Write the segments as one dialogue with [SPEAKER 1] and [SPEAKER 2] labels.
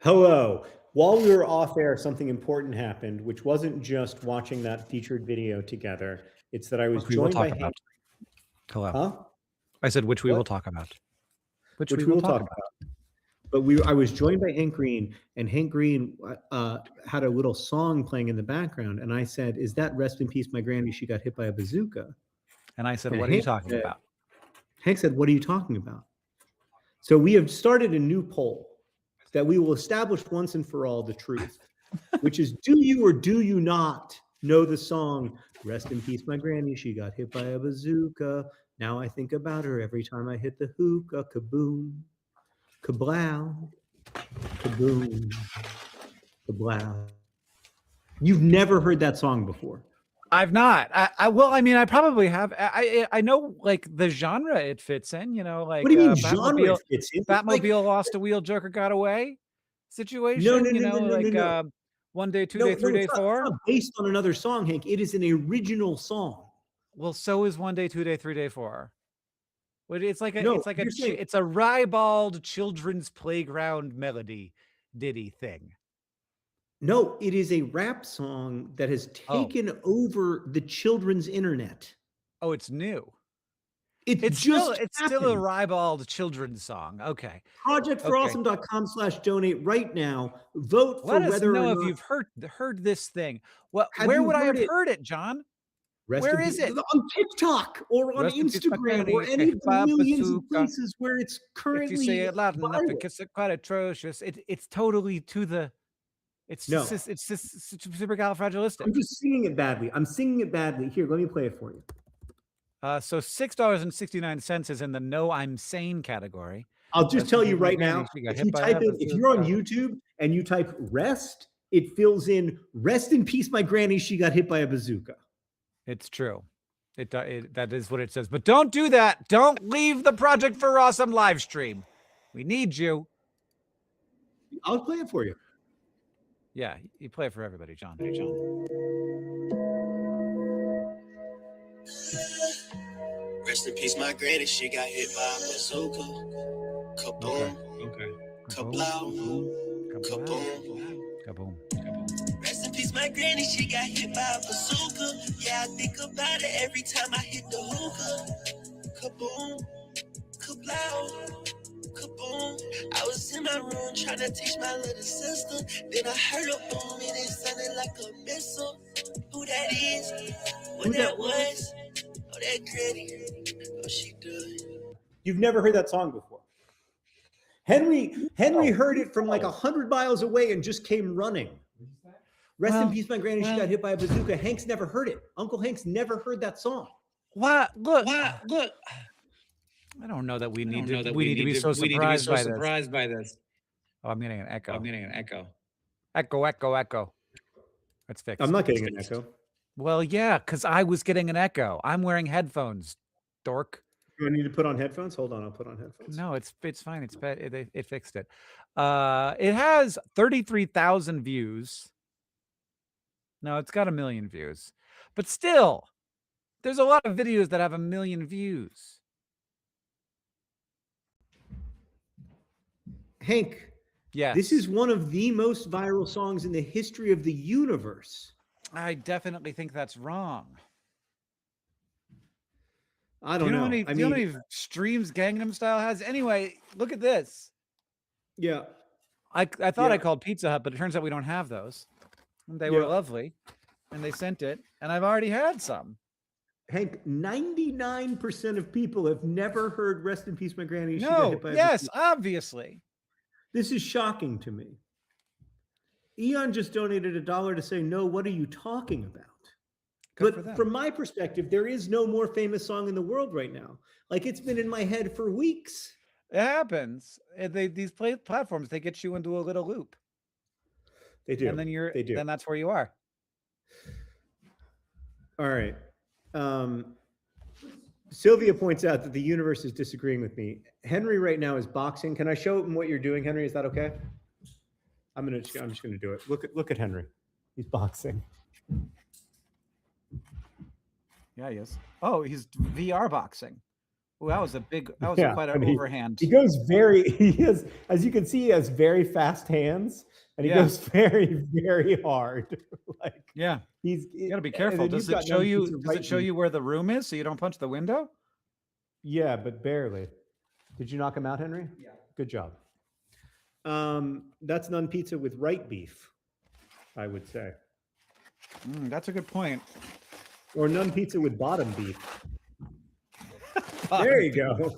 [SPEAKER 1] Hello. While we were off air, something important happened, which wasn't just watching that featured video together. It's that I was
[SPEAKER 2] Which we will
[SPEAKER 1] joined by
[SPEAKER 2] talk about.
[SPEAKER 1] Hank.
[SPEAKER 2] Hello.
[SPEAKER 1] Huh?
[SPEAKER 2] I said, which we will
[SPEAKER 1] What?
[SPEAKER 2] talk about. Which we
[SPEAKER 1] Which we
[SPEAKER 2] will
[SPEAKER 1] will
[SPEAKER 2] talk
[SPEAKER 1] talk
[SPEAKER 2] about.
[SPEAKER 1] about. But I was joined by Hank Green, and Hank Green had a little song playing in the background, and I said, "Is that Rest in Peace, My Granny? She got hit by a bazooka."
[SPEAKER 2] And I said,
[SPEAKER 1] And
[SPEAKER 2] what are you talking about?
[SPEAKER 1] Hank said, "What are you talking about?" So we have started a new poll that we will establish once and for all the truth, which is, do you or do you not know the song "Rest in Peace, My Granny, She Got Hit by a Bazooka. Now I think about her every time I hit the hookah. Kaboom, kablow, kaboom, kablow." You've never heard that song before.
[SPEAKER 2] I've not. I probably have. I know like the genre it fits in. Like
[SPEAKER 1] What do you mean genre it fits in?
[SPEAKER 2] Batmobile lost a wheel, Joker got away
[SPEAKER 1] No,
[SPEAKER 2] situation.
[SPEAKER 1] no, no, no, no, no, no.
[SPEAKER 2] 1 day, 2
[SPEAKER 1] No,
[SPEAKER 2] day,
[SPEAKER 1] no,
[SPEAKER 2] 3 day,
[SPEAKER 1] it's
[SPEAKER 2] 4.
[SPEAKER 1] not based on another song, Hank. It is an original song.
[SPEAKER 2] Well, so is 1 day, 2 day, 3 day, 4. But
[SPEAKER 1] No, you're saying
[SPEAKER 2] it's a ribald children's playground melody ditty thing.
[SPEAKER 1] no, it is a rap song that has taken over the children's internet.
[SPEAKER 2] Oh, it's new.
[SPEAKER 1] It's
[SPEAKER 2] still a ribald children's song. Okay.
[SPEAKER 1] Projectforawesome.com/donate right now. Vote for
[SPEAKER 2] Let us
[SPEAKER 1] whether
[SPEAKER 2] know
[SPEAKER 1] or
[SPEAKER 2] if
[SPEAKER 1] not
[SPEAKER 2] you've heard this thing. Where
[SPEAKER 1] you
[SPEAKER 2] would I have
[SPEAKER 1] heard it?
[SPEAKER 2] heard it, John?
[SPEAKER 1] Rest
[SPEAKER 2] Where
[SPEAKER 1] in
[SPEAKER 2] is
[SPEAKER 1] peace.
[SPEAKER 2] it?
[SPEAKER 1] On TikTok or on
[SPEAKER 2] Rest in peace, my
[SPEAKER 1] Instagram
[SPEAKER 2] granny.
[SPEAKER 1] or any of the millions of
[SPEAKER 2] Bazooka.
[SPEAKER 1] places where it's
[SPEAKER 2] If you
[SPEAKER 1] currently
[SPEAKER 2] say it loud enough,
[SPEAKER 1] viral.
[SPEAKER 2] it gets quite atrocious. It's totally to the. It's
[SPEAKER 1] No.
[SPEAKER 2] just supercalifragilistic.
[SPEAKER 1] I'm just singing it badly. I'm singing it badly. Here, let me play it for you.
[SPEAKER 2] So $6.69 is in the "No, I'm sane" category.
[SPEAKER 1] I'll just tell you right now, if you're on YouTube and you type "rest," it fills in "Rest in peace, my granny. She got hit by a bazooka."
[SPEAKER 2] It's true. That is what it says. But don't do that. Don't leave the Project for Awesome live stream. We need you.
[SPEAKER 1] I'll play it for you.
[SPEAKER 2] Yeah, you play it for everybody, John.
[SPEAKER 3] Rest in peace, my granny. She got hit by a bazooka. Kaboom.
[SPEAKER 1] Okay.
[SPEAKER 3] Kablow. Kaboom.
[SPEAKER 2] Kaboom.
[SPEAKER 3] Rest in peace, my granny. She got hit by a bazooka. Yeah, I think about it every time I hit the hookah. Kaboom. Kablow. Kaboom. I was in my room trying to teach my little sister. Then I heard a boom and it sounded like a missile. Who that is? What that was? Oh, that granny. Oh, she done.
[SPEAKER 1] You've never heard that song before. Henry heard it from like 100 miles away and just came running. Rest in peace, my granny. She got hit by a bazooka. Hank's never heard it. Uncle Hank's never heard that song.
[SPEAKER 2] What? Look. I don't know that we need to be so surprised by this. Oh, I'm getting an echo. Echo. That's fixed.
[SPEAKER 1] I'm not getting an echo.
[SPEAKER 2] Well, yeah, because I was getting an echo. I'm wearing headphones, dork.
[SPEAKER 1] Do I need to put on headphones? Hold on, I'll put on headphones.
[SPEAKER 2] No, it's fine. It fixed it. It has 33,000 views. No, it's got 1 million views. But still, there's a lot of videos that have 1 million views.
[SPEAKER 1] Hank,
[SPEAKER 2] yes.
[SPEAKER 1] This is one of the most viral songs in the history of the universe.
[SPEAKER 2] I definitely think that's wrong.
[SPEAKER 1] I don't know.
[SPEAKER 2] Do you know how many streams Gangnam Style has? Anyway, look at this.
[SPEAKER 1] Yeah.
[SPEAKER 2] I thought I called Pizza Hut, but it turns out we don't have those. They were lovely, and they sent it, and I've already had some.
[SPEAKER 1] Hank, 99% of people have never heard "Rest in Peace, My Granny."
[SPEAKER 2] Yes, obviously.
[SPEAKER 1] This is shocking to me. Eon just donated $1 to say, "No, what are you talking about?" But from my perspective, there is no more famous song in the world right now. Like, it's been in my head for weeks.
[SPEAKER 2] It happens. These platforms, they get you into a little loop.
[SPEAKER 1] They do.
[SPEAKER 2] And then then that's where you are.
[SPEAKER 1] All right. Sylvia points out that the universe is disagreeing with me. Henry right now is boxing. Can I show him what you're doing, Henry? Is that okay? I'm just gonna do it. Look at Henry. He's boxing.
[SPEAKER 2] Yeah, he is. Oh, he's VR boxing. Ooh, that was quite an
[SPEAKER 1] and
[SPEAKER 2] overhand.
[SPEAKER 1] He goes he has, as you can see, he has very fast hands, and he goes very, very hard. Like,
[SPEAKER 2] Yeah.
[SPEAKER 1] you
[SPEAKER 2] gotta be careful. Does it show you where the room is so you don't punch the window?
[SPEAKER 1] Yeah, but barely. Did you knock him out, Henry? Yeah. Good job. That's none pizza with right beef, I would say.
[SPEAKER 2] That's a good point.
[SPEAKER 1] Or none pizza with bottom beef. There you go.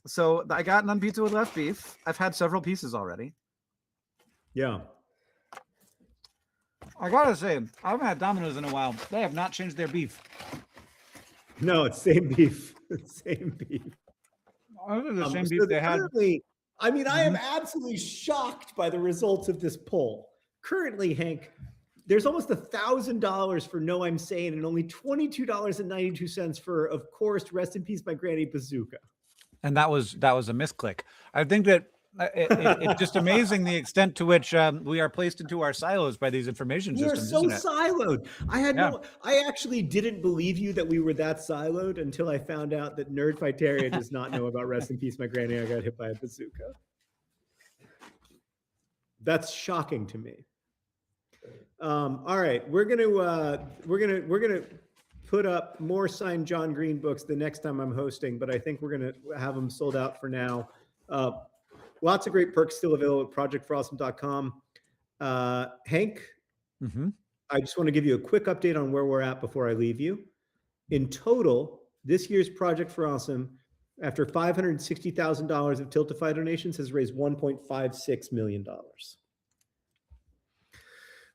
[SPEAKER 2] So I got none pizza with left beef. I've had several pieces already.
[SPEAKER 1] Yeah.
[SPEAKER 2] I gotta say, I haven't had Domino's in a while. They have not changed their beef.
[SPEAKER 1] No, it's same beef. Same beef.
[SPEAKER 2] The same beef they had.
[SPEAKER 1] I mean, I am absolutely shocked by the results of this poll. Currently, Hank, there's almost $1,000 for No I'm Sane and only $22.92 for, of course, Rest in Peace, My Granny Bazooka.
[SPEAKER 2] And that was a misclick. I think that it's just amazing the extent to which we are placed into our silos by these information systems.
[SPEAKER 1] We are so siloed. I actually didn't believe you that we were that siloed until I found out that Nerd Fighteria does not know about Rest in Peace, My Granny. I got hit by a bazooka. That's shocking to me. All right, we're gonna put up more signed John Green books the next time I'm hosting, but I think we're gonna have them sold out for now. Lots of great perks still available at projectforawesome.com. Hank, I just want to give you a quick update on where we're at before I leave you. In total, this year's Project for Awesome, after $560,000 of Tiltify donations, has raised $1.56 million.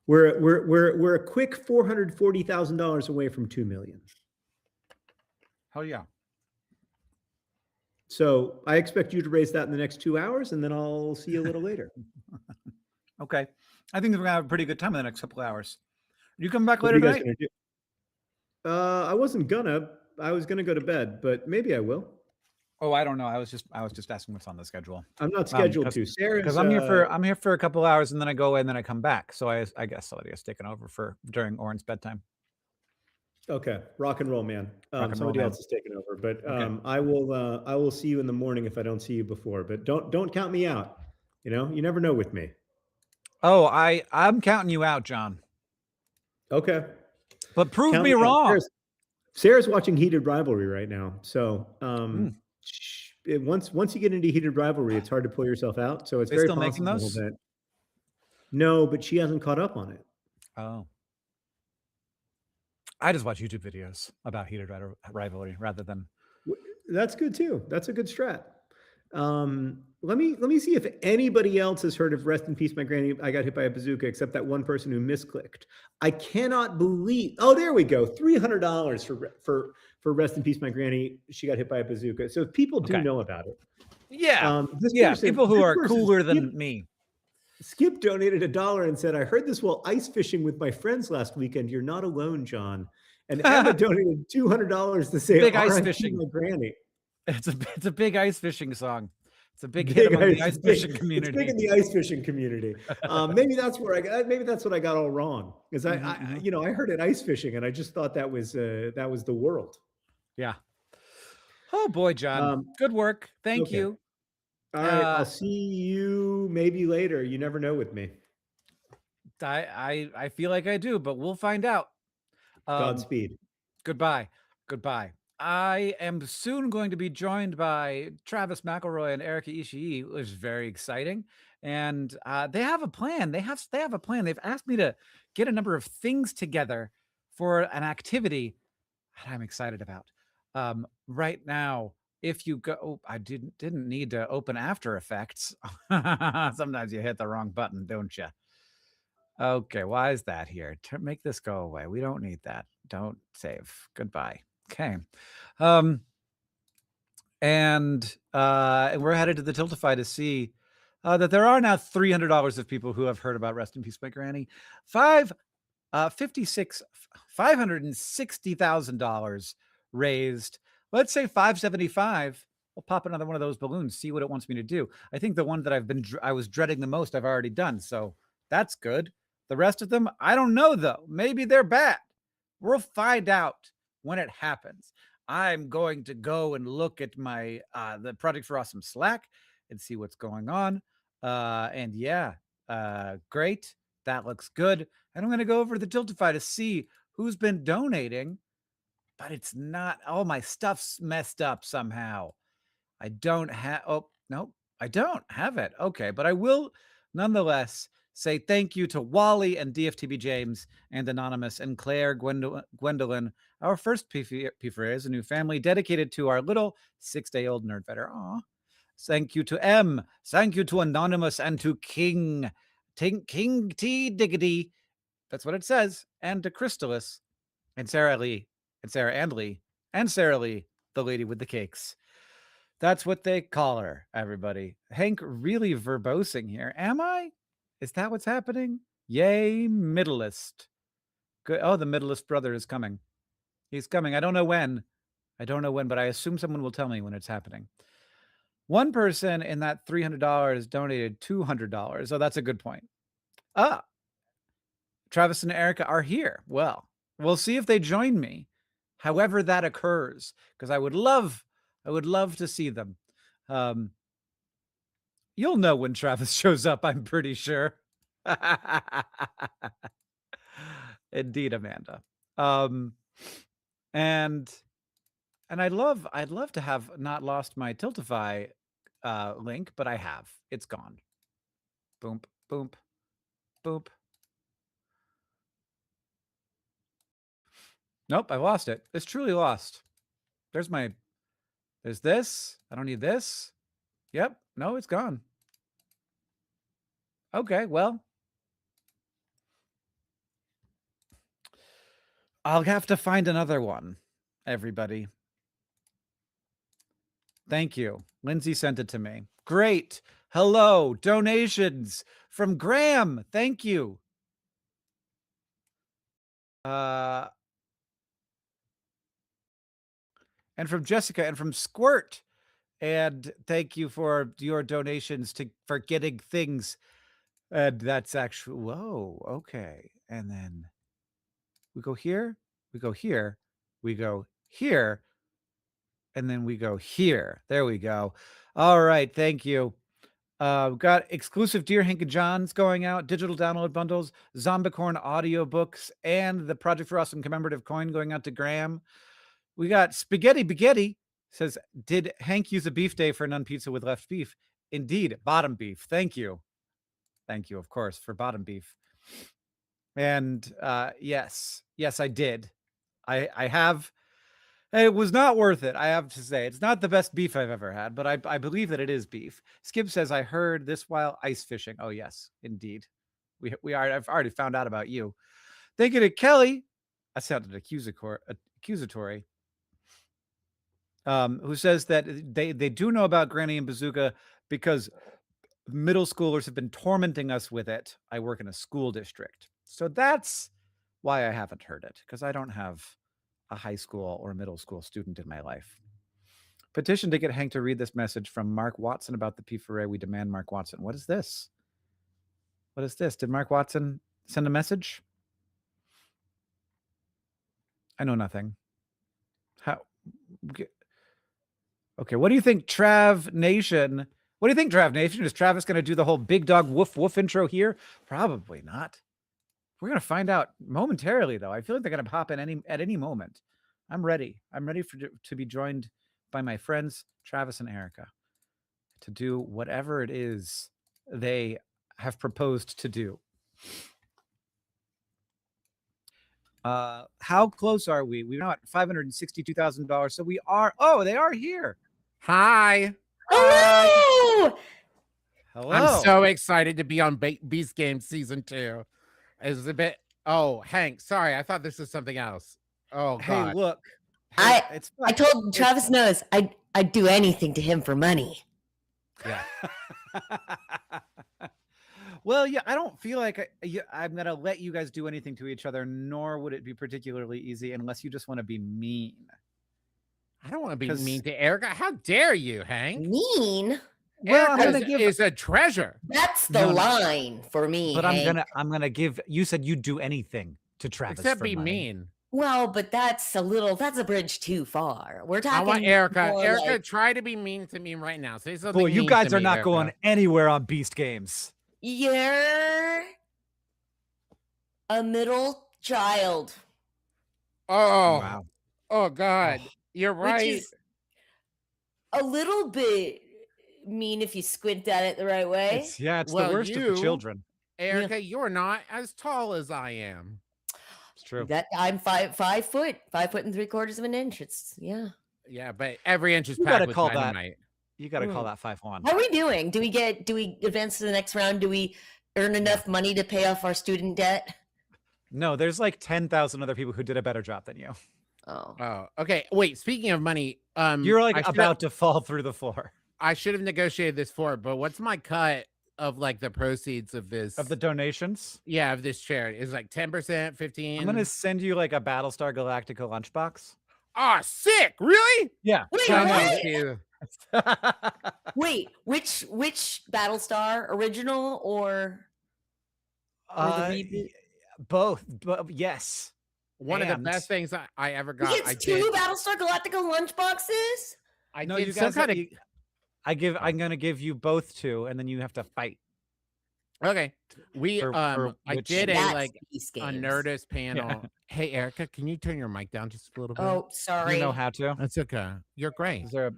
[SPEAKER 1] We're a quick $440,000 away from $2 million.
[SPEAKER 2] Hell yeah.
[SPEAKER 1] So I expect you to raise that in the next 2 hours, and then I'll see you a little later.
[SPEAKER 2] Okay. I think we're gonna have a pretty good time in the next couple of hours. You come back
[SPEAKER 1] What
[SPEAKER 2] later
[SPEAKER 1] are you guys
[SPEAKER 2] tonight?
[SPEAKER 1] gonna do? I wasn't gonna. I was gonna go to bed, but maybe I will.
[SPEAKER 2] Oh, I don't know. I was just asking what's on the schedule.
[SPEAKER 1] I'm not scheduled to. Sarah's
[SPEAKER 2] because I'm here for a couple hours and then I go away and then I come back. So I guess somebody has taken over during Oren's bedtime.
[SPEAKER 1] Okay, rock and roll, man. Somebody else is taking over, but
[SPEAKER 2] Okay.
[SPEAKER 1] I will see you in the morning if I don't see you before. But don't count me out. You know, you never know with me.
[SPEAKER 2] Oh, I'm counting you out, John.
[SPEAKER 1] Okay,
[SPEAKER 2] but prove me wrong.
[SPEAKER 1] Sarah's watching Heated Rivalry right now, so once you get into Heated Rivalry, it's hard to pull yourself out. So it's very
[SPEAKER 2] still making
[SPEAKER 1] possible
[SPEAKER 2] those?
[SPEAKER 1] that no, but she hasn't caught up on it.
[SPEAKER 2] Oh. I just watch YouTube videos about Heated Rivalry rather than.
[SPEAKER 1] That's good too. That's a good strat. Let me see if anybody else has heard of Rest in Peace, My Granny. I got hit by a bazooka, except that one person who misclicked. I cannot believe. Oh, there we go. $300 for Rest in Peace, My Granny. She got hit by a bazooka. So if people do know about it.
[SPEAKER 2] Yeah.
[SPEAKER 1] Person,
[SPEAKER 2] people who are cooler than me.
[SPEAKER 1] Skip donated $1 and said, "I heard this while ice fishing with my friends last weekend. You're not alone, John." And Emma donated $200 to say,
[SPEAKER 2] "Big ice fishing,
[SPEAKER 1] my granny."
[SPEAKER 2] It's a big ice fishing song. It's a big hit among the ice fishing community.
[SPEAKER 1] It's big in the ice fishing community. Maybe that's where maybe that's what I got all wrong. Because I heard it ice fishing and I just thought that was the world.
[SPEAKER 2] Yeah. Oh boy, John. Good work. Thank you.
[SPEAKER 1] All right. I'll see you maybe later. You never know with me.
[SPEAKER 2] I feel like I do, but we'll find out.
[SPEAKER 1] Godspeed.
[SPEAKER 2] Goodbye. I am soon going to be joined by Travis McElroy and Erica Ishii, which is very exciting. And they have a plan. They have a plan. They've asked me to get a number of things together for an activity that I'm excited about. Right now, if you go, I didn't need to open After Effects. Sometimes you hit the wrong button, don't you? Okay, why is that here? Make this go away. We don't need that. Don't save. Goodbye. Okay. And we're headed to the Tiltify to see that there are now $300 of people who have heard about Rest in Peace, My Granny. $560,000 raised. Let's say 575. We'll pop another one of those balloons, see what it wants me to do. I think the one that I was dreading the most, I've already done. So that's good. The rest of them, I don't know though. Maybe they're bad. We'll find out when it happens, I'm going to go and look at my the Project for Awesome Slack and see what's going on. And yeah, great. That looks good. And I'm going to go over to the Tiltify to see who's been donating, but it's not, all my stuff's messed up somehow. I don't have, oh, nope, I don't have it. Okay, but I will nonetheless say thank you to Wally and DFTB James and Anonymous and Claire Gwendolyn, our first P4A is a new family dedicated to our little 6-day-old nerd vetter. Aw. Thank you to M. Thank you to Anonymous and to King T Diggity. That's what it says. And to Crystalis and Sarah Lee and Sarah and Lee and Sarah Lee, the lady with the cakes. That's what they call her, everybody. Hank really verbosing here. Am I? Is that what's happening? Yay, Middleist. Good. Oh, the Middleist brother is coming. He's coming. I don't know when. But I assume someone will tell me when it's happening. One person in that $300 donated $200. Oh, that's a good point. Travis and Erica are here. Well, we'll see if they join me, however that occurs, because I would love to see them. You'll know when Travis shows up, I'm pretty sure. Indeed, Amanda. And I'd love to have not lost my Tiltify link, but I have. It's gone. Boom, boom, boom. Nope, I lost it. It's truly lost. There's this. I don't need this. Yep. No, it's gone. Okay, well. I'll have to find another one, everybody. Thank you. Lindsay sent it to me. Great. Hello. Donations from Graham. Thank you. And from Jessica and from Squirt. And thank you for your donations for getting things. And that's actually, whoa, okay. And then we go here, we go here, we go here, and then we go here. There we go. All right, thank you. We've got exclusive Dear Hank and John's going out, digital download bundles, Zombicorn audiobooks, and the Project for Awesome commemorative coin going out to Graham. We got Spaghetti Baguetti says, did Hank use a beef day for Nun Pizza with left beef? Indeed, bottom beef. Thank you. Thank you, of course, for bottom beef. And yes, I did. I have. It was not worth it, I have to say. It's not the best beef I've ever had, but I believe that it is beef. Skip says, I heard this while ice fishing. Oh, yes, indeed. We are. I've already found out about you. Thank you to Kelly. I sounded accusatory. Who says that they do know about Granny and Bazooka because middle schoolers have been tormenting us with it. I work in a school district. So that's why I haven't heard it, because I don't have a high school or middle school student in my life. Petition to get Hank to read this message from Mark Watson about the P4A. We demand Mark Watson. What is this? What is this? Did Mark Watson send a message? I know nothing. How? Okay, what do you think, Trav Nation? What do you think, Trav Nation? Is Travis going to do the whole big dog woof woof intro here? Probably not. We're going to find out momentarily, though. I feel like they're going to pop in at any moment. I'm ready. I'm ready to be joined by my friends, Travis and Erica, to do whatever it is they have proposed to do. How close are we? We're now at $562,000. So we are. Oh, they are here.
[SPEAKER 4] Hi.
[SPEAKER 5] Hello.
[SPEAKER 2] Hello.
[SPEAKER 4] I'm so excited to be on Beast Game Season 2. It's a bit. Oh, Hank, sorry. I thought this was something else. Oh, God.
[SPEAKER 2] Hey, look. Hey,
[SPEAKER 5] I told Travis knows I'd do anything to him for money.
[SPEAKER 4] Yeah.
[SPEAKER 2] Well, yeah, I don't feel like I'm going to let you guys do anything to each other, nor would it be particularly easy unless you just want to be mean.
[SPEAKER 4] I don't want to be mean to Erica. How dare you, Hank?
[SPEAKER 5] Mean?
[SPEAKER 2] Well,
[SPEAKER 4] Erica is a treasure.
[SPEAKER 5] That's the line for me.
[SPEAKER 2] But
[SPEAKER 5] Hank.
[SPEAKER 2] I'm gonna give. You said you'd do anything to Travis.
[SPEAKER 4] Except
[SPEAKER 2] for
[SPEAKER 4] be
[SPEAKER 2] money.
[SPEAKER 4] mean.
[SPEAKER 5] Well, but that's a bridge too far. We're
[SPEAKER 4] I
[SPEAKER 5] talking
[SPEAKER 4] want Erica.
[SPEAKER 5] more
[SPEAKER 4] Erica,
[SPEAKER 5] like
[SPEAKER 4] try to be mean to me right now. Say something
[SPEAKER 2] Boy, you
[SPEAKER 4] mean
[SPEAKER 2] guys
[SPEAKER 4] to
[SPEAKER 2] are
[SPEAKER 4] me,
[SPEAKER 2] not
[SPEAKER 4] Erica.
[SPEAKER 2] going anywhere on Beast Games.
[SPEAKER 5] you're a middle child,
[SPEAKER 4] Oh,
[SPEAKER 2] Wow.
[SPEAKER 4] oh God.
[SPEAKER 2] Oh.
[SPEAKER 4] You're
[SPEAKER 5] which
[SPEAKER 4] right.
[SPEAKER 5] is a little bit mean if you squint at it the right way.
[SPEAKER 2] It's the
[SPEAKER 4] Well,
[SPEAKER 2] worst of the
[SPEAKER 4] you-
[SPEAKER 2] children.
[SPEAKER 4] Erica, you're not as tall as I am.
[SPEAKER 2] It's true.
[SPEAKER 5] That I'm 5'3" of an inch. It's
[SPEAKER 4] Yeah, but every inch is
[SPEAKER 2] You gotta
[SPEAKER 4] packed with
[SPEAKER 2] call that-
[SPEAKER 4] dynamite.
[SPEAKER 2] You got to call that 5'1".
[SPEAKER 5] How are we doing? Do we advance to the next round? Do we earn enough money to pay off our student debt?
[SPEAKER 2] No, there's like 10,000 other people who did a better job than you.
[SPEAKER 5] Oh,
[SPEAKER 4] Oh, okay. Wait, speaking of money,
[SPEAKER 2] You're like
[SPEAKER 4] I should've-
[SPEAKER 2] about to fall through the floor
[SPEAKER 4] I should have negotiated this for, but what's my cut of like the proceeds of this?
[SPEAKER 2] of the donations.
[SPEAKER 4] yeah, of this charity is like 10%, 15.
[SPEAKER 2] I'm gonna send you like a Battlestar Galactica lunchbox.
[SPEAKER 4] Oh, sick! Really?
[SPEAKER 2] Yeah.
[SPEAKER 5] Wait,
[SPEAKER 2] I know.
[SPEAKER 5] what?
[SPEAKER 4] Thank you.
[SPEAKER 5] wait, which Battlestar, original or the reboot?
[SPEAKER 2] Both, but yes.
[SPEAKER 4] One of the
[SPEAKER 2] And-
[SPEAKER 4] best things I ever
[SPEAKER 5] He
[SPEAKER 4] got.
[SPEAKER 5] gets
[SPEAKER 4] I
[SPEAKER 5] two
[SPEAKER 4] did.
[SPEAKER 5] Battlestar Galactica lunchboxes.
[SPEAKER 4] I
[SPEAKER 2] No,
[SPEAKER 4] did
[SPEAKER 2] you
[SPEAKER 4] some
[SPEAKER 2] guys.
[SPEAKER 4] kind of.
[SPEAKER 2] I'm gonna give you both two, and then you have to fight.
[SPEAKER 4] Okay, we
[SPEAKER 2] For
[SPEAKER 4] I
[SPEAKER 2] which-
[SPEAKER 4] did a
[SPEAKER 5] That's
[SPEAKER 4] like
[SPEAKER 5] Beast
[SPEAKER 4] a
[SPEAKER 5] Games.
[SPEAKER 4] Nerdist panel. Hey, Erica, can you turn your mic down just a little bit?
[SPEAKER 5] Oh, sorry.
[SPEAKER 2] You know how to.
[SPEAKER 4] That's okay. You're great.
[SPEAKER 2] Is there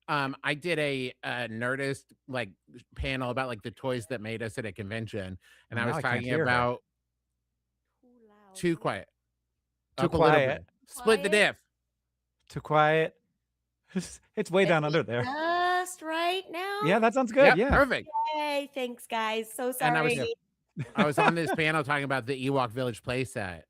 [SPEAKER 2] a
[SPEAKER 4] I did a Nerdist like panel about like the toys that made us at a convention, and I
[SPEAKER 2] Now
[SPEAKER 4] was
[SPEAKER 2] I can't
[SPEAKER 4] talking
[SPEAKER 2] hear her.
[SPEAKER 4] about too quiet,
[SPEAKER 2] Too
[SPEAKER 4] Up a little
[SPEAKER 2] quiet.
[SPEAKER 4] bit. Split the
[SPEAKER 5] Quiet?
[SPEAKER 4] diff.
[SPEAKER 2] too quiet? It's way down under there.
[SPEAKER 5] Just right now.
[SPEAKER 2] Yeah, that sounds good.
[SPEAKER 4] Yep,
[SPEAKER 2] Yeah.
[SPEAKER 4] perfect.
[SPEAKER 5] Hey, thanks, guys. So
[SPEAKER 4] And I was-
[SPEAKER 5] sorry.
[SPEAKER 4] I was on this panel talking about the Ewok Village playset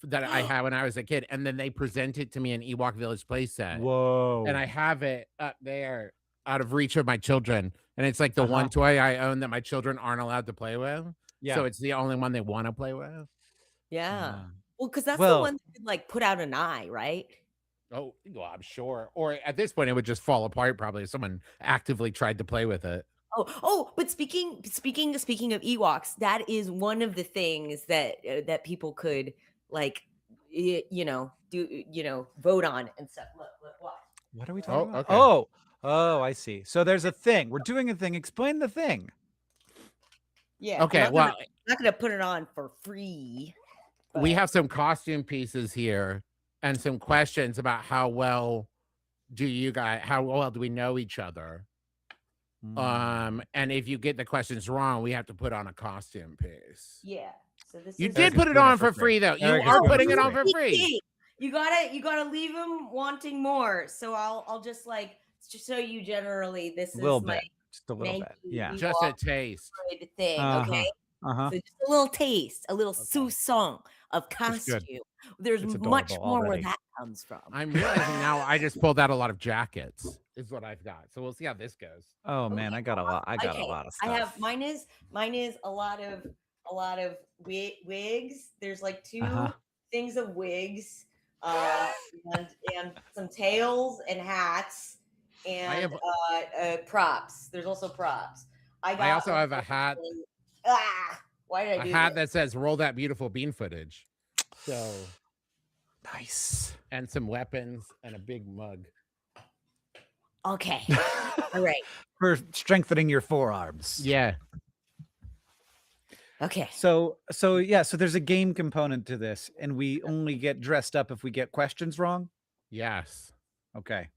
[SPEAKER 4] that I had when I was a kid, and then they presented to me an Ewok Village playset,
[SPEAKER 2] Whoa.
[SPEAKER 4] and I have it up there out of reach of my children, and it's like the
[SPEAKER 2] Uh-huh.
[SPEAKER 4] one toy I own that my children aren't allowed to play with.
[SPEAKER 2] yeah.
[SPEAKER 4] So it's the only one they want to play with.
[SPEAKER 5] Yeah. Well, because that's
[SPEAKER 2] Well-
[SPEAKER 5] the one that could like put out an eye, right?
[SPEAKER 4] Oh, well, I'm sure. Or at this point, it would just fall apart probably if someone actively tried to play with it.
[SPEAKER 5] But speaking of Ewoks, that is one of the things that that people could like, vote on and stuff. Look, watch.
[SPEAKER 2] What are we talking about?
[SPEAKER 4] okay.
[SPEAKER 2] Oh, I see. So there's a thing. We're doing a thing. Explain the thing.
[SPEAKER 5] Yeah.
[SPEAKER 4] Okay,
[SPEAKER 5] I'm
[SPEAKER 4] well,
[SPEAKER 5] not gonna put it on for free.
[SPEAKER 4] we
[SPEAKER 5] but-
[SPEAKER 4] have some costume pieces here and some questions about how well do we know each other? And if you get the questions wrong, we have to put on a costume piece.
[SPEAKER 5] Yeah. So this
[SPEAKER 4] You
[SPEAKER 5] is
[SPEAKER 4] did
[SPEAKER 2] Erica's
[SPEAKER 4] put it
[SPEAKER 2] doing it
[SPEAKER 4] on
[SPEAKER 2] for
[SPEAKER 4] for free, though. You
[SPEAKER 2] Erica's
[SPEAKER 4] are
[SPEAKER 2] doing it
[SPEAKER 4] putting
[SPEAKER 2] for
[SPEAKER 4] it on
[SPEAKER 2] free.
[SPEAKER 4] for free.
[SPEAKER 5] You gotta leave them wanting more. So I'll just like just show you generally. This
[SPEAKER 2] a
[SPEAKER 5] is
[SPEAKER 2] little
[SPEAKER 5] my
[SPEAKER 2] bit. Just a little bit.
[SPEAKER 5] Nike
[SPEAKER 2] Yeah.
[SPEAKER 4] Just a
[SPEAKER 5] Ewok
[SPEAKER 4] taste.
[SPEAKER 5] droid thing.
[SPEAKER 2] Uh-huh.
[SPEAKER 5] Okay.
[SPEAKER 2] Uh-huh.
[SPEAKER 5] So just a little taste, a little soupçon of
[SPEAKER 2] That's good.
[SPEAKER 5] costume. There's
[SPEAKER 2] It's
[SPEAKER 5] much
[SPEAKER 2] adorable
[SPEAKER 5] more where
[SPEAKER 2] already.
[SPEAKER 5] that comes from.
[SPEAKER 4] I'm realizing now I just pulled out a lot of jackets, is what I've got. So we'll see how this goes.
[SPEAKER 2] Oh man, I got a lot. I got a
[SPEAKER 5] Okay,
[SPEAKER 2] lot of
[SPEAKER 5] I
[SPEAKER 2] stuff.
[SPEAKER 5] have mine is a lot of wigs. There's like 2
[SPEAKER 2] Uh-huh.
[SPEAKER 5] things of wigs, and some tails and hats and props. There's also props.
[SPEAKER 4] I also have a hat.
[SPEAKER 5] Why did I
[SPEAKER 4] A
[SPEAKER 5] do
[SPEAKER 4] hat
[SPEAKER 5] this?
[SPEAKER 4] that says "Roll that beautiful bean footage." So,
[SPEAKER 2] Nice.
[SPEAKER 4] and some weapons and a big mug.
[SPEAKER 5] Okay. All right.
[SPEAKER 2] For strengthening your forearms.
[SPEAKER 4] Yeah.
[SPEAKER 5] Okay.
[SPEAKER 2] So there's a game component to this, and we only get dressed up if we get questions wrong.
[SPEAKER 4] Yes.
[SPEAKER 2] Okay.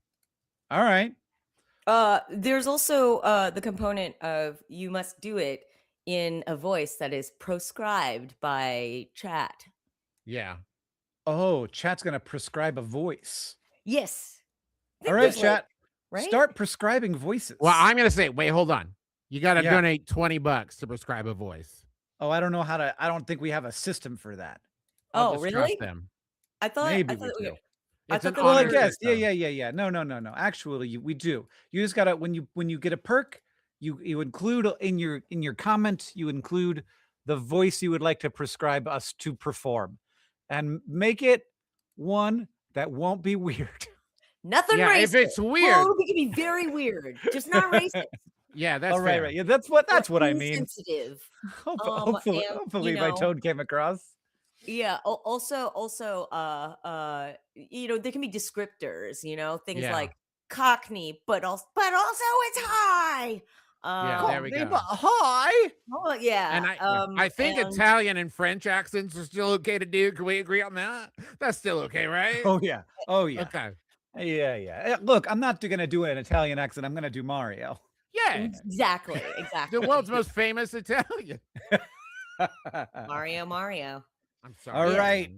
[SPEAKER 2] All right.
[SPEAKER 5] There's also the component of you must do it in a voice that is proscribed by chat.
[SPEAKER 4] Yeah.
[SPEAKER 2] Oh, chat's gonna prescribe a voice.
[SPEAKER 5] Yes. I think
[SPEAKER 2] All right,
[SPEAKER 5] there's, like,
[SPEAKER 2] chat.
[SPEAKER 5] right?
[SPEAKER 2] Start prescribing voices.
[SPEAKER 4] Well, I'm gonna say, wait, hold on. You got to
[SPEAKER 2] Yeah.
[SPEAKER 4] donate $20 to prescribe a voice.
[SPEAKER 2] Oh, I don't know how to. I don't think we have a system for that.
[SPEAKER 4] I'll
[SPEAKER 5] Oh,
[SPEAKER 4] just
[SPEAKER 5] really?
[SPEAKER 4] trust them.
[SPEAKER 5] I thought
[SPEAKER 2] Maybe
[SPEAKER 5] I
[SPEAKER 2] we
[SPEAKER 5] thought
[SPEAKER 2] do.
[SPEAKER 5] I
[SPEAKER 4] It's
[SPEAKER 5] thought
[SPEAKER 4] an
[SPEAKER 5] that
[SPEAKER 2] Well, I
[SPEAKER 5] we
[SPEAKER 4] honor
[SPEAKER 5] were-
[SPEAKER 2] guess.
[SPEAKER 4] system.
[SPEAKER 2] Yeah. No. Actually, we do. You just gotta when you get a perk, you include in your comment, you include the voice you would like to prescribe us to perform, and make it one that won't be weird.
[SPEAKER 5] nothing
[SPEAKER 4] Yeah,
[SPEAKER 5] racist.
[SPEAKER 4] if it's weird.
[SPEAKER 5] Oh, it can be very weird, just not racist.
[SPEAKER 4] Yeah, that's
[SPEAKER 2] All right,
[SPEAKER 4] fair.
[SPEAKER 2] right. Yeah, that's what
[SPEAKER 5] or
[SPEAKER 2] I mean.
[SPEAKER 5] insensitive.
[SPEAKER 2] Hopefully,
[SPEAKER 5] and,
[SPEAKER 2] hopefully
[SPEAKER 5] you
[SPEAKER 2] my
[SPEAKER 5] know-
[SPEAKER 2] tone came across.
[SPEAKER 5] Yeah. Also, there can be descriptors. Things
[SPEAKER 4] Yeah.
[SPEAKER 5] like Cockney, but also it's high.
[SPEAKER 4] Yeah, there we go.
[SPEAKER 2] Hi.
[SPEAKER 5] Oh yeah.
[SPEAKER 4] And I think
[SPEAKER 5] And
[SPEAKER 4] Italian and French accents are still okay to do. Can we agree on that? That's still okay, right?
[SPEAKER 2] Oh yeah. Oh yeah.
[SPEAKER 4] Okay.
[SPEAKER 2] Yeah. Look, I'm not going to do an Italian accent. I'm going to do Mario.
[SPEAKER 4] Yeah.
[SPEAKER 5] exactly.
[SPEAKER 4] The world's most famous Italian.
[SPEAKER 5] Mario.
[SPEAKER 4] I'm sorry.
[SPEAKER 2] All
[SPEAKER 5] Yeah.
[SPEAKER 2] right.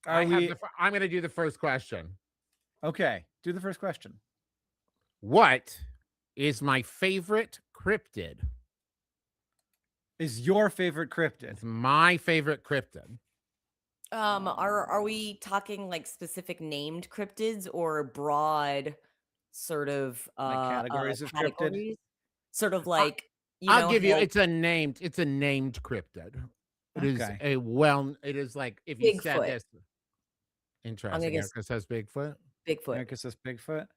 [SPEAKER 4] I'm going to do the first question.
[SPEAKER 2] Okay. Do the first question.
[SPEAKER 4] What is my favorite cryptid?
[SPEAKER 2] Is your favorite cryptid?
[SPEAKER 4] It's my favorite cryptid.
[SPEAKER 5] Are we talking like specific named cryptids or broad sort of
[SPEAKER 2] Like categories of cryptid?
[SPEAKER 5] categories? Sort of like
[SPEAKER 4] I'll give you.
[SPEAKER 5] how
[SPEAKER 4] It's a named cryptid. It is like if you said
[SPEAKER 5] Bigfoot.
[SPEAKER 4] this. Interesting.
[SPEAKER 5] guess-
[SPEAKER 4] Erica says Bigfoot.
[SPEAKER 5] Bigfoot.
[SPEAKER 2] Erica says Bigfoot.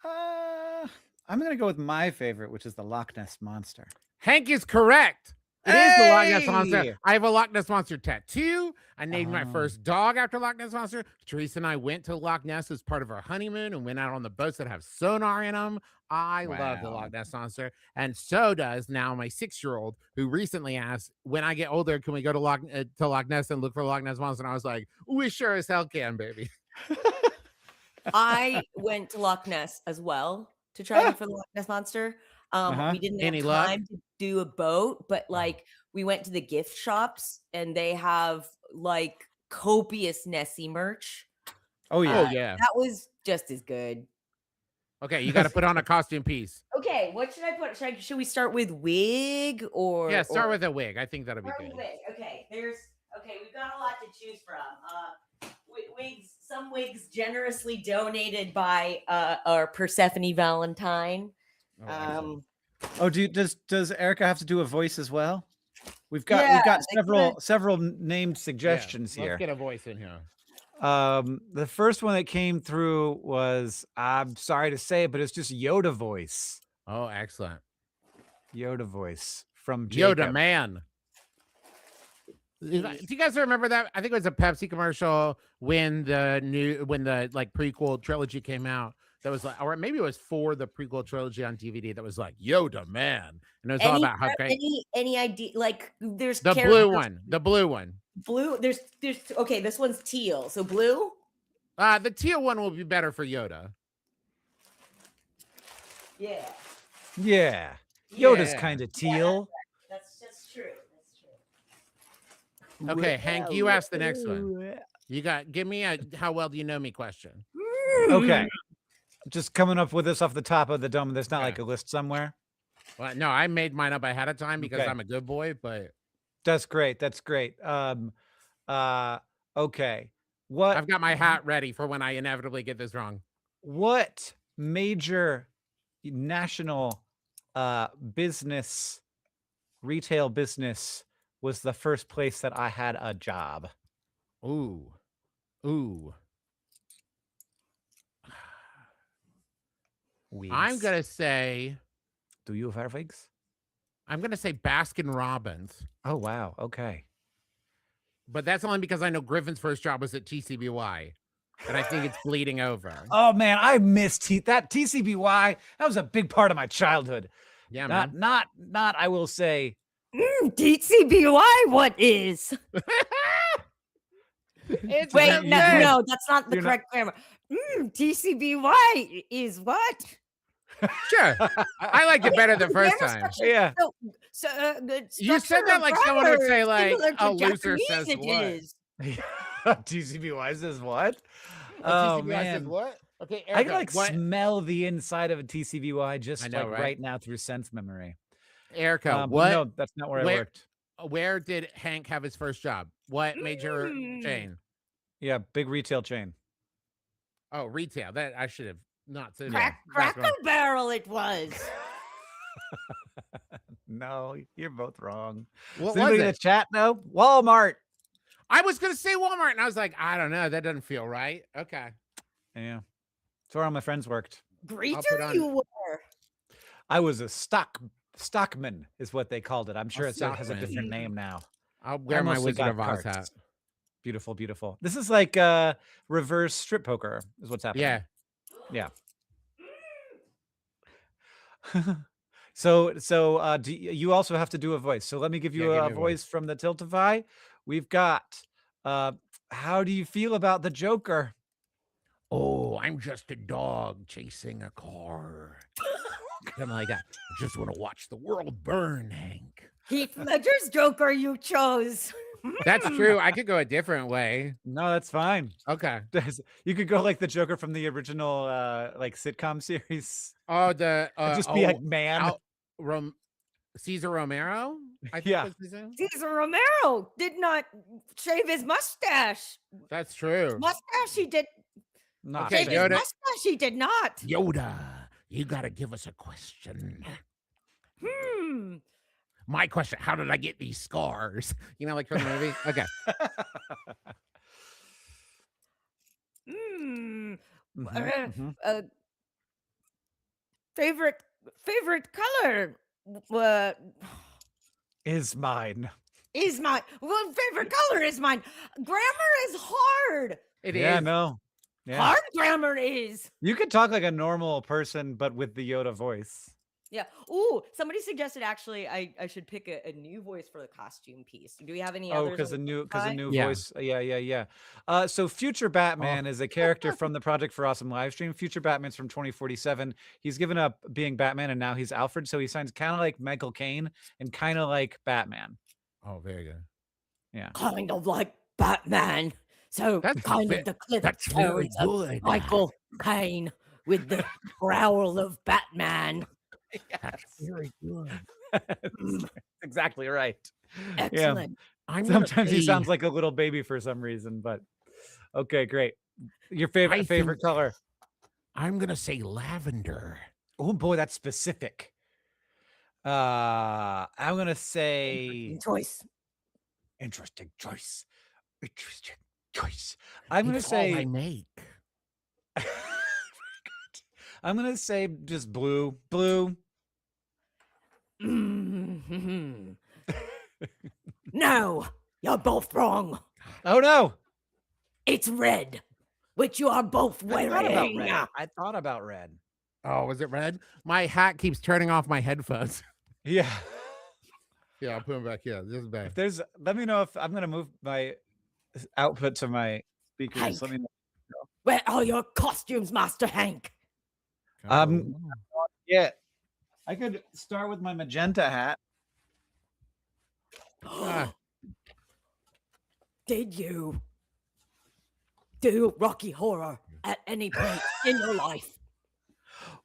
[SPEAKER 2] I'm going to go with my favorite, which is the Loch Ness Monster.
[SPEAKER 4] Hank is correct. It is the Loch Ness
[SPEAKER 2] Hey!
[SPEAKER 4] Monster. I have a Loch Ness Monster tattoo. I named my first dog after Loch Ness Monster. Teresa and I went to Loch Ness as part of our honeymoon and went out on the boats that have sonar in them. I love the
[SPEAKER 2] Wow.
[SPEAKER 4] Loch Ness Monster. And so does now my 6-year-old, who recently asked, when I get older, can we go to Loch Ness and look for Loch Ness Monster? And I was like, we sure as hell can, baby.
[SPEAKER 5] I went to Loch Ness as well to try and look for the Loch Ness Monster. We didn't
[SPEAKER 4] Any
[SPEAKER 5] have
[SPEAKER 4] luck?
[SPEAKER 5] time to do a boat, but like we went to the gift shops and they have like copious Nessie merch.
[SPEAKER 2] Oh yeah.
[SPEAKER 4] Oh, yeah.
[SPEAKER 5] That was just as good.
[SPEAKER 4] Okay, you got to put on a costume piece.
[SPEAKER 5] Okay, what should I put? Should we start with wig or
[SPEAKER 4] Yeah, start with a wig. I think that'll be
[SPEAKER 5] start with
[SPEAKER 4] good.
[SPEAKER 5] wig? Okay, we've got a lot to choose from. Wigs, some wigs generously donated by our Persephone Valentine.
[SPEAKER 4] Oh, excellent.
[SPEAKER 2] Does Erica have to do a voice as well? We've got
[SPEAKER 5] they
[SPEAKER 2] several named suggestions
[SPEAKER 4] Yeah,
[SPEAKER 2] here.
[SPEAKER 4] Let's get a voice in here.
[SPEAKER 2] The first one that came through was, I'm sorry to say it, but it's just Yoda voice.
[SPEAKER 4] Oh, excellent.
[SPEAKER 2] Yoda voice from Jacob.
[SPEAKER 4] Yoda man. Do you guys remember that? I think it was a Pepsi commercial when the like prequel trilogy came out. That was like, or maybe it was for the prequel trilogy on DVD. That was like Yoda man, and it was all about how great.
[SPEAKER 5] Any idea? Like, there's
[SPEAKER 4] The blue one. The blue one.
[SPEAKER 5] Blue. There's. Okay, this one's teal. So blue.
[SPEAKER 4] The teal one will be better for Yoda.
[SPEAKER 5] Yeah.
[SPEAKER 2] Yeah. Yoda's
[SPEAKER 4] Yeah.
[SPEAKER 2] kind of teal.
[SPEAKER 5] That's just true.
[SPEAKER 4] Okay, Hank, you ask the next one. You give me a how well do you know me question.
[SPEAKER 2] Okay. Just coming up with this off the top of the dome. There's not
[SPEAKER 4] Yeah.
[SPEAKER 2] like a list somewhere.
[SPEAKER 4] Well, no, I made mine up ahead of time because
[SPEAKER 2] Okay.
[SPEAKER 4] I'm a good boy, but
[SPEAKER 2] That's great. Okay. What
[SPEAKER 4] I've got my hat ready for when I inevitably get this wrong.
[SPEAKER 2] what major national retail business was the first place that I had a job?
[SPEAKER 4] Ooh. I'm
[SPEAKER 2] Wigs.
[SPEAKER 4] gonna say
[SPEAKER 2] Do you wear wigs?
[SPEAKER 4] Baskin Robbins,
[SPEAKER 2] Oh wow. Okay.
[SPEAKER 4] but that's only because I know Griffin's first job was at TCBY, and I think it's bleeding over.
[SPEAKER 2] Oh man, I missed that TCBY. That was a big part of my childhood.
[SPEAKER 4] Yeah, man.
[SPEAKER 2] Not. I will say.
[SPEAKER 5] DCBY. What is?
[SPEAKER 4] It's
[SPEAKER 5] Wait,
[SPEAKER 4] very
[SPEAKER 5] no,
[SPEAKER 4] good.
[SPEAKER 5] no, that's not the
[SPEAKER 2] You're not-
[SPEAKER 5] correct grammar. TCBY is what?
[SPEAKER 4] Sure. I liked it better the first
[SPEAKER 5] Grammar
[SPEAKER 4] time.
[SPEAKER 5] structure.
[SPEAKER 2] Yeah.
[SPEAKER 5] So, the
[SPEAKER 4] You said
[SPEAKER 5] structure
[SPEAKER 4] that
[SPEAKER 5] of
[SPEAKER 4] like someone would
[SPEAKER 5] grammar
[SPEAKER 4] say
[SPEAKER 5] is
[SPEAKER 4] like
[SPEAKER 5] similar to
[SPEAKER 4] a loser
[SPEAKER 5] Japanese
[SPEAKER 4] says
[SPEAKER 5] it
[SPEAKER 4] what.
[SPEAKER 5] is.
[SPEAKER 2] TCBY says what?
[SPEAKER 4] A
[SPEAKER 2] Oh
[SPEAKER 4] TCBY says
[SPEAKER 2] man.
[SPEAKER 4] what? Okay,
[SPEAKER 2] I can
[SPEAKER 4] Erica,
[SPEAKER 2] like
[SPEAKER 4] what?
[SPEAKER 2] smell the inside of a TCBY just
[SPEAKER 4] I know,
[SPEAKER 2] like
[SPEAKER 4] right?
[SPEAKER 2] right now through sense memory.
[SPEAKER 4] Erica,
[SPEAKER 2] But
[SPEAKER 4] what?
[SPEAKER 2] No, that's not where I
[SPEAKER 4] where-
[SPEAKER 2] worked.
[SPEAKER 4] Where did Hank have his first job? What major chain?
[SPEAKER 2] Yeah, big retail chain.
[SPEAKER 4] Oh, retail. That I should have not said.
[SPEAKER 5] Cracker Barrel it was.
[SPEAKER 2] No, you're both wrong.
[SPEAKER 4] What
[SPEAKER 2] Does anybody
[SPEAKER 4] was
[SPEAKER 2] in the
[SPEAKER 4] it?
[SPEAKER 2] chat know? Walmart.
[SPEAKER 4] I was gonna say Walmart, and I was like, I don't know. That doesn't feel right. Okay.
[SPEAKER 2] Yeah. That's where all my friends worked.
[SPEAKER 4] put
[SPEAKER 5] Greeter
[SPEAKER 4] on-
[SPEAKER 5] you were.
[SPEAKER 2] I was a stockman is what they called it. I'm sure it has a
[SPEAKER 4] stockman.
[SPEAKER 2] different name now.
[SPEAKER 4] I'll wear my
[SPEAKER 2] mostly
[SPEAKER 4] Wizard
[SPEAKER 2] got
[SPEAKER 4] of Oz hat.
[SPEAKER 2] cards. Beautiful, beautiful. This is like reverse strip poker is what's happening.
[SPEAKER 4] Yeah.
[SPEAKER 2] So you also have to do a voice. So let me give you
[SPEAKER 4] Yeah, give
[SPEAKER 2] a
[SPEAKER 4] me a
[SPEAKER 2] voice from the Tiltify. We've got how do you feel about the Joker?
[SPEAKER 4] Oh, I'm just a dog chasing a car. Something like that. I just want to watch the world burn, Hank.
[SPEAKER 5] Heath Ledger's Joker you chose.
[SPEAKER 4] That's true. I could go a different way.
[SPEAKER 2] No, that's fine.
[SPEAKER 4] Okay.
[SPEAKER 2] You could go like the Joker from the original like sitcom series.
[SPEAKER 4] Oh, the
[SPEAKER 2] Just be like man.
[SPEAKER 4] Caesar Romero. I think
[SPEAKER 2] Yeah.
[SPEAKER 4] was his name.
[SPEAKER 5] Caesar Romero did not shave his mustache.
[SPEAKER 4] That's true.
[SPEAKER 5] Mustache he did.
[SPEAKER 2] Not
[SPEAKER 4] Okay,
[SPEAKER 5] Shave his
[SPEAKER 4] Yoda.
[SPEAKER 5] mustache he did not.
[SPEAKER 4] Yoda, you got to give us a question. My question: how did I get these scars? You know, like from the movie. Okay.
[SPEAKER 5] Favorite color
[SPEAKER 2] Is mine.
[SPEAKER 5] is mine. Well, favorite color is mine. Grammar is hard.
[SPEAKER 4] It
[SPEAKER 2] Yeah,
[SPEAKER 4] is.
[SPEAKER 2] no. Yeah.
[SPEAKER 5] Hard grammar is.
[SPEAKER 2] You could talk like a normal person, but with the Yoda voice.
[SPEAKER 5] Yeah. Ooh, somebody suggested actually I should pick a new voice for the costume piece. Do we have any
[SPEAKER 2] Oh,
[SPEAKER 5] others?
[SPEAKER 2] because a new
[SPEAKER 4] Yeah.
[SPEAKER 2] voice. Yeah. So Future Batman is a character from the Project for Awesome live stream. Future Batman's from 2047. He's given up being Batman and now he's Alfred. So he sounds kind of like Michael Caine and kind of like Batman.
[SPEAKER 4] Oh, very good.
[SPEAKER 2] Yeah.
[SPEAKER 5] Kind of like Batman. So
[SPEAKER 4] That's
[SPEAKER 5] kind
[SPEAKER 4] ve-
[SPEAKER 5] of the clip
[SPEAKER 4] That's very
[SPEAKER 5] tones of
[SPEAKER 4] good.
[SPEAKER 5] Michael Caine with the growl of Batman.
[SPEAKER 4] That's very good.
[SPEAKER 2] That's exactly right.
[SPEAKER 5] Excellent.
[SPEAKER 4] I'm gonna
[SPEAKER 2] Sometimes he
[SPEAKER 4] say-
[SPEAKER 2] sounds like a little baby for some reason, but okay, great. Your
[SPEAKER 4] I
[SPEAKER 2] favorite
[SPEAKER 4] think-
[SPEAKER 2] color?
[SPEAKER 4] I'm gonna say lavender.
[SPEAKER 2] Oh boy, that's specific. I'm gonna say
[SPEAKER 5] Choice.
[SPEAKER 2] interesting choice. Interesting choice. I'm gonna
[SPEAKER 4] It's all I
[SPEAKER 2] say
[SPEAKER 4] make.
[SPEAKER 2] I'm gonna say just blue. Blue.
[SPEAKER 5] Mhm. No, you're both wrong.
[SPEAKER 2] Oh no.
[SPEAKER 5] It's red, which you are both
[SPEAKER 2] I thought about
[SPEAKER 5] wearing.
[SPEAKER 2] red. I thought about red.
[SPEAKER 4] Oh, was it red? My hat keeps turning off my headphones.
[SPEAKER 2] Yeah.
[SPEAKER 4] Yeah, I'll put them back. Yeah, this is bad.
[SPEAKER 2] If there's let me know if I'm gonna move my output to my speakers.
[SPEAKER 5] Hank.
[SPEAKER 2] Let me know.
[SPEAKER 5] Where are your costumes, Master Hank?
[SPEAKER 2] Yeah. I could start with my magenta hat.
[SPEAKER 4] Ah.
[SPEAKER 5] Did you do Rocky Horror at any point in your life?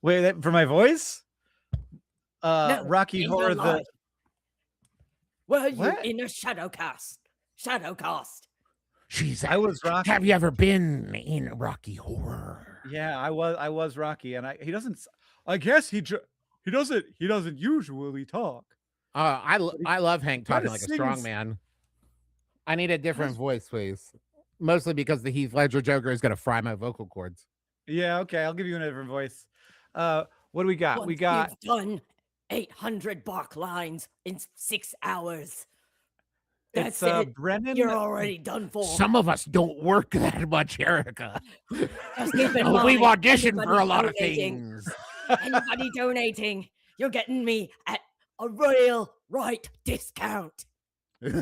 [SPEAKER 2] Wait, for my voice?
[SPEAKER 5] No,
[SPEAKER 2] Rocky
[SPEAKER 5] in
[SPEAKER 2] Horror
[SPEAKER 5] your
[SPEAKER 2] the
[SPEAKER 5] life. Were you
[SPEAKER 2] What?
[SPEAKER 5] in a shadow cast?
[SPEAKER 2] I was Rocky.
[SPEAKER 4] Have you ever been in Rocky Horror?
[SPEAKER 2] Yeah, I was Rocky, and he doesn't. I guess he doesn't usually talk.
[SPEAKER 4] I love Hank
[SPEAKER 2] Try to
[SPEAKER 4] talking like a
[SPEAKER 2] sing
[SPEAKER 4] strong
[SPEAKER 2] s-
[SPEAKER 4] man. I need a different voice, please. Mostly because the Heath Ledger Joker is gonna fry my vocal cords.
[SPEAKER 2] Yeah, okay, I'll give you a different voice. What do we got? We
[SPEAKER 5] Once
[SPEAKER 2] got
[SPEAKER 5] you've done 800 bark lines in 6 hours.
[SPEAKER 2] it's
[SPEAKER 5] That's it.
[SPEAKER 2] Brennan.
[SPEAKER 5] You're already done for.
[SPEAKER 4] Some of us don't work that much, Erica.
[SPEAKER 5] Just keep in
[SPEAKER 4] We've
[SPEAKER 5] mind,
[SPEAKER 4] auditioned for a
[SPEAKER 5] anybody
[SPEAKER 4] lot of
[SPEAKER 5] donating-
[SPEAKER 4] things.
[SPEAKER 5] Anybody donating, you're getting me at a real right discount.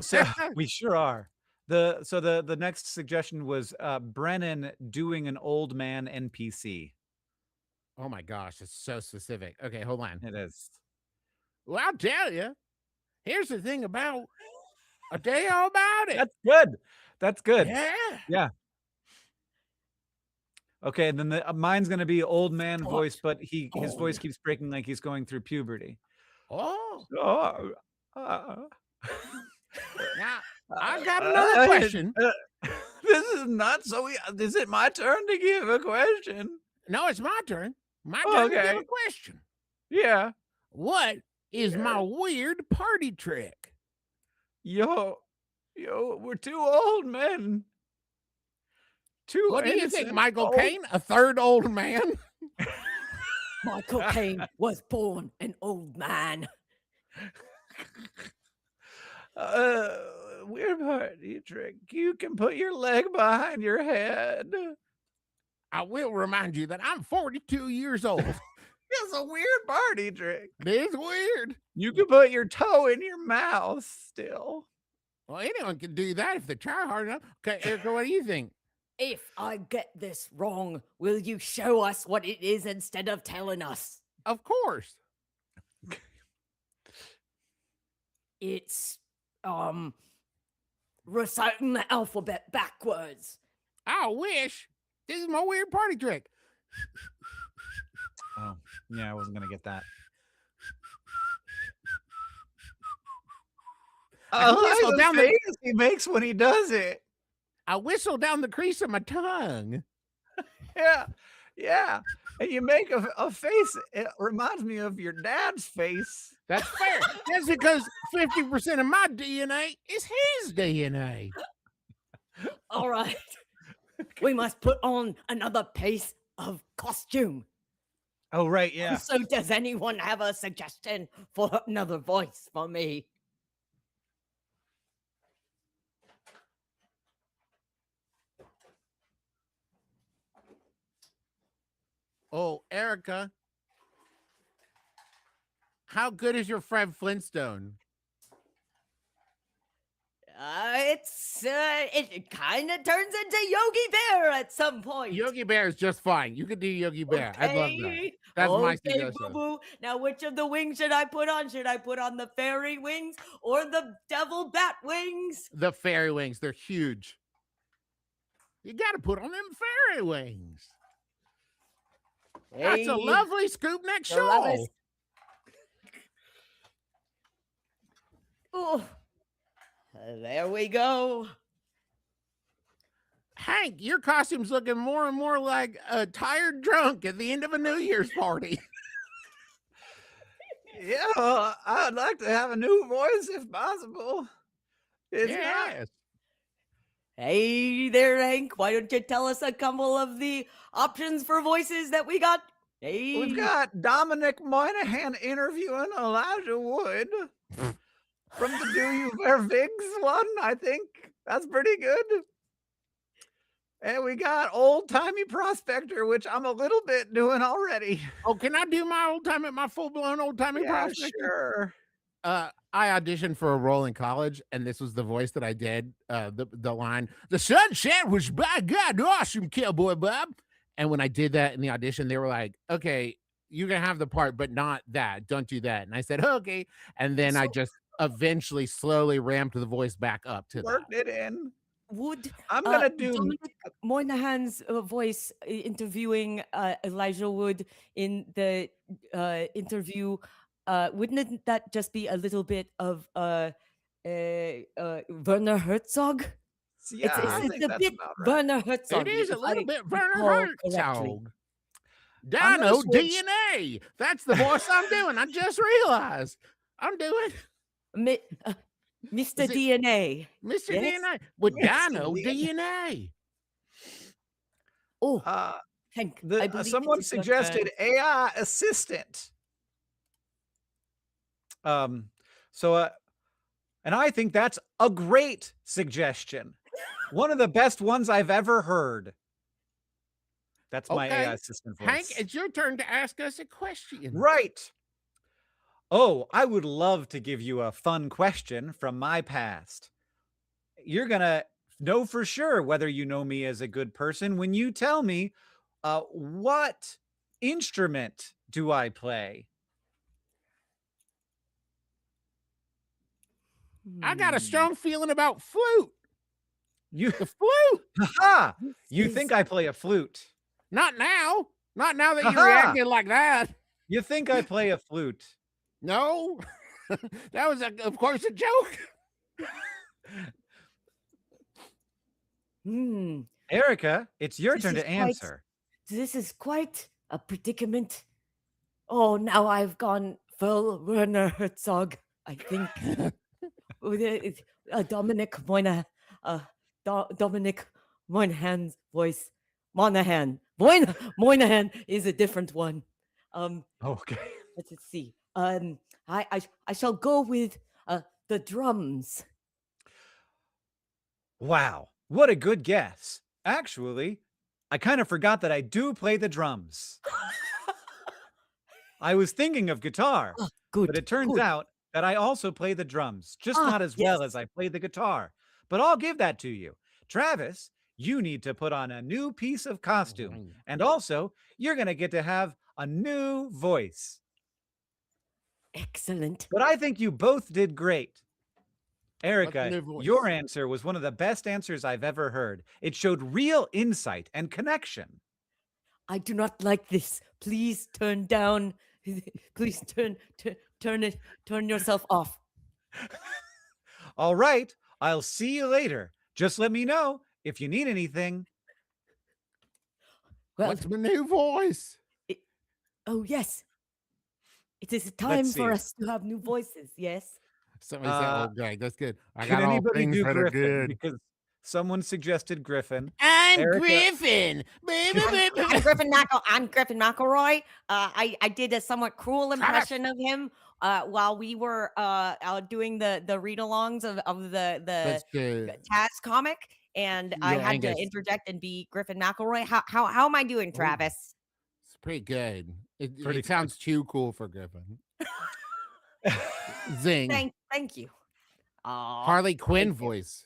[SPEAKER 2] So we sure are. The next suggestion was Brennan doing an old man NPC.
[SPEAKER 4] Oh my gosh, it's so specific. Okay, hold on.
[SPEAKER 2] It is.
[SPEAKER 4] Well, I'll tell you. Here's the thing about. I'll tell you all about it.
[SPEAKER 2] That's good. That's good.
[SPEAKER 4] Yeah.
[SPEAKER 2] Okay, and then mine's gonna be old man
[SPEAKER 5] What?
[SPEAKER 2] voice, but his voice
[SPEAKER 5] Oh.
[SPEAKER 2] keeps breaking like he's going through puberty.
[SPEAKER 4] Oh,
[SPEAKER 2] Now
[SPEAKER 4] now I've got another question.
[SPEAKER 2] This is not so. Is it my turn to give a question?
[SPEAKER 4] No, it's my turn. My turn to give
[SPEAKER 2] Okay.
[SPEAKER 4] a question.
[SPEAKER 2] Yeah.
[SPEAKER 4] What is my weird party trick?
[SPEAKER 2] Yo, we're two old men. Two.
[SPEAKER 4] What do you think,
[SPEAKER 2] innocent
[SPEAKER 4] Michael
[SPEAKER 2] old-
[SPEAKER 4] Caine? A third old man?
[SPEAKER 5] Michael Caine was born an old man.
[SPEAKER 2] weird part, Dietrich. You can put your leg behind your head.
[SPEAKER 4] I will remind you that I'm 42 years old.
[SPEAKER 2] It's a weird part, Dietrich.
[SPEAKER 4] It is weird.
[SPEAKER 2] You can put your toe in your mouth still.
[SPEAKER 4] Well, anyone can do that if they try hard enough. Okay, Erica, what do you think?
[SPEAKER 5] If I get this wrong, will you show us what it is instead of telling us?
[SPEAKER 4] Of course.
[SPEAKER 5] It's reciting the alphabet backwards.
[SPEAKER 4] I wish. This is my weird party trick.
[SPEAKER 2] Oh, yeah, I wasn't gonna get that.
[SPEAKER 4] I whistle
[SPEAKER 2] the
[SPEAKER 4] down the-
[SPEAKER 2] face he makes when he does it.
[SPEAKER 4] I whistle down the crease of my tongue.
[SPEAKER 2] Yeah. And you make a face. It reminds me of your dad's face.
[SPEAKER 4] That's fair. That's because 50% of my DNA is his DNA.
[SPEAKER 5] All right. We must put on another piece of costume.
[SPEAKER 2] Oh, right. Yeah.
[SPEAKER 5] So does anyone have a suggestion for another voice for me?
[SPEAKER 4] Oh, Erica. How good is your Fred Flintstone?
[SPEAKER 5] It kind of turns into Yogi Bear at some point.
[SPEAKER 4] Yogi Bear is just fine. You could do Yogi Bear. I'd love that.
[SPEAKER 5] Okay.
[SPEAKER 4] That's my
[SPEAKER 5] Okay,
[SPEAKER 4] suggestion.
[SPEAKER 5] boo-boo. Now, which of the wings should I put on? Should I put on the fairy wings or the devil bat wings?
[SPEAKER 4] The fairy wings, they're huge. You got to put on them fairy wings. That's a
[SPEAKER 5] Hey,
[SPEAKER 4] lovely scoop neck
[SPEAKER 5] the love
[SPEAKER 4] shawl.
[SPEAKER 5] is- Oh, there we go.
[SPEAKER 4] Hank, your costume's looking more and more like a tired drunk at the end of a New Year's party.
[SPEAKER 2] Yeah. I'd like to have a new voice if possible. It's not.
[SPEAKER 4] Yes.
[SPEAKER 5] Hey there, Hank. Why don't you tell us a couple of the options for voices that we got? Hey,
[SPEAKER 2] We've got Dominic Moynihan interviewing Elijah Wood from the Do You Wear Vigs one, I think. That's pretty good. And we got Old Timey Prospector, which I'm a little bit doing already.
[SPEAKER 4] Oh, can I do my my full-blown old-timey
[SPEAKER 2] Yeah,
[SPEAKER 4] prospector?
[SPEAKER 2] sure.
[SPEAKER 4] I auditioned for a role in college, and this was the voice that I did. The line, "The sunset was by God awesome, Cowboy Bob." And when I did that in the audition, they were like, "Okay, you can have the part, but not that. Don't do that." And I said, "Okay." And then I just eventually slowly ramped the voice back up to that.
[SPEAKER 2] Worked it in.
[SPEAKER 5] Would
[SPEAKER 2] I'm gonna do.
[SPEAKER 5] Dominic Moynihan's voice interviewing Elijah Wood in the interview? Wouldn't that just be a little bit of Werner Herzog?
[SPEAKER 2] Yeah, I
[SPEAKER 5] it's
[SPEAKER 2] think
[SPEAKER 5] a
[SPEAKER 2] that's
[SPEAKER 5] bit
[SPEAKER 2] about right.
[SPEAKER 5] Werner Herzog.
[SPEAKER 4] It is a
[SPEAKER 5] if
[SPEAKER 4] little
[SPEAKER 5] I
[SPEAKER 4] bit Werner
[SPEAKER 5] recall correctly.
[SPEAKER 4] Herzog.
[SPEAKER 2] I'm gonna
[SPEAKER 4] Dino
[SPEAKER 2] switch.
[SPEAKER 4] DNA. That's the voice I'm doing. I just realized I'm doing
[SPEAKER 5] Mr.
[SPEAKER 4] Is it-
[SPEAKER 5] DNA.
[SPEAKER 4] Mr.
[SPEAKER 5] Yes?
[SPEAKER 4] DNA with
[SPEAKER 2] Yes,
[SPEAKER 4] Dino
[SPEAKER 2] DNA.
[SPEAKER 4] DNA.
[SPEAKER 5] Oh,
[SPEAKER 2] Uh,
[SPEAKER 5] Hank, I believe
[SPEAKER 2] someone
[SPEAKER 5] this is your
[SPEAKER 2] suggested
[SPEAKER 5] turn.
[SPEAKER 2] AI assistant. And I think that's a great suggestion. One of the best ones I've ever heard. That's my
[SPEAKER 4] Okay.
[SPEAKER 2] AI assistant voice.
[SPEAKER 4] Hank, it's your turn to ask us a question.
[SPEAKER 2] Right. Oh, I would love to give you a fun question from my past. You're going to know for sure whether you know me as a good person when you tell me what instrument do I play?
[SPEAKER 4] I got a
[SPEAKER 5] Hmm.
[SPEAKER 4] strong feeling about flute.
[SPEAKER 2] You,
[SPEAKER 4] The flute.
[SPEAKER 2] ha! You
[SPEAKER 5] This
[SPEAKER 2] think
[SPEAKER 5] is-
[SPEAKER 2] I play a flute?
[SPEAKER 4] Not now. Not now that you're
[SPEAKER 2] Aha!
[SPEAKER 4] reacting like that.
[SPEAKER 2] You think I play a flute?
[SPEAKER 4] No. That was, of course, a joke.
[SPEAKER 5] Hmm.
[SPEAKER 2] Erica, it's your
[SPEAKER 5] This
[SPEAKER 2] turn
[SPEAKER 5] is
[SPEAKER 2] to
[SPEAKER 5] quite-
[SPEAKER 2] answer.
[SPEAKER 5] This is quite a predicament. Oh, now I've gone full Werner Herzog. I think Dominic Moynihan's voice. Moynihan is a different one.
[SPEAKER 2] Okay.
[SPEAKER 5] Let's see. I shall go with the drums.
[SPEAKER 2] Wow, what a good guess. Actually, I kind of forgot that I do play the drums. I was thinking of guitar,
[SPEAKER 5] Oh,
[SPEAKER 2] but
[SPEAKER 5] good.
[SPEAKER 2] it turns
[SPEAKER 5] Good.
[SPEAKER 2] out that I also play the drums, just not as well as
[SPEAKER 5] Yes.
[SPEAKER 2] I play the guitar. But I'll give that to you. Travis, you need to put on a new piece of costume. And also, you're going to get to have a new voice.
[SPEAKER 5] Excellent.
[SPEAKER 2] But I think you both did great.
[SPEAKER 4] What's the
[SPEAKER 2] Erica,
[SPEAKER 4] new voice?
[SPEAKER 2] your answer was one of the best answers I've ever heard. It showed real insight and connection.
[SPEAKER 5] I do not like this. Please turn down. Please turn yourself off.
[SPEAKER 2] All right, I'll see you later. Just let me know if you need anything.
[SPEAKER 5] Well,
[SPEAKER 4] What's my new voice?
[SPEAKER 5] oh yes. It is time
[SPEAKER 2] see.
[SPEAKER 5] for us to have new voices. Yes.
[SPEAKER 4] Somebody said, "Oh, okay, that's good." I
[SPEAKER 2] Can
[SPEAKER 4] got all
[SPEAKER 2] anybody
[SPEAKER 4] things
[SPEAKER 2] do
[SPEAKER 4] that are
[SPEAKER 2] Griffin?
[SPEAKER 4] good.
[SPEAKER 2] Because someone suggested Griffin.
[SPEAKER 4] I'm
[SPEAKER 2] Erica-
[SPEAKER 4] Griffin.
[SPEAKER 5] I'm Griffin McElroy. I did a somewhat cruel impression of him while we were doing the read-alongs of the
[SPEAKER 4] That's good.
[SPEAKER 5] Taz comic, and I
[SPEAKER 4] You're
[SPEAKER 5] had
[SPEAKER 4] Angus.
[SPEAKER 5] to interject and be Griffin McElroy. How am I doing, Travis?
[SPEAKER 4] It's pretty good.
[SPEAKER 2] Pretty
[SPEAKER 4] It sounds too cool for Griffin. Zing.
[SPEAKER 5] Thank you.
[SPEAKER 4] Harley Quinn
[SPEAKER 5] thank you.
[SPEAKER 4] voice.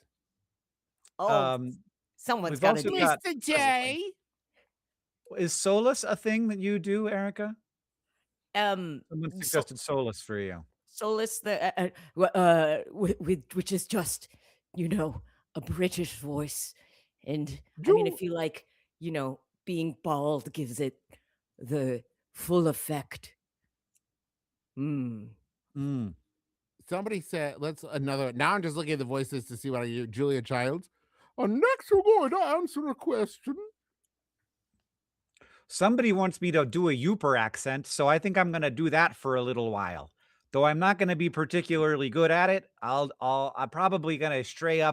[SPEAKER 5] Oh, someone's
[SPEAKER 2] we've
[SPEAKER 5] got to
[SPEAKER 2] also
[SPEAKER 5] do
[SPEAKER 2] got-
[SPEAKER 5] it.
[SPEAKER 4] Mr. J.
[SPEAKER 2] Is Solus a thing that you do, Erica? Someone
[SPEAKER 5] So-
[SPEAKER 2] suggested Solus for you.
[SPEAKER 5] Solus, which is just, a British voice, and I mean, I feel like being bald gives it the full effect.
[SPEAKER 4] Somebody said, now I'm just looking at the voices to see what I do. Julia Childs. Next we're going to answer a question.
[SPEAKER 2] Somebody wants me to do a Youper accent, so I think I'm going to do that for a little while. Though I'm not going to be particularly good at it. I'm probably going to stray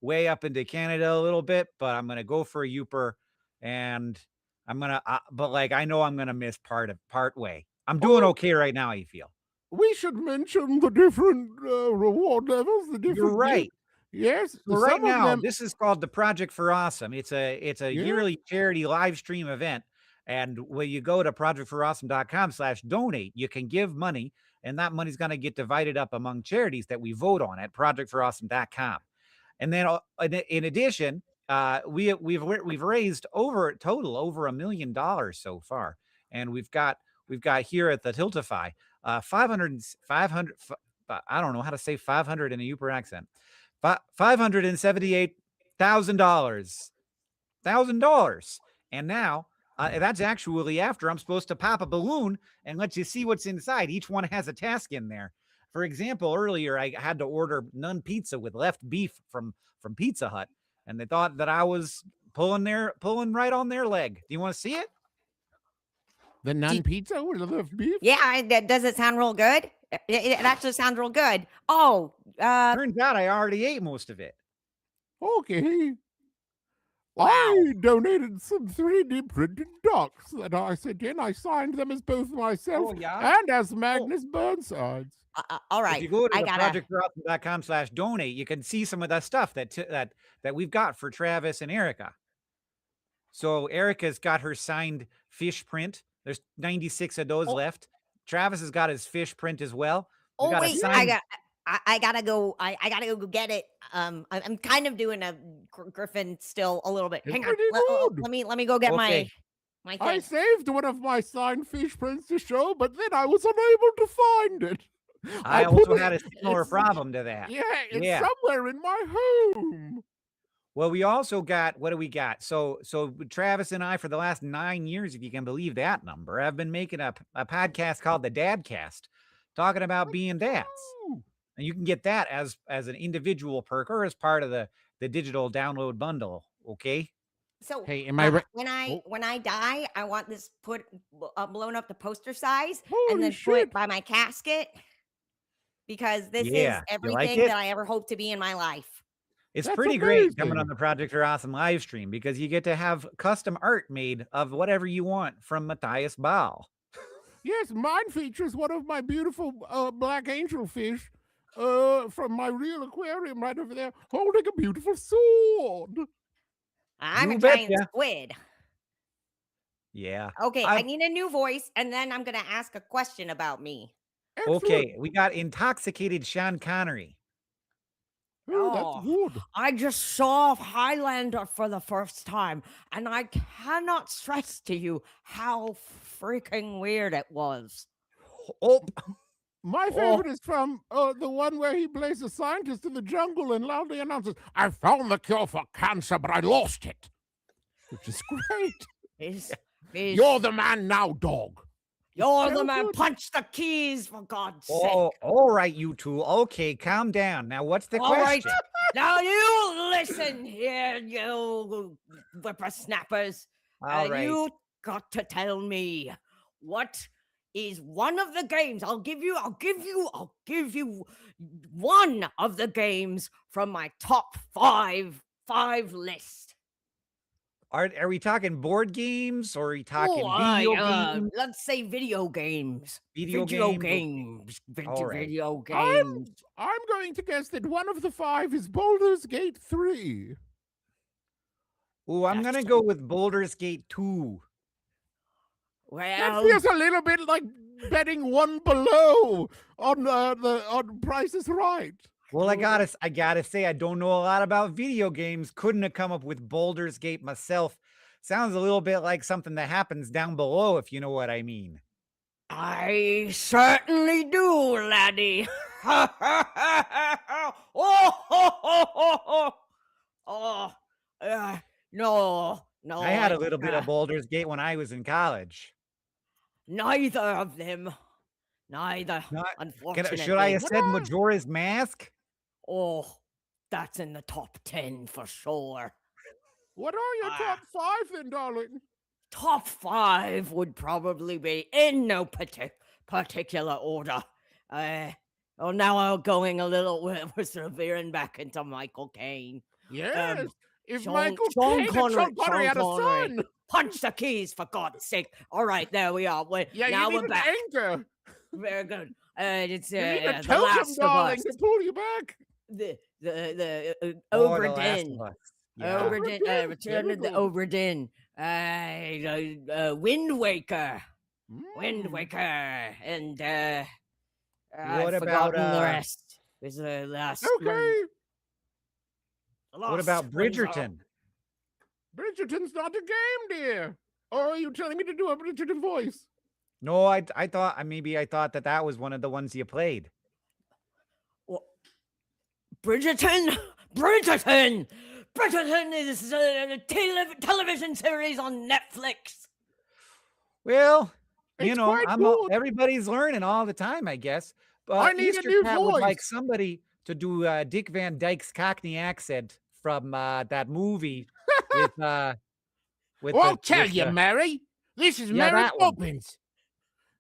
[SPEAKER 2] way up into Canada a little bit, but I'm going to go for a Youper, and I'm going to, but like, I know I'm going to miss part way. I'm doing okay right now, I feel.
[SPEAKER 4] We should mention the different reward levels.
[SPEAKER 2] You're right.
[SPEAKER 4] Yes.
[SPEAKER 2] So right now, this is called the Project for Awesome. It's a yearly charity live stream event. And when you go to projectforawesome.com/donate, you can give money, and that money's going to get divided up among charities that we vote on at projectforawesome.com. And then in addition, we've raised over $1 million so far. And we've got here at the Tiltify 500 I don't know how to say 500 in a Youper accent. $578,000. And now that's actually after I'm supposed to pop a balloon and let you see what's inside. Each one has a task in there. For example, earlier I had to order nun pizza with left beef from Pizza Hut, and they thought that I was pulling right on their leg. Do you want to see it?
[SPEAKER 4] The nun pizza with the left beef?
[SPEAKER 5] Yeah, does it sound real good? It actually sounds real good. Oh,
[SPEAKER 2] turns out I already ate most of it.
[SPEAKER 4] Okay.
[SPEAKER 5] Wow.
[SPEAKER 4] I donated some 3D printed docs that I sent in. I signed them as both myself and as Magnus Burnsides.
[SPEAKER 5] All right.
[SPEAKER 2] If you go to projectforawesome.com/donate, you can see some of that stuff that we've got for Travis and Erica. So Erica's got her signed fish print. There's 96 of those left. Travis has got his fish print as well.
[SPEAKER 5] I gotta go. I gotta go get it. I'm kind of doing a Griffin still a little bit. Hang on. Let me go get my thing.
[SPEAKER 4] I saved one of my signed fish prints to show, but then I was unable to find it.
[SPEAKER 2] I also had a similar problem to that.
[SPEAKER 4] Yeah, it's somewhere in my home.
[SPEAKER 2] Well, we also got, what do we got? So Travis and I, for the last 9 years, if you can believe that number, have been making a podcast called the Dadcast, talking about being dads. And you can get that as an individual perk or as part of the digital download bundle. Okay.
[SPEAKER 5] So
[SPEAKER 4] hey,
[SPEAKER 5] when I die, I want this blown up to poster size and then put by my casket, because this is everything that I ever hoped to be in my life.
[SPEAKER 2] It's pretty great coming on the Project for Awesome live stream, because you get to have custom art made of whatever you want from Matthias Ball.
[SPEAKER 4] Yes, mine features one of my beautiful black angelfish from my real aquarium right over there, holding a beautiful sword.
[SPEAKER 5] I'm
[SPEAKER 2] You
[SPEAKER 5] a giant
[SPEAKER 2] betcha.
[SPEAKER 5] squid.
[SPEAKER 2] Yeah.
[SPEAKER 5] Okay, I
[SPEAKER 2] I've-
[SPEAKER 5] need a new voice, and then I'm gonna ask a question about me.
[SPEAKER 4] Excellent.
[SPEAKER 2] okay, we got intoxicated Sean Connery.
[SPEAKER 4] Oh, that's
[SPEAKER 5] Oh,
[SPEAKER 4] good.
[SPEAKER 5] I just saw Highlander for the first time, and I cannot stress to you how freaking weird it was.
[SPEAKER 2] Oh,
[SPEAKER 4] My favorite is from the one where he plays a scientist in the jungle and loudly announces, "I found the cure for cancer, but I lost it," which is great.
[SPEAKER 5] He's
[SPEAKER 4] You're the man now, dog.
[SPEAKER 5] You're
[SPEAKER 4] so
[SPEAKER 5] the man.
[SPEAKER 4] good.
[SPEAKER 5] Punch the keys, for God's sake.
[SPEAKER 2] oh, all right, you two. Okay, calm down. Now, what's the
[SPEAKER 5] All right.
[SPEAKER 2] question?
[SPEAKER 5] Now you listen here, you whippersnappers.
[SPEAKER 2] All right.
[SPEAKER 5] You got to tell me what is one of the games. I'll give you one of the games from my top five list.
[SPEAKER 2] Are we talking board games or are we talking video games?
[SPEAKER 5] Let's say video games.
[SPEAKER 2] Video
[SPEAKER 5] Video
[SPEAKER 2] games?
[SPEAKER 5] games.
[SPEAKER 2] All right.
[SPEAKER 5] Video games.
[SPEAKER 4] I'm going to guess that one of the 5 is Baldur's Gate 3.
[SPEAKER 2] Ooh, I'm
[SPEAKER 5] That's
[SPEAKER 2] gonna go with Baldur's Gate 2.
[SPEAKER 4] That
[SPEAKER 5] Well,
[SPEAKER 4] feels a little bit like betting one below on Price is Right.
[SPEAKER 2] Well, I gotta say, I don't know a lot about video games. Couldn't have come up with Baldur's Gate myself. Sounds a little bit like something that happens down below, if you know what I mean.
[SPEAKER 5] I certainly do, laddie. No.
[SPEAKER 2] I had a
[SPEAKER 5] I-
[SPEAKER 2] little bit of Baldur's Gate when I was in college.
[SPEAKER 5] Neither of them. Neither.
[SPEAKER 2] Not-
[SPEAKER 5] Unfortunately.
[SPEAKER 2] Should I have said Majora's Mask?
[SPEAKER 5] Oh, that's in the top 10 for sure.
[SPEAKER 4] What are your top 5 then, darling?
[SPEAKER 5] Top 5 would probably be in no particular order. Now I'm going a little, we're veering back into Michael Caine.
[SPEAKER 4] Yes. If
[SPEAKER 5] Sean-
[SPEAKER 4] Michael
[SPEAKER 5] Sean
[SPEAKER 4] Caine and
[SPEAKER 5] Connery-
[SPEAKER 4] Sean Connery had a
[SPEAKER 5] Sean Connery.
[SPEAKER 4] son.
[SPEAKER 5] Punch the keys, for God's sake. All right, there we are.
[SPEAKER 4] Yeah,
[SPEAKER 5] now
[SPEAKER 4] you
[SPEAKER 5] we're
[SPEAKER 4] need
[SPEAKER 5] back.
[SPEAKER 4] an anchor.
[SPEAKER 5] Very good. It's
[SPEAKER 4] You need a
[SPEAKER 5] The
[SPEAKER 4] totem,
[SPEAKER 5] Last of
[SPEAKER 4] darling,
[SPEAKER 5] Us.
[SPEAKER 4] to pull you back.
[SPEAKER 5] The
[SPEAKER 2] Oh,
[SPEAKER 5] Ogre
[SPEAKER 2] The Last
[SPEAKER 5] Din.
[SPEAKER 2] of Us. Yeah.
[SPEAKER 5] Ogre
[SPEAKER 4] Ogre
[SPEAKER 5] Din.
[SPEAKER 4] Din,
[SPEAKER 5] Return
[SPEAKER 4] very
[SPEAKER 5] of the
[SPEAKER 4] good.
[SPEAKER 5] Ogre Din. Wind Waker. Wind
[SPEAKER 4] Mm.
[SPEAKER 5] Waker. And I've
[SPEAKER 2] What
[SPEAKER 5] forgotten
[SPEAKER 2] about,
[SPEAKER 5] the rest. There's the last.
[SPEAKER 4] Okay.
[SPEAKER 2] What about Bridgerton?
[SPEAKER 4] Bridgerton's not a game, dear. Or are you telling me to do a Bridgerton voice?
[SPEAKER 2] No, I thought that was one of the ones you played.
[SPEAKER 5] Bridgerton. Bridgerton is a television series on Netflix.
[SPEAKER 2] Well,
[SPEAKER 4] It's quite good.
[SPEAKER 2] everybody's learning all the time, I guess. But
[SPEAKER 4] I need a
[SPEAKER 2] Easter
[SPEAKER 4] new
[SPEAKER 2] Cat would like
[SPEAKER 4] voice.
[SPEAKER 2] somebody to do Dick Van Dyke's Cockney accent from that movie with
[SPEAKER 4] Well, I'll tell you,
[SPEAKER 2] the-
[SPEAKER 4] Mary. This is
[SPEAKER 2] Yeah,
[SPEAKER 4] Mary
[SPEAKER 2] that one.
[SPEAKER 4] Poppins.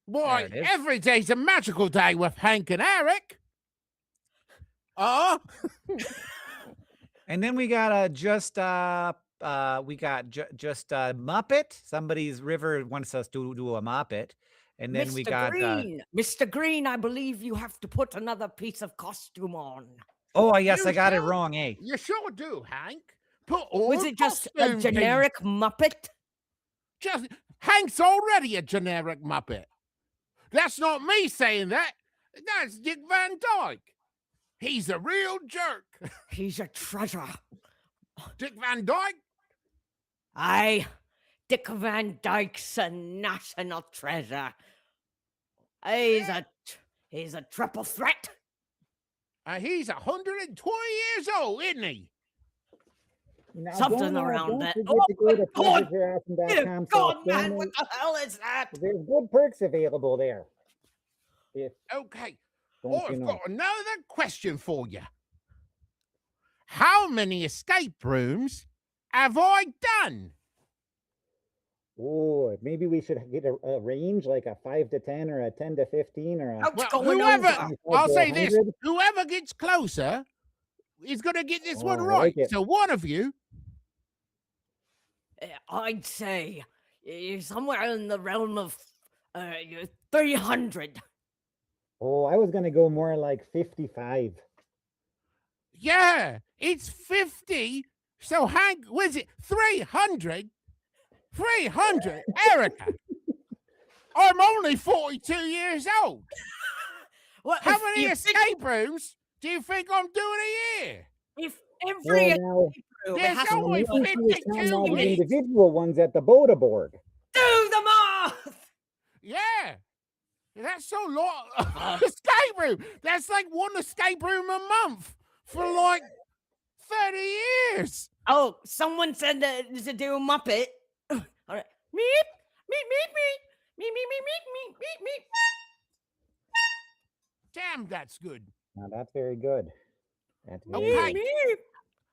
[SPEAKER 4] Boy,
[SPEAKER 2] There it is.
[SPEAKER 4] every day's a magical day with Hank and Eric.
[SPEAKER 2] And then we got just Muppet. Somebody's River wants us to do a Muppet. And then we got
[SPEAKER 5] Mr. Green, I believe you have to put another piece of costume on.
[SPEAKER 2] oh yes,
[SPEAKER 4] You
[SPEAKER 2] I got it
[SPEAKER 4] sure?
[SPEAKER 2] wrong, eh?
[SPEAKER 4] You sure do, Hank. Put all
[SPEAKER 5] Was
[SPEAKER 4] the
[SPEAKER 5] it just a
[SPEAKER 4] costume things-
[SPEAKER 5] generic Muppet?
[SPEAKER 4] Just Hank's already a generic Muppet. That's not me saying that. That's Dick Van Dyke. He's a real jerk.
[SPEAKER 5] He's a treasure.
[SPEAKER 4] Dick Van Dyke.
[SPEAKER 5] Dick Van Dyke's a national treasure. He's a triple threat.
[SPEAKER 4] He's 120 years old, isn't he?
[SPEAKER 5] Something around that.
[SPEAKER 1] Forget
[SPEAKER 5] Oh
[SPEAKER 1] to go
[SPEAKER 5] my
[SPEAKER 1] to
[SPEAKER 5] God! Dear
[SPEAKER 1] pleasurejackson.com.
[SPEAKER 5] God, man, what the hell is that?
[SPEAKER 1] There's good perks available there.
[SPEAKER 4] Okay.
[SPEAKER 1] Don't
[SPEAKER 4] Oh,
[SPEAKER 1] you
[SPEAKER 4] I've
[SPEAKER 1] know?
[SPEAKER 4] got another question for you. How many escape rooms have I done?
[SPEAKER 1] Oh, maybe we should get a range, like a 5 to 10 or a 10 to 15 or a.
[SPEAKER 5] What's
[SPEAKER 4] Well,
[SPEAKER 5] going
[SPEAKER 4] whoever,
[SPEAKER 5] on?
[SPEAKER 4] I'll
[SPEAKER 1] to
[SPEAKER 4] say this,
[SPEAKER 1] 100?
[SPEAKER 4] whoever gets closer is going to get this one
[SPEAKER 1] Oh, I
[SPEAKER 4] right.
[SPEAKER 1] like it.
[SPEAKER 4] So one of you,
[SPEAKER 5] I'd say somewhere in the realm of 300.
[SPEAKER 6] Oh, I was gonna go more like 55.
[SPEAKER 4] Yeah, it's 50. So Hank, was it 300? 300, Erica. I'm only 42 years old.
[SPEAKER 5] Well,
[SPEAKER 4] How
[SPEAKER 5] if
[SPEAKER 4] many
[SPEAKER 5] you think-
[SPEAKER 4] escape rooms do you think I'm doing a year?
[SPEAKER 5] if
[SPEAKER 6] Well,
[SPEAKER 5] every
[SPEAKER 6] now,
[SPEAKER 5] escape room
[SPEAKER 4] There's
[SPEAKER 5] has to
[SPEAKER 4] only
[SPEAKER 6] maybe she was
[SPEAKER 4] 52
[SPEAKER 6] counting all the
[SPEAKER 4] weeks.
[SPEAKER 6] individual ones at the boat aboard.
[SPEAKER 5] do the math.
[SPEAKER 4] Yeah. That's so long. Escape room. That's like one escape room a month for like 30 years.
[SPEAKER 5] Oh, someone said that to do a Muppet. All right. Meep, meep, meep, meep, meep, meep, meep, meep, meep, meep.
[SPEAKER 4] Damn, that's good.
[SPEAKER 6] Now that's very good. That's very
[SPEAKER 4] Okay.
[SPEAKER 6] good.
[SPEAKER 5] Meep.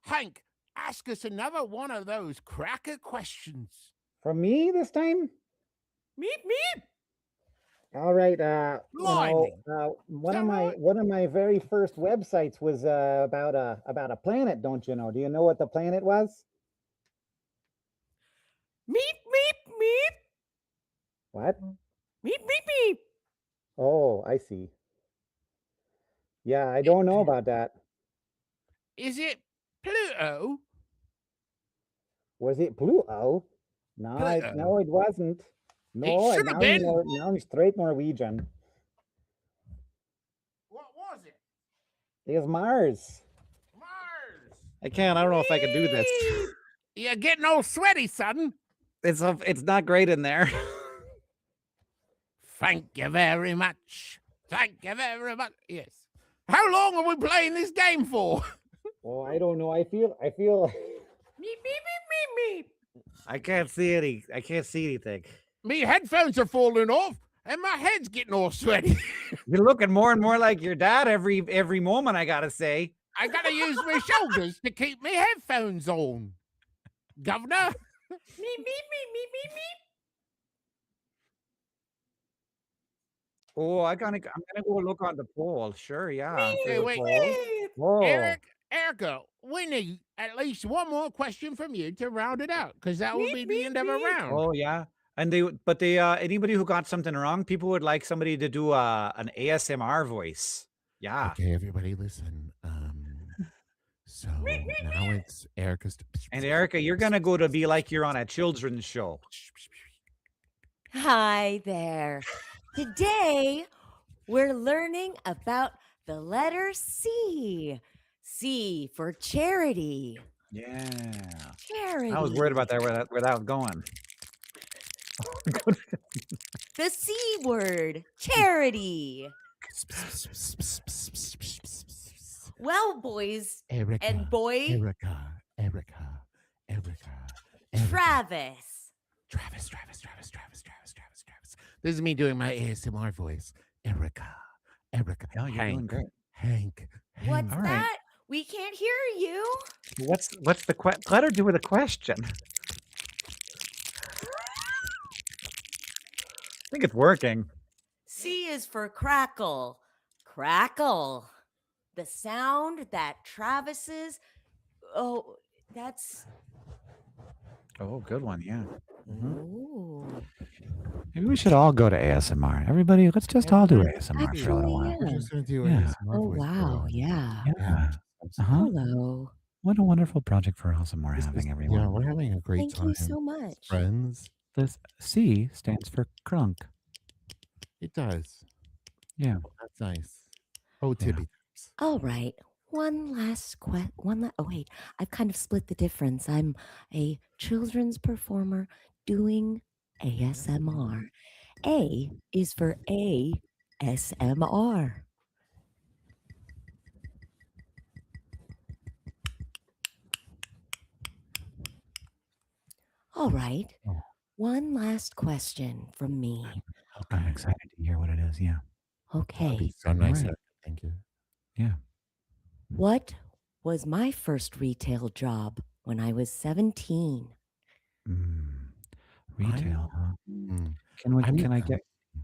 [SPEAKER 4] Hank, ask us another one of those cracker questions.
[SPEAKER 6] From me this time?
[SPEAKER 5] Meep, meep.
[SPEAKER 6] All right.
[SPEAKER 4] Blimey.
[SPEAKER 6] One
[SPEAKER 4] Is
[SPEAKER 6] of
[SPEAKER 4] that
[SPEAKER 6] my
[SPEAKER 4] right?
[SPEAKER 6] one of my very first websites was about a planet. Don't you know? Do you know what the planet was?
[SPEAKER 5] Meep, meep, meep.
[SPEAKER 6] What?
[SPEAKER 5] Meep, meep, meep.
[SPEAKER 6] Oh, I see. Yeah, I don't know about that.
[SPEAKER 4] Is it Pluto?
[SPEAKER 6] Was it Pluto? No,
[SPEAKER 4] Pluto.
[SPEAKER 6] no, it wasn't. No,
[SPEAKER 4] should have been.
[SPEAKER 6] Now I'm straight Norwegian.
[SPEAKER 4] What was it?
[SPEAKER 6] It was Mars.
[SPEAKER 4] Mars.
[SPEAKER 2] I can't. I don't know if I can do this.
[SPEAKER 4] You're getting all sweaty, son.
[SPEAKER 2] It's not great in there.
[SPEAKER 4] Thank you very much. Thank you very much. Yes. How long are we playing this game for?
[SPEAKER 6] Oh, I don't know. I feel
[SPEAKER 5] Meep, meep, meep, meep.
[SPEAKER 2] I can't see anything.
[SPEAKER 4] Me headphones are falling off and my head's getting all sweaty.
[SPEAKER 2] You're looking more and more like your dad every moment, I gotta say.
[SPEAKER 4] I gotta use my shoulders to keep my headphones on. Governor?
[SPEAKER 5] Meep, meep, meep, meep, meep, meep.
[SPEAKER 2] Oh, I'm gonna go look on the poll. Sure, yeah.
[SPEAKER 4] Hey,
[SPEAKER 2] there's a
[SPEAKER 4] wait.
[SPEAKER 2] poll.
[SPEAKER 5] Meep.
[SPEAKER 6] Whoa.
[SPEAKER 4] Erica, we need at least one more question from you to round it out, because that would be the end of a round.
[SPEAKER 2] Oh yeah. And anybody who got something wrong, people would like somebody to do an ASMR voice. Yeah.
[SPEAKER 4] Okay, everybody listen. So now it's Erica's.
[SPEAKER 2] And Erica, you're gonna go to be like you're on a children's show.
[SPEAKER 5] Hi there. Today, we're learning about the letter C. C for charity.
[SPEAKER 2] Yeah.
[SPEAKER 5] Charity.
[SPEAKER 2] I was worried about that where that was going.
[SPEAKER 5] The C word. Charity. Well, boys
[SPEAKER 4] Erica,
[SPEAKER 5] and boy,
[SPEAKER 4] Erica.
[SPEAKER 5] Travis.
[SPEAKER 4] Travis. This is me doing my ASMR voice. Erica.
[SPEAKER 2] Oh, you're doing great.
[SPEAKER 4] Hank.
[SPEAKER 5] What's
[SPEAKER 2] All right.
[SPEAKER 5] that? We can't hear you.
[SPEAKER 2] What's the let her do with a question? I think it's working.
[SPEAKER 5] C is for crackle. Crackle. The sound that Travis's. Oh, that's.
[SPEAKER 2] Oh, good one. Yeah. Mhm.
[SPEAKER 5] Ooh.
[SPEAKER 2] Maybe we should all go to ASMR. Everybody, let's just all do ASMR for a little while.
[SPEAKER 5] Actually,
[SPEAKER 4] We're just gonna do
[SPEAKER 2] Yeah.
[SPEAKER 4] ASMR
[SPEAKER 5] Oh,
[SPEAKER 4] voice for a
[SPEAKER 5] wow.
[SPEAKER 4] while.
[SPEAKER 5] Yeah.
[SPEAKER 2] Yeah. Uh-huh.
[SPEAKER 5] Hello.
[SPEAKER 2] What a wonderful project for awesome we're
[SPEAKER 4] This is-
[SPEAKER 2] having, everyone.
[SPEAKER 4] Yeah, we're having a great
[SPEAKER 5] Thank
[SPEAKER 4] time.
[SPEAKER 5] you so much.
[SPEAKER 4] Friends.
[SPEAKER 2] This C stands for crunk.
[SPEAKER 4] It does.
[SPEAKER 2] Yeah.
[SPEAKER 4] That's nice. Oh,
[SPEAKER 2] Yeah.
[SPEAKER 4] tippy taps.
[SPEAKER 5] All right. One last oh, wait. I've kind of split the difference. I'm a children's performer doing ASMR. A is for ASMR. All right.
[SPEAKER 2] Oh.
[SPEAKER 5] One last question from me.
[SPEAKER 2] I'm excited to hear what it is. Yeah.
[SPEAKER 4] That'd
[SPEAKER 5] Okay.
[SPEAKER 4] be so nice.
[SPEAKER 2] right.
[SPEAKER 4] Erica. Thank you.
[SPEAKER 2] Yeah.
[SPEAKER 5] What was my first retail job when I was 17?
[SPEAKER 2] Retail, huh?
[SPEAKER 4] Mm.
[SPEAKER 2] Can we
[SPEAKER 4] I'm-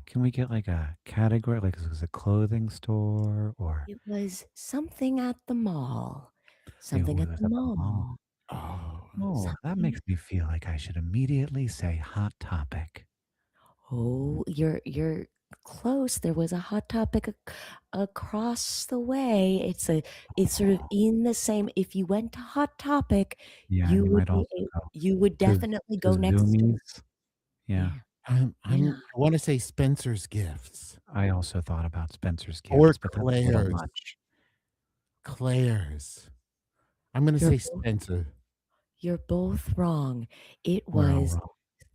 [SPEAKER 2] can we get like a category, like is it a clothing store or
[SPEAKER 5] It was something at the mall. Something
[SPEAKER 2] it
[SPEAKER 5] at
[SPEAKER 2] was
[SPEAKER 5] the
[SPEAKER 2] at the
[SPEAKER 5] mall.
[SPEAKER 2] mall.
[SPEAKER 4] Oh,
[SPEAKER 2] that
[SPEAKER 5] something-
[SPEAKER 2] makes me feel like I should immediately say hot topic.
[SPEAKER 5] Oh, you're close. There was a Hot Topic across the way. It's sort of in the same. If you went to Hot Topic,
[SPEAKER 2] Yeah,
[SPEAKER 5] you
[SPEAKER 2] you
[SPEAKER 5] would
[SPEAKER 2] might also go
[SPEAKER 5] you would
[SPEAKER 2] to
[SPEAKER 5] definitely go next to.
[SPEAKER 2] Zoomies. Yeah.
[SPEAKER 5] Yeah.
[SPEAKER 4] I want to say Spencer's Gifts
[SPEAKER 2] I also thought about Spencer's
[SPEAKER 4] or
[SPEAKER 2] Gifts, but that's a little
[SPEAKER 4] Claire's.
[SPEAKER 2] much.
[SPEAKER 4] Claire's. I'm going to
[SPEAKER 5] You're
[SPEAKER 4] say
[SPEAKER 5] both-
[SPEAKER 4] Spencer.
[SPEAKER 5] You're both wrong. It
[SPEAKER 2] We're all
[SPEAKER 5] was
[SPEAKER 2] wrong.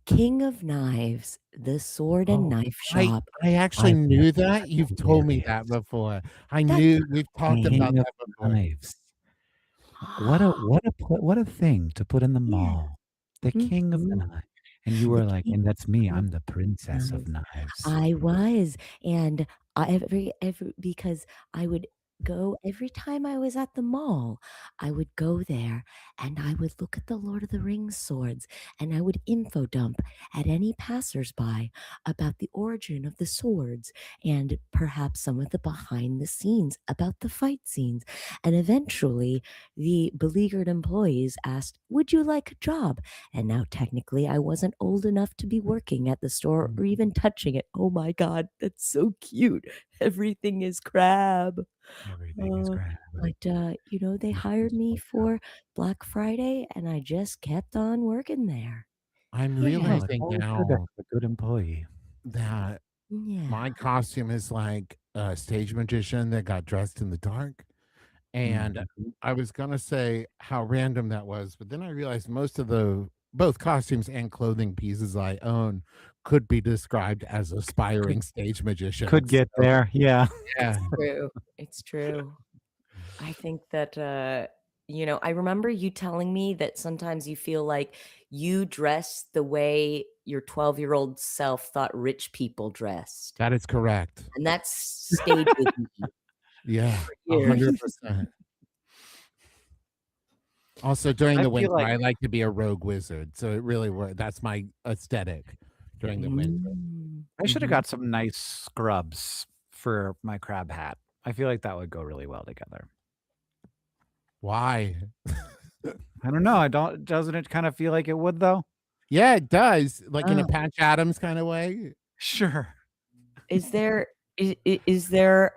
[SPEAKER 5] King of Knives, the sword and knife shop.
[SPEAKER 4] I actually
[SPEAKER 2] I
[SPEAKER 4] knew
[SPEAKER 2] bet
[SPEAKER 4] that. You've told me that before. I
[SPEAKER 5] That's
[SPEAKER 4] knew we've talked
[SPEAKER 2] King
[SPEAKER 4] about
[SPEAKER 2] of
[SPEAKER 4] that before.
[SPEAKER 2] Knives. What a thing to put in the mall. The King of the
[SPEAKER 5] Mhm.
[SPEAKER 2] Knife. And you were
[SPEAKER 5] The
[SPEAKER 2] like,
[SPEAKER 5] King
[SPEAKER 2] and that's me.
[SPEAKER 5] of
[SPEAKER 2] I'm the Princess of
[SPEAKER 5] Knives.
[SPEAKER 2] Knives.
[SPEAKER 5] I was, and every because I would go every time I was at the mall. I would go there and I would look at the Lord of the Rings swords, and I would info dump at any passersby about the origin of the swords and perhaps some of the behind the scenes about the fight scenes. And eventually, the beleaguered employees asked, "Would you like a job?" And now, technically, I wasn't old enough to be working at the store or even touching it. Oh my God, that's so cute. Everything is crab.
[SPEAKER 2] Everything is crap.
[SPEAKER 5] But, they hired me for Black Friday, and I just kept on working there.
[SPEAKER 4] I'm
[SPEAKER 5] Yeah.
[SPEAKER 2] Well, it's
[SPEAKER 4] realizing
[SPEAKER 2] always good to
[SPEAKER 4] now
[SPEAKER 2] have a good employee.
[SPEAKER 4] that
[SPEAKER 5] Yeah.
[SPEAKER 4] my costume is like a stage magician that got dressed in the dark. And
[SPEAKER 2] Mhm.
[SPEAKER 4] I was going to say how random that was, but then I realized most of both costumes and clothing pieces I own could be described as aspiring stage magicians.
[SPEAKER 2] Could get there. Yeah.
[SPEAKER 4] Yeah.
[SPEAKER 5] True. It's true. I think that, I remember you telling me that sometimes you feel like you dress the way your 12-year-old self thought rich people dressed.
[SPEAKER 4] That is correct.
[SPEAKER 5] And that's stayed with me.
[SPEAKER 4] Yeah.
[SPEAKER 5] years.
[SPEAKER 4] 100%. Also, during
[SPEAKER 2] I
[SPEAKER 4] the
[SPEAKER 2] feel
[SPEAKER 4] winter,
[SPEAKER 2] like
[SPEAKER 4] I like to be a rogue wizard. So it really worked. That's my aesthetic during the winter.
[SPEAKER 5] Mm.
[SPEAKER 2] I should have
[SPEAKER 5] Mhm.
[SPEAKER 2] got some nice scrubs for my crab hat. I feel like that would go really well together.
[SPEAKER 4] Why?
[SPEAKER 2] I don't know. Doesn't it kind of feel like it would though?
[SPEAKER 4] Yeah, it does. Like in a
[SPEAKER 5] Oh.
[SPEAKER 4] Patch Adams kind of way.
[SPEAKER 2] Sure.
[SPEAKER 5] Is there is there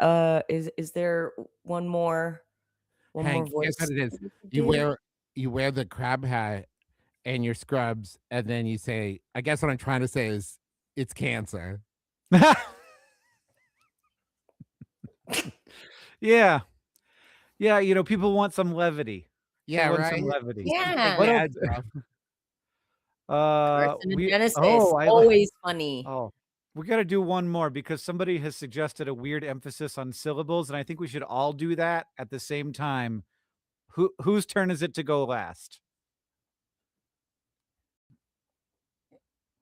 [SPEAKER 5] one more
[SPEAKER 4] Hank,
[SPEAKER 5] voice
[SPEAKER 4] guess what it is?
[SPEAKER 5] that we could
[SPEAKER 4] You
[SPEAKER 5] do?
[SPEAKER 4] wear the crab hat and your scrubs, and then you say, I guess what I'm trying to say is it's cancer.
[SPEAKER 2] Yeah. Yeah, people want some levity. They
[SPEAKER 4] Yeah,
[SPEAKER 2] want
[SPEAKER 4] right.
[SPEAKER 2] some levity.
[SPEAKER 5] Yeah.
[SPEAKER 2] What
[SPEAKER 4] Dad
[SPEAKER 2] else?
[SPEAKER 4] stuff.
[SPEAKER 5] Carson and
[SPEAKER 2] We
[SPEAKER 5] Genesis,
[SPEAKER 2] I
[SPEAKER 5] always funny.
[SPEAKER 2] Oh, we got to do one more because somebody has suggested a weird emphasis on syllables, and I think we should all do that at the same time. Whose turn is it to go last?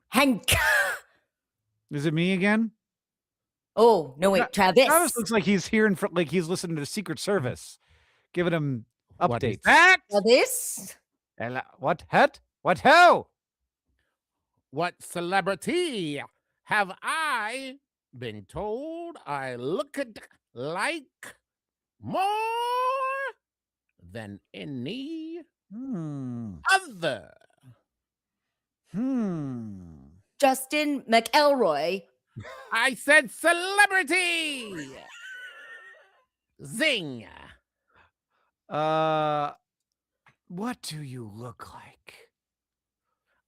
[SPEAKER 5] Hank.
[SPEAKER 2] Is it me again?
[SPEAKER 5] Oh, no, wait, Travis.
[SPEAKER 2] Travis looks like he's here like he's listening to the Secret Service, giving him
[SPEAKER 4] What is
[SPEAKER 2] updates.
[SPEAKER 4] that?
[SPEAKER 5] Travis?
[SPEAKER 2] What? What? How?
[SPEAKER 4] What celebrity have I been told I look like more than any other?
[SPEAKER 5] Justin McElroy.
[SPEAKER 4] I said celebrity. Zing.
[SPEAKER 2] What do you look like?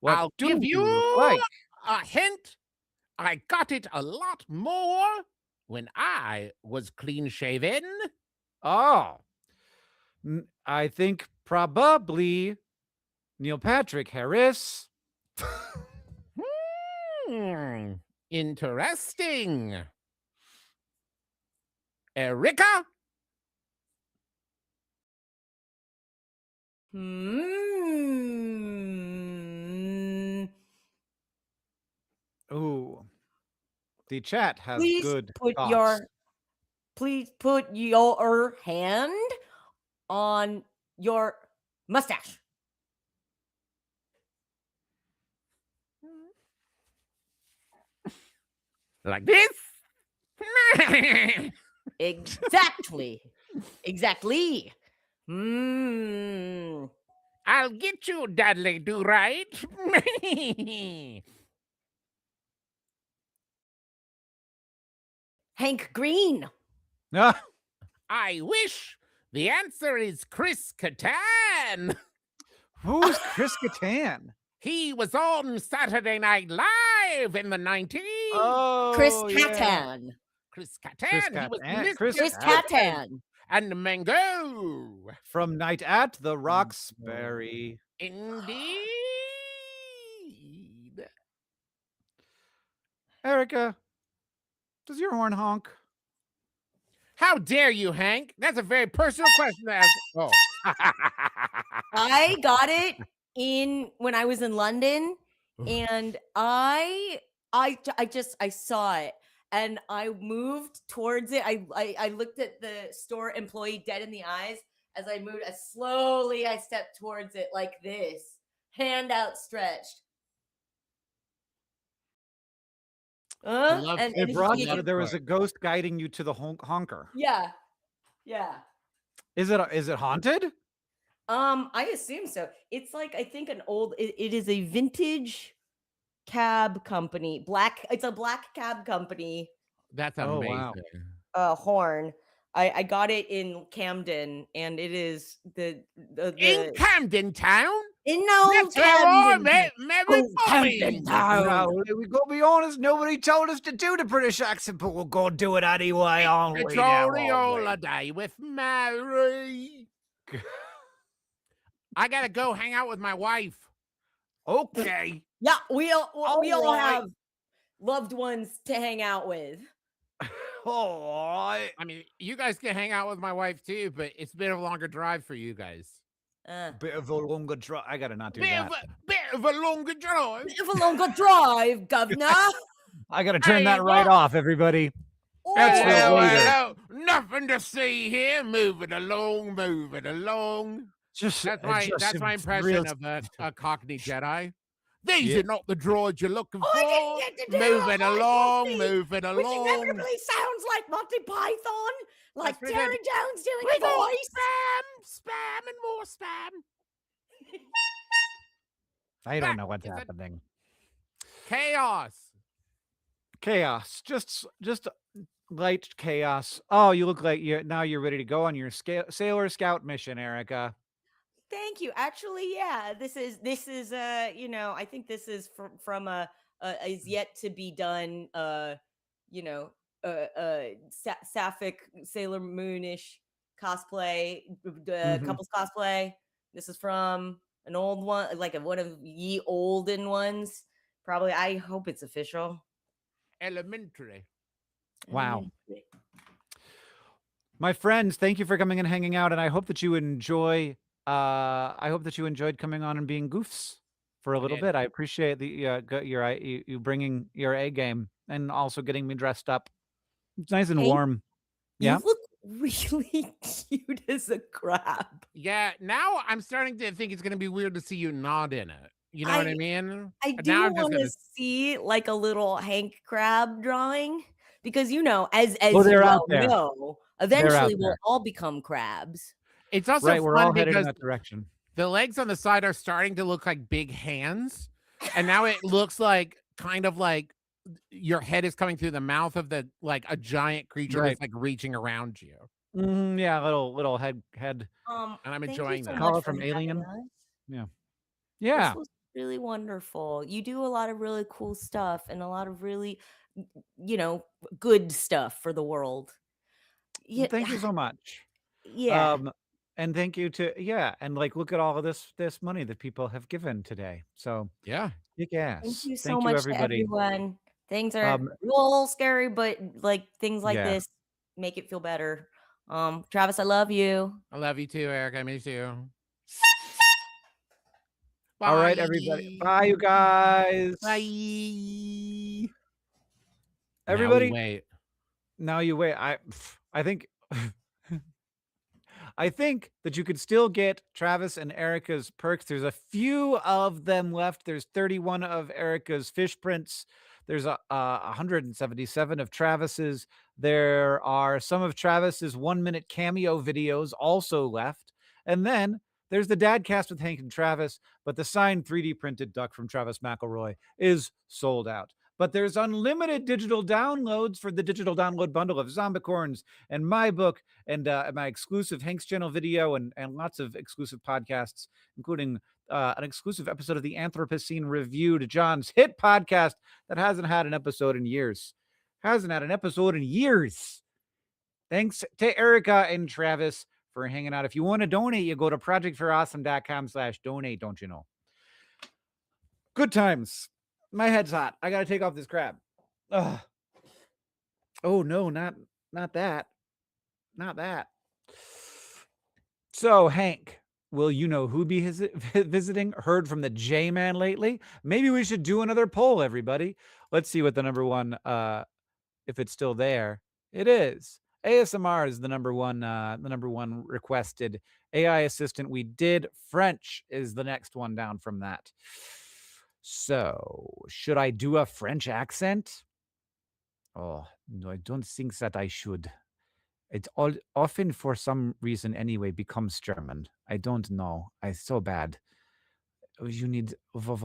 [SPEAKER 4] I'll give you
[SPEAKER 2] look like?
[SPEAKER 4] a hint. I got it a lot more when I was clean shaven.
[SPEAKER 2] Oh, I think probably Neil Patrick Harris.
[SPEAKER 4] Interesting. Erica?
[SPEAKER 2] Ooh, the chat has
[SPEAKER 5] Please
[SPEAKER 2] good
[SPEAKER 5] put
[SPEAKER 2] thoughts.
[SPEAKER 5] your hand on your mustache.
[SPEAKER 4] Like this?
[SPEAKER 5] Exactly. Exactly.
[SPEAKER 4] I'll get you, Dudley Do-Right.
[SPEAKER 5] Hank Green.
[SPEAKER 2] Ah,
[SPEAKER 4] I wish the answer is Chris Kattan.
[SPEAKER 2] who's Chris Kattan?
[SPEAKER 4] He was on Saturday Night Live in the 90s.
[SPEAKER 5] Chris
[SPEAKER 2] Oh, yeah.
[SPEAKER 5] Kattan.
[SPEAKER 4] Chris
[SPEAKER 2] Chris
[SPEAKER 4] Kattan. He was
[SPEAKER 2] Kattan.
[SPEAKER 4] Mr.
[SPEAKER 2] Chris
[SPEAKER 5] Chris
[SPEAKER 2] Kattan.
[SPEAKER 5] Kattan.
[SPEAKER 4] And Mango.
[SPEAKER 2] From Night at the Roxbury.
[SPEAKER 4] Indeed.
[SPEAKER 2] Erica, does your horn honk?
[SPEAKER 4] How dare you, Hank? That's a very personal question to ask. Oh.
[SPEAKER 5] I got it when I was in London, and I saw it, and I moved towards it. I looked at the store employee dead in the eyes as I moved. As slowly I stepped towards it like this, hand outstretched.
[SPEAKER 4] love-
[SPEAKER 5] And
[SPEAKER 2] It
[SPEAKER 5] he-
[SPEAKER 2] brought
[SPEAKER 5] he-
[SPEAKER 2] there was a ghost guiding you to the honker.
[SPEAKER 5] yeah.
[SPEAKER 2] Is it haunted?
[SPEAKER 5] I assume so. It's like, I think it is a vintage cab company. It's a black cab company
[SPEAKER 4] That's
[SPEAKER 2] Oh,
[SPEAKER 4] amazing.
[SPEAKER 2] wow.
[SPEAKER 5] horn. I got it in Camden, and it is the
[SPEAKER 4] In Camden Town?
[SPEAKER 5] in no
[SPEAKER 4] That's where I
[SPEAKER 5] Camden.
[SPEAKER 4] met Mary
[SPEAKER 5] Oh,
[SPEAKER 4] Poppins.
[SPEAKER 5] Camden Town.
[SPEAKER 2] No, we gotta be honest. Nobody told us to do the British accent, but we'll go do it anyway, aren't
[SPEAKER 4] It's
[SPEAKER 2] we? now,
[SPEAKER 4] only
[SPEAKER 2] aren't we?
[SPEAKER 4] holiday with Mary. I gotta go hang out with my wife.
[SPEAKER 2] Okay.
[SPEAKER 5] Yeah, we all
[SPEAKER 2] right.
[SPEAKER 5] have loved ones to hang out with.
[SPEAKER 2] All right.
[SPEAKER 4] I mean, you guys can hang out with my wife too, but it's been a longer drive for you guys.
[SPEAKER 2] Bit of a longer drive. I gotta not do
[SPEAKER 4] Bit
[SPEAKER 2] that.
[SPEAKER 4] of a longer drive.
[SPEAKER 5] Bit of a longer drive, governor.
[SPEAKER 2] I gotta turn
[SPEAKER 4] Hey,
[SPEAKER 2] that right
[SPEAKER 4] what?
[SPEAKER 2] off, everybody. That's
[SPEAKER 5] Oh,
[SPEAKER 2] real
[SPEAKER 4] Hello,
[SPEAKER 2] later.
[SPEAKER 4] hello. Nothing to see here. Moving along, moving along.
[SPEAKER 2] Just
[SPEAKER 4] That's my
[SPEAKER 2] real
[SPEAKER 4] impression of a Cockney Jedi. These
[SPEAKER 2] Yeah.
[SPEAKER 4] are not the droids you're looking
[SPEAKER 5] I
[SPEAKER 4] for.
[SPEAKER 5] didn't get to do
[SPEAKER 4] Moving
[SPEAKER 5] a
[SPEAKER 4] along,
[SPEAKER 5] Monty,
[SPEAKER 4] moving
[SPEAKER 5] which
[SPEAKER 4] along.
[SPEAKER 5] inevitably sounds like Monty Python, like
[SPEAKER 4] That's
[SPEAKER 5] Terry
[SPEAKER 4] pretty
[SPEAKER 5] Jones doing
[SPEAKER 4] We
[SPEAKER 5] a
[SPEAKER 4] got
[SPEAKER 5] voice.
[SPEAKER 4] spam, and more spam.
[SPEAKER 2] I don't
[SPEAKER 4] That
[SPEAKER 2] know what's
[SPEAKER 4] is a-
[SPEAKER 2] happening.
[SPEAKER 4] Chaos.
[SPEAKER 2] Chaos. Just light chaos. Oh, you look like you're ready to go on your Sailor Scout mission, Erica.
[SPEAKER 5] Thank you. Actually, yeah, this is I think this is from a is yet to be done sapphic Sailor Moonish cosplay,
[SPEAKER 2] Mhm.
[SPEAKER 5] couples cosplay. This is from an old one, like one of ye olden ones. Probably, I hope it's official.
[SPEAKER 4] Elementary.
[SPEAKER 2] Wow. My friends, thank you for coming and hanging out, and I hope that you enjoy. I hope that you enjoyed coming on and being goofs for a little
[SPEAKER 4] did.
[SPEAKER 2] bit. I appreciate you bringing your A game and also getting me dressed up. It's nice and
[SPEAKER 5] Hey,
[SPEAKER 2] warm. Yeah.
[SPEAKER 5] You look really cute as a crab.
[SPEAKER 4] Yeah, now I'm starting to think it's going to be weird to see you not in it. You know what I mean?
[SPEAKER 5] I
[SPEAKER 4] And
[SPEAKER 5] do
[SPEAKER 4] now I'm just
[SPEAKER 5] want to
[SPEAKER 4] gonna-
[SPEAKER 5] see like a little Hank crab drawing, because as
[SPEAKER 2] Oh, they're
[SPEAKER 5] you
[SPEAKER 2] out
[SPEAKER 5] well
[SPEAKER 2] there.
[SPEAKER 5] know,
[SPEAKER 2] out
[SPEAKER 5] eventually we'll
[SPEAKER 2] there.
[SPEAKER 5] all become crabs.
[SPEAKER 4] It's also
[SPEAKER 2] Right, we're
[SPEAKER 4] fun
[SPEAKER 2] all headed in
[SPEAKER 4] because
[SPEAKER 2] that direction.
[SPEAKER 4] the legs on the side are starting to look like big hands, and now it looks like kind of like your head is coming through the mouth of a giant creature
[SPEAKER 2] Right.
[SPEAKER 4] that's like reaching around you.
[SPEAKER 2] Yeah, little head.
[SPEAKER 4] And I'm
[SPEAKER 5] Thank you
[SPEAKER 4] enjoying
[SPEAKER 5] so
[SPEAKER 4] that.
[SPEAKER 2] Call
[SPEAKER 5] much
[SPEAKER 2] it from
[SPEAKER 5] for having
[SPEAKER 2] Alien?
[SPEAKER 5] us.
[SPEAKER 2] Yeah.
[SPEAKER 5] This was really wonderful. You do a lot of really cool stuff and a lot of really, good stuff for the world. Yeah,
[SPEAKER 2] Thank you so much.
[SPEAKER 5] yeah.
[SPEAKER 2] And thank you and look at all of this money that people have given today. So
[SPEAKER 4] Yeah.
[SPEAKER 2] kick ass.
[SPEAKER 5] Thank you so
[SPEAKER 2] Thank
[SPEAKER 5] much
[SPEAKER 2] everybody.
[SPEAKER 5] to everyone. Things are
[SPEAKER 2] Um,
[SPEAKER 5] a little scary, but things like
[SPEAKER 2] Yeah.
[SPEAKER 5] this make it feel better. Travis, I love you.
[SPEAKER 4] I love you too, Eric. I miss you.
[SPEAKER 2] All right, everybody. Bye, you guys.
[SPEAKER 4] Bye.
[SPEAKER 2] Everybody.
[SPEAKER 4] Wait.
[SPEAKER 2] Now you wait. I think I think that you could still get Travis and Erica's perks. There's a few of them left. There's 31 of Erica's fish prints. There's 177 of Travis's. There are some of Travis's 1-minute cameo videos also left. And then there's the Dadcast with Hank and Travis, but the signed 3D printed duck from Travis McElroy is sold out. but there's unlimited digital downloads for the digital download bundle of Zombicorns and my book and my exclusive Hank's Channel video and lots of exclusive podcasts, including an exclusive episode of the Anthropocene Reviewed, John's hit podcast that hasn't had an episode in years. Hasn't had an episode in years. Thanks to Erica and Travis for hanging out. If you want to donate, you go to projectforawesome.com/donate, don't you know? Good times. My head's hot. I got to take off this crab. Ugh. Oh, no, not that. Not that. So, Hank, will you know who be visiting? Heard from the J-Man lately? Maybe we should do another poll, everybody. Let's see what the number one, if it's still there. It is. ASMR is the number one requested AI assistant. We did. French is the next one down from that. So, should I do a French accent? Oh, no, I don't think that I should. It often, for some reason anyway, becomes German. I don't know. It's so bad. You need lots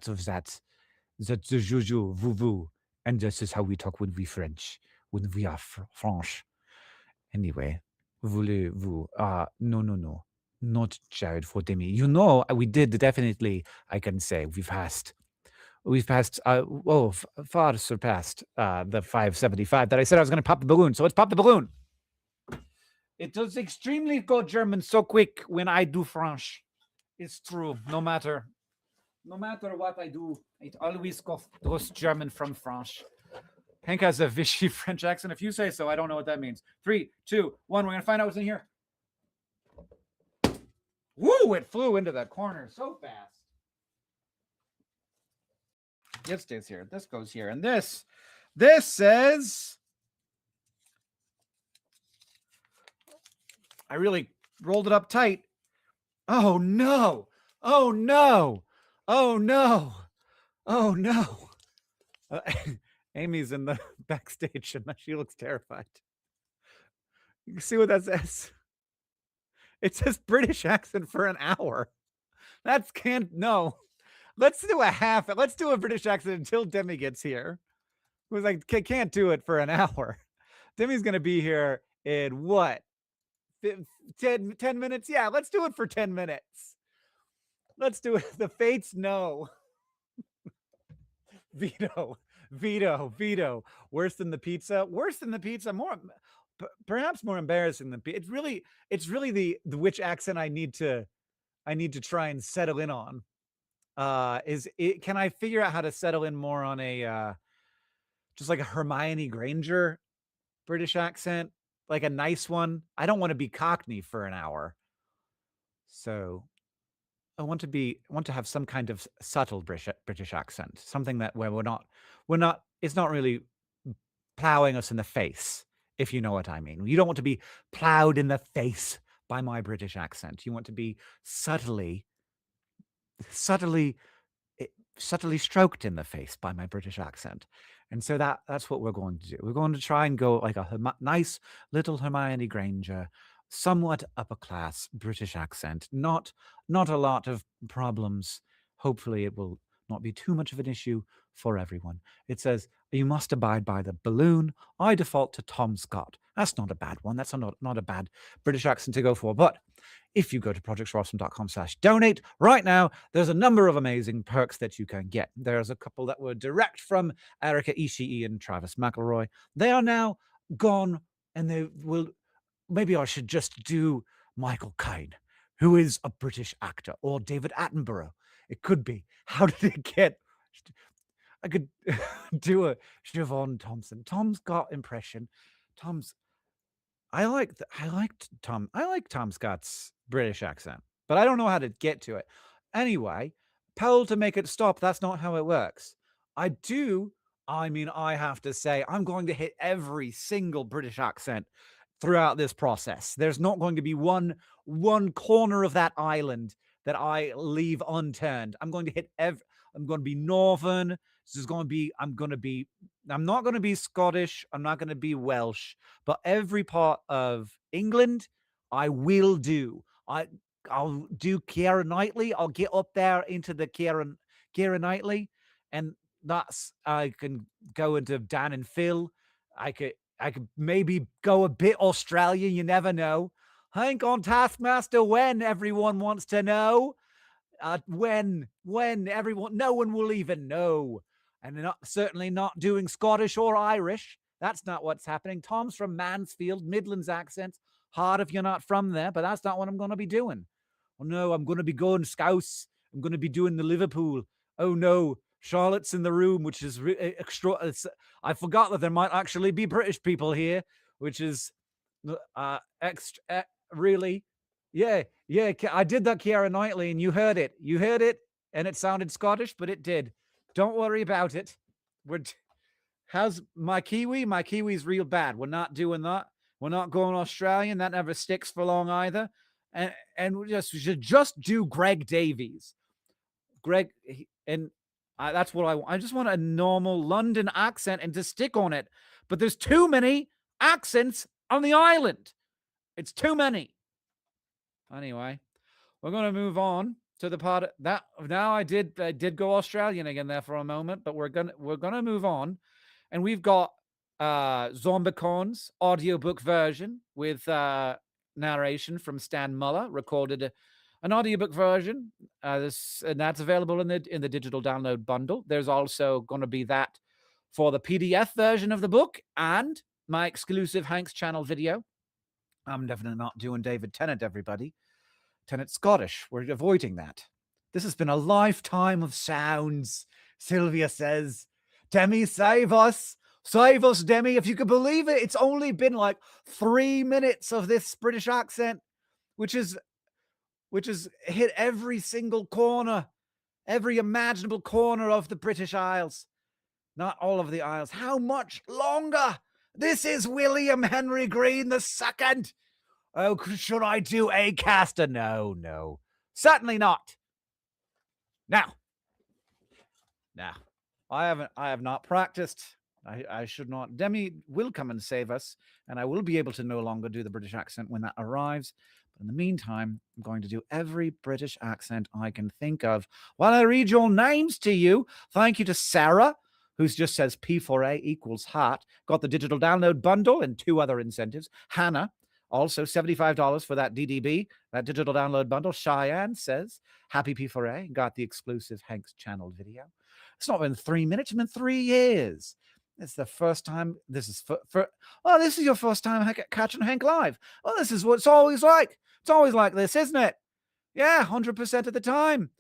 [SPEAKER 2] of that. That's the juju, voo. And this is how we talk when we French, when we are French. Anyway, voulez-vous? No. Not Jared for Demi. You know, we did definitely, I can say, we've passed, far surpassed the 575 that I said I was going to pop the balloon. So let's pop the balloon. It does extremely go German so quick when I do French. It's true. No matter what I do, it always goes German from French. Hank has a Vichy French accent. If you say so, I don't know what that means. 3, 2, 1. We're going to find out what's in here. Woo! It flew into that corner so fast. It stays here. This goes here. And this says... I really rolled it up tight. Oh, no. Oh, no. Oh, no. Oh, no. Amy's in the backstage and she looks terrified. You can see what that says. It says British accent for an hour. That's no. Let's do a British accent until Demi gets here. It was like, can't do it for an hour. Demi's going to be here in what? 10 minutes? Yeah, let's do it for 10 minutes. Let's do it. The fates know. Veto. Worse than the pizza. Perhaps more embarrassing than pizza. It's really the which accent I need to try and settle in on. Can I figure out how to settle in more on a just like a Hermione Granger British accent, like a nice one? I don't want to be Cockney for an hour. So I want to have some kind of subtle British accent, something that where it's not really plowing us in the face, if you know what I mean. You don't want to be plowed in the face by my British accent. You want to be subtly stroked in the face by my British accent. And so that's what we're going to do. We're going to try and go like a nice little Hermione Granger, somewhat upper class British accent, not a lot of problems. Hopefully it will not be too much of an issue for everyone. It says, you must abide by the balloon. I default to Tom Scott. That's not a bad one. That's not a bad British accent to go for. But if you go to projectsrawesome.com/donate right now, there's a number of amazing perks that you can get. There's a couple that were direct from Erica Ishii and Travis McElroy. They are now gone, and they will... Maybe I should just do Michael Caine, who is a British actor, or David Attenborough. It could be. How did it get? I could do a Siobhan Thompson. Tom's got impression. I like Tom Scott's British accent, but I don't know how to get to it. Anyway, poll to make it stop. That's not how it works. I have to say, I'm going to hit every single British accent throughout this process. There's not going to be one corner of that island that I leave unturned. I'm going to hit I'm going to be Northern. I'm not going to be Scottish. I'm not going to be Welsh, but every part of England, I will do. I'll do Keira Knightley. I'll get up there into the Keira Knightley. and that's I can go into Dan and Phil. I could maybe go a bit Australian. You never know. Hank on Taskmaster when everyone wants to know. When everyone, no one will even know. And they're certainly not doing Scottish or Irish. That's not what's happening. Tom's from Mansfield, Midlands accent. Hard if you're not from there, but that's not what I'm going to be doing. Oh no, I'm going to be going Scouse. I'm going to be doing the Liverpool. Oh no, Charlotte's in the room, which is extra. I forgot that there might actually be British people here, which is extra. Really, yeah. I did that, Keira Knightley, and you heard it. You heard it, and it sounded Scottish, but it did. Don't worry about it. How's my Kiwi? My Kiwi's real bad. We're not doing that. We're not going Australian. That never sticks for long either. And we should just do Greg Davies. That's what I want. I just want a normal London accent and to stick on it. But there's too many accents on the island. It's too many. Anyway, we're going to move on to the part that now I did go Australian again there for a moment, but we're going to move on, and we've got Zombicon's audiobook version with narration from Stan Muller, recorded an audiobook version. And that's available in the digital download bundle. There's also going to be that for the PDF version of the book and my exclusive Hank's Channel video. I'm definitely not doing David Tennant, everybody. Tennant's Scottish. We're avoiding that. This has been a lifetime of sounds, Sylvia says. Demi, save us. Save us, Demi. If you could believe it, it's only been like 3 minutes of this British accent, which has hit every single corner, every imaginable corner of the British Isles. Not all of the Isles. How much longer? This is William Henry Green II. Oh, should I do a caster? No. Certainly not. Now, I have not practiced. I should not. Demi will come and save us, and I will be able to no longer do the British accent when that arrives. But in the meantime, I'm going to do every British accent I can think of while I read your names to you. Thank you to Sarah, who just says P4A equals heart. Got the digital download bundle and 2 other incentives. Hannah, also $75 for that DDB, that digital download bundle. Cheyenne says, happy P4A, got the exclusive Hank's Channel video. It's not been 3 minutes, it's been 3 years. It's the first time. This is this is your first time catching Hank live. Well, this is what it's always like. It's always like this, isn't it? Yeah, 100% of the time.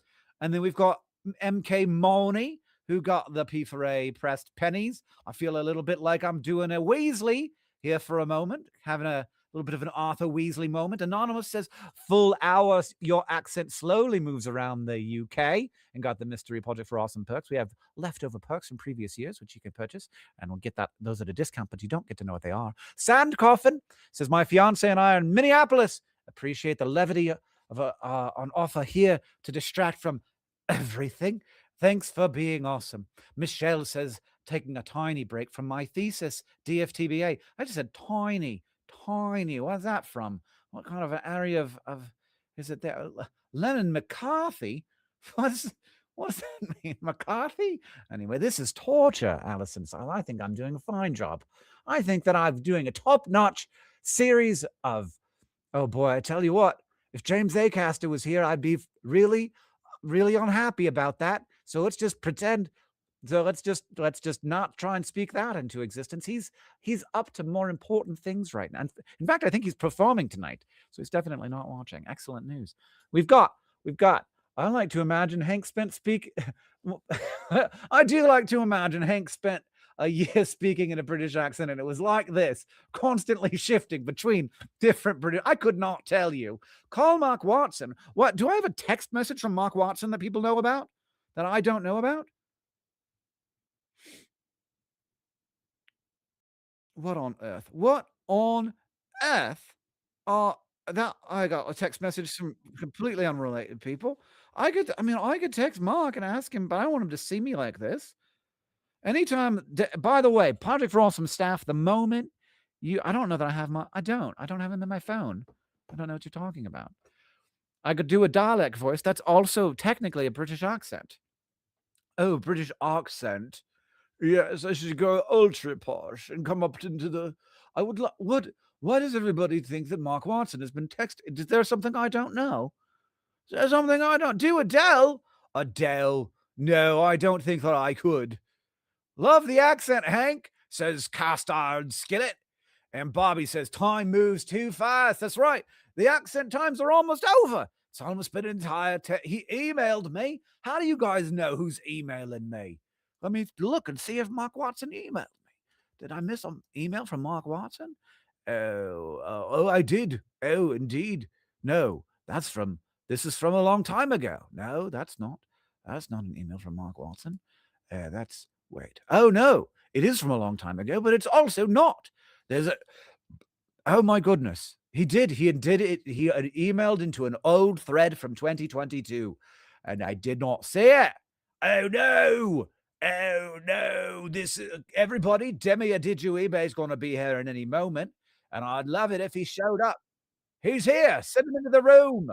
[SPEAKER 2] And then we've got MK Maloney, who got the P4A pressed pennies. I feel a little bit like I'm doing a Weasley here for a moment, having a little bit of an Arthur Weasley moment. Anonymous says, full hour, your accent slowly moves around the UK, and got the Mystery Project for awesome perks. We have leftover perks from previous years, which you can purchase, and we'll get those at a discount, but you don't get to know what they are. Sand Coffin says, my fiance and I are in Minneapolis. Appreciate the levity of on offer here to distract from everything. Thanks for being awesome. Michelle says, taking a tiny break from my thesis, DFTBA. I just said tiny. Where's that from? What kind of an area of is it there? Lennon McCarthy? What does that mean? McCarthy? Anyway, this is torture, Alison. So I think I'm doing a fine job. I think that I'm doing a top-notch series of, oh boy, I tell you what, if James Acaster was here, I'd be really, really unhappy about that. So let's just pretend. So let's just not try and speak that into existence. He's up to more important things right now. In fact, I think he's performing tonight. So he's definitely not watching. Excellent news. We've got, I like to imagine Hank spent I do like to imagine Hank spent a year speaking in a British accent, and it was like this, constantly shifting between different British. I could not tell you. Call Mark Watson. What, do I have a text message from Mark Watson that people know about that I don't know about? What on earth? What on earth are that? I got a text message from completely unrelated people. I could text Mark and ask him, but I don't want him to see me like this. Anytime, by the way, Project for Awesome staff, the moment I don't know that I have I don't have him in my phone. I don't know what you're talking about. I could do a dialect voice. That's also technically a British accent. oh, British accent. Yes, I should go ultra posh and come up into the. I would. What? Why does everybody think that Mark Watson has been texted? Is there something I don't know? Is there something I don't do? Adele? Adele? No, I don't think that I could. Love the accent, Hank, says cast iron skillet. And Bobby says, time moves too fast. That's right. The accent times are almost over. It's almost been an entire. He emailed me. How do you guys know who's emailing me? Let me look and see if Mark Watson emailed me. Did I miss an email from Mark Watson? Oh, I did. Oh, indeed. No, this is from a long time ago. No, that's not an email from Mark Watson. Wait. Oh, no, it is from a long time ago, but it's also not. Oh my goodness. He did it. He had emailed into an old thread from 2022 and I did not see it. Oh no. Oh no. Everybody, Demi Adijuibe is going to be here in any moment. And I'd love it if he showed up. He's here. Send him into the room.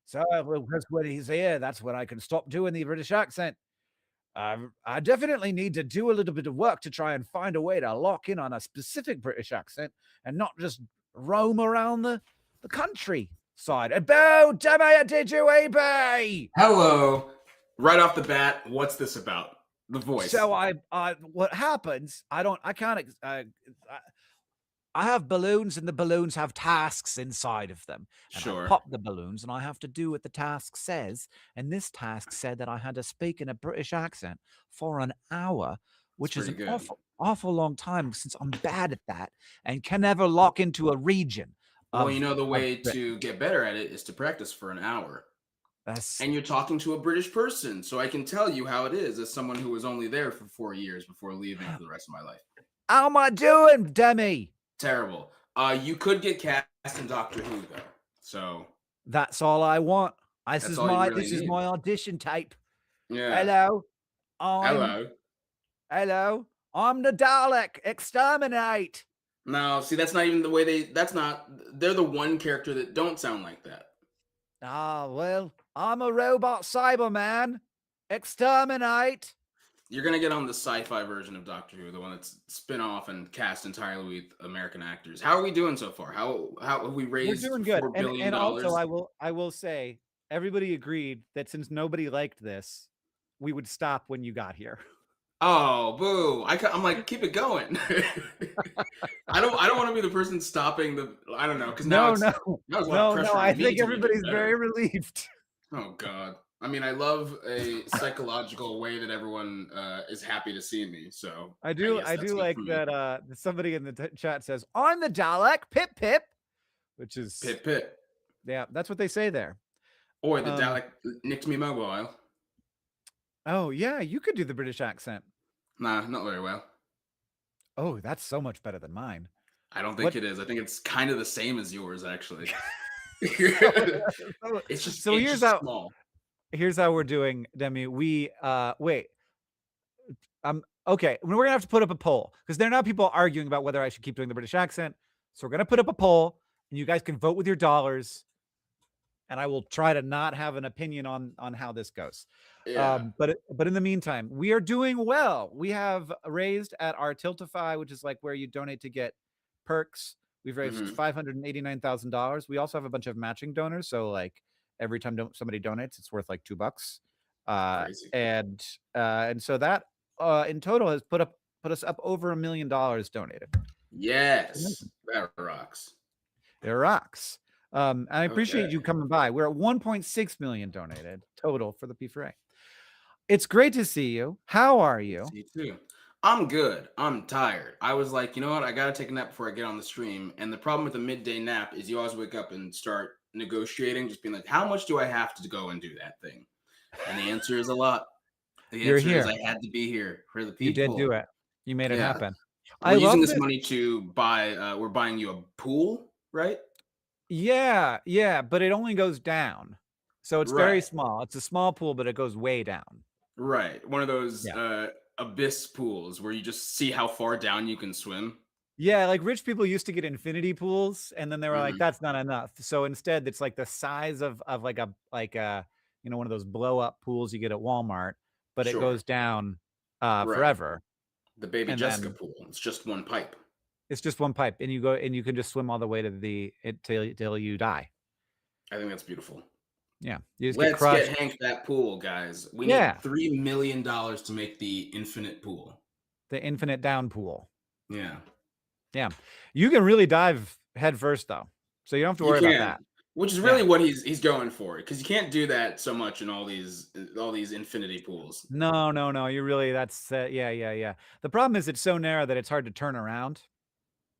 [SPEAKER 2] So because when he's here, that's when I can stop doing the British accent. I definitely need to do a little bit of work to try and find a way to lock in on a specific British accent and not just roam around the countryside. About did you, eBay?
[SPEAKER 7] Hello. Right off the bat, what's this about? The voice.
[SPEAKER 2] So what happens? I have balloons and the balloons have tasks inside of them. And
[SPEAKER 7] Sure.
[SPEAKER 2] I pop the balloons and I have to do what the task says. And this task said that I had to speak in a British accent for an hour, which is
[SPEAKER 7] pretty
[SPEAKER 2] an
[SPEAKER 7] good.
[SPEAKER 2] awful long time since I'm bad at that and can never lock into a region.
[SPEAKER 7] Well, you know, the way to get better at it is to practice for an hour. And you're talking to a British person, so I can tell you how it is as someone who was only there for 4 years before leaving for the rest of my life.
[SPEAKER 2] How am I doing, Demi?
[SPEAKER 7] Terrible. You could get cast in Doctor Who though. So
[SPEAKER 2] that's all I want. This is my audition tape.
[SPEAKER 7] Yeah.
[SPEAKER 2] Hello.
[SPEAKER 7] Hello.
[SPEAKER 2] I'm the Dalek. Exterminate.
[SPEAKER 7] No, see, that's not even the way they're the one character that don't sound like that.
[SPEAKER 2] Well, I'm a robot Cyberman. Exterminate.
[SPEAKER 7] You're gonna get on the sci-fi version of Doctor Who, the one that's spin-off and cast entirely with American actors. How are we doing so far? How have we raised?
[SPEAKER 2] We're doing good.
[SPEAKER 7] $4 billion?
[SPEAKER 2] And also, I will say, everybody agreed that since nobody liked this, we would stop when you got here.
[SPEAKER 7] Oh, boo! I'm like, keep it going. I don't want to be the person stopping the. I don't know, because now
[SPEAKER 2] I think everybody's very relieved.
[SPEAKER 7] Oh God. I mean, I love a psychological way that everyone is happy to see me. So
[SPEAKER 2] I do like that. Somebody in the chat says, "I'm the Dalek, pip pip," which is
[SPEAKER 7] pip pip.
[SPEAKER 2] Yeah, that's what they say there.
[SPEAKER 7] Or the Dalek nicked me mobile.
[SPEAKER 2] Oh yeah, you could do the British accent.
[SPEAKER 7] Nah, not very well.
[SPEAKER 2] Oh, that's so much better than mine.
[SPEAKER 7] I don't think it is. I think it's kind of the same as yours, actually. It's just small.
[SPEAKER 2] Here's how we're doing, Demi. We wait. Okay, we're gonna have to put up a poll because there are now people arguing about whether I should keep doing the British accent. So we're gonna put up a poll, and you guys can vote with your dollars. And I will try to not have an opinion on how this goes.
[SPEAKER 7] Yeah.
[SPEAKER 2] But in the meantime, we are doing well. We have raised at our Tiltify, which is like where you donate to get perks. We've raised $589,000. We also have a bunch of matching donors. So like every time somebody donates, it's worth like $2. And so that in total has put us up over $1 million donated.
[SPEAKER 7] Yes, that rocks.
[SPEAKER 2] It rocks. I appreciate you coming by. We're at 1.6 million donated total for the P4A. It's great to see you. How are you?
[SPEAKER 7] You too. I'm good. I'm tired. I was like, you know what? I got to take a nap before I get on the stream. And the problem with a midday nap is you always wake up and start negotiating, just being like, how much do I have to go and do that thing? And the answer is a lot. The answer is I had to be here for the people.
[SPEAKER 2] You did do it. You made it happen.
[SPEAKER 7] We're using this money to buy, we're buying you a pool, right?
[SPEAKER 2] Yeah, but it only goes down. So it's very small. It's a small pool, but it goes way down.
[SPEAKER 7] Right. One of those abyss pools where you just see how far down you can swim.
[SPEAKER 2] Yeah, like rich people used to get infinity pools, and then they were like, that's not enough. So instead, it's like the size of like a one of those blow up pools you get at Walmart, but it
[SPEAKER 7] Sure.
[SPEAKER 2] goes down
[SPEAKER 7] Right.
[SPEAKER 2] forever.
[SPEAKER 7] The Baby
[SPEAKER 2] And
[SPEAKER 7] Jessica
[SPEAKER 2] then
[SPEAKER 7] pool. It's just one pipe.
[SPEAKER 2] it's just one pipe, and you go and you can just swim all the way to till you die.
[SPEAKER 7] I think that's beautiful.
[SPEAKER 2] Yeah, you just get
[SPEAKER 7] Let's
[SPEAKER 2] crushed.
[SPEAKER 7] get Hank that pool, guys. We
[SPEAKER 2] Yeah.
[SPEAKER 7] need $3 million to make the infinite pool.
[SPEAKER 2] The infinite down pool.
[SPEAKER 7] Yeah.
[SPEAKER 2] Yeah, you can really dive head first though, so you don't have to
[SPEAKER 7] You
[SPEAKER 2] worry about
[SPEAKER 7] can,
[SPEAKER 2] that.
[SPEAKER 7] which is really what he's going for, because you can't do that so much in all these infinity pools.
[SPEAKER 2] No, you really that's yeah. The problem is it's so narrow that it's hard to turn around.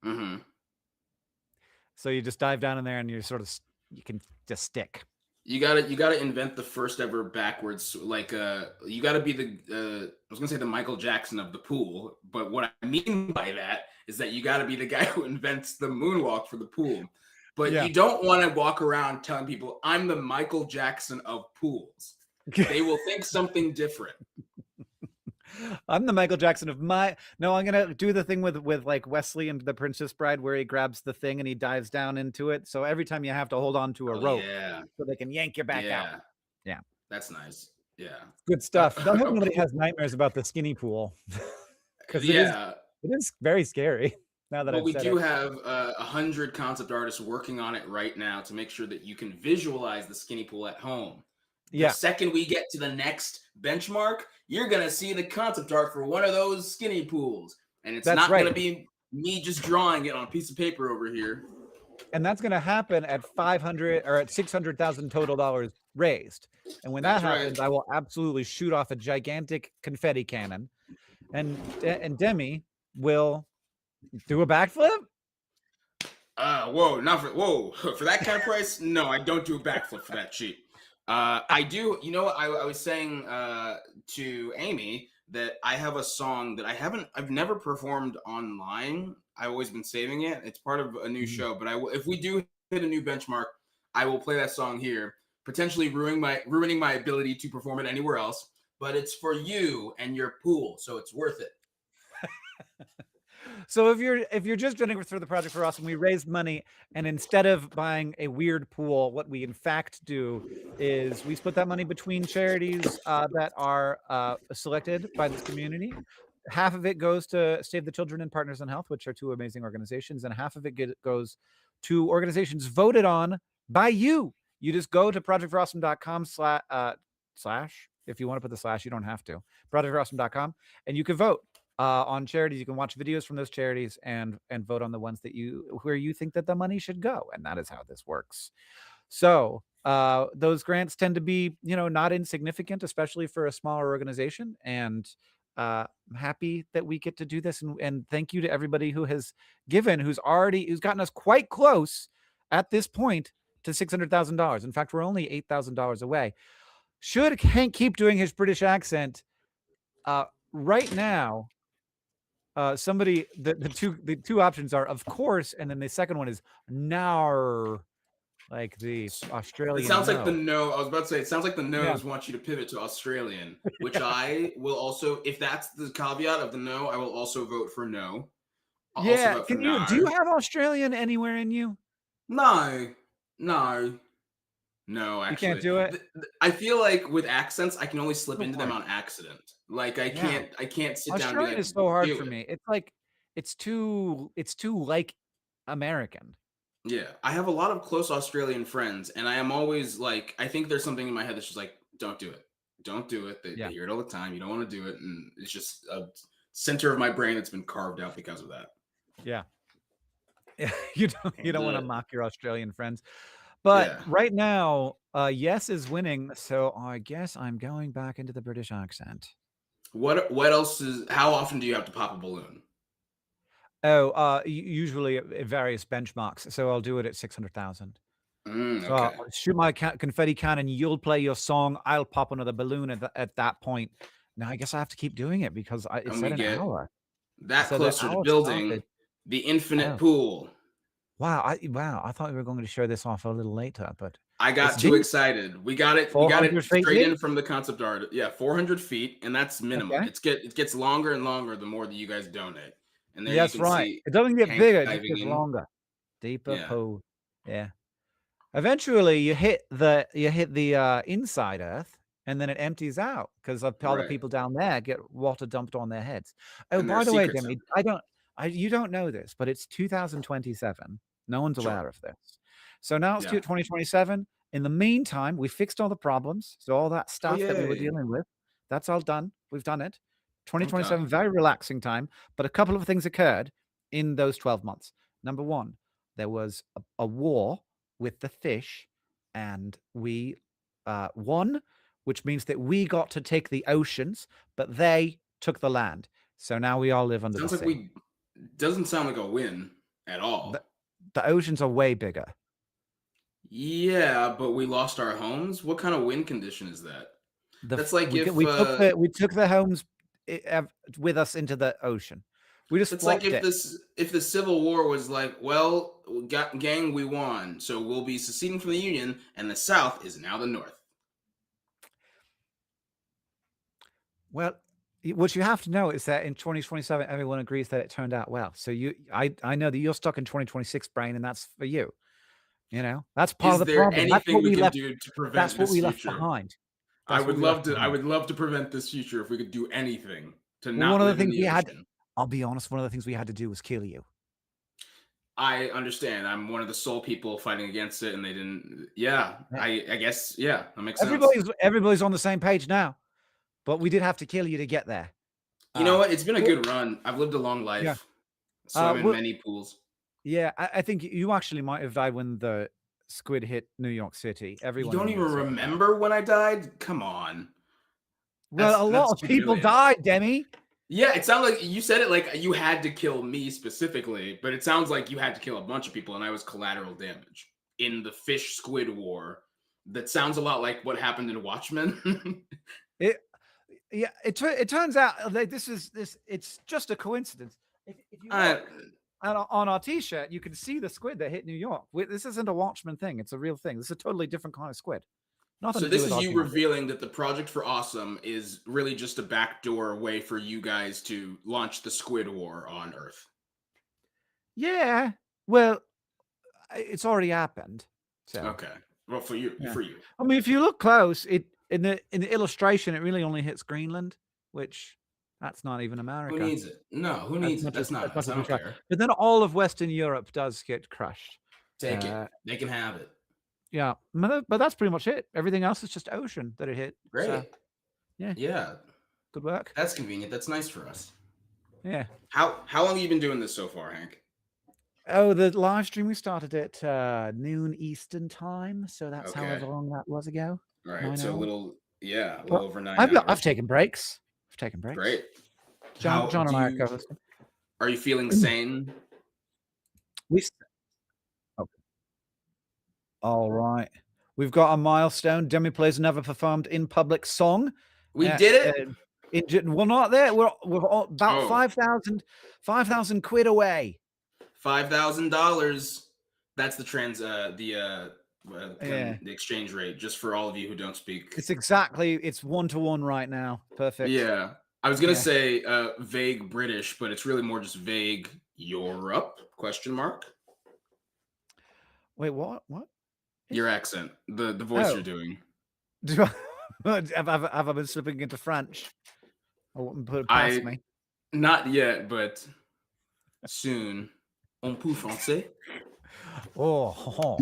[SPEAKER 7] Mm-hmm.
[SPEAKER 2] So you just dive down in there and you can just stick.
[SPEAKER 7] You gotta invent the first ever backwards, like you gotta be I was gonna say the Michael Jackson of the pool, but what I mean by that is that you gotta be the guy who invents the moonwalk for the pool. But
[SPEAKER 2] Yeah.
[SPEAKER 7] you don't want to walk around telling people I'm the Michael Jackson of pools. They will think something different.
[SPEAKER 2] I'm the Michael Jackson of I'm gonna do the thing with like Wesley and the Princess Bride where he grabs the thing and he dives down into it. So every time you have to hold on to a rope so they can yank you back out. Yeah.
[SPEAKER 7] That's nice. Yeah.
[SPEAKER 2] Good stuff. I hope nobody has nightmares about the skinny pool. Because it is very scary. Now that
[SPEAKER 7] but
[SPEAKER 2] I've
[SPEAKER 7] we
[SPEAKER 2] said
[SPEAKER 7] do
[SPEAKER 2] it.
[SPEAKER 7] have 100 concept artists working on it right now to make sure that you can visualize the skinny pool at home.
[SPEAKER 2] Yeah.
[SPEAKER 7] The second we get to the next benchmark, you're going to see the concept art for one of those skinny pools. And it's not going to be me just drawing it on a piece of paper over here.
[SPEAKER 2] And that's going to happen at 500 or at $600,000 total dollars raised. And when that happens, I will absolutely shoot off a gigantic confetti cannon. And Demi will do a backflip.
[SPEAKER 7] For that kind of price? No, I don't do a backflip for that cheap. I do. You know what? I was saying to Amy that I have a song that I've never performed online. I've always been saving it. It's part of a new show, but if we do hit a new benchmark, I will play that song here, potentially ruining my ability to perform it anywhere else. But it's for you and your pool, so it's worth it.
[SPEAKER 2] So if you're just joining us for the Project for Awesome, we raised money, and instead of buying a weird pool, what we in fact do is we split that money between charities that are selected by this community. Half of it goes to Save the Children and Partners in Health, which are two amazing organizations, and half of it goes to organizations voted on by you. You just go to projectforawesome.com slash, if you want to put the slash, you don't have to, projectforawesome.com, and you can vote on charities. You can watch videos from those charities and vote on the ones where you think that the money should go. And that is how this works. So those grants tend to be, not insignificant, especially for a smaller organization. And I'm happy that we get to do this. And thank you to everybody who has given, who's gotten us quite close at this point to $600,000. In fact, we're only $8,000 away. Should Hank keep doing his British accent right now? The two options are of course, and then the second one is nar, like the Australian.
[SPEAKER 7] It sounds like the no. I was about to say it sounds like the no's want you to pivot to Australian, which I will also, if that's the caveat of the no, I will also vote for no.
[SPEAKER 2] I'll also vote for nar. Do you have Australian anywhere in you?
[SPEAKER 7] No, actually.
[SPEAKER 2] You can't do it.
[SPEAKER 7] I feel like with accents, I can only slip into them on accident. Like I can't sit down.
[SPEAKER 2] Australian is so hard for me. It's like it's too like American.
[SPEAKER 7] Yeah, I have a lot of close Australian friends, and I am always like, I think there's something in my head that's just like, don't do it. They hear it all the time. You don't want to do it, and it's just a center of my brain that's been carved out because of that.
[SPEAKER 2] Yeah. You don't want to mock your Australian friends. But right now, yes is winning, so I guess I'm going back into the British accent.
[SPEAKER 7] What else is? How often do you have to pop a balloon?
[SPEAKER 2] Oh, usually at various benchmarks. So I'll do it at 600,000.
[SPEAKER 7] Okay.
[SPEAKER 2] So I'll shoot my confetti cannon. You'll play your song. I'll pop another balloon at that point. Now I guess I have to keep doing it because it's at an hour.
[SPEAKER 7] That closer to building the infinite pool.
[SPEAKER 2] Wow, I thought we were going to show this off a little later, but
[SPEAKER 7] I got too excited. We got it straight in from the concept art. Yeah, 400 feet, and that's minimum. Okay. It gets longer and longer the more that you guys donate. And then
[SPEAKER 2] that's right. It doesn't get bigger; it gets longer, deeper pool. Yeah. Eventually, you hit the inside Earth, and then it empties out because all the
[SPEAKER 7] Right.
[SPEAKER 2] people down there get water dumped on their heads. Oh,
[SPEAKER 7] And there are
[SPEAKER 2] by the way,
[SPEAKER 7] secrets
[SPEAKER 2] Demi,
[SPEAKER 7] in there.
[SPEAKER 2] you don't know this, but it's 2027. No one's
[SPEAKER 7] Sure.
[SPEAKER 2] aware of this. So now it's
[SPEAKER 7] Yeah.
[SPEAKER 2] 2027. In the meantime, we fixed all the problems. So all that stuff that we were
[SPEAKER 7] yay.
[SPEAKER 2] dealing with, that's all done. We've done it.
[SPEAKER 7] Okay.
[SPEAKER 2] 2027, very relaxing time. But a couple of things occurred in those 12 months. Number one, there was a war with the fish, and we won, which means that we got to take the oceans, but they took the land. So now we all live under
[SPEAKER 7] Sounds
[SPEAKER 2] the
[SPEAKER 7] like
[SPEAKER 2] sea.
[SPEAKER 7] doesn't sound like a win at all.
[SPEAKER 2] The oceans are way bigger.
[SPEAKER 7] Yeah, but we lost our homes. What kind of win condition is that? That's like if
[SPEAKER 2] we took the homes with us into the ocean. We just
[SPEAKER 7] it's like
[SPEAKER 2] flopped
[SPEAKER 7] if the Civil War was like, well, gang, we won, so we'll be seceding from the Union, and the South is now the North.
[SPEAKER 2] Well, what you have to know is that in 2027, everyone agrees that it turned out well. So I know that you're stuck in 2026 brain, and that's for you. You know, that's part
[SPEAKER 7] Is
[SPEAKER 2] of the
[SPEAKER 7] there
[SPEAKER 2] problem. That's
[SPEAKER 7] anything
[SPEAKER 2] what
[SPEAKER 7] we
[SPEAKER 2] we
[SPEAKER 7] can
[SPEAKER 2] left.
[SPEAKER 7] do to prevent
[SPEAKER 2] That's what
[SPEAKER 7] this
[SPEAKER 2] we left
[SPEAKER 7] future?
[SPEAKER 2] behind.
[SPEAKER 7] I
[SPEAKER 2] That's what
[SPEAKER 7] would
[SPEAKER 2] we
[SPEAKER 7] love
[SPEAKER 2] left
[SPEAKER 7] to. I
[SPEAKER 2] behind.
[SPEAKER 7] would love to prevent this future if we could do anything to
[SPEAKER 2] Well,
[SPEAKER 7] not
[SPEAKER 2] one of the
[SPEAKER 7] live in
[SPEAKER 2] things
[SPEAKER 7] the
[SPEAKER 2] we had.
[SPEAKER 7] ocean.
[SPEAKER 2] I'll be honest. One of the things we had to do was kill you.
[SPEAKER 7] I understand. I'm one of the sole people fighting against it, and they didn't. Yeah, I guess. Yeah, that makes sense.
[SPEAKER 2] Everybody's on the same page now, but we did have to kill you to get there.
[SPEAKER 7] You know what? It's been a good run. I've lived a long life.
[SPEAKER 2] Yeah.
[SPEAKER 7] Swim in many pools.
[SPEAKER 2] Yeah, I think you actually might have died when the squid hit New York City. Everyone
[SPEAKER 7] You don't
[SPEAKER 2] in New
[SPEAKER 7] even
[SPEAKER 2] York City died.
[SPEAKER 7] remember when I died? Come on.
[SPEAKER 2] Well, a lot of people died, Demi.
[SPEAKER 7] Yeah, it sounds like you said it like you had to kill me specifically, but it sounds like you had to kill a bunch of people, and I was collateral damage in the fish squid war. That sounds a lot like what happened in Watchmen.
[SPEAKER 2] It turns out like it's just a coincidence. If you look, on our T-shirt, you can see the squid that hit New York. This isn't a Watchmen thing; it's a real thing. This is a totally different kind of squid. Nothing
[SPEAKER 7] so
[SPEAKER 2] to do
[SPEAKER 7] this
[SPEAKER 2] with
[SPEAKER 7] is you
[SPEAKER 2] our
[SPEAKER 7] revealing that the Project for Awesome is really just a backdoor way for you guys to launch the squid war on Earth.
[SPEAKER 2] Yeah, well, it's already happened. So
[SPEAKER 7] okay, well for you,
[SPEAKER 2] yeah.
[SPEAKER 7] for you.
[SPEAKER 2] I mean, if you look close, in the illustration, it really only hits Greenland, which that's not even America.
[SPEAKER 7] Who needs it? No, who needs it? That's not us. I don't care.
[SPEAKER 2] But then all of Western Europe does get crushed.
[SPEAKER 7] Take it. They can have it.
[SPEAKER 2] Yeah, but that's pretty much it. Everything else is just ocean that it hit.
[SPEAKER 7] Great.
[SPEAKER 2] So, yeah.
[SPEAKER 7] Yeah.
[SPEAKER 2] Good work.
[SPEAKER 7] That's convenient. That's nice for us.
[SPEAKER 2] Yeah.
[SPEAKER 7] How long have you been doing this so far, Hank?
[SPEAKER 2] Oh, the live stream we started at noon Eastern time, so that's however long that was ago.
[SPEAKER 7] All right, so a little over 9
[SPEAKER 2] hours.
[SPEAKER 7] I've
[SPEAKER 2] taken breaks.
[SPEAKER 7] Great.
[SPEAKER 2] John and I are co-hosting.
[SPEAKER 7] Are you feeling sane?
[SPEAKER 2] All right. We've got a milestone. Demi Plays never performed in public song.
[SPEAKER 7] We did
[SPEAKER 2] it. We're not there. We're about 5,000 quid away.
[SPEAKER 7] $5,000. That's the exchange rate, just for all of you who don't speak.
[SPEAKER 2] It's 1-to-1 right now. Perfect.
[SPEAKER 7] Yeah. I was gonna say vague British, but it's really more just vague Europe? ?
[SPEAKER 2] Wait, what?
[SPEAKER 7] Your accent, the voice you're doing.
[SPEAKER 2] Have I been slipping into French? I wouldn't put it past me.
[SPEAKER 7] Not yet, but soon. On peut français?
[SPEAKER 2] Oh,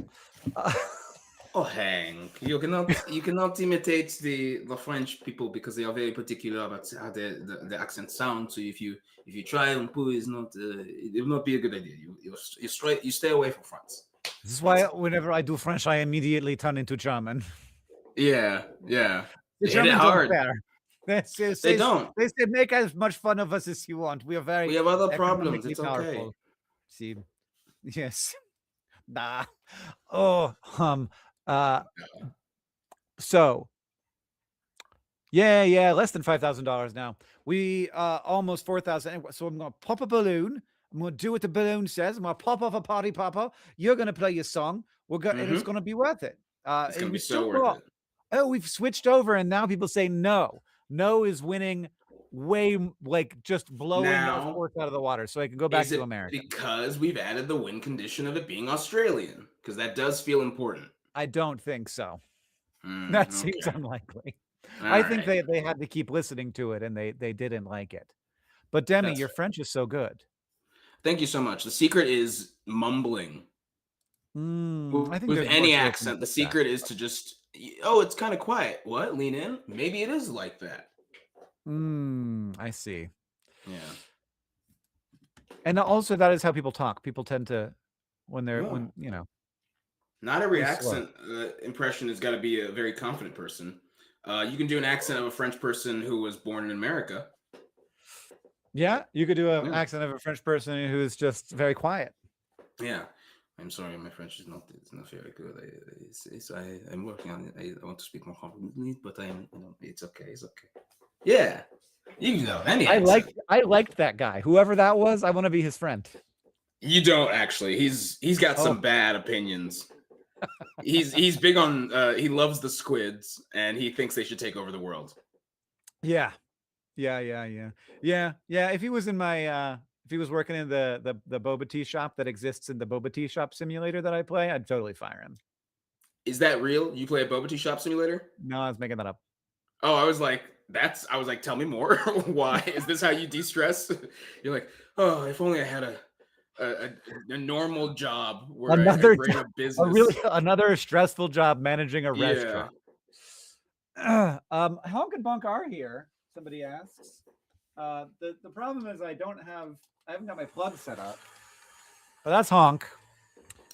[SPEAKER 7] Hank, you cannot imitate the French people because they are very particular about how the accent sounds. So if you try on peut, is not it will not be a good idea. You stay away from France.
[SPEAKER 2] This is why whenever I do French, I immediately turn into German.
[SPEAKER 7] Yeah.
[SPEAKER 2] The Germans
[SPEAKER 7] hard.
[SPEAKER 2] They don't. They say make as much fun of us as you want. We have
[SPEAKER 7] other problems. It's
[SPEAKER 2] powerful.
[SPEAKER 7] Okay.
[SPEAKER 2] See, yes. Nah. So. Yeah. Less than $5,000 now. We almost 4,000. So I'm gonna pop a balloon. I'm going to do what the balloon says. I'm going to pop off a party popper. You're going to play your song. And it's going to be worth it.
[SPEAKER 7] It's going to be so worth it.
[SPEAKER 2] Oh, we've switched over, and now people say no. No is winning way, like just blowing our sports out of the water, so I can go back to America.
[SPEAKER 7] Because we've added the win condition of it being Australian, because that does feel important.
[SPEAKER 2] I don't think so. That seems unlikely. I think
[SPEAKER 7] right.
[SPEAKER 2] they had to keep listening to it and they didn't like it. But Demi,
[SPEAKER 7] That's
[SPEAKER 2] your
[SPEAKER 7] fair.
[SPEAKER 2] French is so good.
[SPEAKER 7] Thank you so much. The secret is mumbling.
[SPEAKER 2] I think
[SPEAKER 7] With
[SPEAKER 2] there's more
[SPEAKER 7] any
[SPEAKER 2] to it than
[SPEAKER 7] accent, the
[SPEAKER 2] just that.
[SPEAKER 7] secret is to just, oh, it's kind of quiet. What? Lean in? Maybe it is like that.
[SPEAKER 2] I see.
[SPEAKER 7] Yeah.
[SPEAKER 2] And also that is how people talk. People tend to when they're
[SPEAKER 7] Yeah.
[SPEAKER 2] when you know.
[SPEAKER 7] Not every
[SPEAKER 2] Be slow.
[SPEAKER 7] accent impression has got to be a very confident person. You can do an accent of a French person who was born in America.
[SPEAKER 2] Yeah, you could do an
[SPEAKER 7] Yeah.
[SPEAKER 2] accent of a French person who is just very quiet.
[SPEAKER 7] Yeah. I'm sorry, my French is not very good. I'm working on it. I want to speak more confidently, but it's okay. It's okay. Yeah. You can do any accent.
[SPEAKER 2] I liked that guy. Whoever that was, I want to be his friend.
[SPEAKER 7] You don't actually. He's got some bad opinions. He's big on he loves the squids and he thinks they should take over the world.
[SPEAKER 2] Yeah. If he was in my if he was working in the boba tea shop that exists in the boba tea shop simulator that I play, I'd totally fire him.
[SPEAKER 7] Is that real? You play a boba tea shop simulator?
[SPEAKER 2] No, I was making that up.
[SPEAKER 7] Oh, I was like, tell me more. Why? Is this how you de-stress? You're like, oh, if only I had a normal job where I ran a business.
[SPEAKER 2] Another stressful job managing a
[SPEAKER 7] Yeah.
[SPEAKER 2] restaurant. Honk and Bunk are here. Somebody asks. The problem is I haven't got my plug set up. But that's Honk.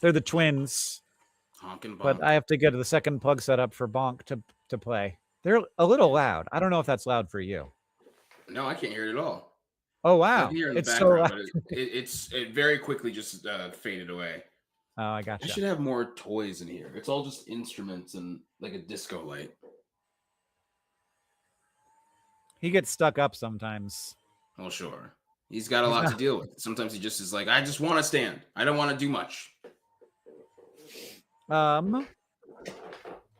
[SPEAKER 2] They're the twins.
[SPEAKER 7] Honk and Bonk.
[SPEAKER 2] But I have to get the second plug set up for Bonk to play. They're a little loud. I don't know if that's loud for you.
[SPEAKER 7] No, I can't hear it at all.
[SPEAKER 2] Oh
[SPEAKER 7] I
[SPEAKER 2] wow!
[SPEAKER 7] can hear it in the
[SPEAKER 2] It's
[SPEAKER 7] background,
[SPEAKER 2] so
[SPEAKER 7] but it very quickly just faded away.
[SPEAKER 2] Oh, I got
[SPEAKER 7] I
[SPEAKER 2] you.
[SPEAKER 7] should have more toys in here. It's all just instruments and like a disco light.
[SPEAKER 2] He gets stuck up sometimes.
[SPEAKER 7] Oh, sure. He's got a lot to deal with. Sometimes he just is like, I just want to stand. I don't want to do much.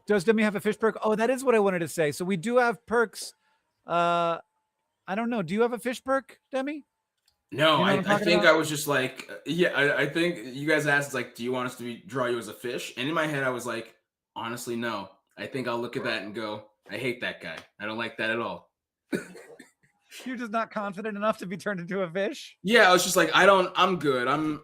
[SPEAKER 2] Does Demi have a fish perk? Oh, that is what I wanted to say. So we do have perks. I don't know. Do you have a fish perk, Demi?
[SPEAKER 7] No,
[SPEAKER 2] You know
[SPEAKER 7] I think I was just like, I think you guys asked like, do you want us to draw you as a fish? And in my head, I was like, honestly, no. I think I'll look at that and go, I hate that guy. I don't like that at all.
[SPEAKER 2] You're just not confident enough to be turned into a fish?
[SPEAKER 7] Yeah, I was just like, I'm good. I'm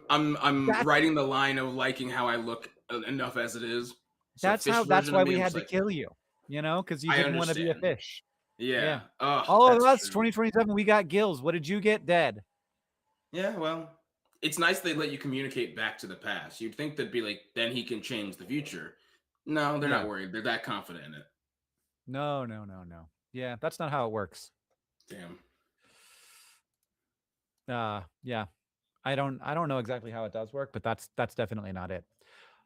[SPEAKER 7] writing the line of liking how I look enough as it is. So
[SPEAKER 2] that's why we had to kill you, you know, because you didn't want to be a fish.
[SPEAKER 7] Yeah.
[SPEAKER 2] All of us, 2027, we got gills. What did you get? Dead.
[SPEAKER 7] Yeah, well, it's nice they let you communicate back to the past. You'd think they'd be like, then he can change the future. No, they're not worried. They're that confident in it.
[SPEAKER 2] No. Yeah, that's not how it works.
[SPEAKER 7] Damn.
[SPEAKER 2] Yeah. I don't know exactly how it does work, but that's definitely not it.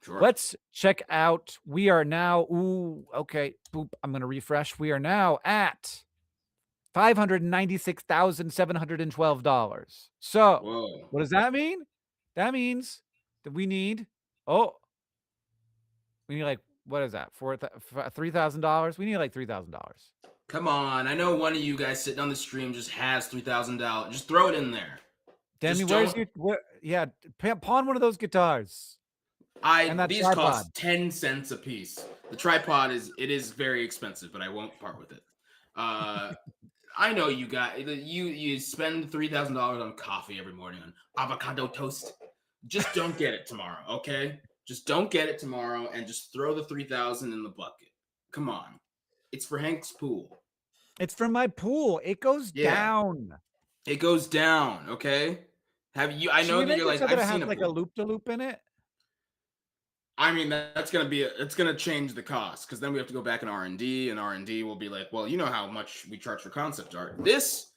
[SPEAKER 7] Sure.
[SPEAKER 2] Let's check out. We are now. Okay. Boop. I'm gonna refresh. We are now at $596,712. So,
[SPEAKER 7] whoa.
[SPEAKER 2] What does that mean? That means that we need. We need like, what is that? $3,000. We need like $3,000.
[SPEAKER 7] Come on. I know one of you guys sitting on the stream just has $3,000. Just throw it in there.
[SPEAKER 2] Demi, where's your? Pawn one of those guitars.
[SPEAKER 7] These cost 10 cents a piece. The tripod is very expensive, but I won't part with it. I know you guys. You spend $3,000 on coffee every morning on avocado toast. Just don't get it tomorrow, okay? Just don't get it tomorrow, and just throw the $3,000 in the bucket. Come on, it's for Hank's pool.
[SPEAKER 2] It's for my pool. It goes down.
[SPEAKER 7] It goes down. Okay. Have you? I know that you're like, I've seen
[SPEAKER 2] like a loop-de-loop in it.
[SPEAKER 7] I mean, that's gonna be it's gonna change the cost because then we have to go back in R&D, and R&D will be like, well, you know how much we charge for concept art. This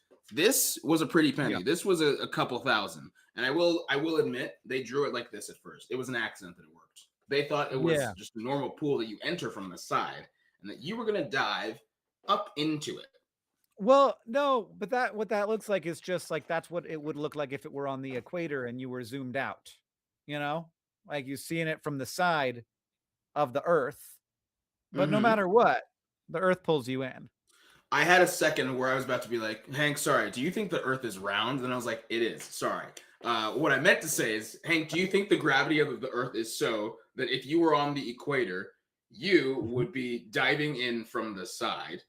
[SPEAKER 7] was a pretty penny. Yeah. This was a couple thousand, and I will admit they drew it like this at first. It was an accident that it worked. They thought it was just a normal pool that you enter from the side, and that you were gonna dive up into it.
[SPEAKER 2] Well, no, but what that looks like is just like that's what it would look like if it were on the equator and you were zoomed out, you know, like you're seeing it from the side of the Earth. But no matter what, the Earth pulls you in.
[SPEAKER 7] I had a second where I was about to be like, Hank, sorry, do you think the Earth is round? And then I was like, it is. Sorry. What I meant to say is, Hank, do you think the gravity of the Earth is so that if you were on the equator, you would be diving in from the side?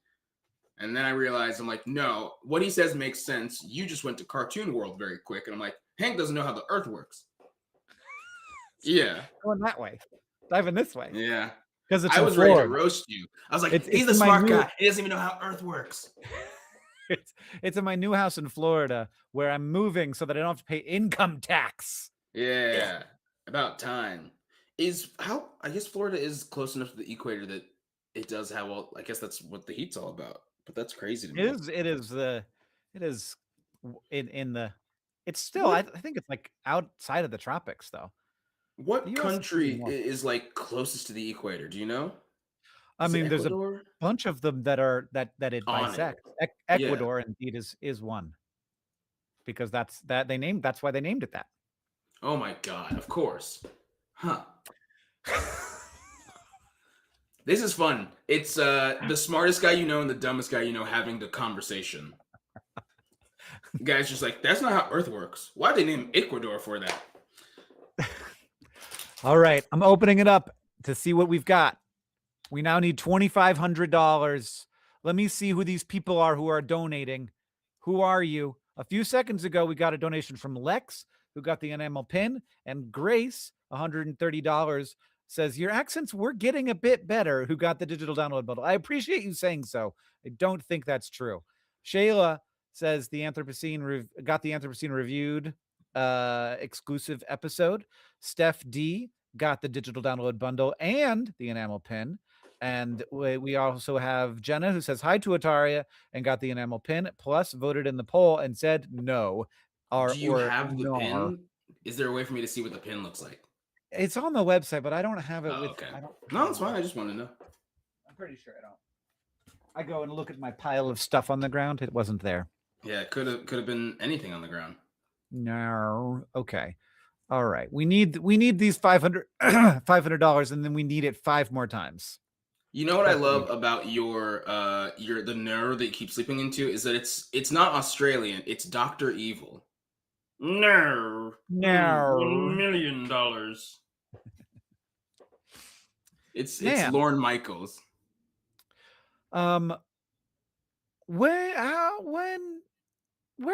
[SPEAKER 7] And then I realized, I'm like, no, what he says makes sense. You just went to Cartoon World very quick. And I'm like, Hank doesn't know how the Earth works. Yeah.
[SPEAKER 2] Going that way. Diving this way.
[SPEAKER 7] Yeah.
[SPEAKER 2] Because it's
[SPEAKER 7] I
[SPEAKER 2] in
[SPEAKER 7] was ready to
[SPEAKER 2] Florida.
[SPEAKER 7] roast you. I was like,
[SPEAKER 2] It's
[SPEAKER 7] he's a
[SPEAKER 2] in my
[SPEAKER 7] smart
[SPEAKER 2] new-
[SPEAKER 7] guy. He doesn't even know how Earth works.
[SPEAKER 2] It's in my new house in Florida where I'm moving so that I don't have to pay income tax.
[SPEAKER 7] Yeah. About time. I guess Florida is close enough to the equator that it does have I guess that's what the heat's all about. But that's crazy to me.
[SPEAKER 2] It is in the, it's still, I think it's like outside of the tropics though.
[SPEAKER 7] What
[SPEAKER 2] The US is
[SPEAKER 7] country
[SPEAKER 2] more.
[SPEAKER 7] is like closest to the equator? Do you know?
[SPEAKER 2] I
[SPEAKER 7] Is it
[SPEAKER 2] mean, there's a
[SPEAKER 7] Ecuador?
[SPEAKER 2] bunch of them that it
[SPEAKER 7] On it.
[SPEAKER 2] bisects. Ecuador indeed is one. Because that's why they named it that.
[SPEAKER 7] Oh my god, of course. Huh. This is fun. It's the smartest guy you know and the dumbest guy you know having the conversation. The guy's just like, that's not how Earth works. Why'd they name Ecuador for that?
[SPEAKER 2] All right, I'm opening it up to see what we've got. We now need $2,500. Let me see who these people are who are donating. Who are you? A few seconds ago, we got a donation from Lex, who got the enamel pin, and Grace, $130, says, your accents were getting a bit better, who got the digital download bundle. I appreciate you saying so. I don't think that's true. Shayla says the Anthropocene got the Anthropocene reviewed exclusive episode. Steph D got the digital download bundle and the enamel pin. And we also have Jenna, who says hi to Ataria and got the enamel pin, plus voted in the poll and said no.
[SPEAKER 7] Do you have the pin? Is there a way for me to see what the pin looks like?
[SPEAKER 2] It's on the website, but I don't have it
[SPEAKER 7] Okay. No, it's fine. I just want to know.
[SPEAKER 2] I'm pretty sure I don't. I go and look at my pile of stuff on the ground. It wasn't there.
[SPEAKER 7] Yeah, it could have been anything on the ground.
[SPEAKER 2] No. Okay. All right. We need these $500, and then we need it 5 more times.
[SPEAKER 7] You know what I love about your the nerve that you keep sleeping into is that it's not Australian, it's Dr. Evil. No. $1 million. It's Lorne Michaels.
[SPEAKER 2] Where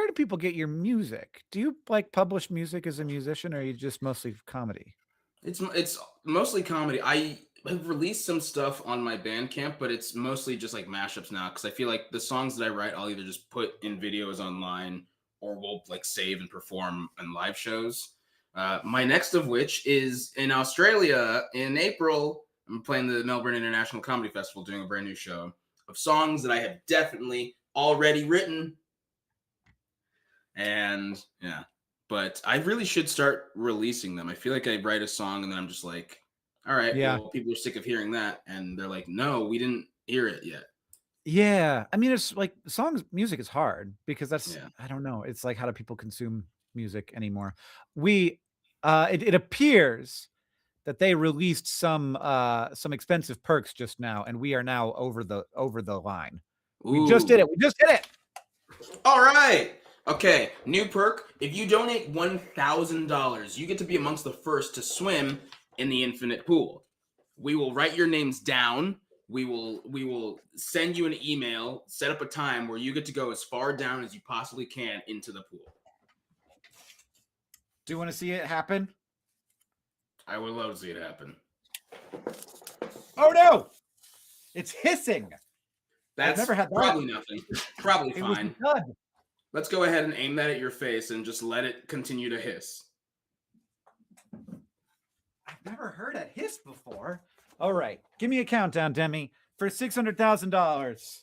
[SPEAKER 2] do people get your music? Do you like publish music as a musician, or are you just mostly comedy?
[SPEAKER 7] It's mostly comedy. I have released some stuff on my Bandcamp, but it's mostly just like mashups now because I feel like the songs that I write, I'll either just put in videos online or we'll like save and perform in live shows. My next of which is in Australia in April. I'm playing the Melbourne International Comedy Festival, doing a brand new show of songs that I have definitely already written. And yeah, but I really should start releasing them. I feel like I write a song and then I'm just like, all right, well, people are sick of hearing that. And they're like, no, we didn't hear it yet.
[SPEAKER 2] Yeah. I mean, it's like music is hard because I don't know. It's like, how do people consume music anymore? It appears that they released some expensive perks just now, and we are now over the line. We just did it.
[SPEAKER 7] All right. Okay, new perk. If you donate $1,000, you get to be amongst the first to swim in the infinite pool. We will write your names down. We will send you an email, set up a time where you get to go as far down as you possibly can into the pool.
[SPEAKER 2] Do you want to see it happen?
[SPEAKER 7] I would love to see it happen.
[SPEAKER 2] Oh no! It's hissing.
[SPEAKER 7] That's
[SPEAKER 2] I've never had that.
[SPEAKER 7] Probably nothing. Probably
[SPEAKER 2] It
[SPEAKER 7] fine.
[SPEAKER 2] was good.
[SPEAKER 7] Let's go ahead and aim that at your face and just let it continue to hiss.
[SPEAKER 2] I've never heard a hiss before. All right. Give me a countdown, Demi, for $600,000.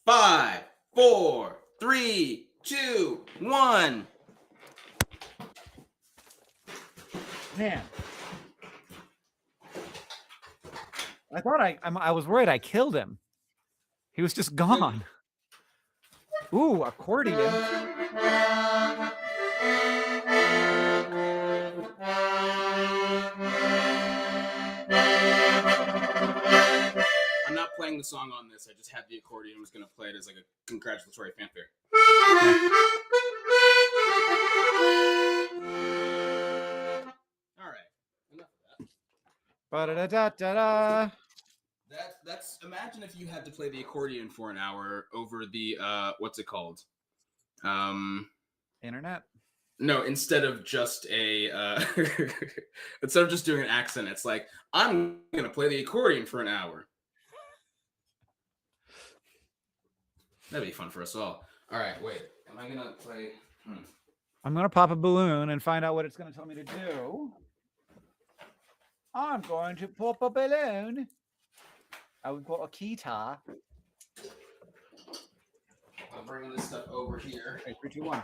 [SPEAKER 7] 5, 4, 3, 2, 1.
[SPEAKER 2] Man. I thought I was worried I killed him. He was just gone. Ooh, accordion.
[SPEAKER 7] I'm not playing the song on this. I just had the accordion. I was going to play it as like a congratulatory fanfare. All right. Enough of that.
[SPEAKER 2] Ba-da-da-da-da-da.
[SPEAKER 7] That's that's imagine if you had to play the accordion for an hour over the what's it called?
[SPEAKER 2] Internet.
[SPEAKER 7] No, instead of just a instead of just doing an accent, it's like I'm gonna play the accordion for an hour. That'd be fun for us all. All right, wait. Am I gonna play?
[SPEAKER 2] I'm gonna pop a balloon and find out what it's gonna tell me to do. I'm going to pop a balloon. We've got a guitar.
[SPEAKER 7] I'm bringing this stuff over here.
[SPEAKER 2] Okay, 3, 2, 1.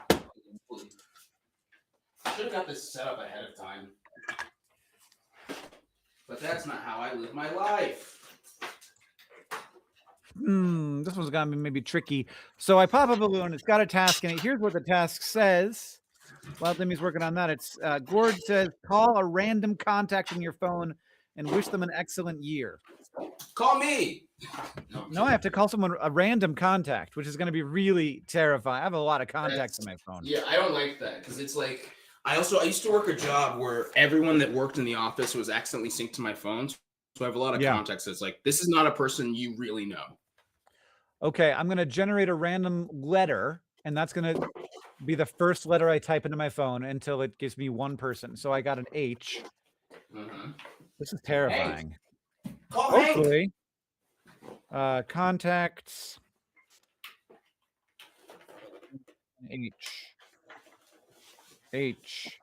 [SPEAKER 7] I should have got this set up ahead of time. But that's not how I live my life.
[SPEAKER 2] This one's gonna be maybe tricky. So I pop a balloon. It's got a task in it. Here's what the task says. While Demi's working on that, it's Gord says, call a random contact in your phone and wish them an excellent year.
[SPEAKER 7] Call me.
[SPEAKER 2] No, I have to call someone a random contact, which is going to be really terrifying. I have a lot of contacts on my phone.
[SPEAKER 7] Yeah, I don't like that because it's like I used to work a job where everyone that worked in the office was accidentally synced to my phone. So I have a lot of contacts that's like, this is not a person you really know.
[SPEAKER 2] Okay, I'm going to generate a random letter, and that's going to be the first letter I type into my phone until it gives me one person. So I got an H. This is terrifying.
[SPEAKER 7] Call
[SPEAKER 2] Hopefully, contacts H,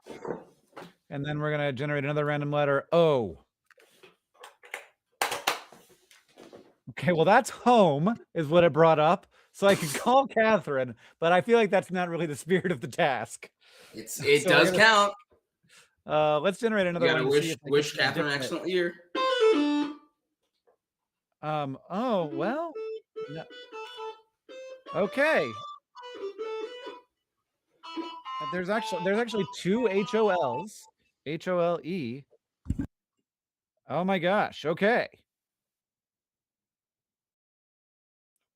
[SPEAKER 2] and then we're going to generate another random letter O. Okay, well, that's home is what it brought up. So I can call Catherine, but I feel like that's not really the spirit of the task.
[SPEAKER 7] It does count.
[SPEAKER 2] Let's generate another one.
[SPEAKER 7] Wish Catherine an excellent year.
[SPEAKER 2] Oh, well. No. Okay. There's actually 2 HOLs. HOLE. Oh my gosh. Okay.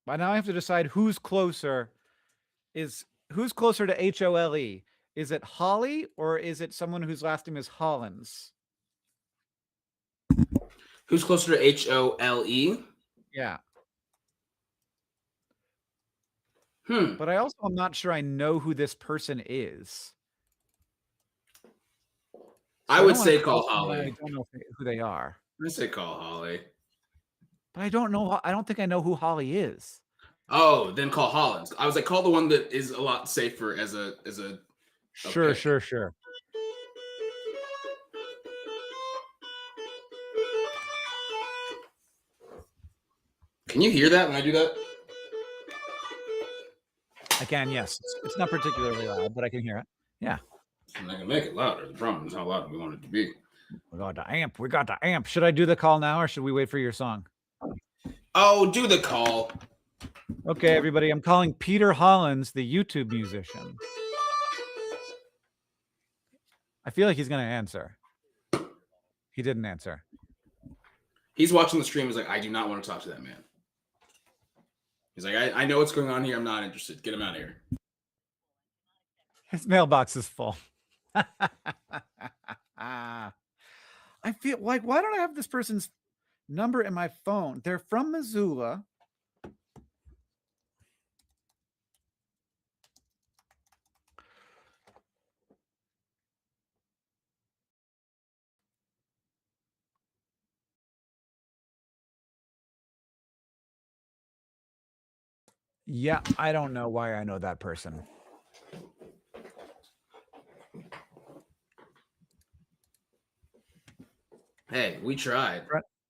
[SPEAKER 2] By now I have to decide who's closer to HOLE. Is it Holly or is it someone whose last name is Hollins?
[SPEAKER 7] Who's closer to HOLE?
[SPEAKER 2] Yeah.
[SPEAKER 7] But
[SPEAKER 2] I also am not sure I know who this person is.
[SPEAKER 7] I would say call Holly.
[SPEAKER 2] I don't know who they are.
[SPEAKER 7] I say call Holly.
[SPEAKER 2] But I don't know. I don't think I know who Holly is.
[SPEAKER 7] Oh, then call Hollins. I was like, call the one that is a lot safer as a.
[SPEAKER 2] Sure.
[SPEAKER 7] Can you hear that when I do that?
[SPEAKER 2] I can, yes. It's not particularly loud, but I can hear it. Yeah.
[SPEAKER 7] And I can make it louder. The problem is how loud we want it to be.
[SPEAKER 2] We got the amp. Should I do the call now or should we wait for your song?
[SPEAKER 7] Oh, do the call.
[SPEAKER 2] Okay, everybody. I'm calling Peter Hollins, the YouTube musician. I feel like he's going to answer. He didn't answer.
[SPEAKER 7] He's watching the stream. He's like, I do not want to talk to that man. He's like, I know what's going on here. I'm not interested. Get him out of here.
[SPEAKER 2] His mailbox is full. I feel like, why don't I have this person's number in my phone? They're from Missoula. Yeah, I don't know why I know that person.
[SPEAKER 7] Hey, we tried.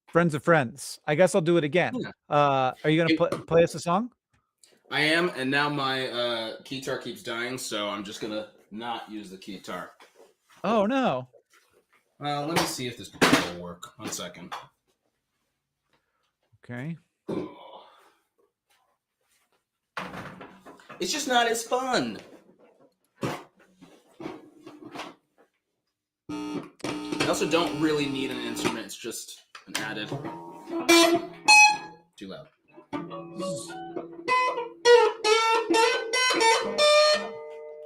[SPEAKER 2] Friends of friends. I guess I'll do it again.
[SPEAKER 7] Yeah.
[SPEAKER 2] Are you going to play us a song?
[SPEAKER 7] I am, and now my guitar keeps dying, so I'm just going to not use the guitar.
[SPEAKER 2] Oh, no.
[SPEAKER 7] Let me see if this will work. 1 second.
[SPEAKER 2] Okay.
[SPEAKER 7] It's just not as fun. I also don't really need an instrument. It's just an added. Too loud.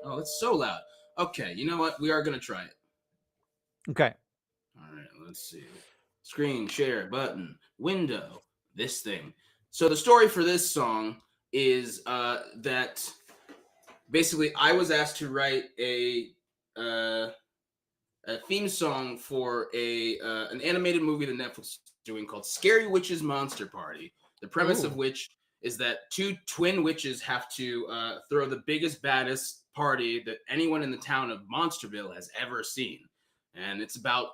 [SPEAKER 7] Oh, it's so loud. Okay, you know what? We are going to try it.
[SPEAKER 2] Okay.
[SPEAKER 7] All right, let's see. Screen share button. Window. this thing. So the story for this song is that basically I was asked to write a theme song for an animated movie that Netflix is doing called Scary Witches Monster Party. The premise of which is that two twin witches have to throw the biggest, baddest party that anyone in the town of Monsterville has ever seen. And it's about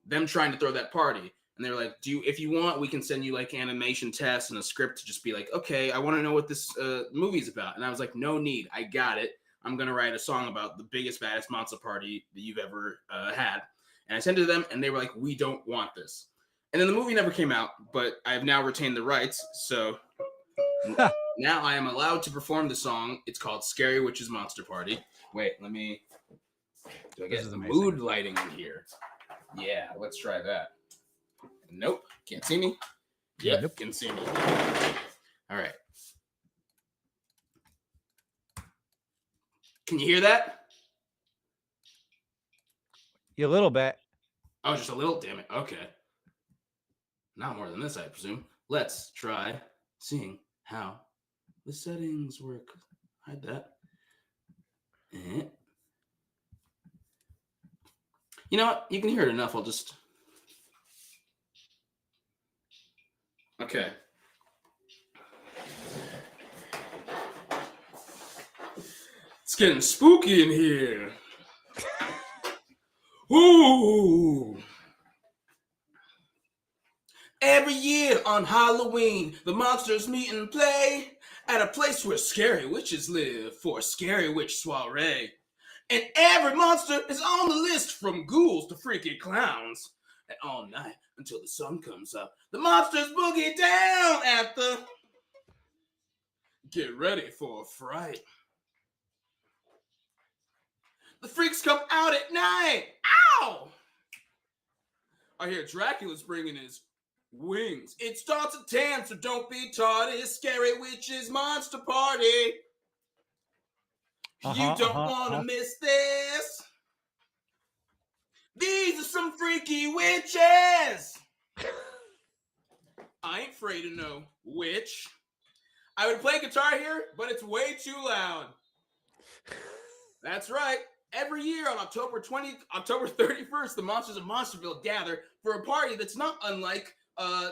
[SPEAKER 7] them trying to throw that party. And they're like, if you want, we can send you like animation tests and a script to just be like, okay, I want to know what this movie's about. And I was like, no need. I got it. I'm going to write a song about the biggest, baddest monster party that you've ever had. And I sent it to them, and they were like, we don't want this. And then the movie never came out, but I've now retained the rights. So now I am allowed to perform the song. It's called Scary Witches Monster Party. Wait, do I get the mood lighting in here? Yeah, let's try that. Nope, can't see me. Yep, nope. Can see me. All right. Can you hear that?
[SPEAKER 2] A little bit.
[SPEAKER 7] Oh, just a little? Damn it. Okay. Not more than this, I presume. Let's try seeing how the settings work. Hide that. You know what? You can hear it enough. I'll just... Okay. It's getting spooky in here. Ooh. Every year on Halloween, the monsters meet and play at a place where scary witches live for a scary witch soiree. And every monster is on the list, from ghouls to freaky clowns. And all night until the sun comes up, the monsters boogie down at the... Get ready for a fright. The freaks come out at night. Ow! I hear Dracula's bringing his wings. It starts at 10, so don't be tardy. Scary Witches Monster Party. You don't want to miss this. These are some freaky witches. I ain't afraid of no witch. I would play guitar here, but it's way too loud. That's right. Every year on October 31st, the monsters of Monsterville gather for a party that's not unlike a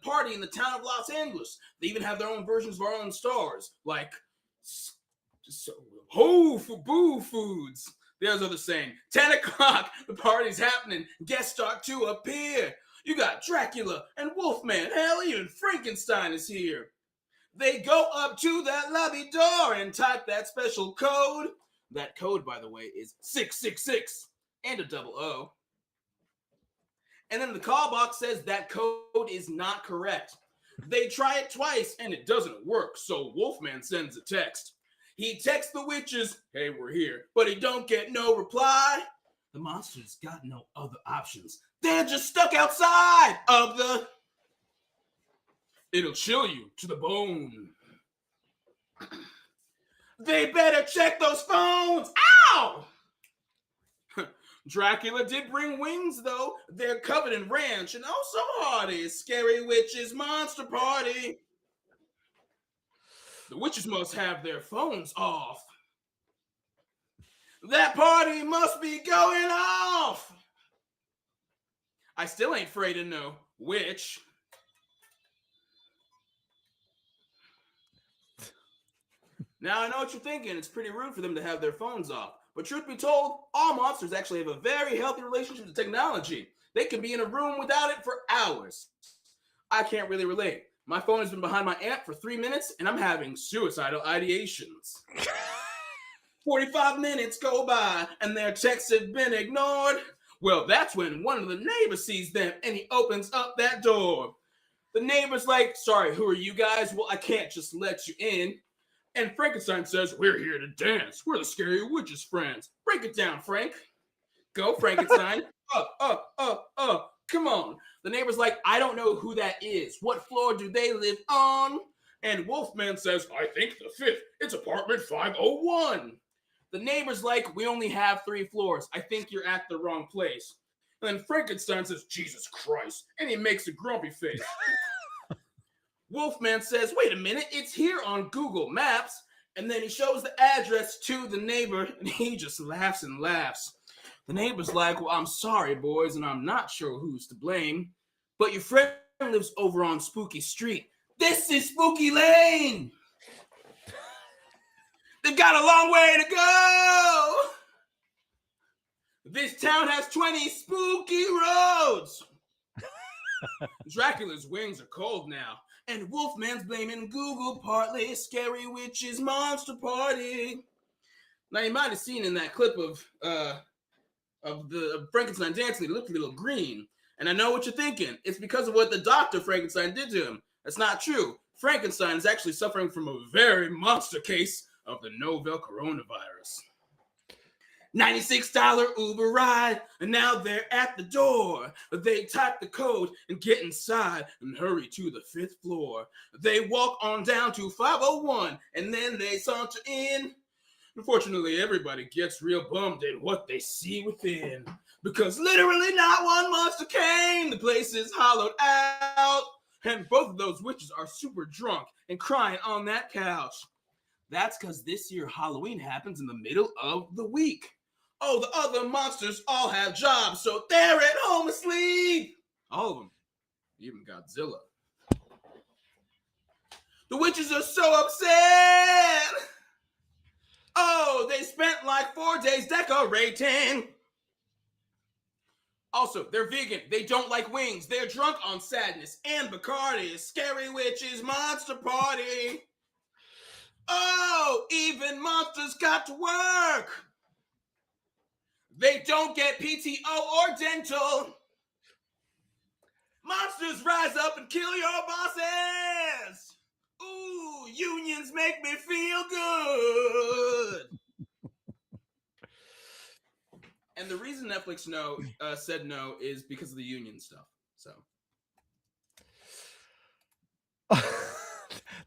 [SPEAKER 7] party in the town of Los Angeles. They even have their own versions of our own stars, like Boo Foods. There's other saying. 10 o'clock, the party's happening. Guests start to appear. You got Dracula and Wolfman. Hell, even Frankenstein is here. They go up to that lobby door and type that special code. That code, by the way, is 666 and a double O. And then the call box says that code is not correct. They try it twice and it doesn't work, so Wolfman sends a text. He texts the witches, hey, we're here, but he don't get no reply. The monster's got no other options. They're just stuck outside of the... It'll chill you to the bone. They better check those phones. Ow! Dracula did bring wings, though. They're covered in ranch and also hardy. Scary Witches Monster Party. The witches must have their phones off. That party must be going off. I still ain't afraid of no witch. Now, I know what you're thinking. It's pretty rude for them to have their phones off. But truth be told, all monsters actually have a very healthy relationship to technology. They can be in a room without it for hours. I can't really relate. My phone has been behind my amp for 3 minutes, and I'm having suicidal ideations. 45 minutes go by, and their texts have been ignored. Well, that's when one of the neighbors sees them, and he opens up that door. The neighbor's like, sorry, who are you guys? Well, I can't just let you in. And Frankenstein says, we're here to dance. We're the Scary Witches friends. Break it down, Frank. Go, Frankenstein. Come on. The neighbor's like, I don't know who that is. What floor do they live on? And Wolfman says, I think the 5th. It's apartment 501. The neighbor's like, we only have 3 floors. I think you're at the wrong place. And then Frankenstein says, Jesus Christ. And he makes a grumpy face. Wolfman says, wait a minute, it's here on Google Maps. And then he shows the address to the neighbor, and he just laughs and laughs. The neighbor's like, well, I'm sorry, boys, and I'm not sure who's to blame, but your friend lives over on Spooky Street. This is Spooky Lane. They've got a long way to go. This town has 20 spooky roads. Dracula's wings are cold now, and Wolfman's blaming Google partly. Scary witches monster party. Now you might have seen in that clip of Frankenstein dancing, he looked a little green. And I know what you're thinking. It's because of what the Dr. Frankenstein did to him. That's not true. Frankenstein is actually suffering from a very monster case of the novel coronavirus. $96 Uber ride, and now they're at the door. They type the code and get inside and hurry to the 5th floor. They walk on down to 501, and then they saunter in. Unfortunately, everybody gets real bummed at what they see within, because literally not one monster came. The place is hollowed out, and both of those witches are super drunk and crying on that couch. That's because this year Halloween happens in the middle of the week. Oh, the other monsters all have jobs, so they're at home asleep. All of them, even Godzilla. The witches are so upset. Oh, they spent like 4 days decorating. Also, they're vegan. They don't like wings. They're drunk on sadness and Bacardi. Scary witches monster party. Oh, even monsters got to work. They don't get PTO or dental. Monsters rise up and kill your bosses. Ooh, unions make me feel good. And the reason Netflix said no is because of the union stuff. So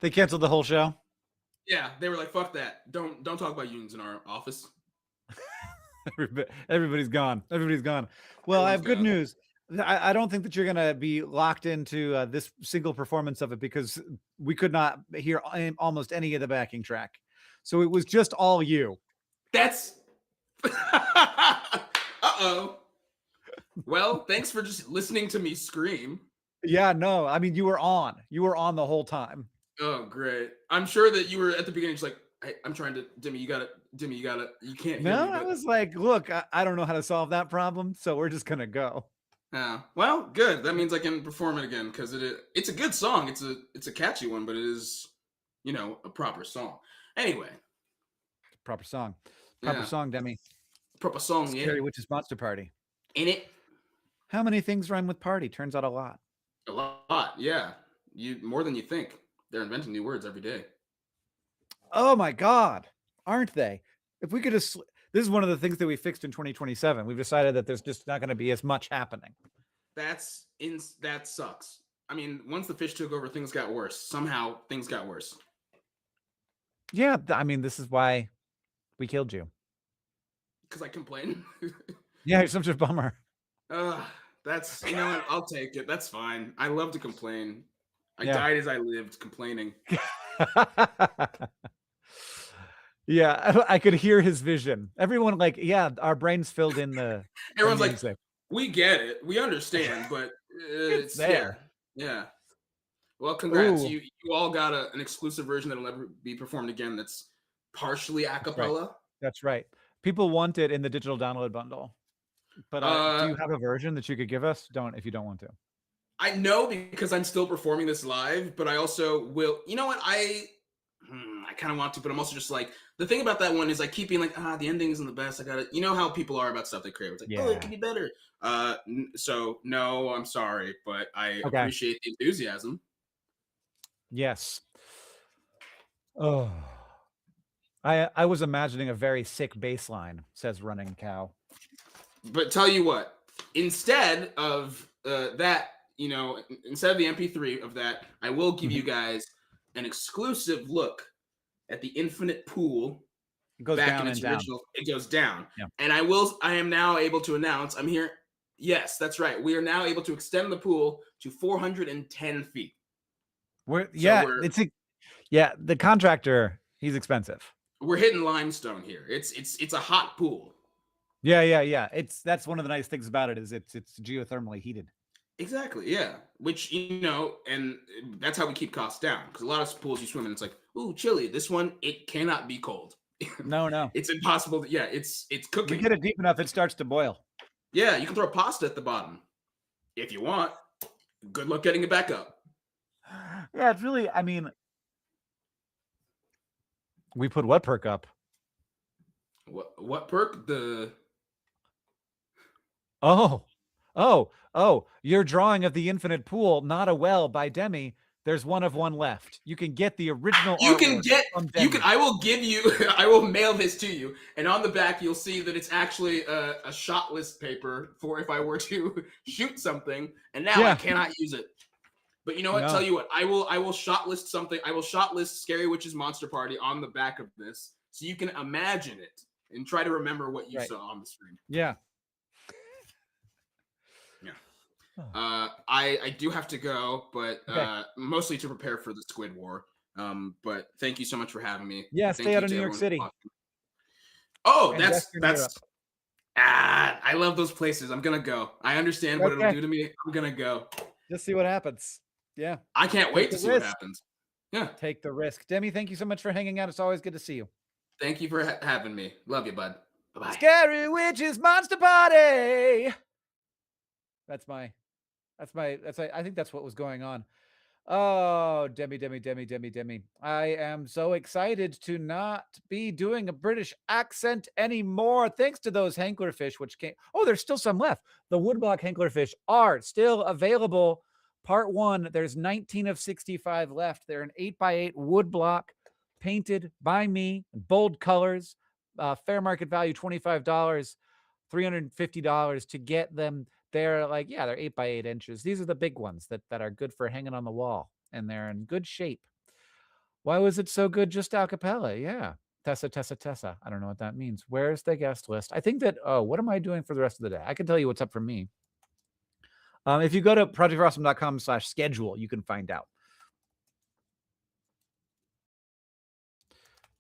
[SPEAKER 2] They canceled the whole show.
[SPEAKER 7] yeah, they were like, "Fuck that! Don't talk about unions in our office."
[SPEAKER 2] Everybody's gone. Everybody's gone. Well, I have good news. I don't think that you're going to be locked into this single performance of it, because we could not hear almost any of the backing track. So it was just all you.
[SPEAKER 7] That's uh-oh. Well, thanks for just listening to me scream.
[SPEAKER 2] Yeah, no. I mean, you were on. You were on the whole time.
[SPEAKER 7] Oh, great. I'm sure that you were at the beginning just like, hey, I'm trying to, Dimmy, you got it. Dimmy, you got it. You can't hear
[SPEAKER 2] No,
[SPEAKER 7] me.
[SPEAKER 2] I was like, look, I don't know how to solve that problem, so we're just going to go.
[SPEAKER 7] Well, good. That means I can perform it again, because it's a good song. It's a catchy one, but it is, a proper song. Anyway.
[SPEAKER 2] Proper song. Proper song, Demi.
[SPEAKER 7] Proper song, yeah.
[SPEAKER 2] Scary Witches Monster Party.
[SPEAKER 7] In it.
[SPEAKER 2] How many things rhyme with party? Turns out a lot.
[SPEAKER 7] A lot, yeah. More than you think. They're inventing new words every day.
[SPEAKER 2] Oh my God. Aren't they? If we could just, this is one of the things that we fixed in 2027. We've decided that there's just not going to be as much happening.
[SPEAKER 7] That sucks. I mean, once the fish took over, things got worse. Somehow things got worse.
[SPEAKER 2] Yeah. I mean, this is why we killed you.
[SPEAKER 7] Because I complain.
[SPEAKER 2] Yeah, you're such a bummer.
[SPEAKER 7] That's, what? I'll take it. That's fine. I love to complain. I died as I lived, complaining.
[SPEAKER 2] Yeah, I could hear his vision. Everyone our brains filled in the.
[SPEAKER 7] Everyone's like, we get it, we understand, but it's there. Yeah. Well, congrats. You all got an exclusive version that'll never be performed again. That's partially a cappella.
[SPEAKER 2] That's right. People want it in the digital download bundle, but do you have a version that you could give us? Don't, if you don't want to.
[SPEAKER 7] I know, because I'm still performing this live, but I also will. You know what? I kind of want to, but I'm also just like, the thing about that one is I keep being like, the ending isn't the best. I gotta, how people are about stuff they create. It's like, oh, it could be better. So no, I'm sorry, but I appreciate the enthusiasm.
[SPEAKER 2] Yes. Oh, I was imagining a very sick bass line, says Running Cow.
[SPEAKER 7] But tell you what, instead of that, instead of the MP3 of that, I will give you guys an exclusive look at the infinite pool.
[SPEAKER 2] It goes
[SPEAKER 7] back
[SPEAKER 2] down
[SPEAKER 7] in its
[SPEAKER 2] and
[SPEAKER 7] original. It goes down.
[SPEAKER 2] Yeah.
[SPEAKER 7] And I am now able to announce, I'm here. Yes, that's right. We are now able to extend the pool to 410 feet.
[SPEAKER 2] The contractor, he's expensive.
[SPEAKER 7] We're hitting limestone here. It's a hot pool.
[SPEAKER 2] Yeah. That's one of the nice things about it is it's geothermally heated.
[SPEAKER 7] Exactly, yeah. Which, and that's how we keep costs down. Because a lot of pools you swim in, it's like, ooh, chilly. This one, it cannot be cold.
[SPEAKER 2] No.
[SPEAKER 7] It's impossible. It's cooking.
[SPEAKER 2] You get it deep enough, it starts to boil.
[SPEAKER 7] Yeah, you can throw pasta at the bottom if you want. Good luck getting it back up.
[SPEAKER 2] Yeah, it's really, we put what perk up?
[SPEAKER 7] What perk?
[SPEAKER 2] Your drawing of the infinite pool, not a well by Demi. There's one of one left. You can get the original.
[SPEAKER 7] I will give you. I will mail this to you, and on the back you'll see that it's actually a shot list paper for if I were to shoot something, and now I cannot use it. But you know what?
[SPEAKER 2] No.
[SPEAKER 7] Tell you what, I will shot list something. I will shot list Scary Witch's Monster Party on the back of this, so you can imagine it and try to remember what you saw on the screen.
[SPEAKER 2] Yeah.
[SPEAKER 7] I do have to go, but mostly to prepare for the Squid War. But thank you so much for having me.
[SPEAKER 2] Yeah,
[SPEAKER 7] Thank
[SPEAKER 2] stay out
[SPEAKER 7] you
[SPEAKER 2] of
[SPEAKER 7] to
[SPEAKER 2] New York
[SPEAKER 7] everyone
[SPEAKER 2] City.
[SPEAKER 7] watching. Oh,
[SPEAKER 2] And
[SPEAKER 7] that's
[SPEAKER 2] Western Europe.
[SPEAKER 7] I love those places. I'm gonna go. I understand what it'll do to me. I'm gonna go.
[SPEAKER 2] Just see what happens. Yeah.
[SPEAKER 7] I can't wait to see what happens. Yeah.
[SPEAKER 2] Take the risk. Demi, thank you so much for hanging out. It's always good to see you.
[SPEAKER 7] Thank you for having me. Love you, bud. Bye-bye.
[SPEAKER 2] Scary Witches Monster Party. I think that's what was going on. Oh, Demi. I am so excited to not be doing a British accent anymore. Thanks to those Hanklerfish, which came. Oh, there's still some left. The woodblock Hanklerfish are still available. Part 1, there's 19 of 65 left. They're an 8x8 woodblock painted by me in bold colors. Fair market value, $25, $350 to get them. They're like, they're 8x8 inches. These are the big ones that are good for hanging on the wall, and they're in good shape. Why was it so good just a cappella? Yeah. Tessa. I don't know what that means. Where's the guest list? I think that, what am I doing for the rest of the day? I can tell you what's up for me. If you go to projectawesome.com/schedule, you can find out.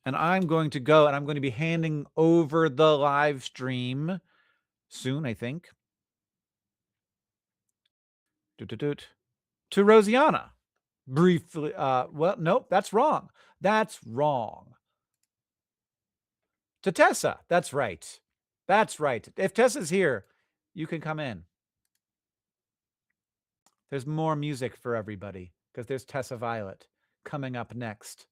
[SPEAKER 2] And I'm going to go, and I'm going to be handing over the live stream soon, I think. To Rosianna. Briefly. Well, nope, that's wrong. To Tessa. That's right. If Tessa's here, you can come in. There's more music for everybody because there's Tessa Violet coming up next.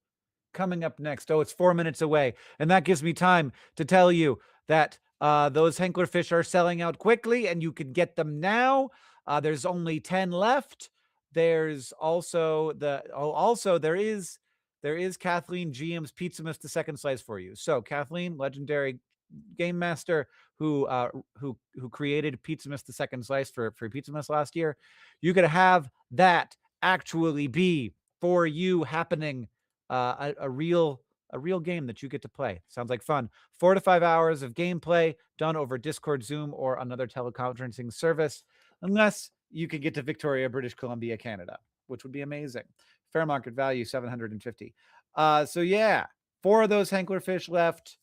[SPEAKER 2] Oh, it's 4 minutes away. And that gives me time to tell you that those Hanklerfish are selling out quickly, and you can get them now. There's only 10 left. There's also there is Kathleen GM's Pizza Miss the Second Slice for you. So Kathleen, legendary game master who created Pizza Miss the Second Slice for Pizza Miss last year, you could have that actually be for you happening. A real game that you get to play. Sounds like fun. 4 to 5 hours of gameplay done over Discord, Zoom, or another teleconferencing service, unless you could get to Victoria, British Columbia, Canada, which would be amazing. Fair market value, $750. So yeah, 4 of those Hanklerfish left.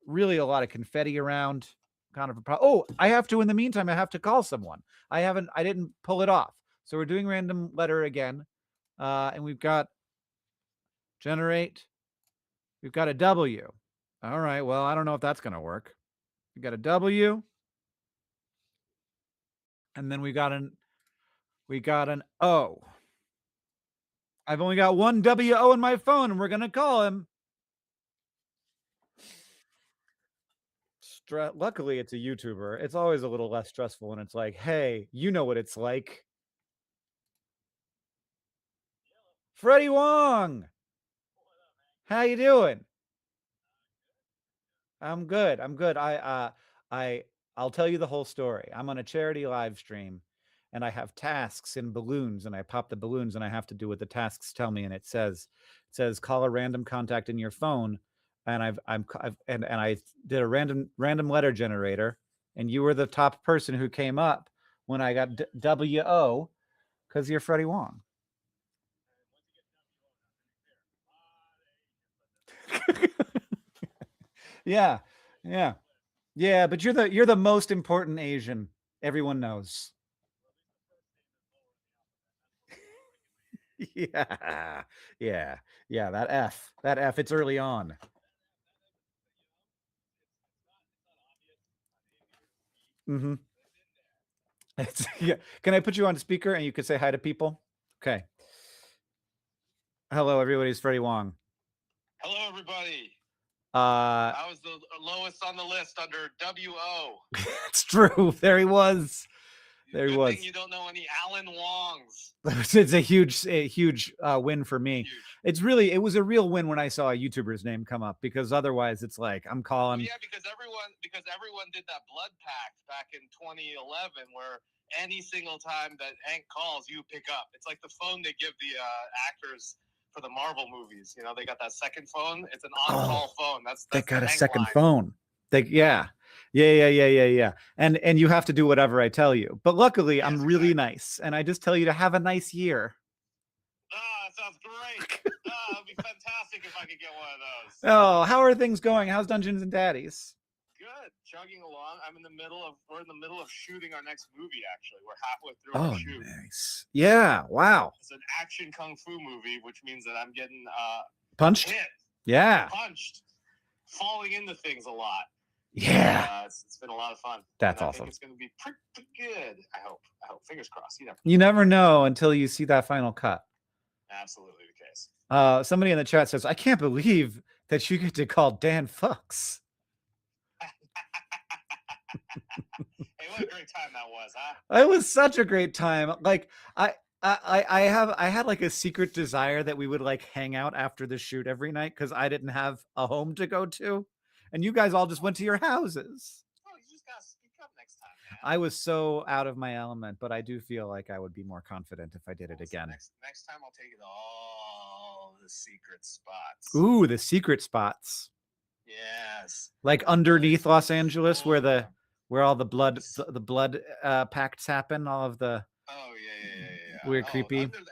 [SPEAKER 2] Really a lot of confetti around. Kind of a problem. Oh, I have to, in the meantime, I have to call someone. I didn't pull it off. So we're doing random letter again. And we've got generate. We've got a W. All right. Well, I don't know if that's going to work. We've got a W. And then we got an O. I've only got one WO in my phone, and we're going to call him. Luckily, it's a YouTuber. It's always a little less stressful when it's like, hey, you know what it's like. Freddie Wong. How you doing? I'm good. I'll tell you the whole story. I'm on a charity live stream, and I have tasks in balloons, and I pop the balloons, and I have to do what the tasks tell me. And it says call a random contact in your phone, and I did a random letter generator, and you were the top person who came up when I got WO, because you're Freddie Wong. Yeah, yeah, yeah. But you're the most important Asian. Everyone knows. Yeah, yeah, yeah. That F. It's early on. Mm-hmm. Yeah. Can I put you on speaker and you could say hi to people? Okay. Hello, everybody. It's Freddie Wong.
[SPEAKER 8] Hello, everybody.
[SPEAKER 2] Uh,
[SPEAKER 8] I was the lowest on the list under WO.
[SPEAKER 2] it's true. There he was. There he
[SPEAKER 8] Good
[SPEAKER 2] was.
[SPEAKER 8] thing you don't know any Alan Wongs.
[SPEAKER 2] It's a huge win for me.
[SPEAKER 8] Huge.
[SPEAKER 2] It was a real win when I saw a YouTuber's name come up, because otherwise it's like I'm calling.
[SPEAKER 8] Well, yeah, because everyone did that blood pact back in 2011, where any single time that Hank calls, you pick up. It's like the phone they give the actors for the Marvel movies. You know, they got that second phone. It's an on-call phone. That's
[SPEAKER 2] They got
[SPEAKER 8] the
[SPEAKER 2] a
[SPEAKER 8] Hank
[SPEAKER 2] second
[SPEAKER 8] line.
[SPEAKER 2] phone. Yeah. And you have to do whatever I tell you. But luckily,
[SPEAKER 8] Yes,
[SPEAKER 2] I'm really
[SPEAKER 8] exactly.
[SPEAKER 2] nice, and I just tell you to have a nice year.
[SPEAKER 8] That sounds great. It'd be fantastic if I could get one of those.
[SPEAKER 2] Oh, how are things going? How's Dungeons and Daddies?
[SPEAKER 8] Good, chugging along. We're in the middle of shooting our next movie. Actually, we're halfway through
[SPEAKER 2] Oh,
[SPEAKER 8] our shoot.
[SPEAKER 2] nice. Yeah. Wow.
[SPEAKER 8] It's an action kung fu movie, which means that I'm getting
[SPEAKER 2] Punched.
[SPEAKER 8] hit,
[SPEAKER 2] Yeah.
[SPEAKER 8] punched, falling into things a lot.
[SPEAKER 2] Yeah.
[SPEAKER 8] It's been a lot of fun.
[SPEAKER 2] That's
[SPEAKER 8] I
[SPEAKER 2] awesome.
[SPEAKER 8] think it's going to be pretty good. I hope. Fingers crossed.
[SPEAKER 2] You never know until you see that final cut.
[SPEAKER 8] Absolutely the case.
[SPEAKER 2] Somebody in the chat says, I can't believe that you get to call Dan Fucks.
[SPEAKER 8] Hey, what a great time that was, huh?
[SPEAKER 2] It was such a great time. Like I had like a secret desire that we would like hang out after the shoot every night, because I didn't have a home to go to, and you guys all just went to your houses.
[SPEAKER 8] Oh, you just gotta speak up next time, man.
[SPEAKER 2] I was so out of my element, but I do feel like I would be more confident if I did it again.
[SPEAKER 8] Next time I'll take you to all the secret spots.
[SPEAKER 2] Ooh, the secret spots.
[SPEAKER 8] Yes.
[SPEAKER 2] Like underneath Los Angeles, where all the blood pacts happen, all of the
[SPEAKER 8] Oh yeah.
[SPEAKER 2] weird, creepy.
[SPEAKER 8] Under the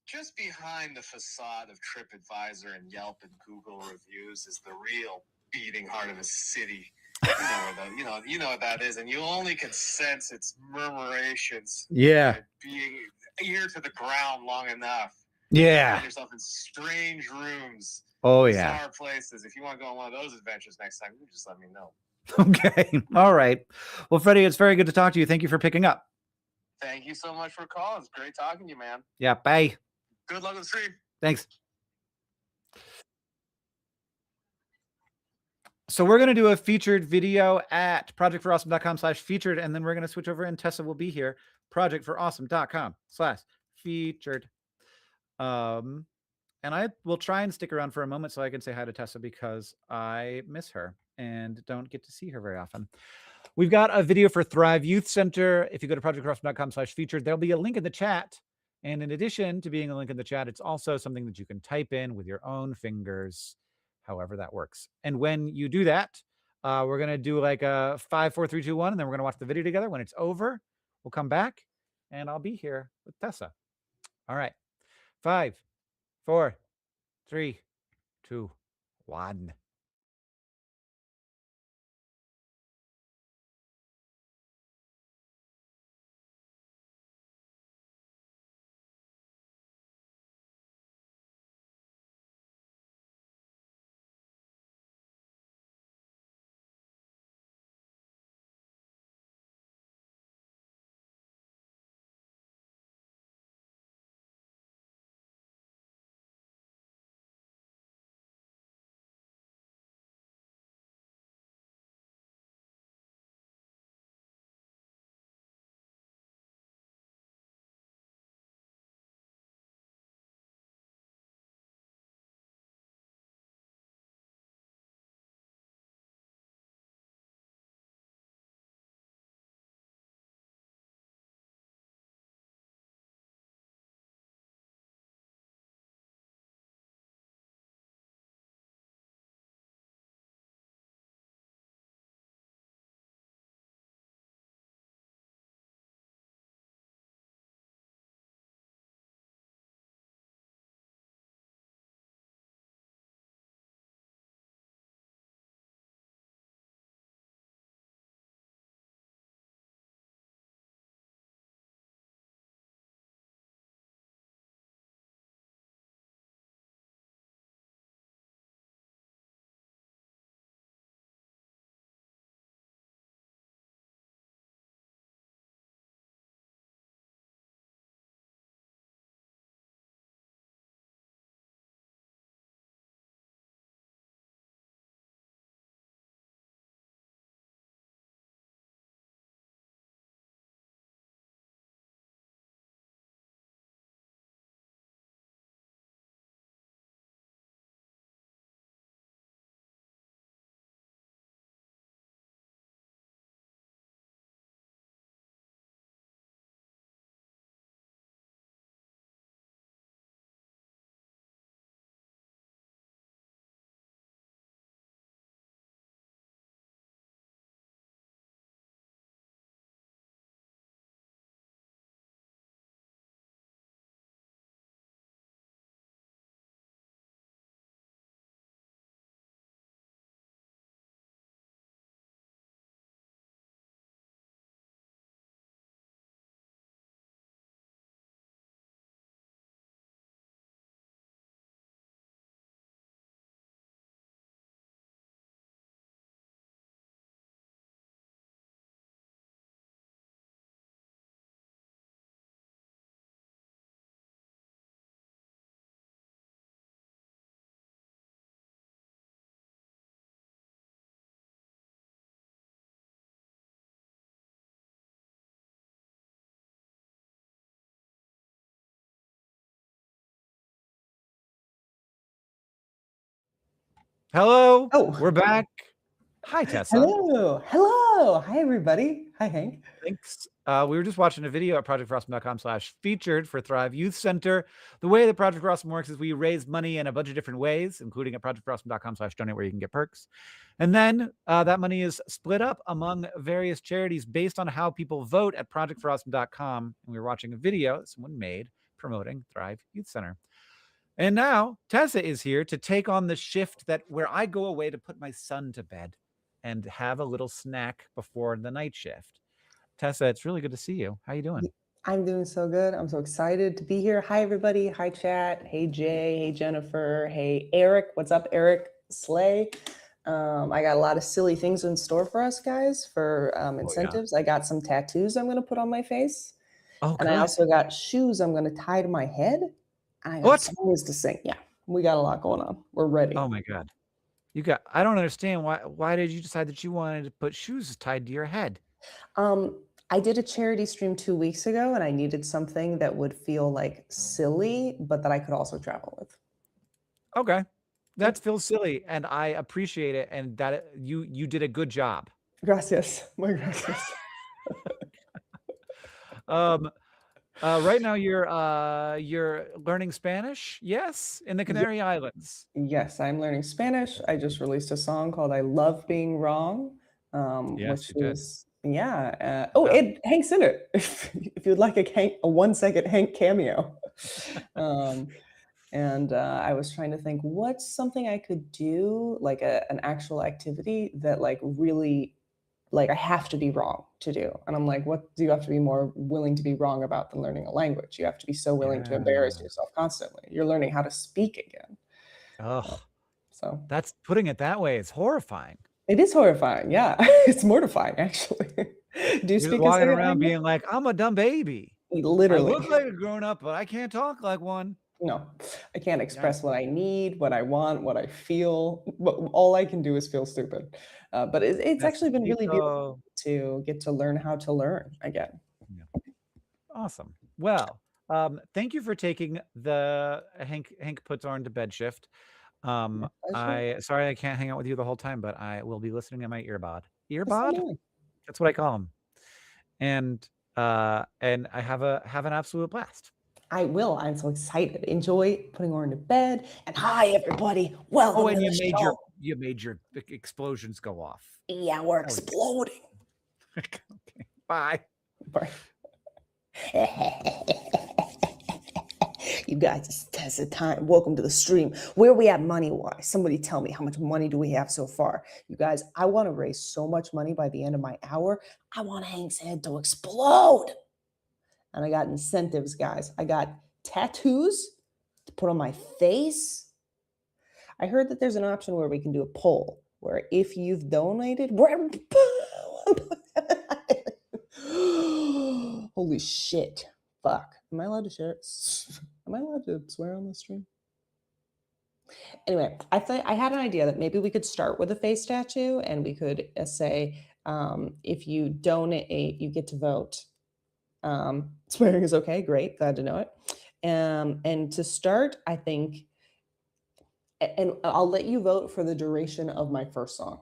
[SPEAKER 8] just behind the facade of TripAdvisor and Yelp and Google reviews is the real beating heart of the city. You know what that is, and you only can sense its murmurations.
[SPEAKER 2] Yeah.
[SPEAKER 8] Being ear to the ground long enough.
[SPEAKER 2] Yeah.
[SPEAKER 8] Find yourself in strange rooms.
[SPEAKER 2] Oh yeah.
[SPEAKER 8] Bizarre places. If you want to go on one of those adventures next time, you just let me know.
[SPEAKER 2] Okay. All right. Well, Freddie, it's very good to talk to you. Thank you for picking up.
[SPEAKER 8] Thank you so much for calling. It's great talking to you, man.
[SPEAKER 2] Yeah. Bye.
[SPEAKER 8] Good luck with the stream.
[SPEAKER 2] Thanks. So we're going to do a featured video at projectforawesome.com/featured, and then we're going to switch over, and Tessa will be here. projectforawesome.com/featured. And I will try and stick around for a moment so I can say hi to Tessa, because I miss her and don't get to see her very often. We've got a video for Thrive Youth Center. If you go to projectforawesome.com/featured, there'll be a link in the chat. And in addition to being a link in the chat, it's also something that you can type in with your own fingers, however that works. And when you do that, we're going to do like a 5, 4, 3, 2, 1, and then we're going to watch the video together. When it's over, we'll come back and I'll be here with Tessa. All right. 5, 4, 3, 2, 1. Hello.
[SPEAKER 9] Oh.
[SPEAKER 2] We're back. Hi, Tessa.
[SPEAKER 9] Hello. Hello. Hi, everybody. Hi, Hank.
[SPEAKER 2] Thanks. We were just watching a video at projectfrostman.com/featured for Thrive Youth Center. The way that Project Frostman works is we raise money in a bunch of different ways, including at projectfrostman.com/donate, where you can get perks. And then that money is split up among various charities based on how people vote at projectfrostman.com. And we were watching a video that someone made promoting Thrive Youth Center. And now Tessa is here to take on the shift where I go away to put my son to bed and have a little snack before the night shift. Tessa, it's really good to see you. How you doing?
[SPEAKER 9] I'm doing so good. I'm so excited to be here. Hi, everybody. Hi, chat. Hey, Jay. Hey, Jennifer. Hey, Eric. What's up, Eric? Slay. I got a lot of silly things in store for us guys for incentives. I got some tattoos I'm going to put on my face.
[SPEAKER 2] Oh,
[SPEAKER 9] and I also got shoes I'm going to tie to my head. And I got songs to sing. Yeah, we got a lot going on. We're ready.
[SPEAKER 2] Oh, my God. I don't understand. Why did you decide that you wanted to put shoes tied to your head?
[SPEAKER 9] I did a charity stream 2 weeks ago, and I needed something that would feel like silly, but that I could also travel with.
[SPEAKER 2] Okay. That feels silly, and I appreciate it, and that you did a good job.
[SPEAKER 9] Gracias. Muy gracias.
[SPEAKER 2] Right now you're learning Spanish, yes, in the Canary Islands.
[SPEAKER 9] Yes, I'm learning Spanish. I just released a song called "I Love Being Wrong,"
[SPEAKER 2] Yes,
[SPEAKER 9] which
[SPEAKER 2] you did.
[SPEAKER 9] is Hank's in it. If you'd like a 1 second Hank cameo. And I was trying to think what's something I could do, like an actual activity that like really like I have to be wrong to do. And I'm like, what do you have to be more willing to be wrong about than learning a language? You have to be so willing to embarrass yourself constantly. You're learning how to speak again.
[SPEAKER 2] Oh,
[SPEAKER 9] so
[SPEAKER 2] that's putting it that way. It's horrifying.
[SPEAKER 9] It is horrifying. Yeah, it's mortifying actually. Do you
[SPEAKER 2] You're
[SPEAKER 9] speak
[SPEAKER 2] walking
[SPEAKER 9] a
[SPEAKER 2] around
[SPEAKER 9] language?
[SPEAKER 2] being like, I'm a dumb baby.
[SPEAKER 9] Literally.
[SPEAKER 2] I look like a grown up, but I can't talk like one.
[SPEAKER 9] No, I can't express what I need, what I want, what I feel. All I can do is feel stupid. But it's actually been really beautiful to get to learn how to learn again.
[SPEAKER 2] Yeah. Awesome. Well, thank you for taking the Hank puts on to bed shift. Sorry I can't hang out with you the whole time, but I will be listening in my earbud. That's what I call them. And I have an absolute blast.
[SPEAKER 9] I will. I'm so excited. Enjoy putting Orin to bed. And hi, everybody. Welcome.
[SPEAKER 2] Oh, and
[SPEAKER 9] to
[SPEAKER 2] you made your explosions go off.
[SPEAKER 9] Yeah, we're exploding.
[SPEAKER 2] Okay. Bye.
[SPEAKER 9] Bye. You guys, it's Tessa time. Welcome to the stream. Where are we at money-wise? Somebody tell me, how much money do we have so far? You guys, I want to raise so much money by the end of my hour. I want Hank's head to explode. And I got incentives, guys. I got tattoos to put on my face. I heard that there's an option where we can do a poll where if you've donated, holy shit. Fuck. Am I allowed to share it? Am I allowed to swear on this stream? Anyway, I had an idea that maybe we could start with a face tattoo and we could say, if you donate, you get to vote. Swearing is okay. Great. Glad to know it. And to start, I think, and I'll let you vote for the duration of my first song.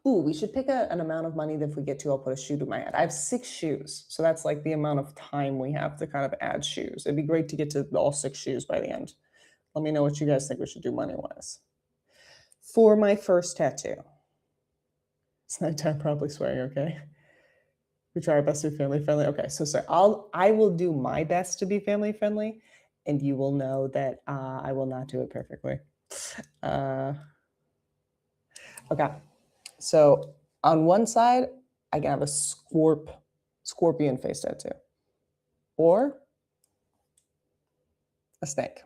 [SPEAKER 9] Ooh, we should pick an amount of money that if we get to, I'll put a shoe to my head. I have 6 shoes. So that's like the amount of time we have to kind of add shoes. It'd be great to get to all 6 shoes by the end. Let me know what you guys think we should do money-wise. For my first tattoo. It's nighttime, probably swearing, okay? We try our best to be family friendly. Okay, so I will do my best to be family friendly, and you will know that I will not do it perfectly. Okay, so on one side, I can have a scorpion face tattoo, or a snake.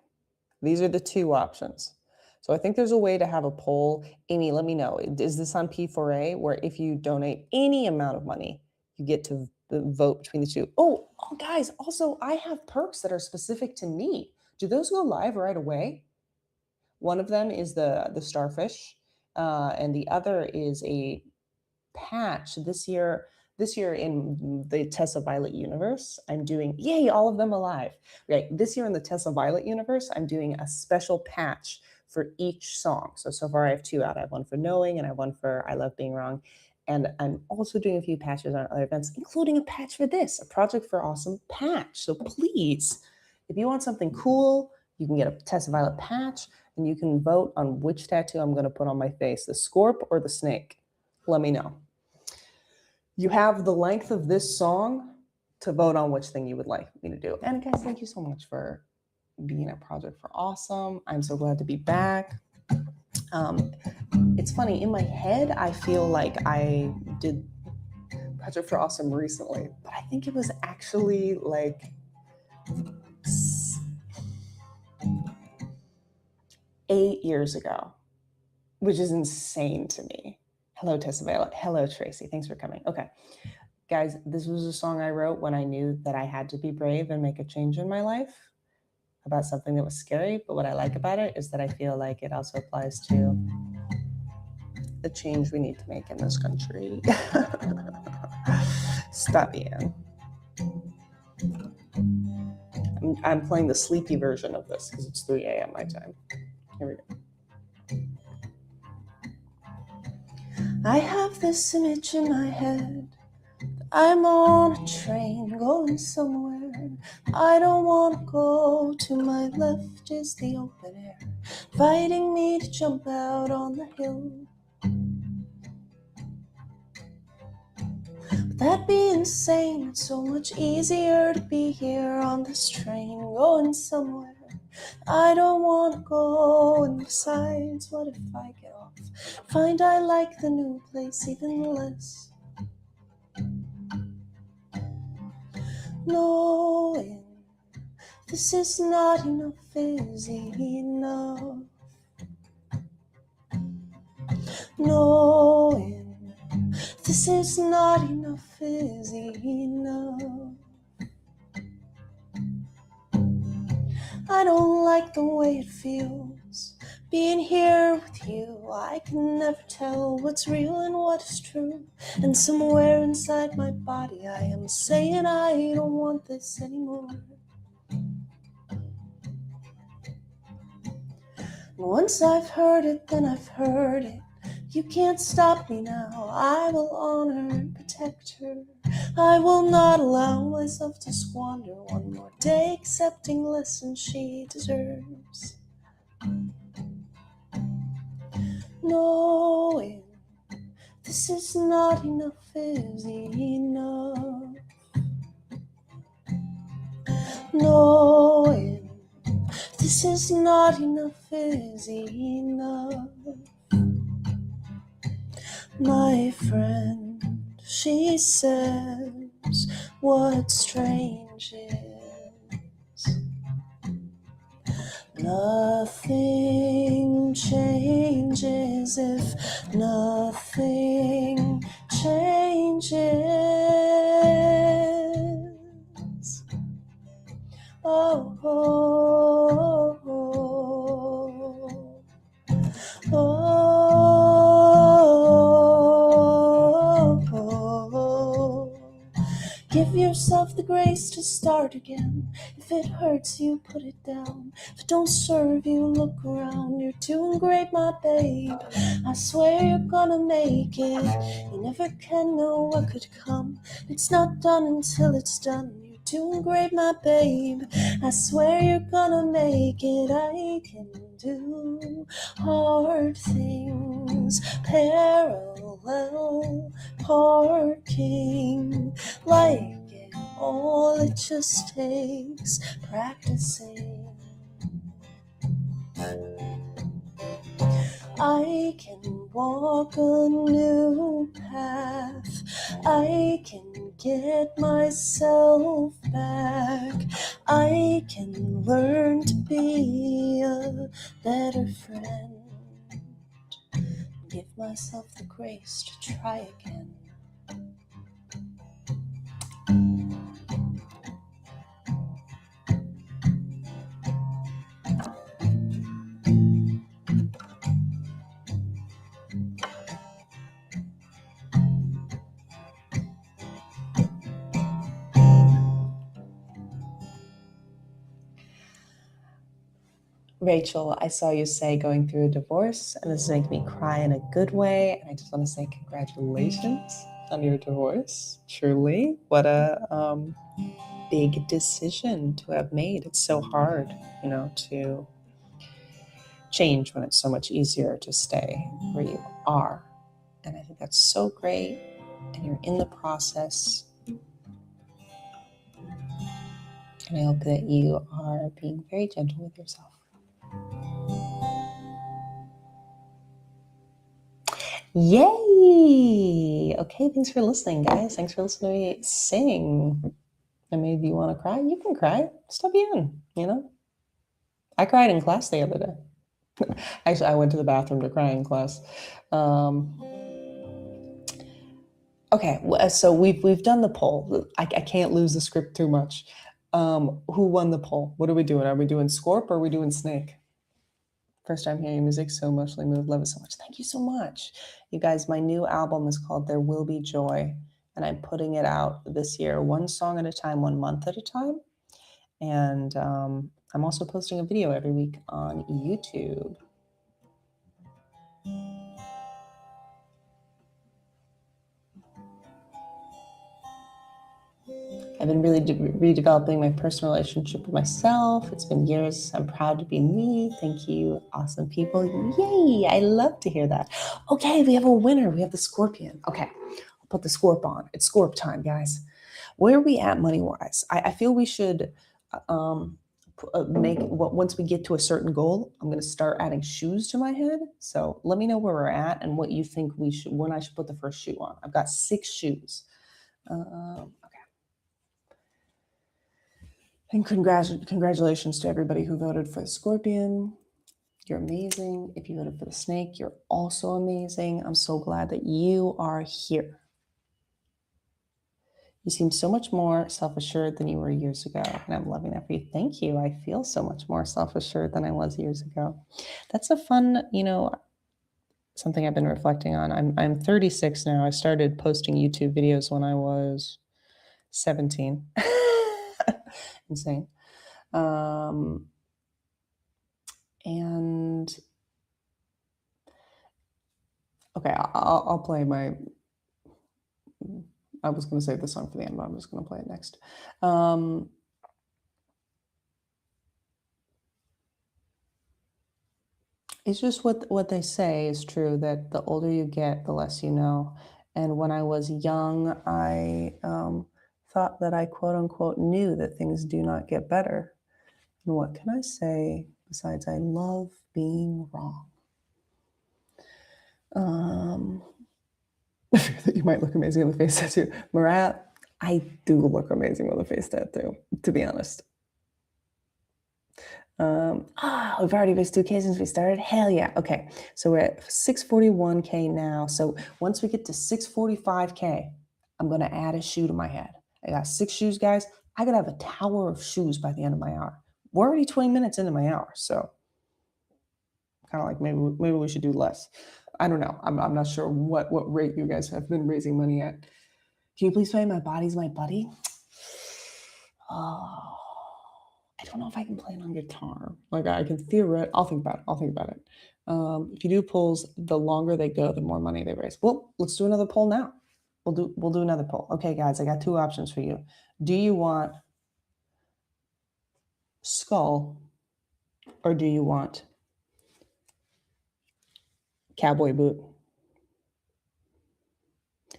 [SPEAKER 9] These are the 2 options. So I think there's a way to have a poll. Amy, let me know. Is this on P4A, where if you donate any amount of money, you get to vote between the 2. Oh, guys, also, I have perks that are specific to me. Do those go live right away? One of them is the starfish, and the other is a patch. This year in the Tessa Violet universe, I'm doing, yay, all of them alive. Right, this year in the Tessa Violet universe, I'm doing a special patch for each song. So far I have 2 out. I have one for Knowing and I have one for I Love Being Wrong. And I'm also doing a few patches on other events, including a patch for this, a Project for Awesome patch. So please, if you want something cool, you can get a Tessa Violet patch and you can vote on which tattoo I'm going to put on my face, the scorp or the snake. Let me know. You have the length of this song to vote on which thing you would like me to do. And guys, thank you so much for being at Project for Awesome. I'm so glad to be back. It's funny, in my head, I feel like I did Project for Awesome recently, but I think it was actually like 8 years ago, which is insane to me. Hello, Tessa Violet. Hello, Tracy. Thanks for coming. Okay. Guys, this was a song I wrote when I knew that I had to be brave and make a change in my life about something that was scary. But what I like about it is that I feel like it also applies to the change we need to make in this country. Stop, Ian. I'm playing the sleepy version of this because it's 3 a.m. my time. Here we go. I have this image in my head. I'm on a train going somewhere. I don't want to go. To my left is the open air, inviting me to jump out on the hill. But that'd be insane. It's so much easier to be here on this train going somewhere. I don't want to go. And besides, what if I get off? Find I like the new place even less. Knowing this is not enough is enough. Knowing this is not enough is enough. I don't like the way it feels being here with you. I can never tell what's real and what is true. And somewhere inside my body I am saying I don't want this anymore. Once I've heard it, then I've heard it. You can't stop me now. I will honor and protect her. I will not allow myself to squander one more day accepting less than she deserves. Knowing this is not enough is enough. Knowing this is not enough is enough. My friend, she says, what strange is nothing changes if nothing changes. Oh, oh, oh, oh, oh. Give yourself the grace to start again. If it hurts you, put it down. If it don't serve you, look around. You're doing great, my babe. I swear you're gonna make it. You never can know what could come. It's not done until it's done. You're doing great, my babe. I swear you're gonna make it. I can do hard things, parallel parking, like it all, it just takes practicing. I can walk a new path. I can get myself back. I can learn to be a better friend. Give myself the grace to try again. Rachel, I saw you say going through a divorce, and this is making me cry in a good way. And I just want to say congratulations on your divorce. Truly, what a big decision to have made. It's so hard, you know, to change when it's so much easier to stay where you are. And I think that's so great. And you're in the process. And I hope that you are being very gentle with yourself. Yay! Okay, thanks for listening, guys. Thanks for listening to me sing. And maybe you want to cry? You can cry. Stop in, you know? I cried in class the other day. Actually, I went to the bathroom to cry in class. Okay, so we've done the poll. I can't lose the script too much. Who won the poll? What are we doing? Are we doing Scorp or are we doing Snake? First time hearing music, so emotionally moved. Love it so much. Thank you so much. You guys, my new album is called There Will Be Joy, and I'm putting it out this year, one song at a time, 1 month at a time. And I'm also posting a video every week on YouTube. I've been really redeveloping my personal relationship with myself. It's been years. I'm proud to be me. Thank you, awesome people. Yay! I love to hear that. Okay, we have a winner. We have the Scorpion. Okay, I'll put the Scorp on. It's Scorp time, guys. Where are we at money-wise? I feel we should once we get to a certain goal, I'm going to start adding shoes to my head. So let me know where we're at and what you think when I should put the first shoe on. I've got 6 shoes. Okay. And congratulations to everybody who voted for the Scorpion. You're amazing. If you voted for the Snake, you're also amazing. I'm so glad that you are here. You seem so much more self-assured than you were years ago, and I'm loving that for you. Thank you. I feel so much more self-assured than I was years ago. That's a fun, something I've been reflecting on. I'm 36 now. I started posting YouTube videos when I was 17. Insane. And okay, I'll play my. I was going to save the song for the end, but I'm just going to play it next. It's just what they say is true, that the older you get, the less you know. And when I was young, I thought that I quote unquote knew that things do not get better. And what can I say besides I love being wrong? You might look amazing with a face tattoo. Marat, I do look amazing with a face tattoo, to be honest. We've already raised 2K since we started. Hell yeah. Okay, so we're at 641K now. So once we get to 645K, I'm going to add a shoe to my head. I got 6 shoes, guys. I could have a tower of shoes by the end of my hour. We're already 20 minutes into my hour, so kind of like maybe we should do less. I don't know. I'm not sure what rate you guys have been raising money at. Can you please play My Body's My Buddy? Oh, I don't know if I can play it on guitar. Like I can theoretically, I'll think about it. If you do polls, the longer they go, the more money they raise. Well, let's do another poll now. We'll do another poll. Okay, guys, I got 2 options for you. Do you want skull or do you want cowboy boot?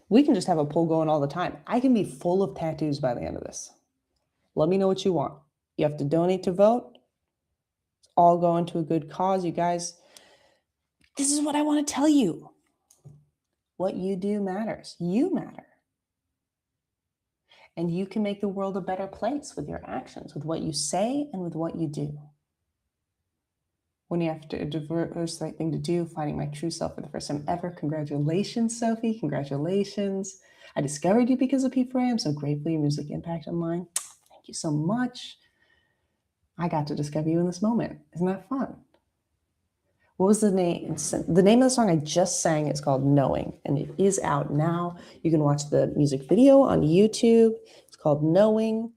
[SPEAKER 9] We can just have a poll going all the time. I can be full of tattoos by the end of this. Let me know what you want. You have to donate to vote. It's all going to a good cause, you guys. This is what I want to tell you. What you do matters. You matter. And you can make the world a better place with your actions, with what you say and with what you do. When you have a diverse thing to do, finding my true self for the first time ever. Congratulations, Sophie. Congratulations. I discovered you because of P4A. I'm so grateful your music impacted mine. Thank you so much. I got to discover you in this moment. Isn't that fun? What was the name? The name of the song I just sang is called Knowing, and it is out now. You can watch the music video on YouTube. It's called Knowing.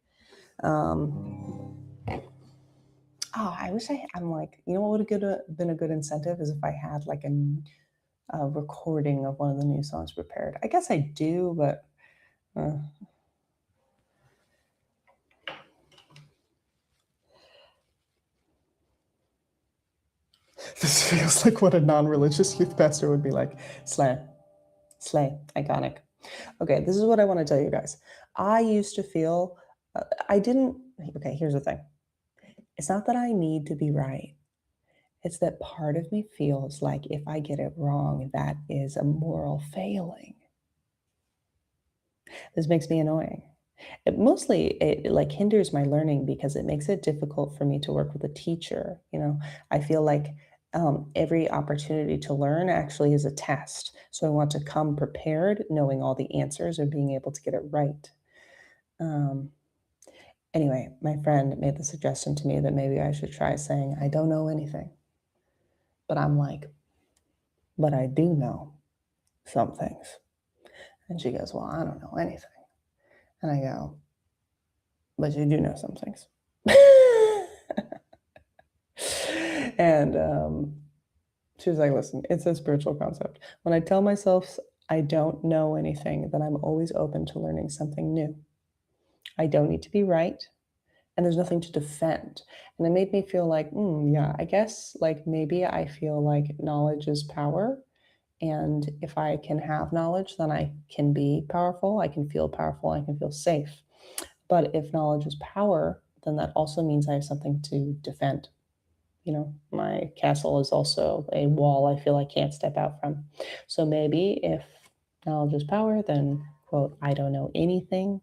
[SPEAKER 9] Oh, I wish I'm like, you know what would have been a good incentive is if I had like a recording of one of the new songs prepared. I guess I do, but this feels like what a non-religious youth pastor would be like. Slay, iconic. Okay, this is what I want to tell you guys. I used to feel, okay, here's the thing. It's not that I need to be right. It's that part of me feels like if I get it wrong, that is a moral failing. This makes me annoying. It like hinders my learning because it makes it difficult for me to work with a teacher. You know, I feel like every opportunity to learn actually is a test. So I want to come prepared, knowing all the answers or being able to get it right. Anyway, my friend made the suggestion to me that maybe I should try saying, I don't know anything. But I'm like, but I do know some things. And she goes, well, I don't know anything. And I go, but you do know some things. And she was like, listen, it's a spiritual concept. When I tell myself I don't know anything, then I'm always open to learning something new. I don't need to be right. And there's nothing to defend. And it made me feel like, yeah, I guess like maybe I feel like knowledge is power. And if I can have knowledge, then I can be powerful. I can feel powerful. I can feel safe. But if knowledge is power, then that also means I have something to defend. You know, my castle is also a wall I feel I can't step out from. So maybe if knowledge is power, then, quote, I don't know anything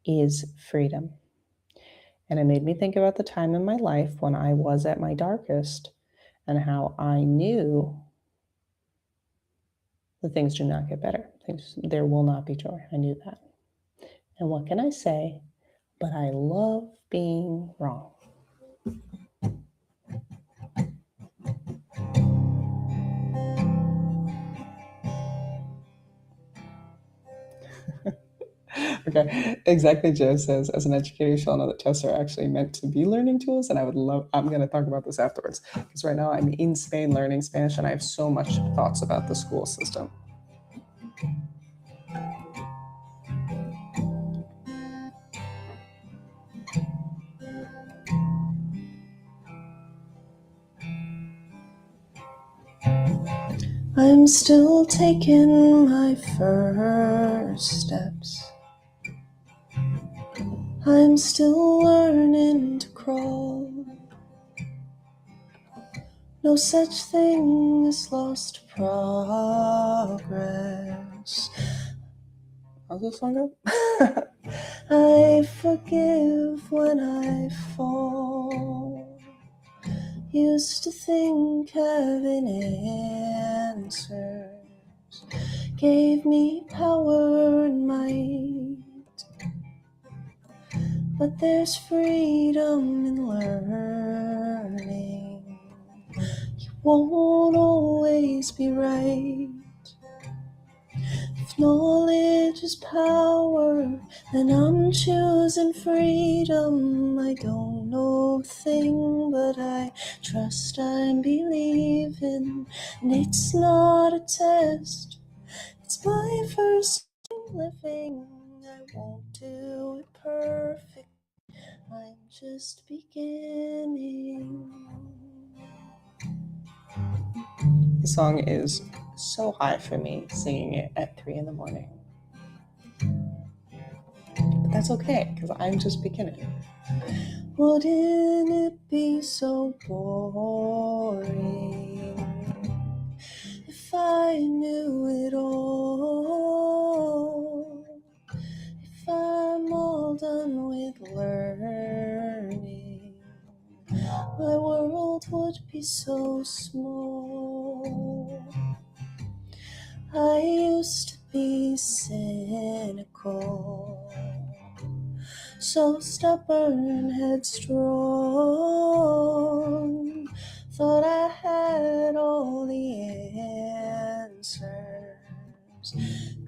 [SPEAKER 9] is freedom. And it made me think about the time in my life when I was at my darkest and how I knew that things do not get better. There will not be joy. I knew that. And what can I say? But I love being wrong. Okay, exactly. Joe says, as an educator, you shall know that tests are actually meant to be learning tools. And I'm going to talk about this afterwards because right now I'm in Spain learning Spanish and I have so much thoughts about the school system. I'm still taking my first steps. I'm still learning to crawl. No such thing as lost progress. How's this song go? I forgive when I fall. Used to think having answers gave me power and might. But there's freedom in learning. You won't always be right. If knowledge is power, then I'm choosing freedom. I don't know a thing, but I trust I'm believing. And it's not a test, it's my first time living. I won't do it perfect, I'm just beginning. The song is so high for me singing it at 3 in the morning. But that's okay, because I'm just beginning. Wouldn't it be so boring if I knew it all? If I'm all done with learning, my world would be so small. I used to be cynical, so stubborn, headstrong. Thought I had all the answers.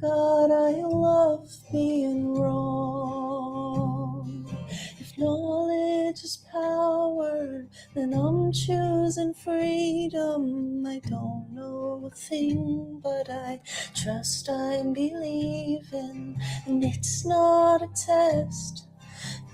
[SPEAKER 9] God, I love being wrong. If knowledge is power, then I'm choosing freedom. I don't know a thing, but I trust I'm believing, and it's not a test.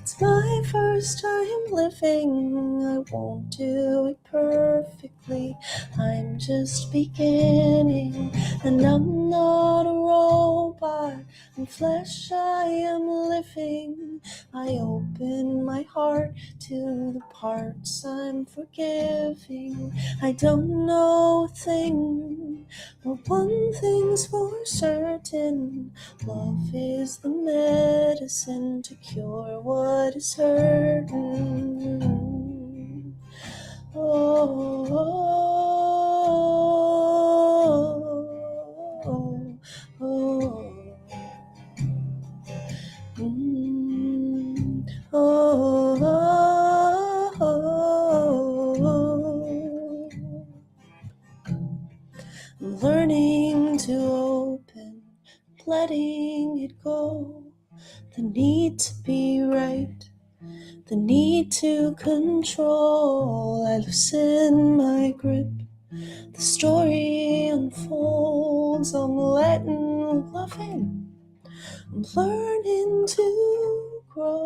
[SPEAKER 9] It's my first time living. I won't do it perfectly. I'm just beginning, and I'm not a robot. In flesh I am living. I open my heart to the parts I'm forgiving. I don't know a thing, but one thing's for certain. Love is the medicine to cure what is hurting. Oh, oh, oh, oh. Oh, oh, oh. I'm learning to open, letting it go. The need to be right, the need to control. I loosen my grip, the story unfolds. I'm letting love in, I'm learning to grow.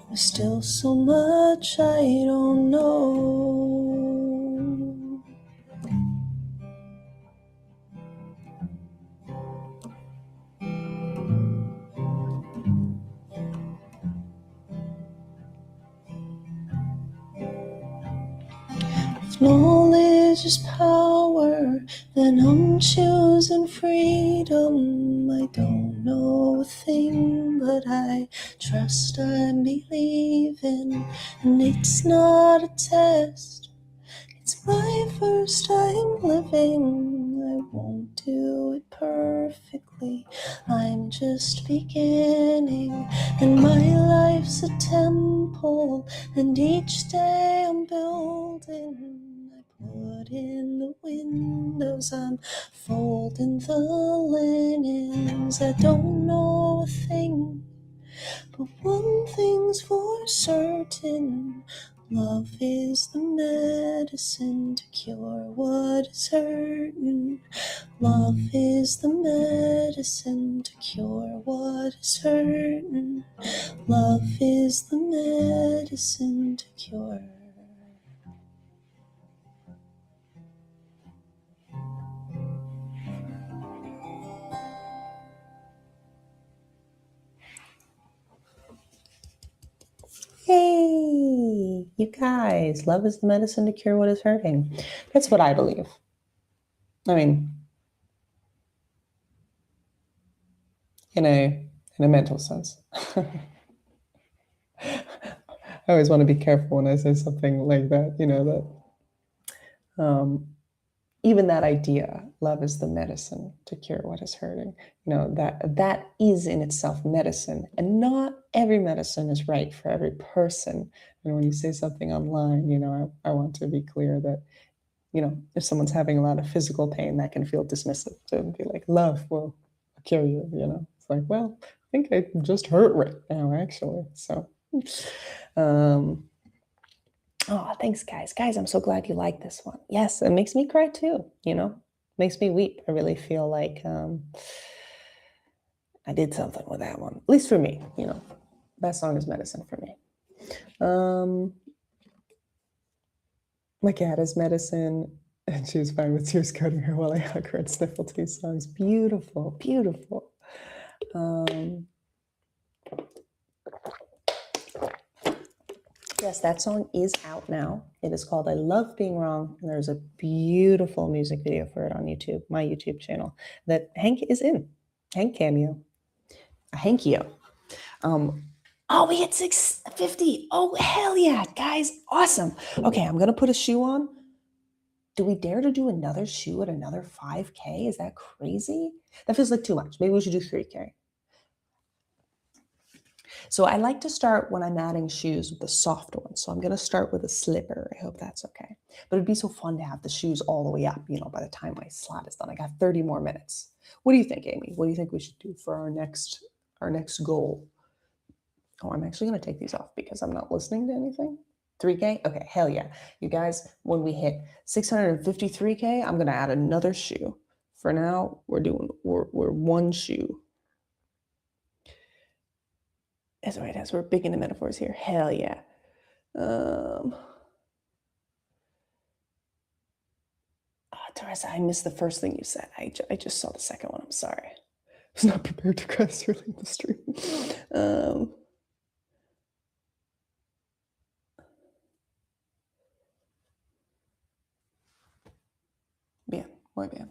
[SPEAKER 9] There's still so much I don't know. If knowledge is power, then I'm choosing freedom. I don't know a thing, but I trust I'm believing, and it's not a test. It's my first time living. I won't do it perfectly. I'm just beginning, and my life's a temple, and each day I'm building. I put in the windows, I'm folding the linens. I don't know a thing, but one thing's for certain. Love is the medicine to cure what is hurting. Love is the medicine to cure what is hurting. Love is the medicine to cure. Hey, you guys, love is the medicine to cure what is hurting. That's what I believe. I mean, in a mental sense. I always want to be careful when I say something like that, that even that idea, love is the medicine to cure what is hurting, that is in itself medicine, and not every medicine is right for every person. And when you say something online, I want to be clear that, if someone's having a lot of physical pain, that can feel dismissive, to be like, love will cure you, It's like, well, I think I just hurt right now, actually. So, oh, thanks, guys. Guys, I'm so glad you like this one. Yes, it makes me cry too, makes me weep. I really feel like I did something with that one, at least for me, that song is medicine for me. My cat is medicine, and she was fine with tears coating her while I hug her and sniffle to these songs. Beautiful, beautiful. Yes, that song is out now. It is called I Love Being Wrong, and there's a beautiful music video for it on YouTube, my YouTube channel, that Hank is in. Hank cameo. Hankio. Oh, we hit 650. Oh, hell yeah, guys. Awesome. Okay, I'm going to put a shoe on. Do we dare to do another shoe at another 5K? Is that crazy? That feels like too much. Maybe we should do 3K. So I like to start when I'm adding shoes with the soft ones. So I'm going to start with a slipper. I hope that's okay. But it'd be so fun to have the shoes all the way up, by the time my slot is done. I got 30 more minutes. What do you think, Amy? What do you think we should do for our next goal? Oh, I'm actually going to take these off because I'm not listening to anything. 3K? Okay, hell yeah. You guys, when we hit 653K, I'm going to add another shoe. For now, we're one shoe. As right as we're big into metaphors here. Hell yeah. Teresa, I missed the first thing you said. I just saw the second one. I'm sorry. I was not prepared to cry early in the stream. Bien, muy bien.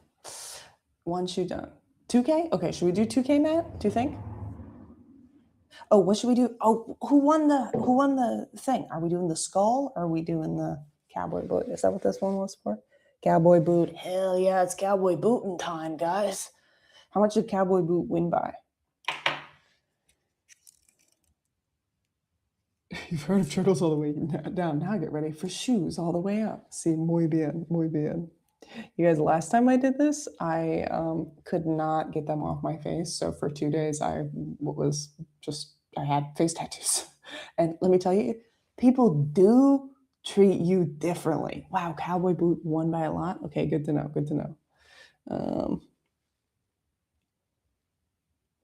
[SPEAKER 9] One shoe done. 2K? Okay, should we do 2K, Matt? Do you think? Oh, what should we do? Oh, who won the thing? Are we doing the skull or are we doing the cowboy boot? Is that what this one was for? Cowboy boot. Hell yeah, it's cowboy booting time, guys. How much did cowboy boot win by? You've heard of turtles all the way down. Now get ready for shoes all the way up. See, muy bien, muy bien. You guys, last time I did this, I could not get them off my face. So for 2 days, I had face tattoos. And let me tell you, people do treat you differently. Wow, cowboy boot won by a lot. Okay, good to know. Good to know.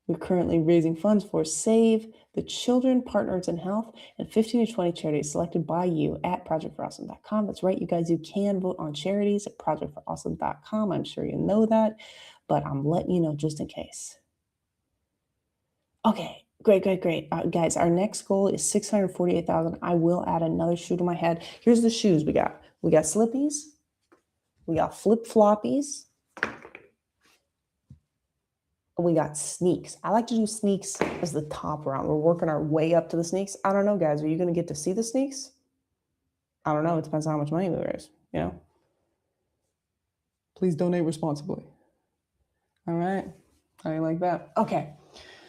[SPEAKER 9] We're currently raising funds for Save the Children, Partners in Health, and 15 to 20 charities selected by you at projectforawesome.com. That's right, you guys, you can vote on charities at projectforawesome.com. I'm sure you know that, but I'm letting you know just in case. Okay, great. Guys, our next goal is 648,000. I will add another shoe to my head. Here's the shoes we got. We got slippies. We got flip-floppies. We got sneaks. I like to do sneaks as the top round. We're working our way up to the sneaks. I don't know, guys. Are you going to get to see the sneaks? I don't know. It depends on how much money we raise, you know? Please donate responsibly. All right. I like that. Okay.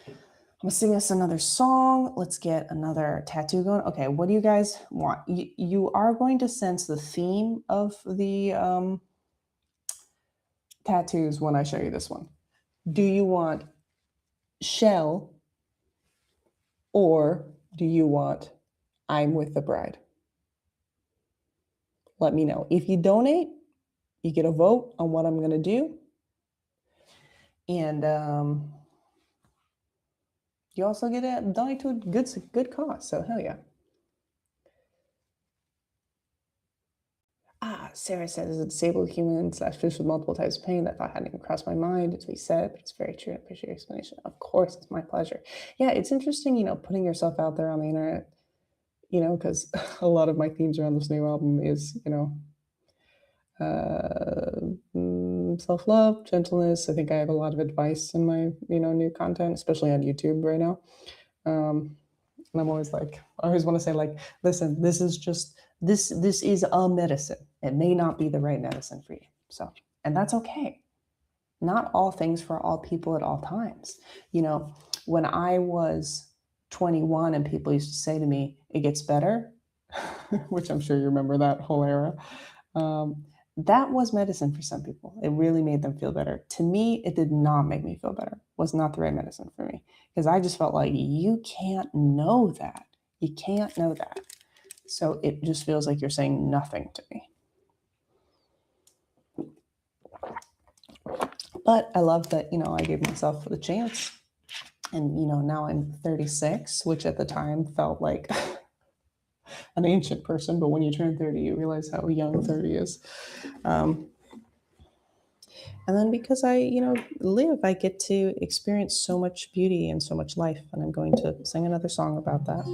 [SPEAKER 9] I'm going to sing us another song. Let's get another tattoo going. Okay. What do you guys want? You are going to sense the theme of the tattoos when I show you this one. Do you want shell or do you want I'm with the bride? Let me know. If you donate, you get a vote on what I'm going to do. And you also get to donate to a good cause. So hell yeah. Sarah says, as a disabled human / fish with multiple types of pain, that thought hadn't even crossed my mind. It's what he said, but it's very true. I appreciate your explanation. Of course, it's my pleasure. Yeah, it's interesting, putting yourself out there on the internet, because a lot of my themes around this new album is, self-love, gentleness. I think I have a lot of advice in my, new content, especially on YouTube right now. And I'm always like, I always want to say, like, listen, this is just, this is a medicine. It may not be the right medicine for you. So, and that's okay. Not all things for all people at all times. When I was 21 and people used to say to me, it gets better, which I'm sure you remember that whole era. That was medicine for some people. It really made them feel better. To me, it did not make me feel better. It was not the right medicine for me because I just felt like you can't know that. You can't know that. So it just feels like you're saying nothing to me. But I love that, I gave myself the chance. And, now I'm 36, which at the time felt like an ancient person. But when you turn 30, you realize how young 30 is. And then because I, live, I get to experience so much beauty and so much life. And I'm going to sing another song about that.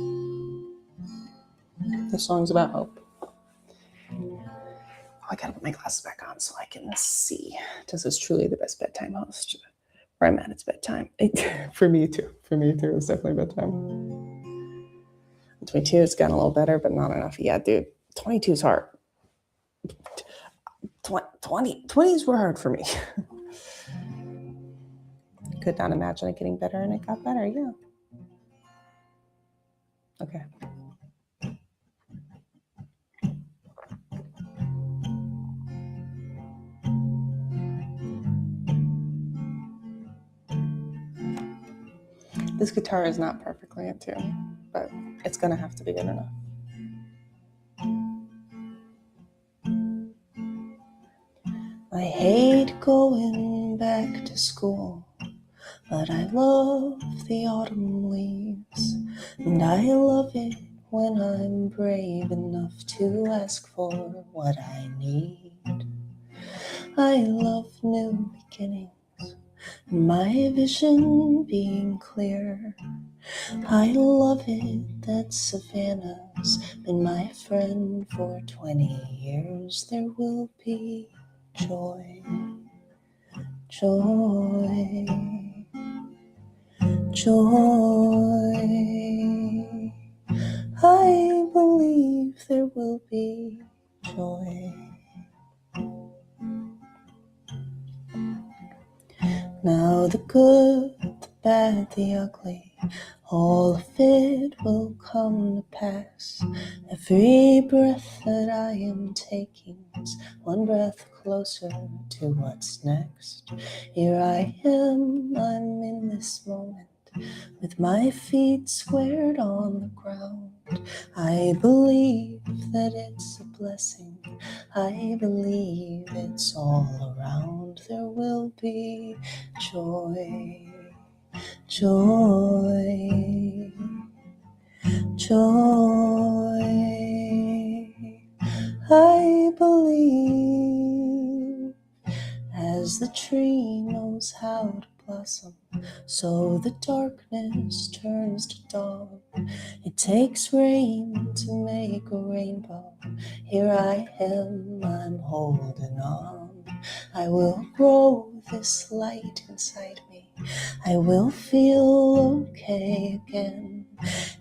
[SPEAKER 9] The song's about hope. Oh, I gotta put my glasses back on so I can see. This is truly the best bedtime host. Where I'm at, it's bedtime. For me too. It's definitely bedtime. 22, it's gotten a little better, but not enough. Yeah, dude, 22 is hard. 20s were hard for me. Could not imagine it getting better, and it got better, yeah. Okay. This guitar is not perfectly in tune, but but it's gonna have to be good enough. I hate going back to school, but I love the autumn leaves, and I love it when I'm brave enough to ask for what I need. I love new beginnings, and my vision being clear. I love it that Savannah's been my friend for 20 years. There will be joy, joy, joy. I believe there will be joy. Now the good, the bad, the ugly, all of it will come to pass. Every breath that I am taking is one breath closer to what's next. Here I am, I'm in this moment, with my feet squared on the ground. I believe that it's a blessing. I believe it's all around. There will be joy, joy, joy. I believe as the tree knows how to blossom, so the darkness turns to dawn. It takes rain to make a rainbow. Here I am, I'm holding on. I will grow this light inside me. I will feel okay again.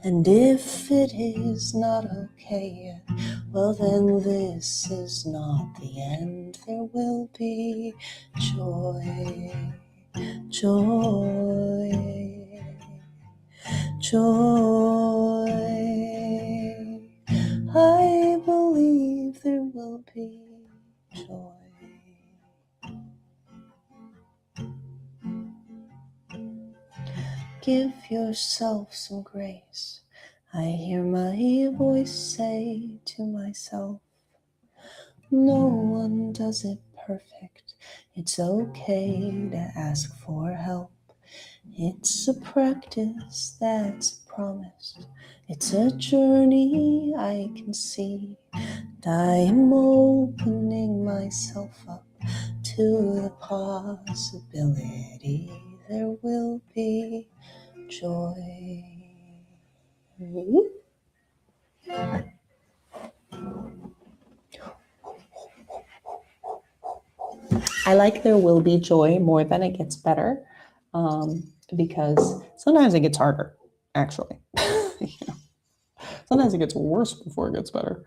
[SPEAKER 9] And if it is not okay yet, well then this is not the end. There will be joy, joy, joy. I believe there will be joy. Give yourself some grace. I hear my voice say to myself, no one does it perfect. It's okay to ask for help. It's a practice that's promised. It's a journey I can see. And I am opening myself up to the possibility there will be joy. I like there will be joy more than it gets better, because sometimes it gets harder, actually. Sometimes it gets worse before it gets better.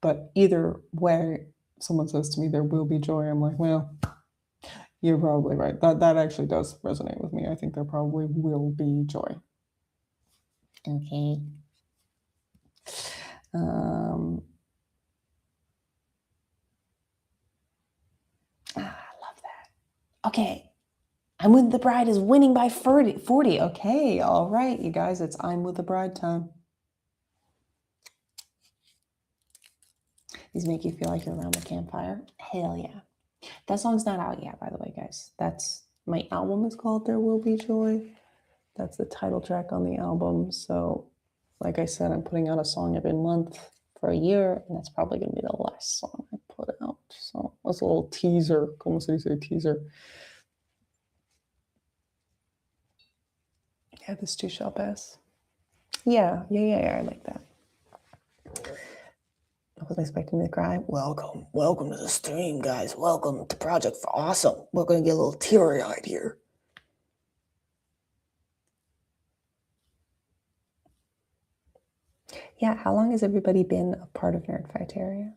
[SPEAKER 9] But either way, someone says to me, there will be joy. I'm like, well, you're probably right. That actually does resonate with me. I think there probably will be joy. Okay. I love that. Okay. I'm with the Bride is winning by 40. Okay. All right, you guys, it's I'm with the Bride time. These make you feel like you're around the campfire. Hell yeah. That song's not out yet, by the way, guys. That's my album is called There Will Be Joy. That's the title track on the album. So, like I said, I'm putting out a song every month for a year, and that's probably going to be the last song I put out. So, that's a little teaser. Como se dice teaser? Yeah, this too shall pass. Yeah, I like that. I wasn't expecting to cry. Welcome to the stream, guys. Welcome to Project for Awesome. We're going to get a little teary-eyed here. Yeah, how long has everybody been a part of Nerdfighteria?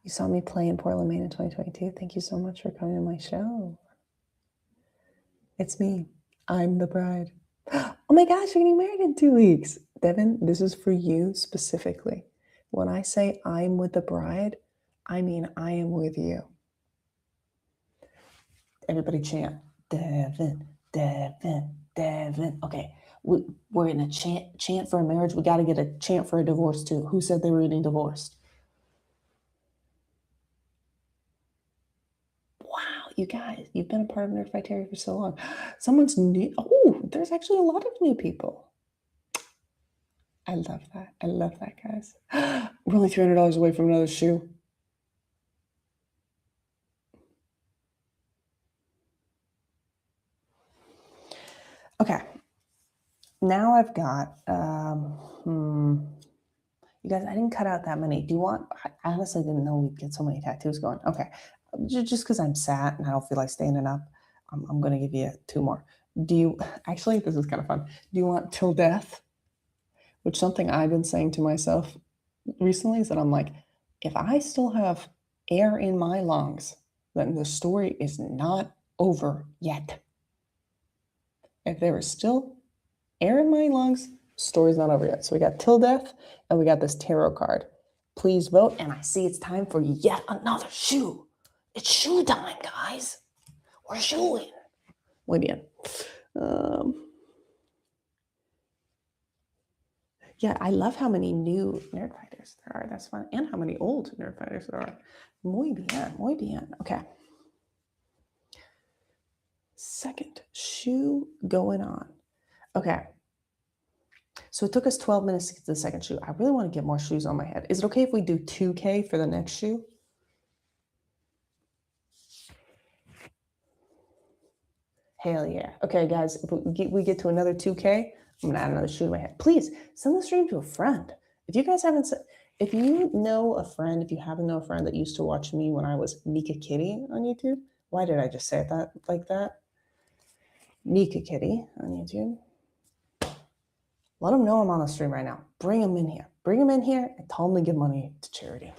[SPEAKER 9] You saw me play in Portland, Maine in 2022. Thank you so much for coming to my show. It's me. I'm the bride. Oh my gosh, you're getting married in 2 weeks. Devin, this is for you specifically. When I say I'm with the bride, I mean I am with you. Everybody chant, Devin, Devin, Devin. Okay, we're gonna chant for a marriage. We got to get a chant for a divorce too. Who said they were getting divorced? Wow, you guys, you've been a part of Nerd Criteria for so long. Someone's new. Oh, there's actually a lot of new people. I love that. I love that, guys. We're only $300 away from another shoe. Okay. Now I've got, you guys, I didn't cut out that many. Do you want, I honestly didn't know we'd get so many tattoos going. Okay. Just because I'm sad and I don't feel like standing up, I'm going to give you 2 more. Do you, actually, this is kind of fun. Do you want till death? Which something I've been saying to myself recently is that I'm like, if I still have air in my lungs, then the story is not over yet. If there is still air in my lungs, story's not over yet. So we got till death and we got this tarot card. Please vote. And I see it's time for yet another shoe. It's shoe time, guys. We're shoeing. Muy bien. Yeah, I love how many new nerd fighters there are. That's fun. And how many old nerd fighters there are. Muy bien, muy bien. Okay. Second shoe going on. Okay. So it took us 12 minutes to get to the second shoe. I really want to get more shoes on my head. Is it okay if we do 2K for the next shoe? Hell yeah. Okay, guys, if we get to another 2K, I'm going to add another shoe to my head. Please send the stream to a friend. If you guys haven't, if you know a friend, if you haven't known a friend that used to watch me when I was Mika Kitty on YouTube, why did I just say that like that? Mika Kitty on YouTube. Let them know I'm on the stream right now. Bring them in here. Bring them in here and tell them to give money to charity.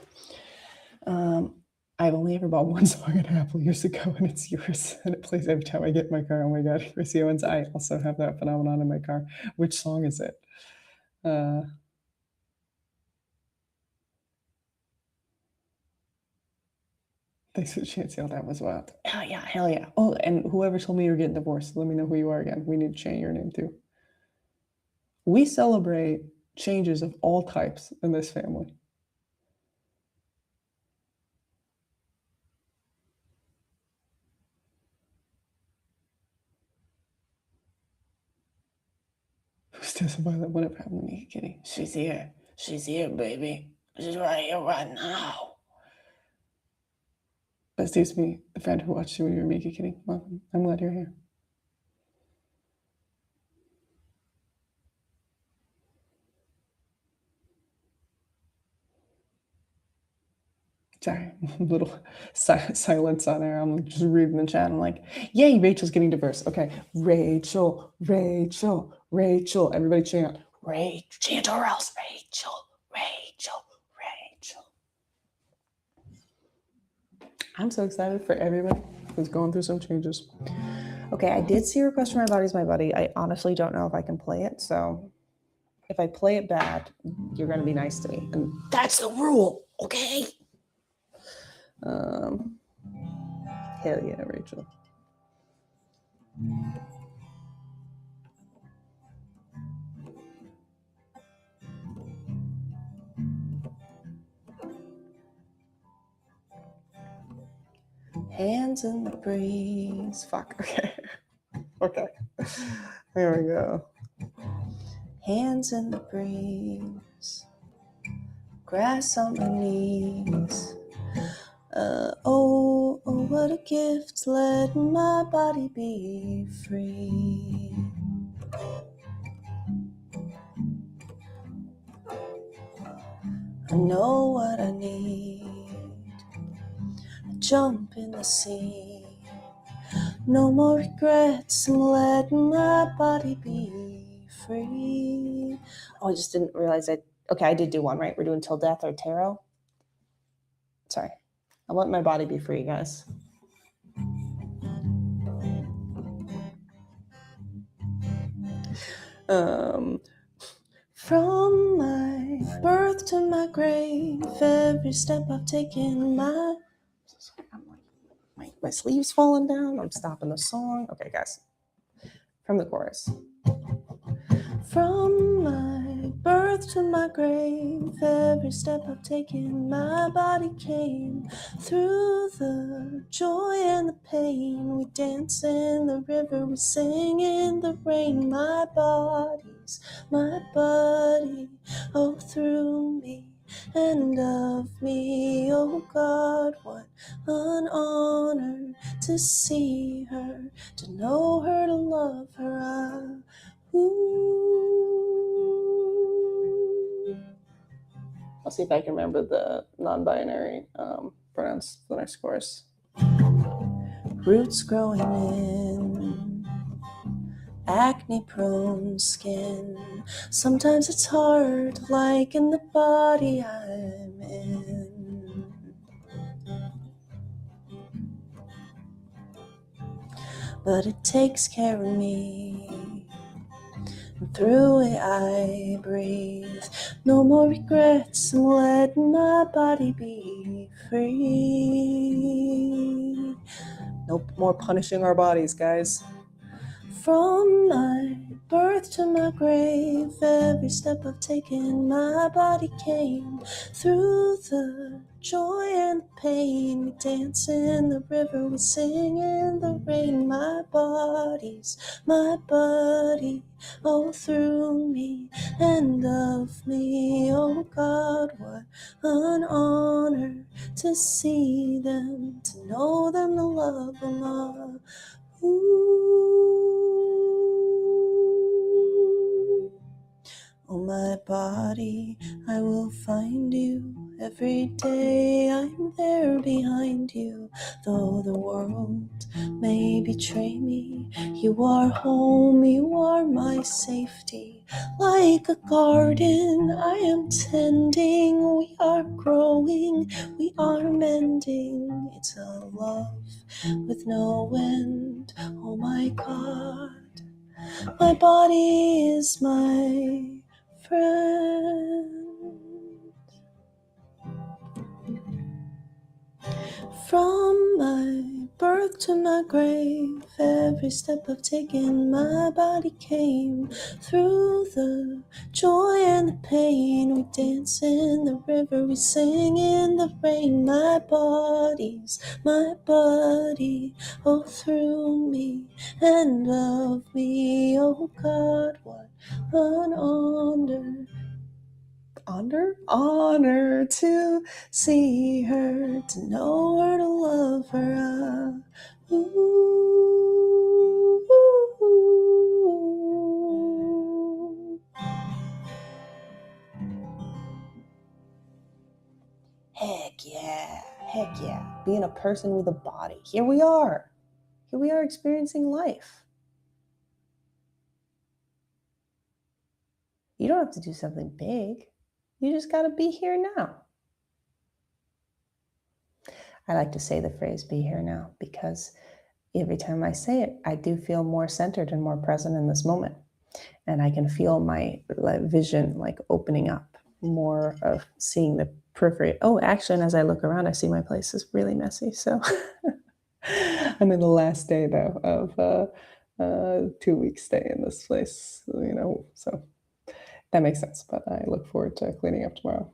[SPEAKER 9] I've only ever bought one song at Apple years ago, and it's yours. And it plays every time I get in my car. Oh my God, Chrissy Owens, I also have that phenomenon in my car. Which song is it? Thanks for the chance, y'all. That was wild. Hell yeah, hell yeah. Oh, and whoever told me you're getting divorced, let me know who you are again. We need to change your name too. We celebrate changes of all types in this family. Who's testifying that whatever happened to me, Kitty? She's here. She's here, baby. She's right here right now. Bestie to me, the friend who watched you when you were Mika Kitty. Welcome. I'm glad you're here. Sorry, little silence on there. I'm just reading the chat. I'm like, yay, Rachel's getting divorced. Okay, Rachel, Rachel, Rachel. Everybody chant, Rachel, chant or else, Rachel, Rachel, Rachel. I'm so excited for everybody who's going through some changes. Okay, I did see a request from My Body's My Buddy. I honestly don't know if I can play it, so if I play it bad, you're gonna be nice to me. And that's the rule, okay? Hell yeah, Rachel. Hands in the breeze. Fuck, okay. Okay. There we go. Hands in the breeze. Grass on my knees. Oh, what a gift, letting my body be free. I know what I need. A jump in the sea. No more regrets, I'm letting my body be free. Oh, I just didn't realize okay, I did do one, right? We're doing till death or tarot. Sorry. I'm letting my body be free, guys. From my birth to my grave, every step I've taken, my sleeve's falling down. I'm stopping the song. Okay, guys. From the chorus. From my birth to my grave, every step I've taken, my body came. Through the joy and the pain, we dance in the river, we sing in the rain. My body's my body, oh, through me and of me. Oh God, what an honor to see her, to know her, to love her. I'll see if I can remember the non-binary pronouns for the next chorus. Roots growing in acne-prone skin. Sometimes it's hard, like in the body I'm in. But it takes care of me. Through it I breathe. No more regrets. I'm letting my body be free. No more punishing our bodies, guys. From my birth to my grave, every step I've taken, my body came. Through the joy and the pain, we dance in the river, we sing in the rain. My body's my body, oh, through me and of me. Oh God, what an honor to see them, to know them, to love them all. Ooh. Oh, my body, I will find you. Every day I'm there behind you. Though the world may betray me, you are home, you are my safety. Like a garden I am tending, we are growing, we are mending. It's a love with no end. Oh my God, my body is my friend. From my birth to my grave, every step I've taken, my body came. Through the joy and the pain, we dance in the river, we sing in the rain. My body's my body, oh, through me and of me. Oh God, what an honor to see her, to know her, to love her. Ooh. Heck yeah, being a person with a body. Here we are experiencing life. You don't have to do something big. You just got to be here now. I like to say the phrase "be here now" because every time I say it, I do feel more centered and more present in this moment. And I can feel my vision like opening up, more of seeing the periphery. Oh, actually, and as I look around, I see my place is really messy. So I'm in the last day, though, of 2 weeks stay in this place, so that makes sense. But I look forward to cleaning up tomorrow.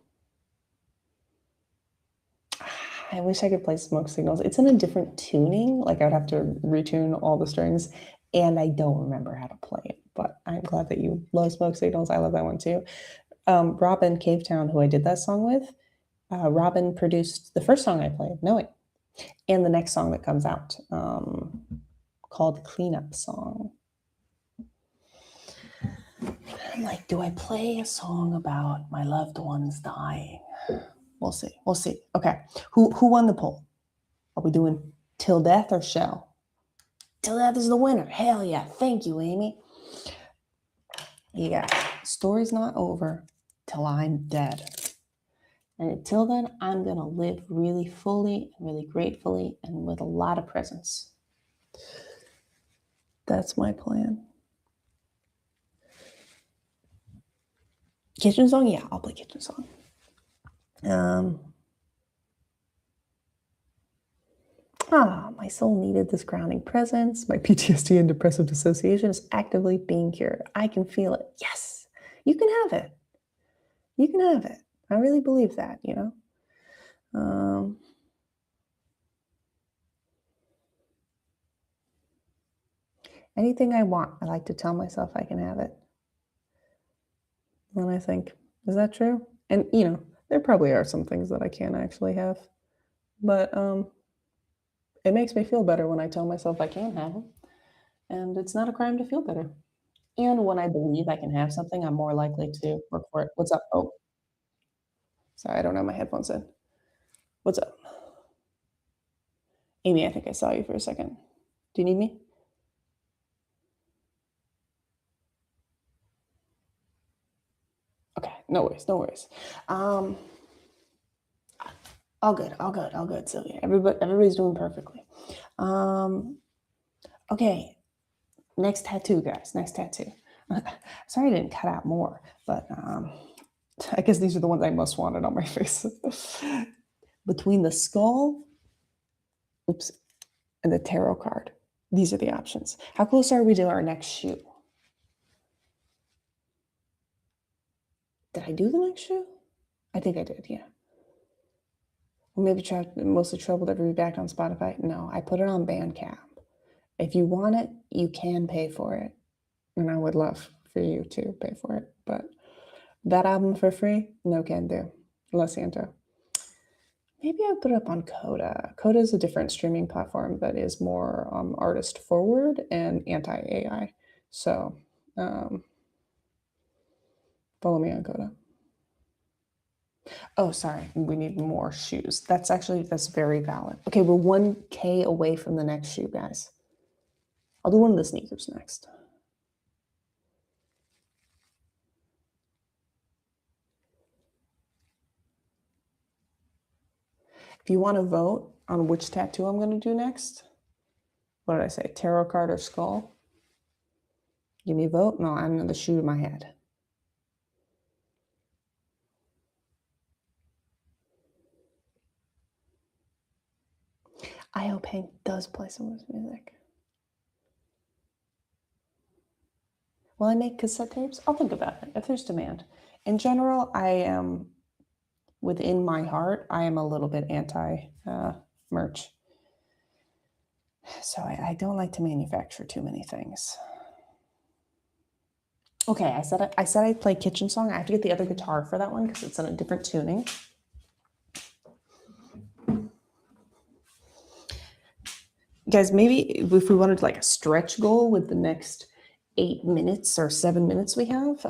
[SPEAKER 9] I wish I could play Smoke Signals. It's in a different tuning. Like I would have to retune all the strings, and I don't remember how to play it. But I'm glad that you love Smoke Signals. I love that one too. Robin Cavetown, who I did that song with, Robin produced the first song I played, Knowing, and the next song that comes out called Cleanup Song. I'm like, do I play a song about my loved ones dying? We'll see. Okay, who won the poll? Are we doing Till Death or Shell? Till Death is the winner. Hell yeah. Thank you, Amy. Yeah, story's not over till I'm dead. And until then, I'm going to live really fully and really gratefully and with a lot of presence. That's my plan. Kitchen song? Yeah, I'll play kitchen song. My soul needed this grounding presence. My PTSD and depressive dissociation is actively being cured. I can feel it. Yes, you can have it. You can have it. I really believe that, you know. Anything I want, I like to tell myself I can have it. And I think, is that true? And, you know, there probably are some things that I can't actually have. But it makes me feel better when I tell myself I can have them. And it's not a crime to feel better. And when I believe I can have something, I'm more likely to work for it. What's up? Oh, sorry, I don't have my headphones in. What's up? Amy, I think I saw you for a second. Do you need me? Okay, no worries, no worries. All good, Sylvia. Everybody's doing perfectly. Okay, next tattoo, guys. Next tattoo. Sorry I didn't cut out more, but I guess these are the ones I most wanted on my face. Between the skull, and the tarot card. These are the options. How close are we to our next shoe? Did I do the next shoe? I think I did, yeah. Or maybe mostly trouble to be back on Spotify. No, I put it on Bandcamp. If you want it, you can pay for it. And I would love for you to pay for it. But that album for free? No can do. Lo siento. Maybe I'll put it up on Coda. Coda is a different streaming platform that is more artist forward and anti-AI. So follow me on Coda. Oh, sorry. We need more shoes. That's very valid. Okay, we're 1K away from the next shoe, guys. I'll do one of the sneakers next. If you want to vote on which tattoo I'm going to do next, what did I say? Tarot card or skull? Give me a vote. No, I'm in the shoe in my head. I hope Hank does play some of his music. Will I make cassette tapes? I'll think about it if there's demand. In general, I am, within my heart, I am a little bit anti-merch. So I don't like to manufacture too many things. Okay, I said I'd play Kitchen Song. I have to get the other guitar for that one because it's in a different tuning. Guys, maybe if we wanted like a stretch goal with the next 8 minutes or 7 minutes we have,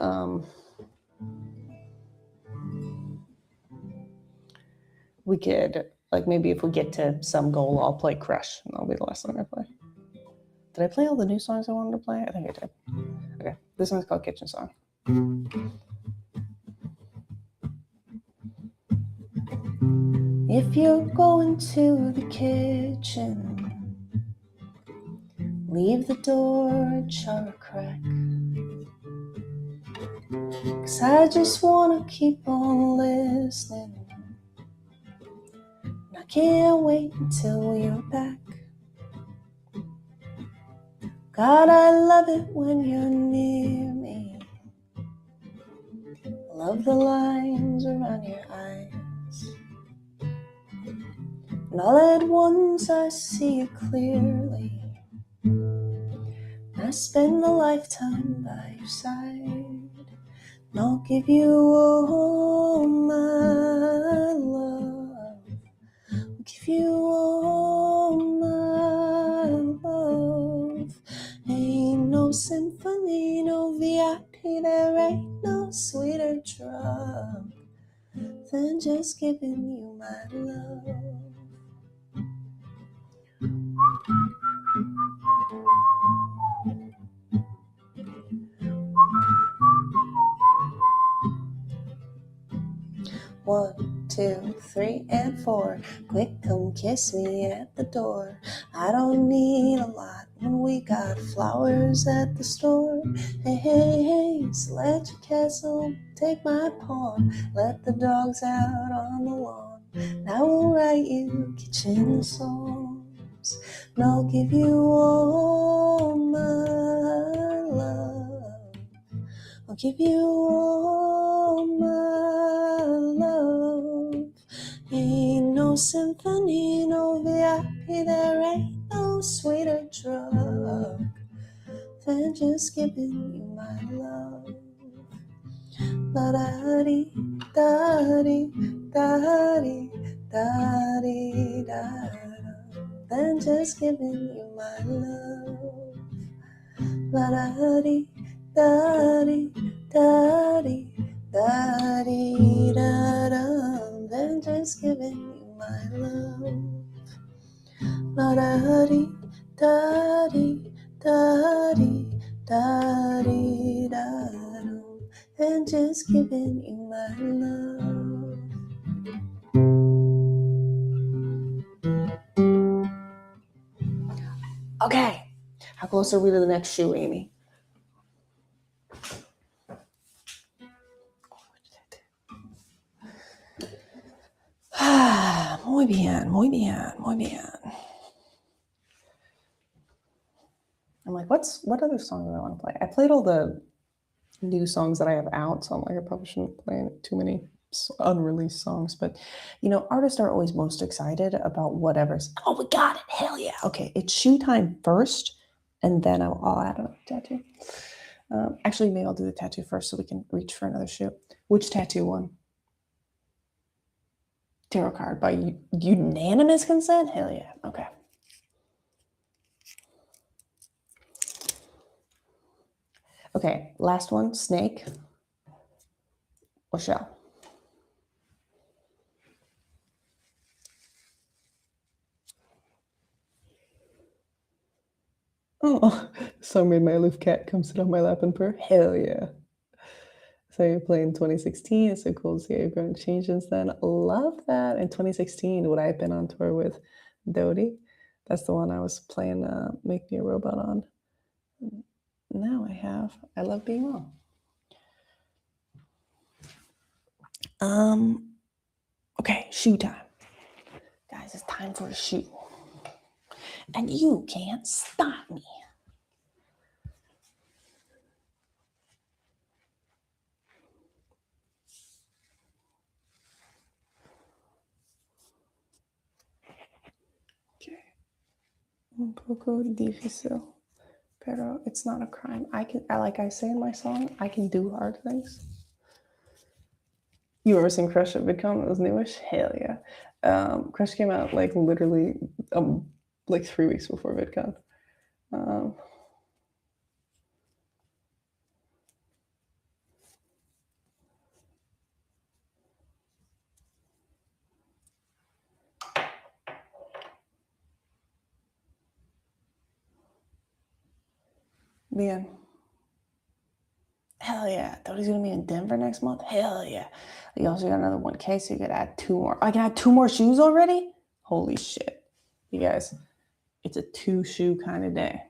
[SPEAKER 9] we could, like, maybe if we get to some goal, I'll play Crush, and that'll be the last song I play. Did I play all the new songs I wanted to play? I think I did. Okay, this one's called Kitchen Song. If you're going to the kitchen, leave the door ajar a crack, 'cause I just wanna keep on listening. And I can't wait until you're back. God, I love it when you're near me. Love the lines around your eyes. And all at once I see you clearly. I spend a lifetime by your side. And I'll give you all my love. I'll give you all my love. Ain't no symphony, no VIP, there ain't no sweeter drug than just giving you my love. 1, 2, 3, and 4. Quick, come kiss me at the door. I don't need a lot when we got flowers at the store. Hey, hey, hey, select your castle, take my pawn. Let the dogs out on the lawn. I will write you a kitchen song. arms, and I'll give you all my love. I'll give you all my love. Ain't no symphony, no VIP, there ain't no sweeter drug than just giving you my love. Da-da-dee, da-dee, da-dee, da-dee, da-da, than just giving you my love. La-da-dee, da-dee, da-dee, da-dee, da-da, than just giving you my love. La-da-dee, da-dee, da-dee, da-dee, da-da, and just giving you my love. Okay, how close are we to the next shoe, Amy? Muy bien, muy bien, muy bien. I'm like, what other song do I want to play? I played all the new songs that I have out, so I'm like, I probably shouldn't play too many unreleased songs. But you know, artists are always most excited about whatever's. Oh, we got it! Hell yeah! Okay, it's shoe time first, and then I'll add another tattoo. Actually, maybe I'll do the tattoo first, so we can reach for another shoe. Which tattoo one? Tarot card by unanimous consent? Hell yeah! Okay. Okay, last one, snake or shell? Oh, song made my aloof cat come sit on my lap and purr. Hell yeah. So you played in 2016. It's so cool to see how you've grown and changed since then. Love that. In 2016, would I have been on tour with Dodie? That's the one I was playing Make Me a Robot on. Now I have I Love Being Wrong. Okay, shoe time. Guys, it's time for a shoe. And you can't stop me. Okay. Un poco difícil, pero it's not a crime. Like I say in my song, I can do hard things. You ever seen Crush at VidCon? It was newish. Hell yeah. Crush came out like literally like 3 weeks before VidCon. Man. Hell yeah. Dodie's gonna be in Denver next month. Hell yeah. You also got another 1K, so you could add 2 more. I can add 2 more shoes already? Holy shit. You guys, it's a 2-shoe kind of day.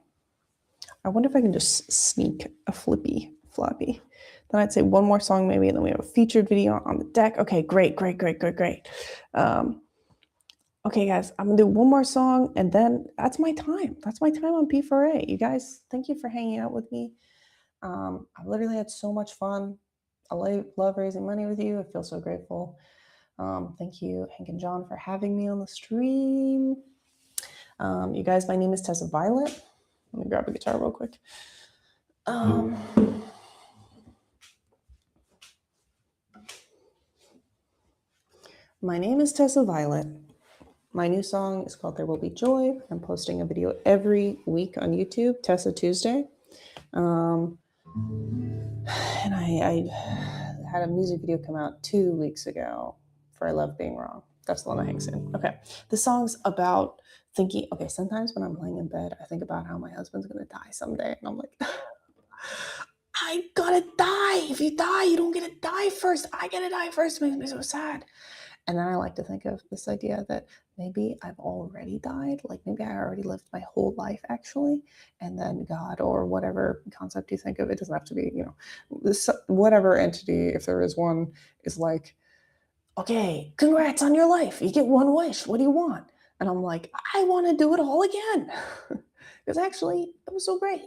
[SPEAKER 9] I wonder if I can just sneak a floppy. Then I'd say one more song maybe, and then we have a featured video on the deck. Okay, great. Okay, guys, I'm gonna do one more song, and then that's my time. That's my time on P4A. You guys, thank you for hanging out with me. I've literally had so much fun. I love raising money with you. I feel so grateful. Thank you, Hank and John, for having me on the stream. You guys, my name is Tessa Violet. Let me grab a guitar real quick. My name is Tessa Violet. My new song is called There Will Be Joy. I'm posting a video every week on YouTube, Tessa Tuesday. And I had a music video come out 2 weeks ago for I Love Being Wrong. That's the one that hangs in. Okay. The song's about thinking, okay, sometimes when I'm laying in bed, I think about how my husband's going to die someday. And I'm like, I gotta die. If you die, you don't get to die first. I gotta die first. It makes me so sad. And then I like to think of this idea that maybe I've already died. Like maybe I already lived my whole life actually. And then God or whatever concept you think of, it doesn't have to be, you know, this, whatever entity, if there is one, is like, okay, congrats on your life. You get one wish. What do you want? And I'm like, I want to do it all again. Because actually, it was so great.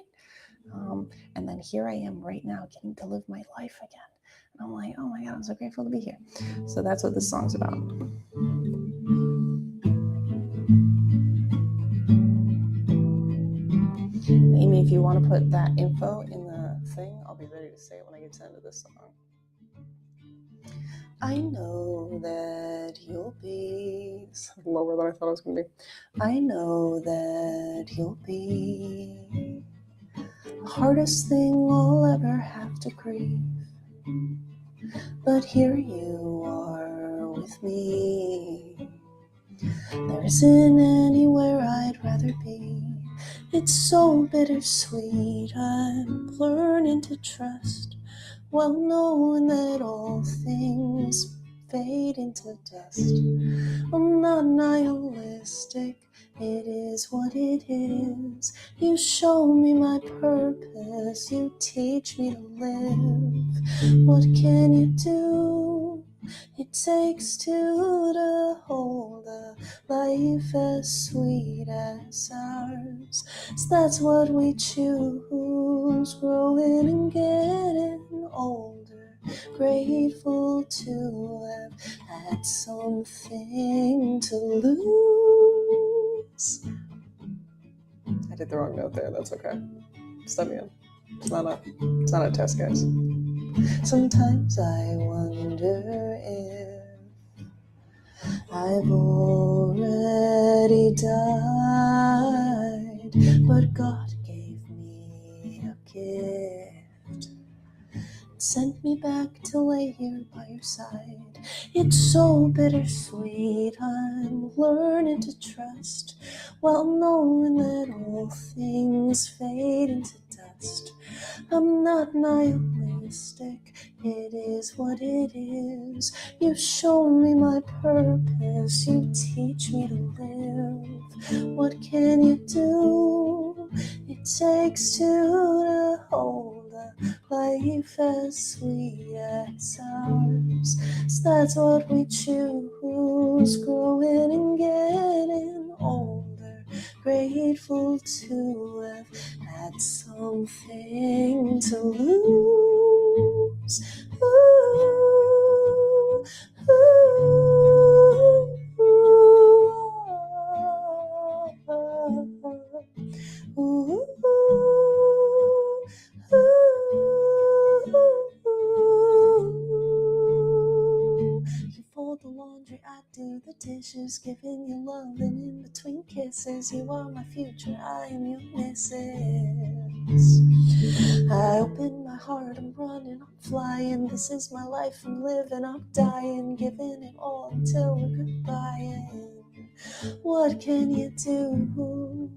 [SPEAKER 9] And then here I am right now getting to live my life again. And I'm like, oh my God, I'm so grateful to be here. So that's what this song's about. Amy, if you want to put that info in the thing, I'll be ready to say it when I get to the end of this song. I know that you'll be lower than I thought it was going to be. I know that you'll be the hardest thing I'll ever have to grieve. But here you are with me. There isn't anywhere I'd rather be. It's so bittersweet. I'm learning to trust, while knowing that all things fade into dust. I'm not nihilistic, it is what it is. You show me my purpose, you teach me to live. What can you do? It takes two to hold a life as sweet as ours. So that's what we choose, growing and getting older. Grateful to have had something to lose. I did the wrong note there, that's okay. Stop me in. It's not a test, guys. Sometimes I wonder if I've already died, but God gave me a gift, sent me back to lay here by your side. It's so bittersweet, I'm learning to trust, while knowing that all things fade into dust. I'm not nihilistic, it is what it is. You show me my purpose, you teach me to live. What can you do? It takes two to hold a life as sweet as ours. So that's what we choose, growing and getting older. Grateful to have had something to lose. Ooh, ooh, ooh, you fold the laundry, I do the dishes, giving you love, and in between kisses, you are my future, I am your missus. I open my heart, I'm running, I'm flying, this is my life, I'm living, I'm dying, giving it all until we're goodbye. What can you do?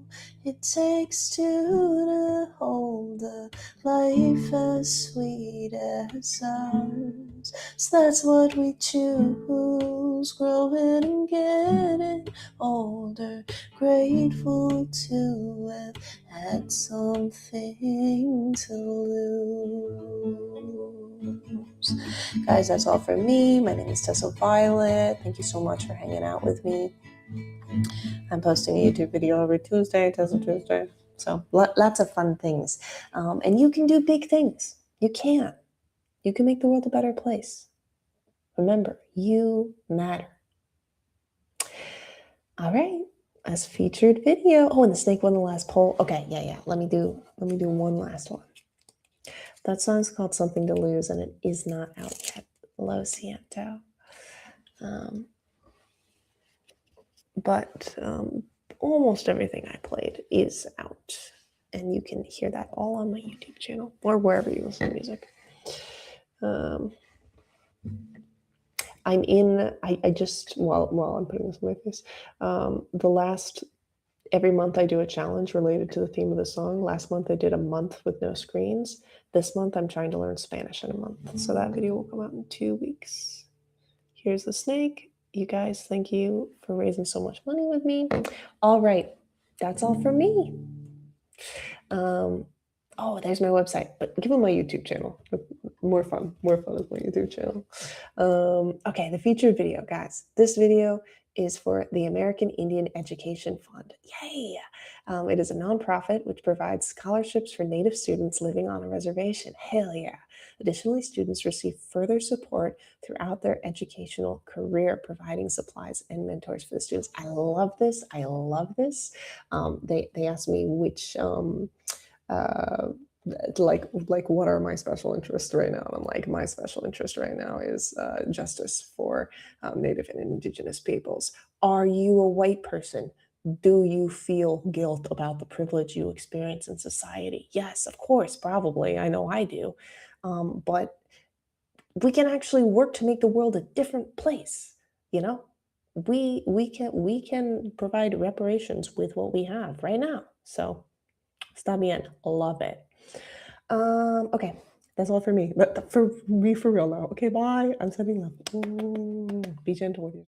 [SPEAKER 9] It takes two to hold a life as sweet as ours. So that's what we choose, growing and getting older. Grateful to have had something to lose. Guys, that's all for me. My name is Tessa Violet. Thank you so much for hanging out with me. I'm posting a YouTube video every Tuesday, Tessa Tuesday. So lots of fun things. And you can do big things. You can. You can make the world a better place. Remember, you matter. All right. As featured video. Oh, and the snake won the last poll. Okay, yeah. Let me do one last one. That song's called Something to Lose, and it is not out yet. Lo siento. But almost everything I played is out, and you can hear that all on my YouTube channel or wherever you listen to music. I'm in. I just while I'm putting this on my face, every month I do a challenge related to the theme of the song. Last month I did a month with no screens. This month I'm trying to learn Spanish in a month, so that video will come out in 2 weeks. Here's the snake. You guys, thank you for raising so much money with me. All right, that's all for me. Oh, there's my website, but give them my YouTube channel. More fun is my YouTube channel. Okay, the featured video, guys. This video is for the American Indian Education Fund. Yay! It is a nonprofit which provides scholarships for Native students living on a reservation. Hell yeah. Additionally, students receive further support throughout their educational career, providing supplies and mentors for the students. I love this. I love this. They asked me which like what are my special interests right now, and I'm like, my special interest right now is justice for Native and Indigenous peoples. Are you a white person? Do you feel guilt about the privilege you experience in society? Yes, of course, probably. I know I do. But we can actually work to make the world a different place. You know, we can provide reparations with what we have right now. So stop me in. Love it. Okay, that's all for me. But for me, for real now. Okay, bye. I'm sending love. Be gentle with you.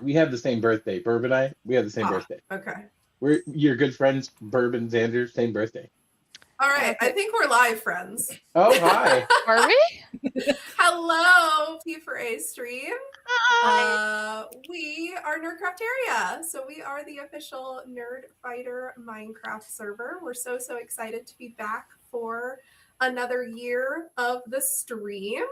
[SPEAKER 10] We have the same birthday. Burb and I, we have the same birthday.
[SPEAKER 11] Okay.
[SPEAKER 10] We're your good friends, Burb and Xander, same birthday.
[SPEAKER 11] All right, I
[SPEAKER 12] Okay.
[SPEAKER 11] think we're live, friends.
[SPEAKER 10] Oh, hi.
[SPEAKER 12] Are we?
[SPEAKER 11] Hello, P4A stream.
[SPEAKER 12] Hi.
[SPEAKER 11] We are Nerdcrafteria, so we are the official Nerd Fighter Minecraft server. We're so excited to be back for another year of the stream.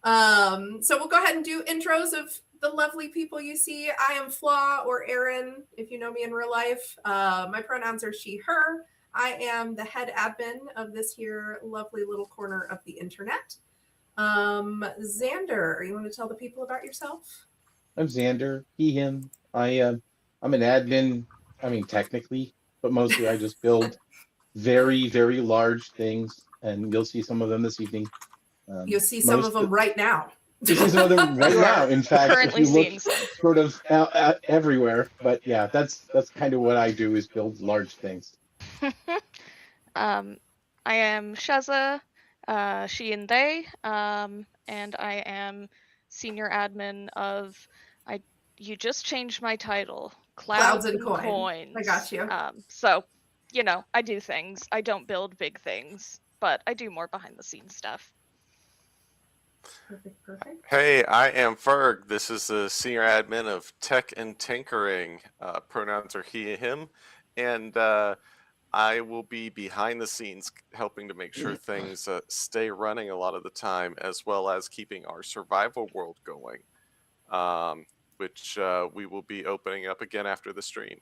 [SPEAKER 11] So we'll go ahead and do intros of the lovely people you see. I am Flaw, or Erin, if you know me in real life. My pronouns are she, her. I am the head admin of this here lovely little corner of the internet. Xander, you want to tell the people about yourself?
[SPEAKER 10] I'm Xander. He, him. I'm an admin. I mean, technically, but mostly I just build very, very large things, and you'll see some of them this evening.
[SPEAKER 11] You'll see some of them right now.
[SPEAKER 10] You see some of them right
[SPEAKER 12] You
[SPEAKER 10] now.
[SPEAKER 12] are
[SPEAKER 10] In fact, if
[SPEAKER 12] currently
[SPEAKER 10] you look
[SPEAKER 12] seeing some.
[SPEAKER 10] sort of everywhere. But yeah, that's kind of what I do, is build large things.
[SPEAKER 12] I am Shaza, she and they, and I am senior admin of, you just changed my title, Clouds and Coins.
[SPEAKER 11] I got you.
[SPEAKER 12] So, you know, I do things. I don't build big things, but I do more behind the scenes stuff.
[SPEAKER 11] Perfect.
[SPEAKER 13] Hey, I am Ferg. This is the senior admin of Tech and Tinkering. Pronouns are he, him, and I will be behind the scenes helping to make sure things stay running a lot of the time, as well as keeping our survival world going, which we will be opening up again after the stream.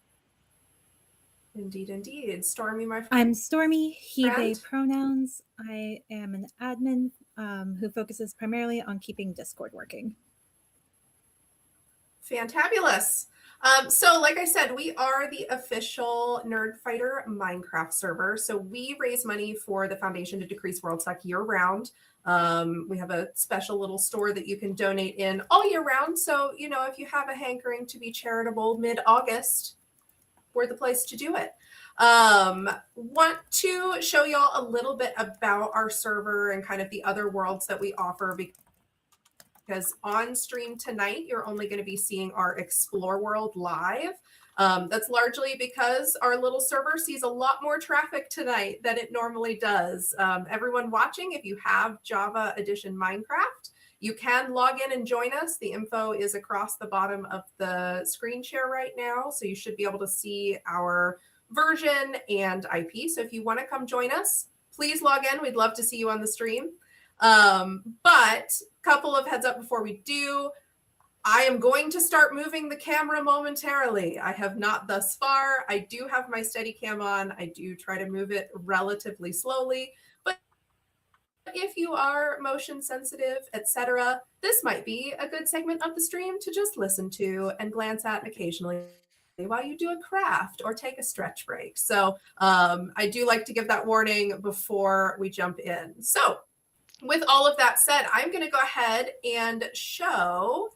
[SPEAKER 11] Indeed. Stormy, my friend.
[SPEAKER 14] I'm Stormy, he, they pronouns. I am an admin who focuses primarily on keeping Discord working.
[SPEAKER 11] Fantabulous. So like I said, we are the official Nerd Fighter Minecraft server. So we raise money for the Foundation to Decrease World Suck year round. We have a special little store that you can donate in all year round. So, you know, if you have a hankering to be charitable mid-August, we're the place to do it. Want to show y'all a little bit about our server and kind of the other worlds that we offer, because on stream tonight, you're only going to be seeing our Explore World live. That's largely because our little server sees a lot more traffic tonight than it normally does. Everyone watching, if you have Java Edition Minecraft, you can log in and join us. The info is across the bottom of the screen share right now, so you should be able to see our version and IP. So if you want to come join us, please log in. We'd love to see you on the stream. But couple of heads up before we do. I am going to start moving the camera momentarily. I have not thus far. I do have my Steadicam on. I do try to move it relatively slowly, but if you are motion sensitive, etc., this might be a good segment of the stream to just listen to and glance at occasionally while you do a craft or take a stretch break. So I do like to give that warning before we jump in. So with all of that said, I'm going to go ahead and show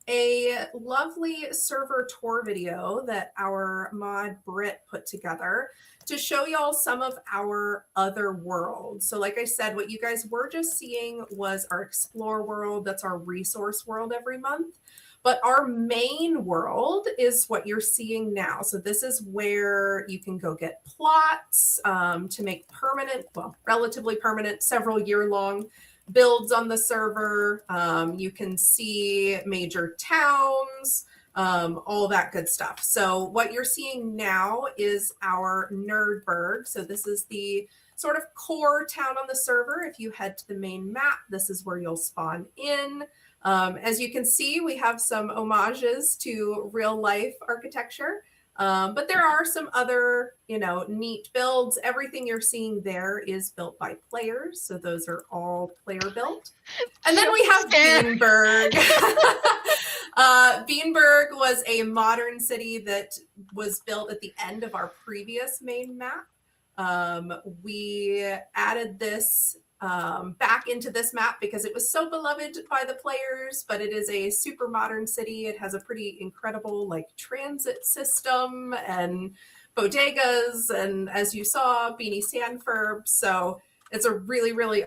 [SPEAKER 11] a lovely server tour video that our mod Britt put together to show y'all some of our other worlds. So like I said, what you guys were just seeing was our Explore world. That's our resource world every month. But our main world is what you're seeing now. So this is where you can go get plots to make permanent, well, relatively permanent, several year-long builds on the server. You can see major towns, all that good stuff. So what you're seeing now is our Nerdburg. So this is the sort of core town on the server. If you head to the main map, this is where you'll spawn in. As you can see, we have some homages to real life architecture, but there are some other, you know, neat builds. Everything you're seeing there is built by players. So those are all player built. And then we have Beanburg. Beanburg was a modern city that was built at the end of our previous main map. We added this back into this map because it was so beloved by the players, but it is a super modern city. It has a pretty incredible like transit system and bodegas, and as you saw, Beanie Sandfurb. So it's a really, really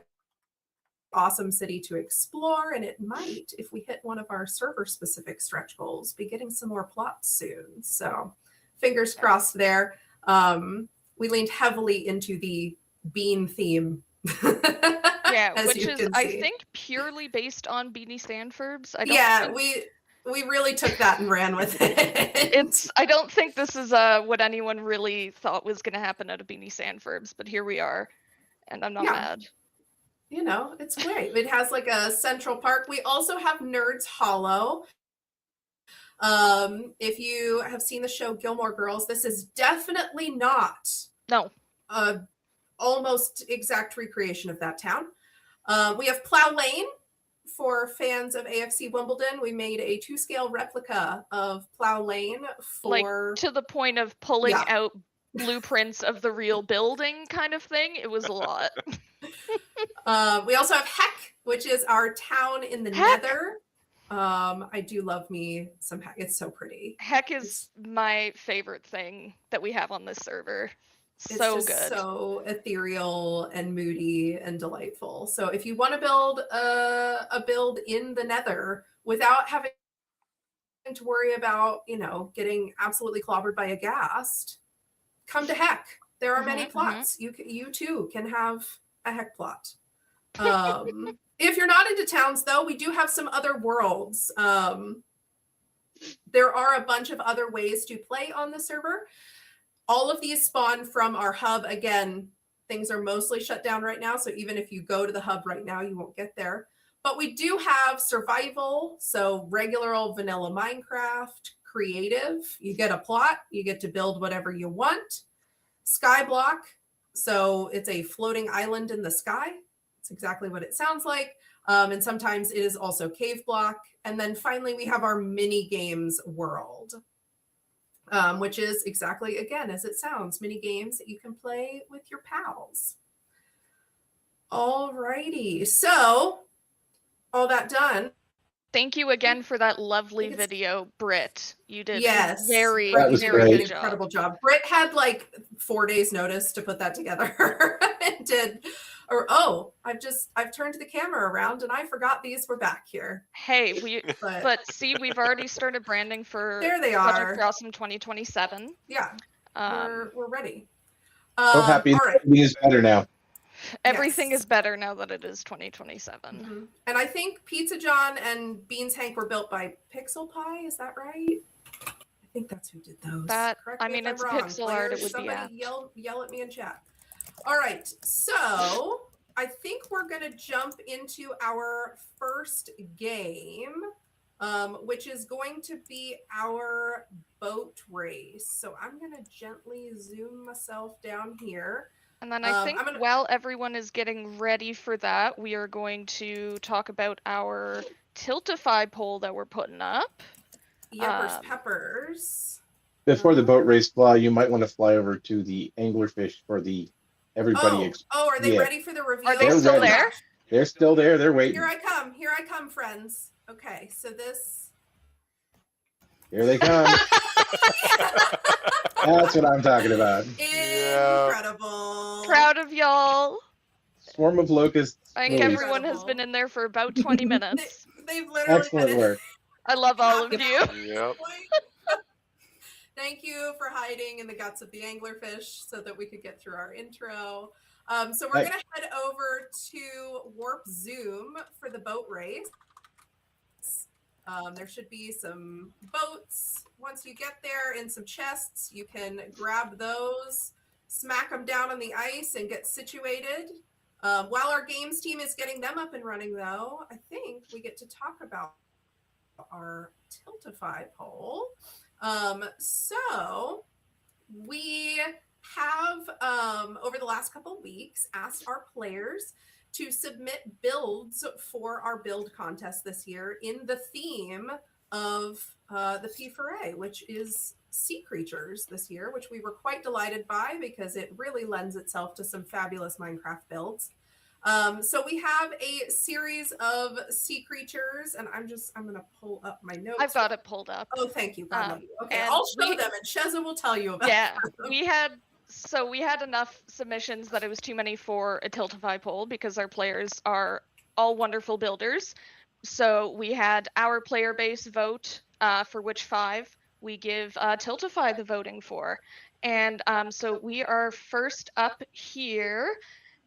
[SPEAKER 11] awesome city to explore, and it might, if we hit one of our server specific stretch goals, be getting some more plots soon. So fingers crossed there. We leaned heavily into the bean theme.
[SPEAKER 12] Yeah,
[SPEAKER 11] as
[SPEAKER 12] which
[SPEAKER 11] you
[SPEAKER 12] is
[SPEAKER 11] can
[SPEAKER 12] I
[SPEAKER 11] see.
[SPEAKER 12] think purely based on Beanie Stanford's. I don't
[SPEAKER 11] Yeah,
[SPEAKER 12] think
[SPEAKER 11] we really took that and ran with it.
[SPEAKER 12] I don't think this is what anyone really thought was going to happen at a Beanie Stanford's, but here we are, and I'm not
[SPEAKER 11] Yeah.
[SPEAKER 12] mad.
[SPEAKER 11] You know, it's great. It has like a central park. We also have Nerds Hollow. If you have seen the show Gilmore Girls, this is definitely not a almost exact recreation of that town. We have Plow Lane for fans of AFC Wimbledon. We made a 2-scale replica of Plow Lane for
[SPEAKER 12] to the point of pulling out blueprints of the real building kind of thing. It was a lot.
[SPEAKER 11] We also have Heck, which is our town in the Nether. I do love me some Heck. It's so pretty.
[SPEAKER 12] Heck is my favorite thing that we have on this server.
[SPEAKER 11] It's
[SPEAKER 12] So
[SPEAKER 11] just
[SPEAKER 12] good.
[SPEAKER 11] so ethereal and moody and delightful. So if you want to build a build in the Nether without having to worry about, you know, getting absolutely clobbered by a ghast, come to Heck. There are many plots. You too can have a Heck plot. If you're not into towns, though, we do have some other worlds. There are a bunch of other ways to play on the server. All of these spawn from our hub. Again, things are mostly shut down right now, so even if you go to the hub right now, you won't get there. But we do have survival, so regular old vanilla Minecraft, creative. You get a plot, you get to build whatever you want. Skyblock, so it's a floating island in the sky. It's exactly what it sounds like. And sometimes it is also cave block. And then finally, we have our mini games world, which is exactly, again, as it sounds, mini games that you can play with your pals. All righty. So all that done.
[SPEAKER 12] Thank you again for that lovely video, Britt. You did
[SPEAKER 11] Yes,
[SPEAKER 12] very,
[SPEAKER 11] Britt, you did
[SPEAKER 12] very
[SPEAKER 11] an
[SPEAKER 12] good job.
[SPEAKER 11] incredible job. Britt had like 4 days notice to put that together. And did, or I've turned the camera around and I forgot these were back here.
[SPEAKER 12] Hey, but see, we've already started branding for
[SPEAKER 11] There they
[SPEAKER 12] Project
[SPEAKER 11] are.
[SPEAKER 12] Awesome 2027.
[SPEAKER 11] Yeah, we're ready.
[SPEAKER 10] So happy
[SPEAKER 11] all right.
[SPEAKER 10] everything is better now.
[SPEAKER 12] Everything is better now that it is 2027.
[SPEAKER 11] And I think Pizza John and Beans Hank were built by Pixel Pie. Is that right? I think that's who did those.
[SPEAKER 12] That
[SPEAKER 11] Correct
[SPEAKER 12] I
[SPEAKER 11] me
[SPEAKER 12] mean,
[SPEAKER 11] if
[SPEAKER 12] it's
[SPEAKER 11] I'm wrong.
[SPEAKER 12] pixel art. It
[SPEAKER 11] Players,
[SPEAKER 12] would be
[SPEAKER 11] somebody
[SPEAKER 12] apt.
[SPEAKER 11] yell at me in chat. All right, so I think we're going to jump into our first game, which is going to be our boat race. So I'm going to gently zoom myself down here.
[SPEAKER 12] And then I think while everyone is getting ready for that, we are going to talk about our Tiltify poll that we're putting up.
[SPEAKER 11] Yeppers Peppers.
[SPEAKER 10] Before the boat race fly, you might want to fly over to the anglerfish for the everybody.
[SPEAKER 11] Are they ready for the reveal?
[SPEAKER 12] Are they still there?
[SPEAKER 10] They're still there. They're waiting.
[SPEAKER 11] Here I come, friends. Okay, so this.
[SPEAKER 10] Here they come. That's what I'm talking about.
[SPEAKER 11] Incredible.
[SPEAKER 12] Proud of y'all.
[SPEAKER 10] Swarm of locusts.
[SPEAKER 12] I think everyone has been in there for about 20 minutes.
[SPEAKER 11] They've literally
[SPEAKER 10] Excellent work.
[SPEAKER 12] I love all of you.
[SPEAKER 13] Yep.
[SPEAKER 11] Thank you for hiding in the guts of the anglerfish so that we could get through our intro. So we're going to head over to Warp Zoom for the boat race. There should be some boats. Once you get there in some chests, you can grab those, smack them down on the ice, and get situated. While our games team is getting them up and running, though, I think we get to talk about our Tiltify poll. So we have, over the last couple of weeks, asked our players to submit builds for our build contest this year in the theme of the P4A, which is sea creatures this year, which we were quite delighted by because it really lends itself to some fabulous Minecraft builds. So we have a series of sea creatures, and I'm going to pull up my notes.
[SPEAKER 12] I've got it pulled up.
[SPEAKER 11] Oh, thank you. God love you. Okay, I'll show them, and Sheza will tell you about
[SPEAKER 12] them.
[SPEAKER 11] Yeah,
[SPEAKER 12] we had enough submissions that it was too many for a Tiltify poll because our players are all wonderful builders. So we had our player base vote for which 5 we give Tiltify the voting for. And so we are first up here,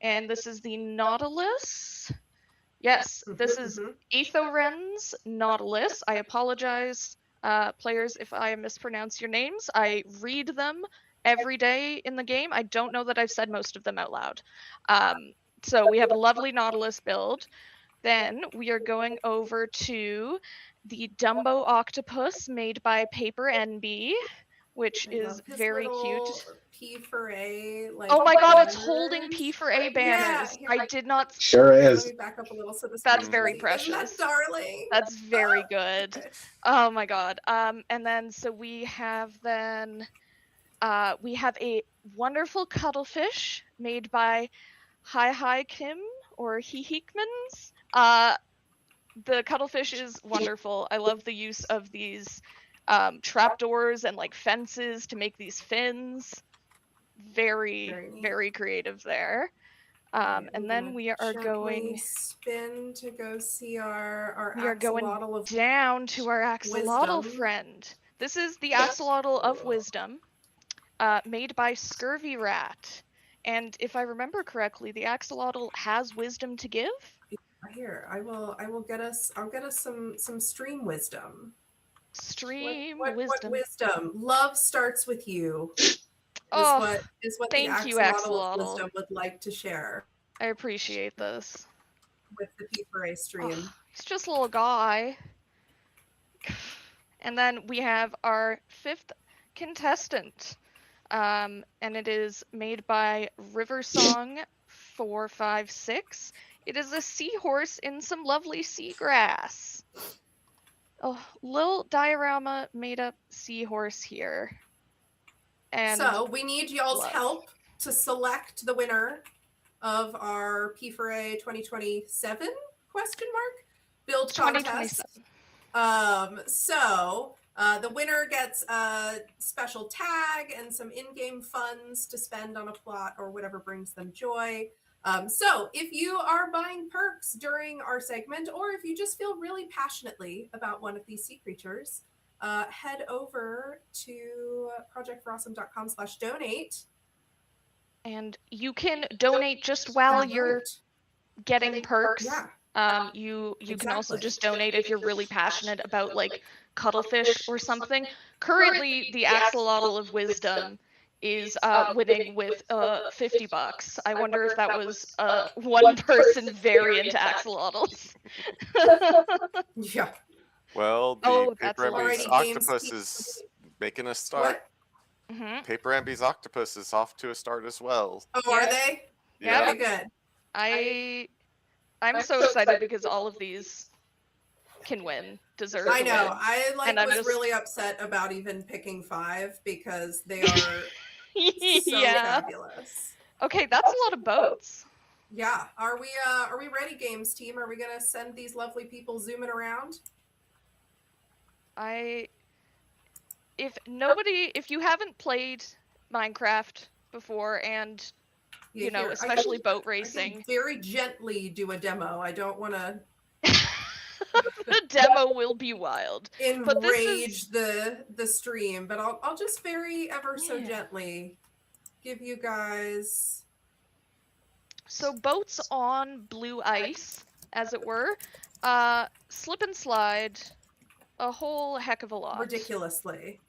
[SPEAKER 12] and this is the Nautilus. Yes, this is Ethoren's Nautilus. I apologize, players, if I mispronounce your names. I read them every day in the game. I don't know that I've said most of them out loud. So we have a lovely Nautilus build. Then we are going over to the Dumbo Octopus made by Paper NB, which is very cute.
[SPEAKER 11] P4A, like,
[SPEAKER 12] oh my god, it's
[SPEAKER 11] banners.
[SPEAKER 12] holding P4A banners.
[SPEAKER 11] Yeah,
[SPEAKER 12] I did not.
[SPEAKER 10] Sure
[SPEAKER 11] Let
[SPEAKER 10] is.
[SPEAKER 11] me back up a little so this.
[SPEAKER 12] That's very
[SPEAKER 11] Isn't
[SPEAKER 12] precious.
[SPEAKER 11] that darling?
[SPEAKER 12] That's very good. Oh my god. And then so we have we have a wonderful cuttlefish made by Hi Kim or Hickmans. The cuttlefish is wonderful. I love the use of these trapdoors and like fences to make these fins. Very creative there. And then we are going
[SPEAKER 11] spin to go see our
[SPEAKER 12] we are going
[SPEAKER 11] axolotl of
[SPEAKER 12] down to our axolotl
[SPEAKER 11] wisdom.
[SPEAKER 12] friend. This is the axolotl of wisdom, made by Scurvy Rat. And if I remember correctly, the axolotl has wisdom to give.
[SPEAKER 11] Here, I'll get us some stream wisdom.
[SPEAKER 12] Stream
[SPEAKER 11] what
[SPEAKER 12] wisdom.
[SPEAKER 11] Wisdom. Love starts with you.
[SPEAKER 12] Oh,
[SPEAKER 11] is what
[SPEAKER 12] thank
[SPEAKER 11] the
[SPEAKER 12] you,
[SPEAKER 11] axolotl of
[SPEAKER 12] axolotl.
[SPEAKER 11] wisdom would like to share
[SPEAKER 12] I appreciate this.
[SPEAKER 11] with the P4A stream.
[SPEAKER 12] Oh, he's just a little guy. And then we have our 5th contestant. And it is made by Riversong 456. It is a seahorse in some lovely seagrass. Oh, little diorama made up seahorse here. And
[SPEAKER 11] so we need y'all's help to select the winner of our P4A 2027 build contest. So the winner gets a special tag and some in-game funds to spend on a plot or whatever brings them joy. So if you are buying perks during our segment, or if you just feel really passionately about one of these sea creatures, head over to projectforawesome.com/donate.
[SPEAKER 12] And you can donate just while you're getting perks.
[SPEAKER 11] Yeah.
[SPEAKER 12] You can also just donate if you're really passionate about like cuttlefish or something. Currently, the axolotl of wisdom is winning with $50. I wonder if that was one person very into axolotls.
[SPEAKER 11] Yeah.
[SPEAKER 13] Well, the Paper Envy's octopus is making a start. Paper Envy's octopus is off to a start as well.
[SPEAKER 11] Oh, are they?
[SPEAKER 13] Yeah.
[SPEAKER 11] Very good.
[SPEAKER 12] I'm so excited because all of these can win, deserve.
[SPEAKER 11] I know.
[SPEAKER 12] Win.
[SPEAKER 11] I was really upset about even picking 5 because they are so fabulous.
[SPEAKER 12] Okay, that's a lot of boats.
[SPEAKER 11] Yeah. Are we ready, games team? Are we gonna send these lovely people zooming around?
[SPEAKER 12] If you haven't played Minecraft before and you know, especially boat racing.
[SPEAKER 11] I can very gently do a demo. I don't want to.
[SPEAKER 12] The demo will be wild.
[SPEAKER 11] Enrage the stream, but I'll just very ever so gently give you guys.
[SPEAKER 12] So boats on blue ice, as it were, slip and slide a whole heck of a lot.
[SPEAKER 11] Ridiculously.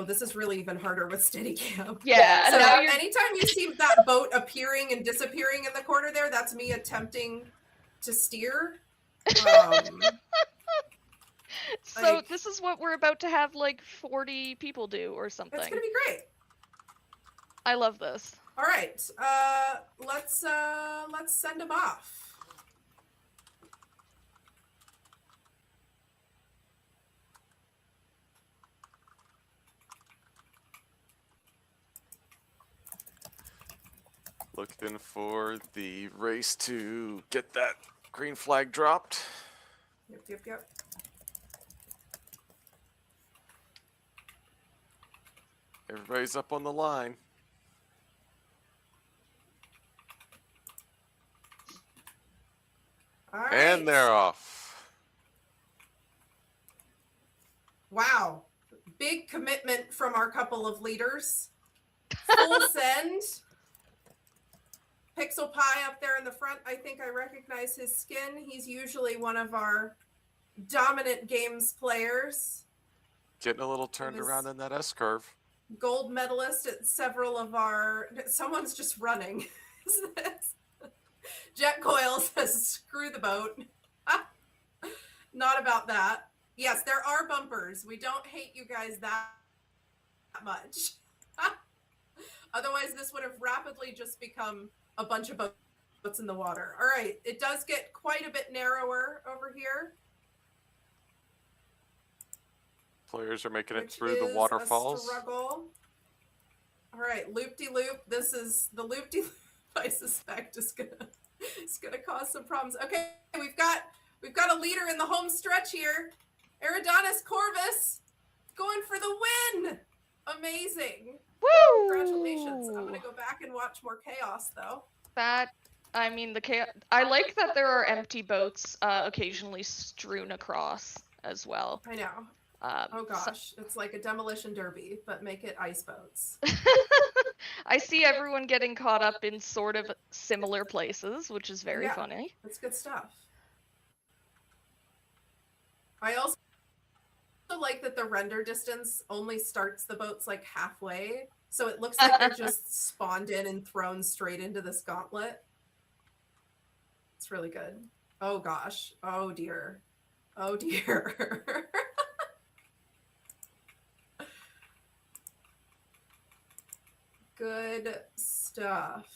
[SPEAKER 11] This is really even harder with Steadicam.
[SPEAKER 12] Yeah.
[SPEAKER 11] So anytime you see that boat appearing and disappearing in the corner there, that's me attempting to steer.
[SPEAKER 12] So this is what we're about to have like 40 people do or something.
[SPEAKER 11] That's gonna be great.
[SPEAKER 12] I love this.
[SPEAKER 11] All right, let's send them off.
[SPEAKER 13] Looking for the race to get that green flag dropped.
[SPEAKER 11] Yep.
[SPEAKER 13] Everybody's up on the line.
[SPEAKER 11] All right.
[SPEAKER 13] And they're off.
[SPEAKER 11] Wow. Big commitment from our couple of leaders. Full send. Pixel Pie up there in the front. I think I recognize his skin. He's usually one of our dominant games players.
[SPEAKER 13] Getting a little turned around in that S curve.
[SPEAKER 11] Gold medalist at several of our. Someone's just running. Jet Coil says, "Screw the boat." Not about that. Yes, there are bumpers. We don't hate you guys that much. Otherwise, this would have rapidly just become a bunch of boats in the water. All right, it does get quite a bit narrower over here.
[SPEAKER 13] Players are making it
[SPEAKER 11] Which
[SPEAKER 13] through the
[SPEAKER 11] is
[SPEAKER 13] waterfalls.
[SPEAKER 11] a struggle. All right, loop-de-loop. This is the loop-de-loop. I suspect is gonna cause some problems. Okay, we've got a leader in the home stretch here. Eridanus Corvus going for the win. Amazing.
[SPEAKER 12] Woo!
[SPEAKER 11] Congratulations. I'm gonna go back and watch more chaos though.
[SPEAKER 12] I mean, the chaos. I like that there are empty boats occasionally strewn across as well.
[SPEAKER 11] I know. Oh gosh, it's like a demolition derby, but make it ice boats.
[SPEAKER 12] I see everyone getting caught up in sort of similar places, which is very funny.
[SPEAKER 11] That's good stuff. I also like that the render distance only starts the boats like halfway, so it looks like they're just spawned in and thrown straight into this gauntlet. It's really good. Oh gosh. Oh dear. Oh dear. Good stuff.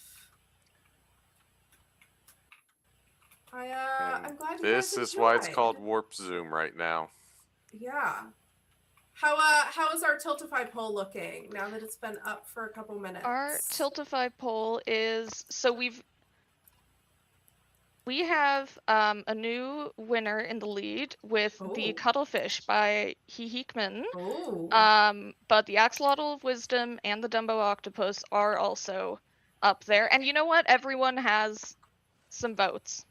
[SPEAKER 11] I'm glad you
[SPEAKER 13] This
[SPEAKER 11] guys
[SPEAKER 13] is why it's
[SPEAKER 11] enjoyed.
[SPEAKER 13] called Warp Zoom right now.
[SPEAKER 11] Yeah. How is our Tiltify poll looking now that it's been up for a couple minutes?
[SPEAKER 12] Our Tiltify poll is we have a new winner in the lead with the Cuttlefish by Hickman. But the Axolotl of Wisdom and the Dumbo Octopus are also up there. And you know what? Everyone has some votes.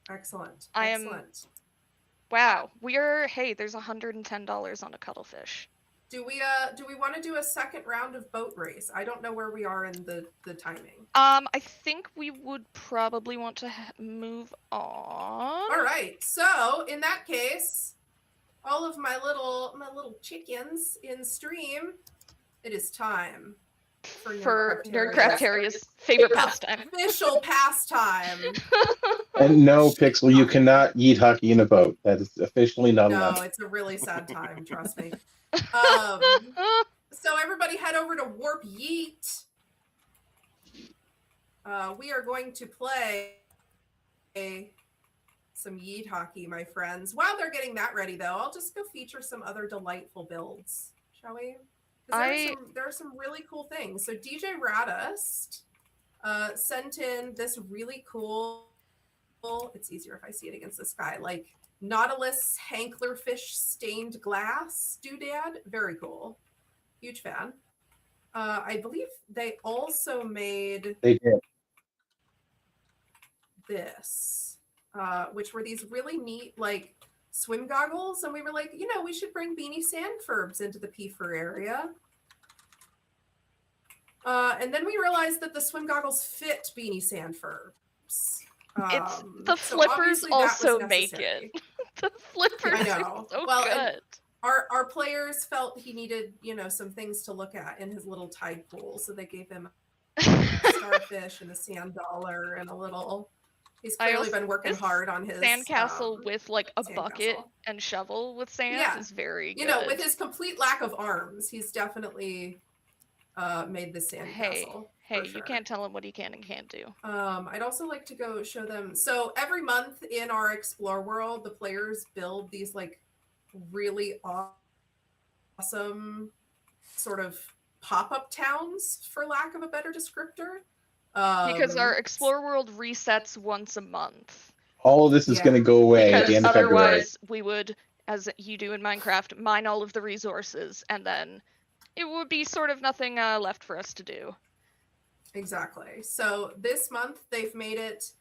[SPEAKER 11] Excellent.
[SPEAKER 12] Excellent. Wow. There's $110 on a Cuttlefish.
[SPEAKER 11] Do we want to do a second round of boat race? I don't know where we are in the timing.
[SPEAKER 12] I think we would probably want to move on.
[SPEAKER 11] All right. So in that case, all of my little chickens in stream, it is time
[SPEAKER 12] for Nerdcraftaria's favorite pastime.
[SPEAKER 11] Official pastime.
[SPEAKER 10] And no, Pixel, you cannot yeet hockey in a boat. That is officially not allowed.
[SPEAKER 11] No, it's a really sad time. Trust me. So everybody head over to Warp Yeet. We are going to play some Yeet hockey, my friends. While they're getting that ready, though, I'll just go feature some other delightful builds, shall we? There are some really cool things. So DJ Radist sent in this really cool, it's easier if I see it against the sky, like Nautilus Hanklerfish stained glass doodad. Very cool. Huge fan. I believe they also made this, which were these really neat like swim goggles, and we were like, we should bring Beanie Sandfurbs into the P4 area. And then we realized that the swim goggles fit Beanie Sandfurbs.
[SPEAKER 12] The flippers also make it. The flippers
[SPEAKER 11] I know.
[SPEAKER 12] are so
[SPEAKER 11] Well,
[SPEAKER 12] good.
[SPEAKER 11] Our players felt he needed, some things to look at in his little tide pool, so they gave him a starfish and a sand dollar and a little. He's clearly been working hard on his
[SPEAKER 12] sandcastle with like a bucket and shovel with sand is very good.
[SPEAKER 11] With his complete lack of arms, he's definitely made this sandcastle.
[SPEAKER 12] Hey, you can't tell him what he can and can't do.
[SPEAKER 11] I'd also like to go show them. So every month in our Explore World, the players build these like really awesome sort of pop-up towns, for lack of a better descriptor.
[SPEAKER 12] Because our Explore World resets once a month.
[SPEAKER 10] All of this is going to go away at the end of February.
[SPEAKER 12] Otherwise, we would, as you do in Minecraft, mine all of the resources, and then it would be sort of nothing left for us to do.
[SPEAKER 11] Exactly. So this month they've made it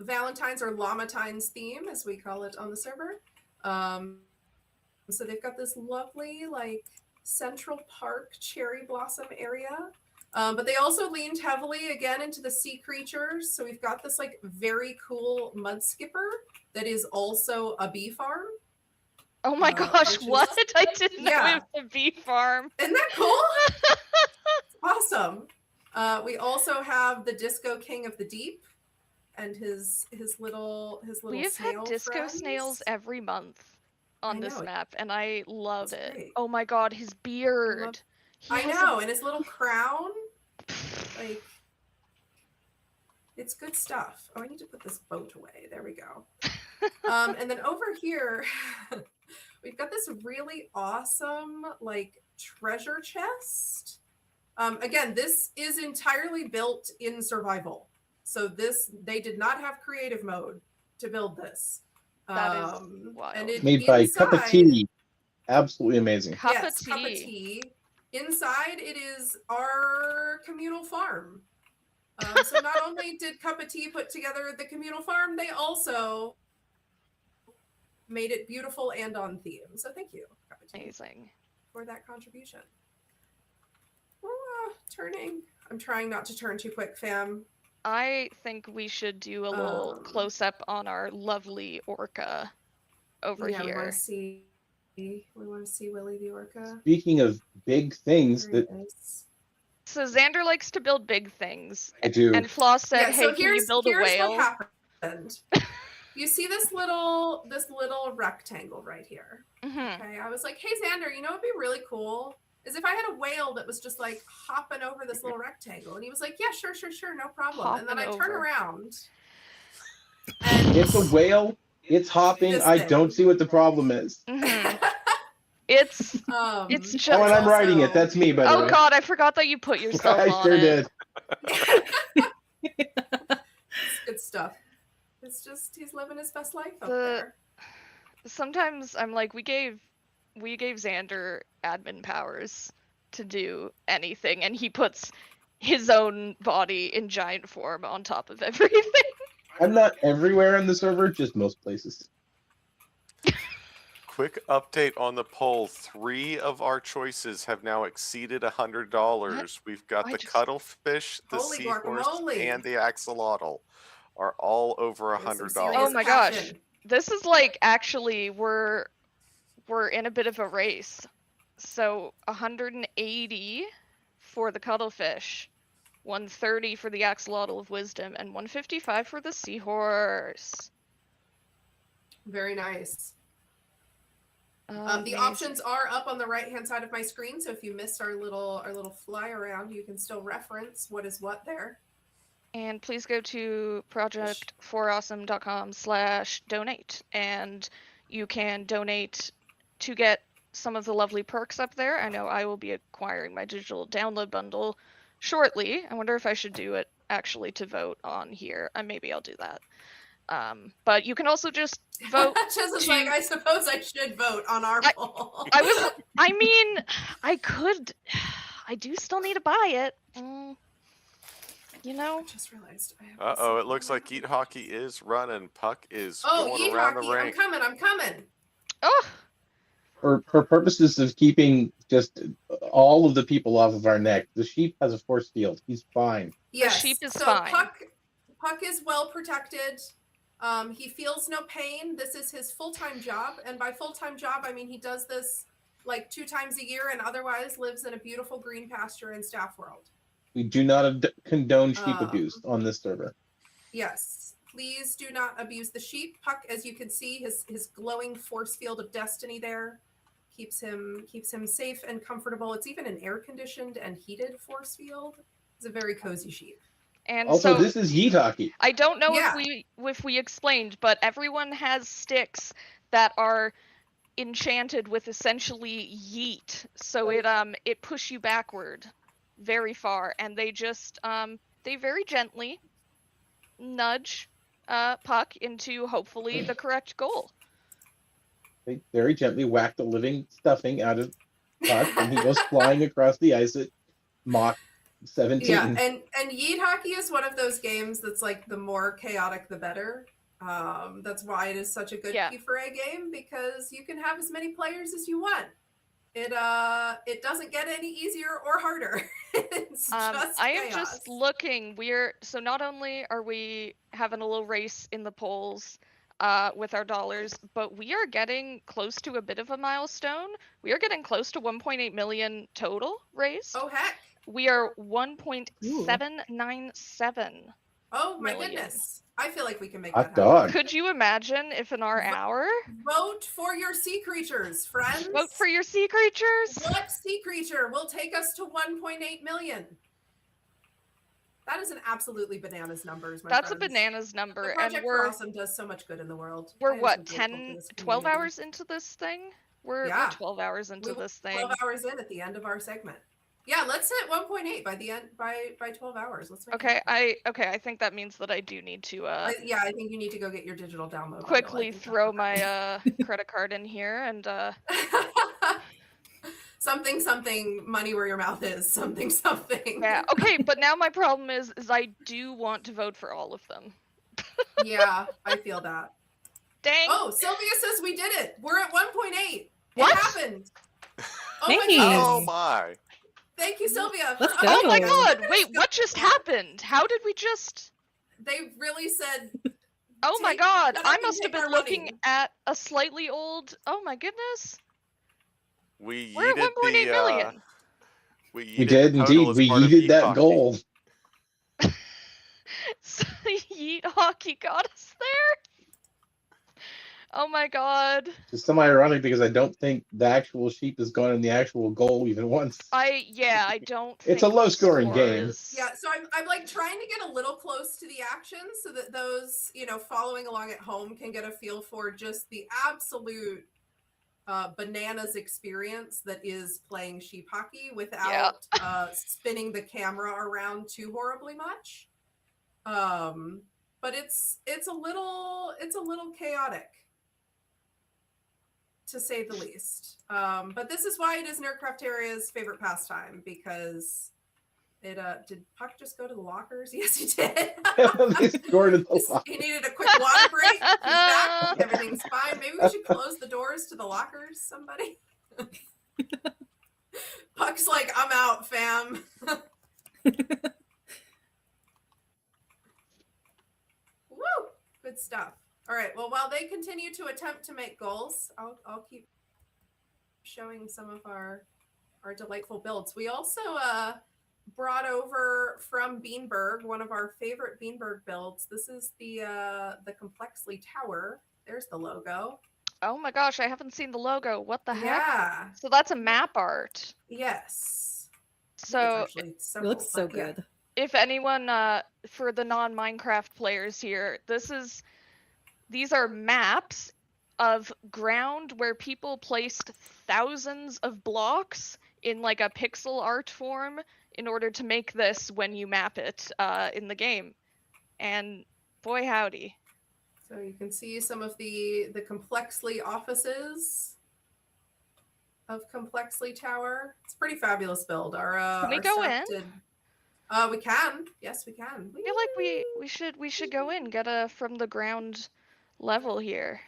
[SPEAKER 11] Valentine's or Lamatines theme, as we call it on the server. So they've got this lovely like Central Park cherry blossom area. But they also leaned heavily again into the sea creatures. So we've got this like very cool mud skipper that is also a bee farm.
[SPEAKER 12] Oh my gosh, what? I didn't know it was a bee farm.
[SPEAKER 11] Isn't that cool? It's awesome. We also have the Disco King of the Deep and his little
[SPEAKER 12] We've
[SPEAKER 11] snail
[SPEAKER 12] had disco
[SPEAKER 11] friends.
[SPEAKER 12] snails every month on this
[SPEAKER 11] know,
[SPEAKER 12] map, and I love it.
[SPEAKER 11] great.
[SPEAKER 12] Oh my god, his beard.
[SPEAKER 11] I know, and his little crown. Like, it's good stuff. Oh, I need to put this boat away. There we go. And then over here, we've got this really awesome, like, treasure chest. Again, this is entirely built in survival. So they did not have creative mode to build this.
[SPEAKER 12] That is wild.
[SPEAKER 11] And
[SPEAKER 10] Made by Cup of Tea. Absolutely amazing.
[SPEAKER 11] Cup of tea. Inside, it is our communal farm. So not only did Cup of Tea put together the communal farm, they also made it beautiful and on theme. So thank you, Cup of Tea,
[SPEAKER 12] amazing,
[SPEAKER 11] for that contribution. Turning. I'm trying not to turn too quick, fam.
[SPEAKER 12] I think we should do a little close-up on our lovely orca over
[SPEAKER 11] yeah,
[SPEAKER 12] here.
[SPEAKER 11] We want to see Willie the orca.
[SPEAKER 10] Speaking of big things, that
[SPEAKER 12] So Xander likes to build big things.
[SPEAKER 10] I do.
[SPEAKER 12] And Floss said,
[SPEAKER 11] Yeah,
[SPEAKER 12] "Hey,
[SPEAKER 11] so
[SPEAKER 12] can you build a whale?"
[SPEAKER 11] What happened. You see this little rectangle right here. Okay, I was like, hey Xander, you know what'd be really cool is if I had a whale that was just like hopping over this little rectangle. And he was like, yeah, sure, no problem. And then I turn around.
[SPEAKER 10] It's a whale. It's hopping. I don't see what the problem is.
[SPEAKER 12] It's just.
[SPEAKER 10] Oh, and I'm writing it. That's me, by the way.
[SPEAKER 12] Oh God, I forgot that you put yourself
[SPEAKER 10] I
[SPEAKER 12] on
[SPEAKER 10] sure
[SPEAKER 12] it.
[SPEAKER 10] did.
[SPEAKER 11] It's good stuff. It's just he's living his best life up there.
[SPEAKER 12] Sometimes I'm like, we gave Xander admin powers to do anything, and he puts his own body in giant form on top of everything.
[SPEAKER 10] I'm not everywhere on the server, just most places.
[SPEAKER 13] Quick update on the poll. 3 of our choices have now exceeded $100. We've got the cuttlefish, the
[SPEAKER 11] Holy
[SPEAKER 13] seahorse,
[SPEAKER 11] guacamole.
[SPEAKER 13] and the axolotl are all over $100.
[SPEAKER 12] Oh my gosh, this is like actually we're in a bit of a race. So 180 for the cuttlefish, 130 for the axolotl of wisdom, and 155 for the seahorse.
[SPEAKER 11] Very nice. The
[SPEAKER 12] Amazing.
[SPEAKER 11] options are up on the right hand side of my screen, so if you missed our little fly around, you can still reference what is what there.
[SPEAKER 12] And please go to project4awesome.com/donate, and you can donate to get some of the lovely perks up there. I know I will be acquiring my digital download bundle shortly. I wonder if I should do it actually to vote on here. Maybe I'll do that. But you can also just vote.
[SPEAKER 11] Just like, I suppose I should vote on our poll.
[SPEAKER 12] I mean, I could. I do still need to buy it. You know.
[SPEAKER 11] I just realized.
[SPEAKER 13] Uh-oh, it looks like Eat Hockey is running. Puck is
[SPEAKER 11] Oh,
[SPEAKER 13] going
[SPEAKER 11] Eat
[SPEAKER 13] around
[SPEAKER 11] Hockey,
[SPEAKER 13] the ring.
[SPEAKER 11] I'm coming.
[SPEAKER 12] Oh.
[SPEAKER 10] For purposes of keeping just all of the people off of our neck, the sheep has a force field. He's fine.
[SPEAKER 11] Yes.
[SPEAKER 12] The sheep is
[SPEAKER 11] so
[SPEAKER 12] fine.
[SPEAKER 11] Puck is well protected. He feels no pain. This is his full-time job, and by full-time job, I mean he does this like 2 times a year, and otherwise lives in a beautiful green pasture in Staff World.
[SPEAKER 10] We do not condone sheep abuse on this server.
[SPEAKER 11] Yes, please do not abuse the sheep. Puck, as you can see, his glowing force field of destiny there keeps him safe and comfortable. It's even an air-conditioned and heated force field. It's a very cozy sheep.
[SPEAKER 12] And
[SPEAKER 10] also,
[SPEAKER 12] so,
[SPEAKER 10] this is Yeet Hockey.
[SPEAKER 12] I don't know if we explained, but everyone has sticks that are enchanted with essentially yeet, so it push you backward very far, and they just they very gently nudge Puck into hopefully the correct goal.
[SPEAKER 10] They very gently whack the living stuffing out of Puck, and he goes flying across the ice at Mach 17.
[SPEAKER 11] Yeah, and Yeet Hockey is one of those games that's like the more chaotic the better. That's why it is such a good P4A game, because you can have as many players as you want. it doesn't get any easier or harder. It's just
[SPEAKER 12] I am
[SPEAKER 11] chaos.
[SPEAKER 12] just looking. So not only are we having a little race in the polls with our dollars, but we are getting close to a bit of a milestone. We are getting close to 1.8 million total raised.
[SPEAKER 11] Oh heck!
[SPEAKER 12] We are 1.797.
[SPEAKER 11] Oh my
[SPEAKER 12] million.
[SPEAKER 11] goodness! I feel like we can make
[SPEAKER 10] Hot
[SPEAKER 11] that happen.
[SPEAKER 10] dog.
[SPEAKER 12] Could you imagine if in our hour?
[SPEAKER 11] Vote for your sea creatures, friends.
[SPEAKER 12] Vote for your sea creatures.
[SPEAKER 11] What sea creature will take us to 1.8 million? That is an absolutely bananas numbers, my
[SPEAKER 12] That's
[SPEAKER 11] friends.
[SPEAKER 12] a bananas number,
[SPEAKER 11] The
[SPEAKER 12] and
[SPEAKER 11] Project for Awesome does so much good in the world. I
[SPEAKER 12] we're
[SPEAKER 11] am
[SPEAKER 12] what,
[SPEAKER 11] so grateful for
[SPEAKER 12] 10,
[SPEAKER 11] this
[SPEAKER 12] 12
[SPEAKER 11] community.
[SPEAKER 12] hours into this thing? We're
[SPEAKER 11] Yeah.
[SPEAKER 12] 12 hours into this thing.
[SPEAKER 11] 12 hours in at the end of our segment. Yeah, let's hit 1.8 by the end by 12 hours. Let's make
[SPEAKER 12] Okay, I think that means that I do need to
[SPEAKER 11] yeah, I think you need to go get your digital download.
[SPEAKER 12] quickly throw my credit card in here and
[SPEAKER 11] something money where your mouth is, something.
[SPEAKER 12] Yeah, okay, but now my problem is I do want to vote for all of them.
[SPEAKER 11] Yeah, I feel that.
[SPEAKER 12] Dang.
[SPEAKER 11] Oh, Sylvia says we did it. We're at 1.8.
[SPEAKER 12] What?
[SPEAKER 11] It happened. Oh my
[SPEAKER 14] Nice.
[SPEAKER 11] goodness.
[SPEAKER 13] Oh my.
[SPEAKER 11] Thank you, Sylvia.
[SPEAKER 14] Let's
[SPEAKER 11] for-
[SPEAKER 14] go.
[SPEAKER 12] Oh my god, wait, what just happened? How did we just...
[SPEAKER 11] They really said,
[SPEAKER 12] Oh my
[SPEAKER 11] Take-
[SPEAKER 12] god,
[SPEAKER 11] shut up
[SPEAKER 12] I
[SPEAKER 11] and
[SPEAKER 12] must have
[SPEAKER 11] take
[SPEAKER 12] been
[SPEAKER 11] our
[SPEAKER 12] looking
[SPEAKER 11] money.
[SPEAKER 12] at a slightly old... Oh my goodness.
[SPEAKER 13] We
[SPEAKER 12] We're at
[SPEAKER 13] yeeted
[SPEAKER 12] 1.8
[SPEAKER 13] the
[SPEAKER 12] million.
[SPEAKER 13] we yeeted
[SPEAKER 10] We did
[SPEAKER 13] the total
[SPEAKER 10] indeed.
[SPEAKER 13] as
[SPEAKER 10] We
[SPEAKER 13] part of
[SPEAKER 10] yeeted that
[SPEAKER 13] Epoch.
[SPEAKER 10] goal.
[SPEAKER 12] So Yeet Hockey got us there? Oh my god.
[SPEAKER 10] It's semi-ironic because I don't think the actual sheep has gone in the actual goal even once.
[SPEAKER 12] I don't
[SPEAKER 10] It's a
[SPEAKER 12] think
[SPEAKER 10] low-scoring
[SPEAKER 12] the
[SPEAKER 10] game.
[SPEAKER 12] score is-
[SPEAKER 11] yeah, so I'm like trying to get a little close to the action so that those, following along at home can get a feel for just the absolute bananas experience that is playing sheep hockey without spinning the camera around too horribly much. But it's a little chaotic, to say the least. But this is why it is Nerdcraftaria's favorite pastime, because it did Puck just go to the lockers? Yes, he did.
[SPEAKER 10] They scored in the locker.
[SPEAKER 11] He needed a quick water break. He's back. Everything's fine. Maybe we should close the doors to the lockers, somebody. Puck's like, I'm out, fam. Woo! Good stuff. All right. Well, while they continue to attempt to make goals, I'll keep showing some of our delightful builds. We also brought over from Beanberg one of our favorite Beanberg builds. This is the Complexly Tower. There's the logo.
[SPEAKER 12] Oh my gosh, I haven't seen the logo. What the heck?
[SPEAKER 11] Yeah.
[SPEAKER 12] So that's a map art.
[SPEAKER 11] Yes.
[SPEAKER 12] So
[SPEAKER 11] It
[SPEAKER 14] looks so good.
[SPEAKER 12] If anyone for the non-Minecraft players here, these are maps of ground where people placed thousands of blocks in like a pixel art form in order to make this when you map it in the game. And boy howdy.
[SPEAKER 11] So you can see some of the Complexly offices of Complexly Tower. It's a pretty fabulous build.
[SPEAKER 12] Can we go in?
[SPEAKER 11] We can. Yes, we can.
[SPEAKER 12] I feel like we should go in, get a from the ground level here.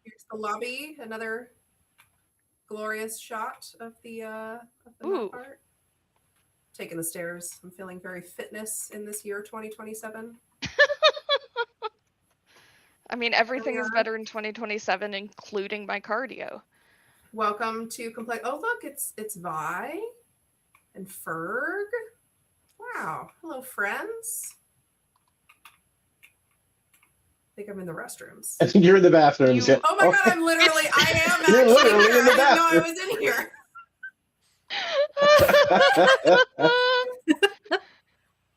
[SPEAKER 11] Here's the lobby. Another glorious shot of the map art. Taking the stairs. I'm feeling very fitness in this year 2027.
[SPEAKER 12] I mean, everything is better in 2027, including my cardio.
[SPEAKER 11] Welcome to Complex. Oh, look, it's Vi and Ferg. Wow. Hello, friends. I think I'm in the restrooms.
[SPEAKER 10] I think you're in the bathrooms. Yeah.
[SPEAKER 11] Oh my god, I am actually
[SPEAKER 10] You're literally
[SPEAKER 11] here.
[SPEAKER 10] in the
[SPEAKER 11] I didn't know I was in here.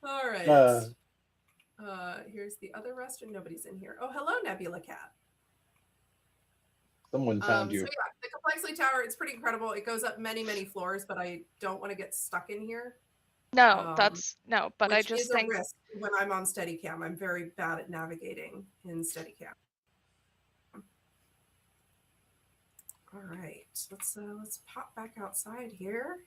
[SPEAKER 11] All right. Here's the other restroom. Nobody's in here. Oh, hello, Nebula Cat.
[SPEAKER 10] Someone found you.
[SPEAKER 11] So yeah, the Complexly Tower, it's pretty incredible. It goes up many, many floors, but I don't want to get stuck in here.
[SPEAKER 12] No, but I
[SPEAKER 11] Which
[SPEAKER 12] just
[SPEAKER 11] is
[SPEAKER 12] think
[SPEAKER 11] a risk when I'm on Steadicam. I'm very bad at navigating in Steadicam. All right, let's pop back outside here.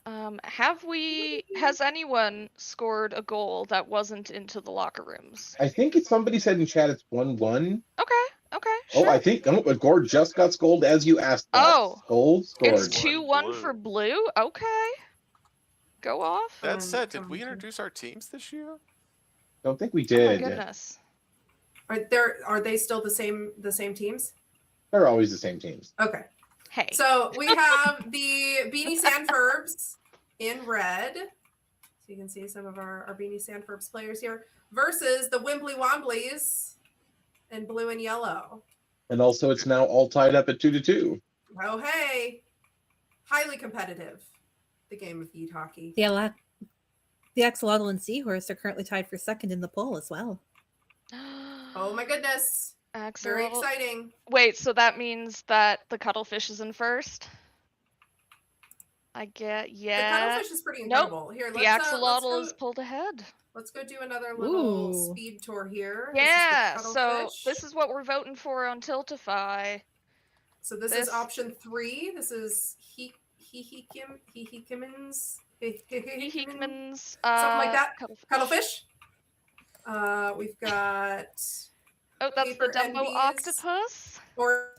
[SPEAKER 12] has anyone scored a goal that wasn't into the locker rooms?
[SPEAKER 10] I think it's somebody said in chat it's 1-1.
[SPEAKER 12] Okay.
[SPEAKER 10] Oh, I think Gord just got scolded as you asked that.
[SPEAKER 12] Oh,
[SPEAKER 10] Scold,
[SPEAKER 12] it's
[SPEAKER 10] scored.
[SPEAKER 12] 2-1 for blue. Okay, go off.
[SPEAKER 13] That said, did we introduce our teams this year?
[SPEAKER 10] Don't think we
[SPEAKER 12] Oh my
[SPEAKER 10] did.
[SPEAKER 12] goodness.
[SPEAKER 11] Are they still the same teams?
[SPEAKER 10] They're always the same teams.
[SPEAKER 11] Okay.
[SPEAKER 12] Hey.
[SPEAKER 11] So we have the Beanie Sandfurbs in red. So you can see some of our Beanie Sandfurbs players here versus the Wimbly Womblies in blue and yellow.
[SPEAKER 10] And also, it's now all tied up at 2-2.
[SPEAKER 11] Oh, hey. Highly competitive. The game of Yeet Hockey.
[SPEAKER 14] The Axolotl and Seahorse are currently tied for second in the poll as well.
[SPEAKER 11] Oh my goodness. Very exciting.
[SPEAKER 12] Wait, so that means that the Cuttlefish is in first? I get, yeah.
[SPEAKER 11] The Cuttlefish is pretty incredible. Here,
[SPEAKER 12] the Axolotl is pulled ahead.
[SPEAKER 11] Let's go do another little speed tour here.
[SPEAKER 12] Yeah, so this is what we're voting for on Tiltify.
[SPEAKER 11] So this is option 3. This is Hehikimans.
[SPEAKER 12] Hehikimans.
[SPEAKER 11] Something like that. Cuttlefish. We've got.
[SPEAKER 12] Oh, that's the Dumbo Octopus.
[SPEAKER 11] Or,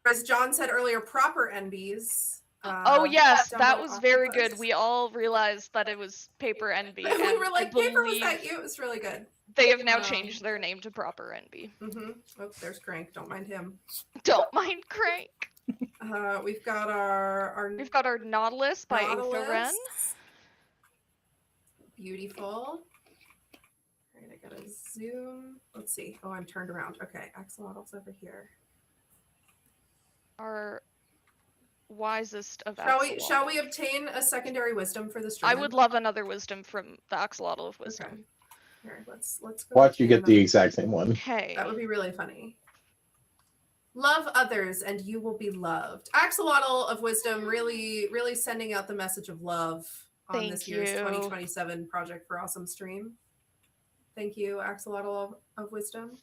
[SPEAKER 11] as John said earlier, proper NBs.
[SPEAKER 12] Oh yes, that
[SPEAKER 11] Dumbo
[SPEAKER 12] was very
[SPEAKER 11] Octopus.
[SPEAKER 12] good. We all realized that it was Paper NB.
[SPEAKER 11] We were like, paper was that you? It was really good.
[SPEAKER 12] They have now changed their name to Proper NB.
[SPEAKER 11] Oh, there's Crank. Don't mind him.
[SPEAKER 12] Don't mind Crank.
[SPEAKER 11] We've got our
[SPEAKER 12] Nautilus by Aether.
[SPEAKER 11] Beautiful. All right, I gotta zoom. Let's see. Oh, I'm turned around. Okay, Axolotl's over here.
[SPEAKER 12] Our wisest of
[SPEAKER 11] Shall we obtain a secondary wisdom for this?
[SPEAKER 12] I would love another wisdom from the Axolotl of Wisdom.
[SPEAKER 11] Okay. Here, let's go.
[SPEAKER 10] Watch you get the exact same one.
[SPEAKER 12] Hey,
[SPEAKER 11] that would be really funny. Love others and you will be loved. Axolotl of Wisdom really sending out the message of love on this year's 2027 Project for Awesome stream. Thank you, Axolotl of Wisdom.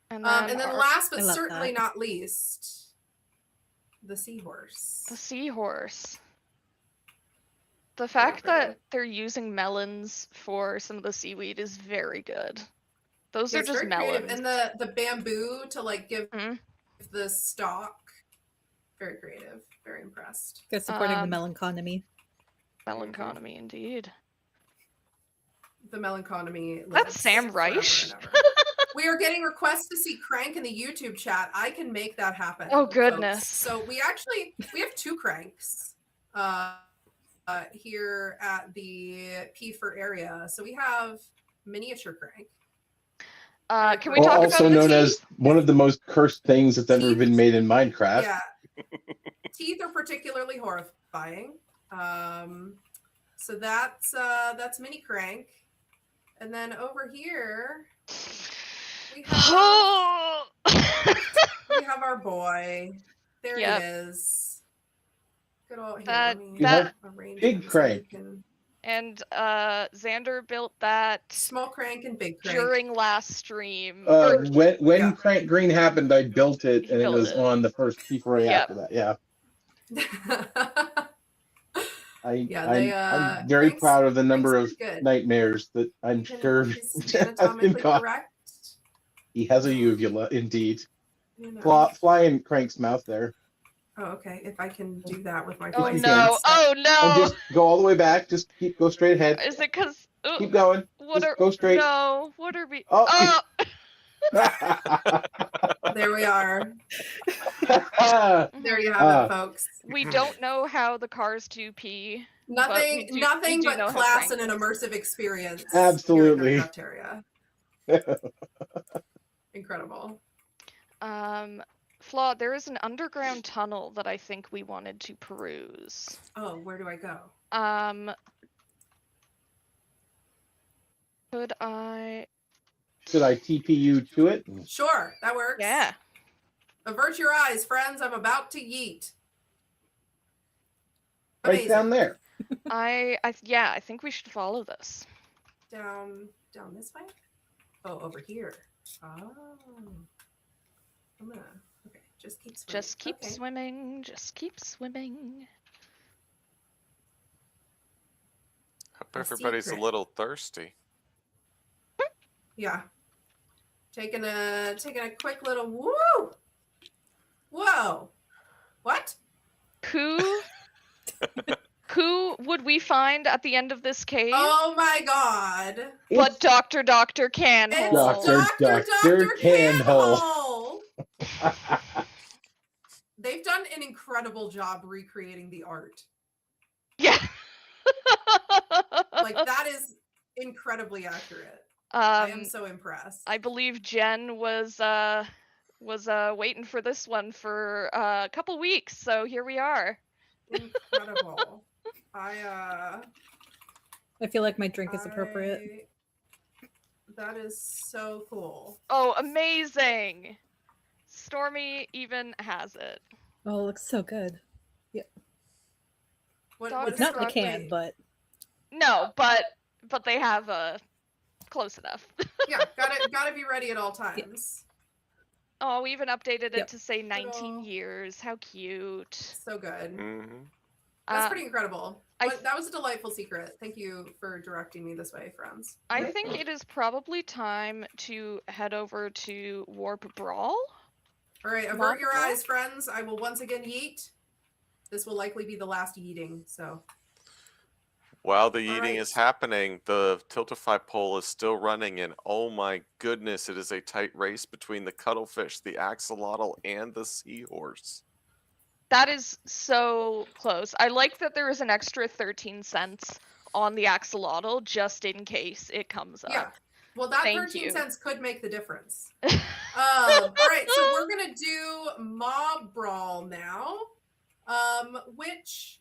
[SPEAKER 11] And then last but certainly not least, the Seahorse.
[SPEAKER 12] The Seahorse. The fact that they're using melons for some of the seaweed is very good. Those are just melons.
[SPEAKER 11] And the bamboo to like give the stalk. Very creative. Very impressed.
[SPEAKER 14] They're supporting the melanchonomy.
[SPEAKER 12] Melanchonomy, indeed.
[SPEAKER 11] The melanchonomy.
[SPEAKER 12] That's Sam Reich.
[SPEAKER 11] We are getting requests to see Crank in the YouTube chat. I can make that happen.
[SPEAKER 12] Oh goodness!
[SPEAKER 11] Folks. So we have 2 Cranks here at the P4 area. So we have miniature Crank.
[SPEAKER 12] Can we talk
[SPEAKER 10] also
[SPEAKER 12] about
[SPEAKER 10] known as one of the most cursed things that's ever been made in Minecraft.
[SPEAKER 11] Yeah. Teeth are particularly horrifying. So that's Mini Crank. And then over here we have our boy. There he is. Good old
[SPEAKER 10] Big Crank.
[SPEAKER 12] And Xander built that
[SPEAKER 11] small Crank and big Crank
[SPEAKER 12] during last stream.
[SPEAKER 10] When Crank Green happened, I built it, and it was on the first P4A after that. Yeah. I'm very proud of the number of nightmares that I'm sure have been caught. He has a uvula, indeed. Fly in Crank's mouth there.
[SPEAKER 11] Oh, okay. If I can do that with my
[SPEAKER 12] Oh no! Oh no!
[SPEAKER 10] And just go all the way back. Just go straight ahead.
[SPEAKER 12] Is it because?
[SPEAKER 10] Keep going. Go straight.
[SPEAKER 12] No. What are we?
[SPEAKER 10] Oh.
[SPEAKER 11] There we are. There you have it, folks.
[SPEAKER 12] We don't know how the cars 2P.
[SPEAKER 11] Nothing but class and an immersive experience.
[SPEAKER 10] Absolutely.
[SPEAKER 11] Incredible.
[SPEAKER 12] Flaw, there is an underground tunnel that I think we wanted to peruse.
[SPEAKER 11] Oh, where do I go?
[SPEAKER 10] Should I TP you to it?
[SPEAKER 11] Sure, that works.
[SPEAKER 12] Yeah.
[SPEAKER 11] Avert your eyes, friends. I'm about to yeet.
[SPEAKER 10] Right down there.
[SPEAKER 12] I think we should follow this.
[SPEAKER 11] Down this way? Oh, over here. Oh. I'm gonna just keep swimming.
[SPEAKER 12] Just keep swimming. Just keep swimming.
[SPEAKER 13] Hope everybody's a little thirsty.
[SPEAKER 11] Yeah. Taking a quick little woo. Whoa. What?
[SPEAKER 12] Who would we find at the end of this cave?
[SPEAKER 11] Oh my god.
[SPEAKER 12] But Dr. Canhole.
[SPEAKER 11] It's Dr.
[SPEAKER 10] Canhole.
[SPEAKER 11] They've done an incredible job recreating the art.
[SPEAKER 12] Yeah.
[SPEAKER 11] Like, that is incredibly accurate. I am so impressed.
[SPEAKER 12] I believe Jen was waiting for this one for a couple weeks, so here we are.
[SPEAKER 11] Incredible. I
[SPEAKER 14] feel like my drink is appropriate.
[SPEAKER 11] That is so cool.
[SPEAKER 12] Oh, amazing. Stormy even has it.
[SPEAKER 14] Oh, it looks so good. Yeah.
[SPEAKER 11] What's
[SPEAKER 14] not in the can, but
[SPEAKER 12] no, but they have close enough.
[SPEAKER 11] Yeah, gotta be ready at all times.
[SPEAKER 12] Oh, we even updated it to say 19 years. How cute.
[SPEAKER 11] So good.
[SPEAKER 13] Mm-hmm.
[SPEAKER 11] That's pretty incredible. That was a delightful secret. Thank you for directing me this way, friends.
[SPEAKER 12] I think it is probably time to head over to Warp Brawl.
[SPEAKER 11] All right, avert your eyes, friends. I will once again yeet. This will likely be the last yeeting, so.
[SPEAKER 13] While the eating is happening, the Tiltify poll is still running, and oh my goodness, it is a tight race between the cuttlefish, the axolotl, and the seahorse.
[SPEAKER 12] That is so close. I like that there is an extra 13 cents on the axolotl just in case it comes up.
[SPEAKER 11] Yeah. Well, that
[SPEAKER 12] Thank
[SPEAKER 11] 13
[SPEAKER 12] you.
[SPEAKER 11] cents could make the difference. All right, so we're going to do Mob Brawl now, which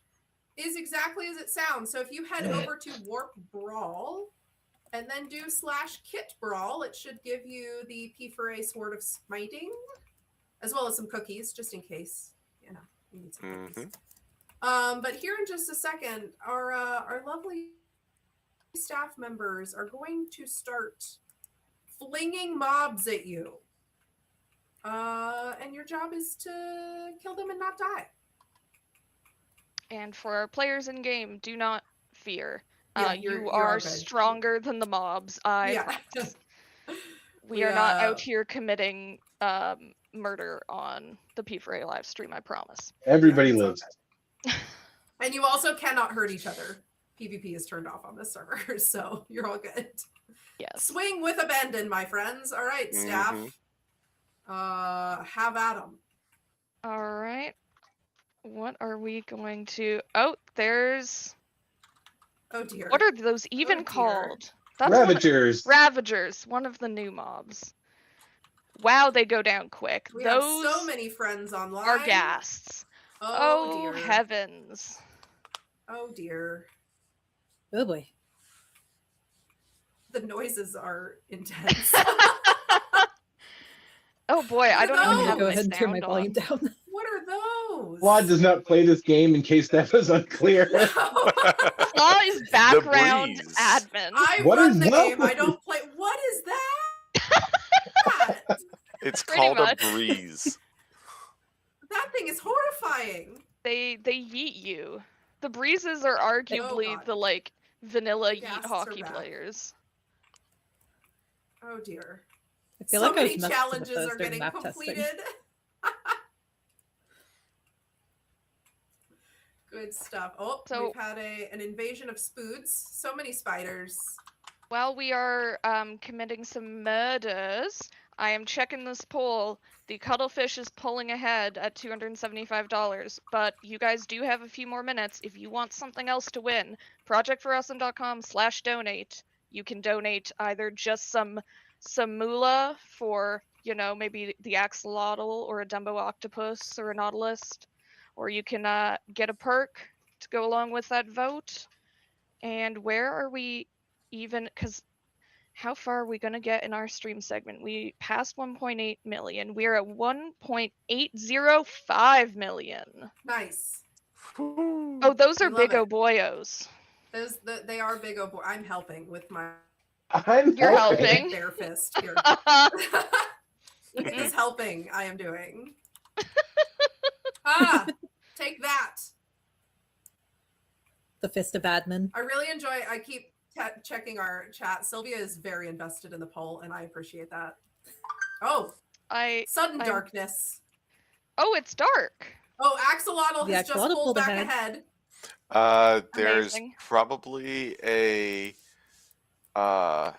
[SPEAKER 11] is exactly as it sounds. So if you head over to Warp Brawl and then do /Kit Brawl, it should give you the P4A Sword of Smiting, as well as some cookies, just in case, you know, you need some cookies. But here in just a second, our lovely staff members are going to start flinging mobs at you. And your job is to kill them and not die.
[SPEAKER 12] And for our players in game, do not fear.
[SPEAKER 11] Yeah,
[SPEAKER 12] you
[SPEAKER 11] you're
[SPEAKER 12] are
[SPEAKER 11] all good.
[SPEAKER 12] stronger than the mobs. Practice. We are not out here committing murder on the P4A live stream, I promise.
[SPEAKER 10] Everybody lives.
[SPEAKER 11] And you also cannot hurt each other. PvP is turned off on this server, so you're all good.
[SPEAKER 12] Yes.
[SPEAKER 11] Swing with abandon, my friends. All right, staff. Have at them.
[SPEAKER 12] All right. What are we going to... Oh, there's...
[SPEAKER 11] Oh, dear.
[SPEAKER 12] What are those even called?
[SPEAKER 10] Ravagers.
[SPEAKER 12] Ravagers, one of the new mobs. Wow, they go down quick.
[SPEAKER 11] We
[SPEAKER 12] Those
[SPEAKER 11] have so many friends online.
[SPEAKER 12] are ghasts.
[SPEAKER 11] Oh, dear.
[SPEAKER 12] Heavens.
[SPEAKER 11] Oh, dear.
[SPEAKER 14] Oh, boy.
[SPEAKER 11] The noises are intense.
[SPEAKER 12] Oh, boy, I don't
[SPEAKER 14] I'm
[SPEAKER 12] know
[SPEAKER 14] going
[SPEAKER 12] how
[SPEAKER 14] to go
[SPEAKER 12] to
[SPEAKER 14] ahead and turn my volume down.
[SPEAKER 11] What are those?
[SPEAKER 10] Claude does not play this game in case that was unclear.
[SPEAKER 12] Claw is background admin.
[SPEAKER 11] I
[SPEAKER 10] What
[SPEAKER 11] run
[SPEAKER 10] is
[SPEAKER 11] the
[SPEAKER 10] that?
[SPEAKER 11] game. I don't play. What is that?
[SPEAKER 13] It's
[SPEAKER 12] Pretty
[SPEAKER 13] called
[SPEAKER 12] much.
[SPEAKER 13] a breeze.
[SPEAKER 11] That thing is horrifying.
[SPEAKER 12] They yeet you. The breezes are arguably the like vanilla yeet
[SPEAKER 11] Ghasts are
[SPEAKER 12] hockey
[SPEAKER 11] bad.
[SPEAKER 12] players.
[SPEAKER 11] Oh dear.
[SPEAKER 14] I feel
[SPEAKER 11] So
[SPEAKER 14] like I was
[SPEAKER 11] many
[SPEAKER 14] messed with
[SPEAKER 11] challenges
[SPEAKER 14] those
[SPEAKER 11] are
[SPEAKER 14] during
[SPEAKER 11] getting
[SPEAKER 14] map testing.
[SPEAKER 11] completed. Good stuff. Oh,
[SPEAKER 12] So-
[SPEAKER 11] we've had an invasion of spoods. So many spiders.
[SPEAKER 12] While we are committing some murders, I am checking this poll. The cuttlefish is pulling ahead at $275, but you guys do have a few more minutes. If you want something else to win, projectforusm.com/donate. You can donate either just some moolah for, you know, maybe the axolotl or a Dumbo octopus or a nautilus, or you can get a perk to go along with that vote. And where are we even? Because how far are we going to get in our stream segment? We passed 1.8 million. We're at 1.805 million.
[SPEAKER 11] Nice.
[SPEAKER 12] Oh, those are
[SPEAKER 11] Love
[SPEAKER 12] big
[SPEAKER 11] it.
[SPEAKER 12] oboyos.
[SPEAKER 11] They are big. Oh boy, I'm helping with my.
[SPEAKER 12] You're helping.
[SPEAKER 11] Bare fist here. It is helping. I am doing. Take that.
[SPEAKER 14] The fist of admin.
[SPEAKER 11] I really enjoy. I keep checking our chat. Sylvia is very invested in the poll, and I appreciate that. Oh, sudden darkness.
[SPEAKER 12] Oh, it's dark.
[SPEAKER 11] Oh, Axolotl
[SPEAKER 14] The
[SPEAKER 11] has just
[SPEAKER 14] axolotl
[SPEAKER 11] pulled
[SPEAKER 14] pulled
[SPEAKER 11] back
[SPEAKER 14] ahead.
[SPEAKER 11] ahead.
[SPEAKER 13] There's
[SPEAKER 12] Amazing.
[SPEAKER 13] probably a oh,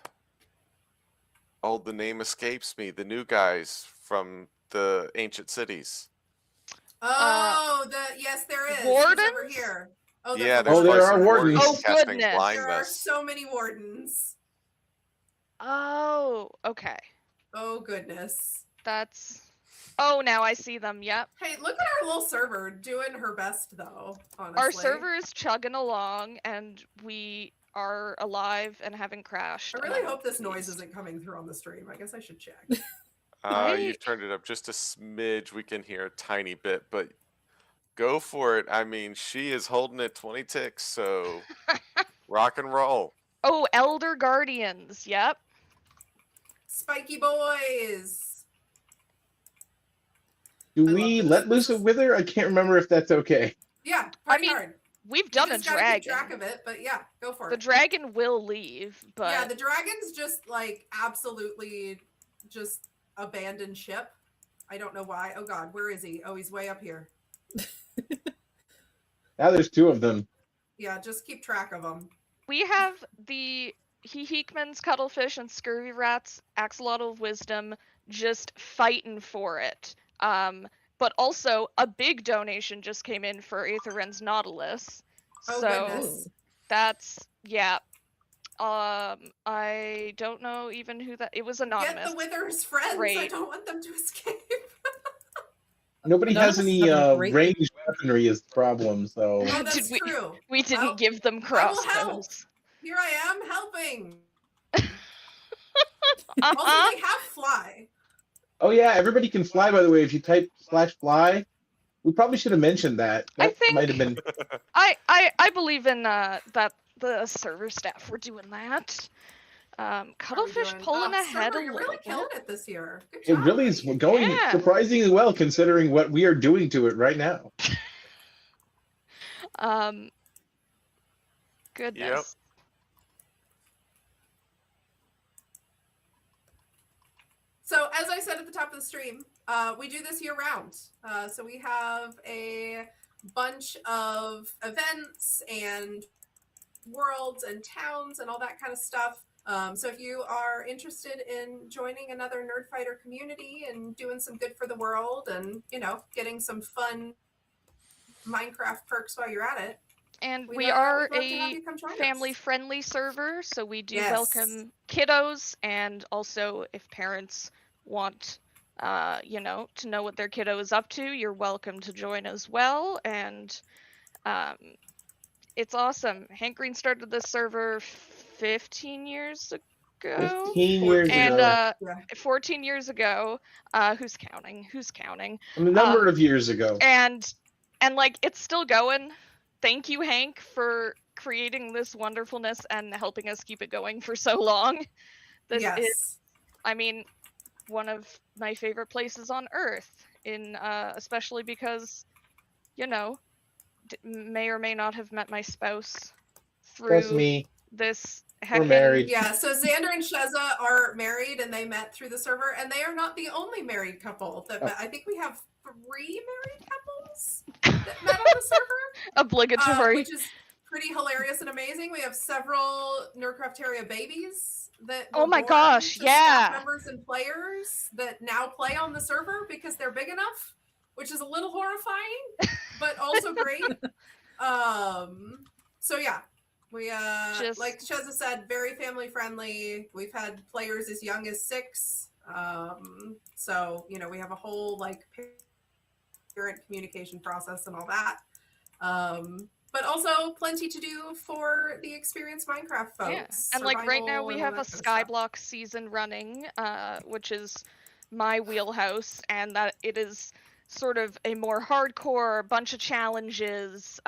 [SPEAKER 13] the name escapes me. The new guys from the ancient cities.
[SPEAKER 11] Oh, yes, there is. He's
[SPEAKER 12] Wardens?
[SPEAKER 11] over here. Oh,
[SPEAKER 13] Yeah,
[SPEAKER 11] there's
[SPEAKER 13] there's
[SPEAKER 10] there
[SPEAKER 13] probably
[SPEAKER 10] are
[SPEAKER 13] some
[SPEAKER 10] wardens.
[SPEAKER 12] Oh,
[SPEAKER 13] casting
[SPEAKER 12] goodness.
[SPEAKER 11] There are
[SPEAKER 13] blindness.
[SPEAKER 11] so many wardens.
[SPEAKER 12] Oh, okay.
[SPEAKER 11] Oh, goodness.
[SPEAKER 12] That's. Oh, now I see them. Yep.
[SPEAKER 11] Hey, look at our little server doing her best, though, honestly.
[SPEAKER 12] Our server is chugging along, and we are alive and haven't crashed.
[SPEAKER 11] I
[SPEAKER 12] and
[SPEAKER 11] really
[SPEAKER 12] I'm
[SPEAKER 11] hope this noise
[SPEAKER 12] pleased.
[SPEAKER 11] isn't coming through on the stream. I guess I should check.
[SPEAKER 13] You've turned it up just a smidge. We can hear a tiny bit, but go for it. I mean, she is holding it 20 ticks, so rock and roll.
[SPEAKER 12] Oh, Elder Guardians. Yep.
[SPEAKER 11] Spiky boys.
[SPEAKER 10] Do
[SPEAKER 11] I
[SPEAKER 10] we
[SPEAKER 11] love this.
[SPEAKER 10] let loose a wither? I can't remember if that's okay.
[SPEAKER 11] Yeah,
[SPEAKER 12] I
[SPEAKER 11] pretty
[SPEAKER 12] mean,
[SPEAKER 11] hard.
[SPEAKER 12] we've done a
[SPEAKER 11] You just gotta keep track
[SPEAKER 12] dragon.
[SPEAKER 11] of it, but yeah, go for
[SPEAKER 12] The
[SPEAKER 11] it.
[SPEAKER 12] dragon will leave, but
[SPEAKER 11] Yeah, the dragon's just like absolutely just abandoned ship. I don't know why. Oh God, where is he? Oh, he's way up here.
[SPEAKER 10] Now there's two of them.
[SPEAKER 11] Yeah, just keep track of them.
[SPEAKER 12] we have the Heekmans, Cuttlefish, and Scurvy Rats, Axolotl of Wisdom, just fighting for it. But also, a big donation just came in for Aetherren's Nautilus.
[SPEAKER 11] Oh,
[SPEAKER 12] So
[SPEAKER 11] goodness.
[SPEAKER 12] that's, yeah. I don't know even who that. It was anonymous.
[SPEAKER 11] Get the Wither's friends. I
[SPEAKER 12] Great.
[SPEAKER 11] don't want them to escape.
[SPEAKER 10] Nobody has
[SPEAKER 14] Anonymous
[SPEAKER 10] any
[SPEAKER 14] have a great-
[SPEAKER 10] ranged weaponry is the problem, so
[SPEAKER 11] Oh, that's
[SPEAKER 12] we,
[SPEAKER 11] true.
[SPEAKER 12] we didn't
[SPEAKER 11] Well,
[SPEAKER 12] give them
[SPEAKER 11] I will help.
[SPEAKER 12] crossbows.
[SPEAKER 11] Here I am helping.
[SPEAKER 12] Uh-huh.
[SPEAKER 11] Also, they have fly.
[SPEAKER 10] oh yeah, everybody can fly, by the way. If you type /fly, we probably should have mentioned that.
[SPEAKER 12] I
[SPEAKER 10] That
[SPEAKER 12] think-
[SPEAKER 10] might have been
[SPEAKER 12] I believe in that the server staff were doing that. Cuttlefish
[SPEAKER 11] doing?
[SPEAKER 12] pulling
[SPEAKER 11] Oh,
[SPEAKER 12] ahead
[SPEAKER 11] server,
[SPEAKER 12] a
[SPEAKER 11] you're
[SPEAKER 12] little
[SPEAKER 11] really killing it this year. Good
[SPEAKER 10] it
[SPEAKER 11] job,
[SPEAKER 10] really is
[SPEAKER 11] buddy.
[SPEAKER 10] going
[SPEAKER 12] Yeah.
[SPEAKER 10] surprisingly well considering what we are doing to it right now.
[SPEAKER 12] Goodness.
[SPEAKER 11] So as I said at the top of the stream, we do this year round. So we have a bunch of events and worlds and towns and all that kind of stuff. So if you are interested in joining another Nerdfighter community and doing some good for the world and, you know, getting some fun Minecraft perks while you're at it.
[SPEAKER 12] And
[SPEAKER 11] we'd
[SPEAKER 12] we
[SPEAKER 11] love
[SPEAKER 12] are
[SPEAKER 11] to have
[SPEAKER 12] a
[SPEAKER 11] you come join us.
[SPEAKER 12] family-friendly server, so we do
[SPEAKER 11] Yes.
[SPEAKER 12] welcome kiddos, and also if parents want, you know, to know what their kiddo is up to, you're welcome to join as well. And it's awesome. Hank Green started this server 15 years ago.
[SPEAKER 10] 15 years
[SPEAKER 12] and
[SPEAKER 10] ago.
[SPEAKER 12] 14 years ago. Who's counting? Who's counting?
[SPEAKER 10] A number of years ago.
[SPEAKER 12] And like it's still going. Thank you, Hank, for creating this wonderfulness and helping us keep it going for so long. This is, I mean, one of my favorite places on earth. Especially because, you know, may or may not have met my spouse through
[SPEAKER 10] That's me.
[SPEAKER 12] this.
[SPEAKER 10] We're married.
[SPEAKER 11] Yeah, so Xander and Sheza are married and they met through the server, and they are not the only married couple that met. I think we have 3 married couples that met on the server.
[SPEAKER 12] Obligatory.
[SPEAKER 11] Which is pretty hilarious and amazing. We have several Nerdcrafteria babies that
[SPEAKER 12] Oh
[SPEAKER 11] were
[SPEAKER 12] my
[SPEAKER 11] born
[SPEAKER 12] gosh,
[SPEAKER 11] to
[SPEAKER 12] yeah.
[SPEAKER 11] staff members and players that now play on the server because they're big enough, which is a little horrifying, but also great. So yeah. We like Sheza said, very family friendly. We've had players as young as 6. So you know, we have a whole like parent communication process and all that. But also plenty to do for the experienced Minecraft folks.
[SPEAKER 12] Yeah. And like right now
[SPEAKER 11] survival
[SPEAKER 12] we
[SPEAKER 11] and
[SPEAKER 12] have
[SPEAKER 11] all
[SPEAKER 12] a
[SPEAKER 11] that kind of stuff.
[SPEAKER 12] Skyblock season running, which is my wheelhouse, and that it is sort of a more hardcore bunch of challenges.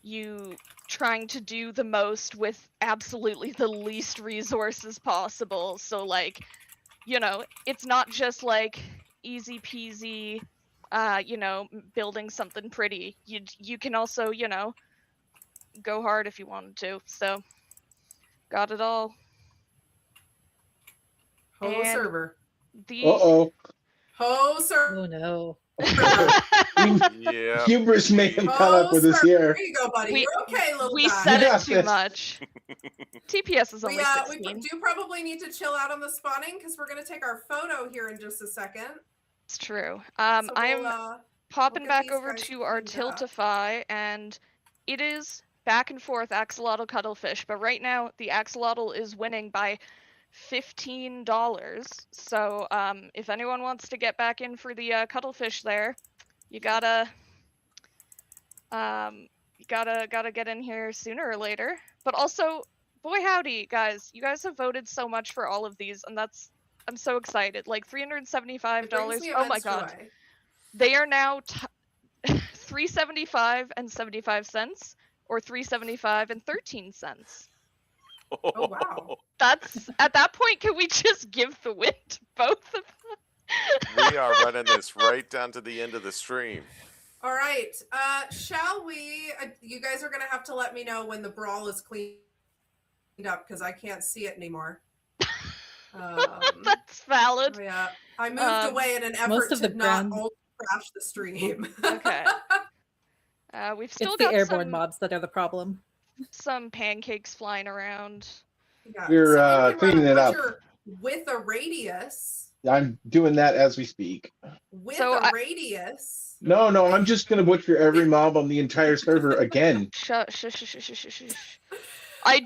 [SPEAKER 12] You trying to do the most with absolutely the least resources possible. So like, you know, it's not just like easy peasy, you know, building something pretty. You can also, you know, go hard if you wanted to. So got it all.
[SPEAKER 11] Ho
[SPEAKER 12] And
[SPEAKER 11] server.
[SPEAKER 12] The
[SPEAKER 10] Uh-oh.
[SPEAKER 11] Ho server.
[SPEAKER 14] Oh no.
[SPEAKER 13] Yeah.
[SPEAKER 10] Hubris may have caught up with us here.
[SPEAKER 11] There you go, buddy.
[SPEAKER 12] We-
[SPEAKER 11] You're okay, little
[SPEAKER 12] We
[SPEAKER 11] guy.
[SPEAKER 12] said
[SPEAKER 10] You
[SPEAKER 12] it
[SPEAKER 10] got
[SPEAKER 12] too
[SPEAKER 10] this.
[SPEAKER 12] much. TPS is
[SPEAKER 11] We,
[SPEAKER 12] only
[SPEAKER 11] we
[SPEAKER 12] 16.
[SPEAKER 11] do probably need to chill out on the spawning because we're going to take our photo here in just a second.
[SPEAKER 12] It's true.
[SPEAKER 11] So
[SPEAKER 12] I'm
[SPEAKER 11] we'll
[SPEAKER 12] popping
[SPEAKER 11] get
[SPEAKER 12] back
[SPEAKER 11] these
[SPEAKER 12] over
[SPEAKER 11] guys
[SPEAKER 12] to our
[SPEAKER 11] cleaned up.
[SPEAKER 12] Tiltify, and it is back and forth axolotl cuttlefish, but right now the axolotl is winning by $15. So if anyone wants to get back in for the cuttlefish there, you gotta get in here sooner or later. But also, boy howdy, guys, you guys have voted so much for all of these, and I'm so excited. Like $375.
[SPEAKER 11] me
[SPEAKER 12] Oh my
[SPEAKER 11] immense
[SPEAKER 12] god.
[SPEAKER 11] joy.
[SPEAKER 12] They are now $3.75 and 75 cents, or $3.75 and 13 cents.
[SPEAKER 11] Oh wow.
[SPEAKER 12] That's at that point. Can we just give the win to both of them?
[SPEAKER 13] We are running this right down to the end of the stream.
[SPEAKER 11] All right. Shall we? You guys are going to have to let me know when the brawl is cleaned up because I can't see it anymore.
[SPEAKER 12] That's valid.
[SPEAKER 11] Oh, yeah. I moved away in an effort
[SPEAKER 14] most of
[SPEAKER 11] to
[SPEAKER 14] the
[SPEAKER 11] not
[SPEAKER 14] ground-
[SPEAKER 11] alt crash the stream.
[SPEAKER 12] Okay. We've still
[SPEAKER 14] It's the
[SPEAKER 12] got
[SPEAKER 14] airborne
[SPEAKER 12] some,
[SPEAKER 14] mobs that are the problem.
[SPEAKER 12] some pancakes flying around.
[SPEAKER 11] Yeah.
[SPEAKER 10] We're,
[SPEAKER 11] so you can
[SPEAKER 10] cleaning
[SPEAKER 11] run a
[SPEAKER 10] it up.
[SPEAKER 11] butcher with a radius.
[SPEAKER 10] I'm doing that as we speak.
[SPEAKER 11] With
[SPEAKER 12] So
[SPEAKER 11] a radius.
[SPEAKER 10] No, I'm just gonna butcher every mob on the entire server again.
[SPEAKER 12] Shush. I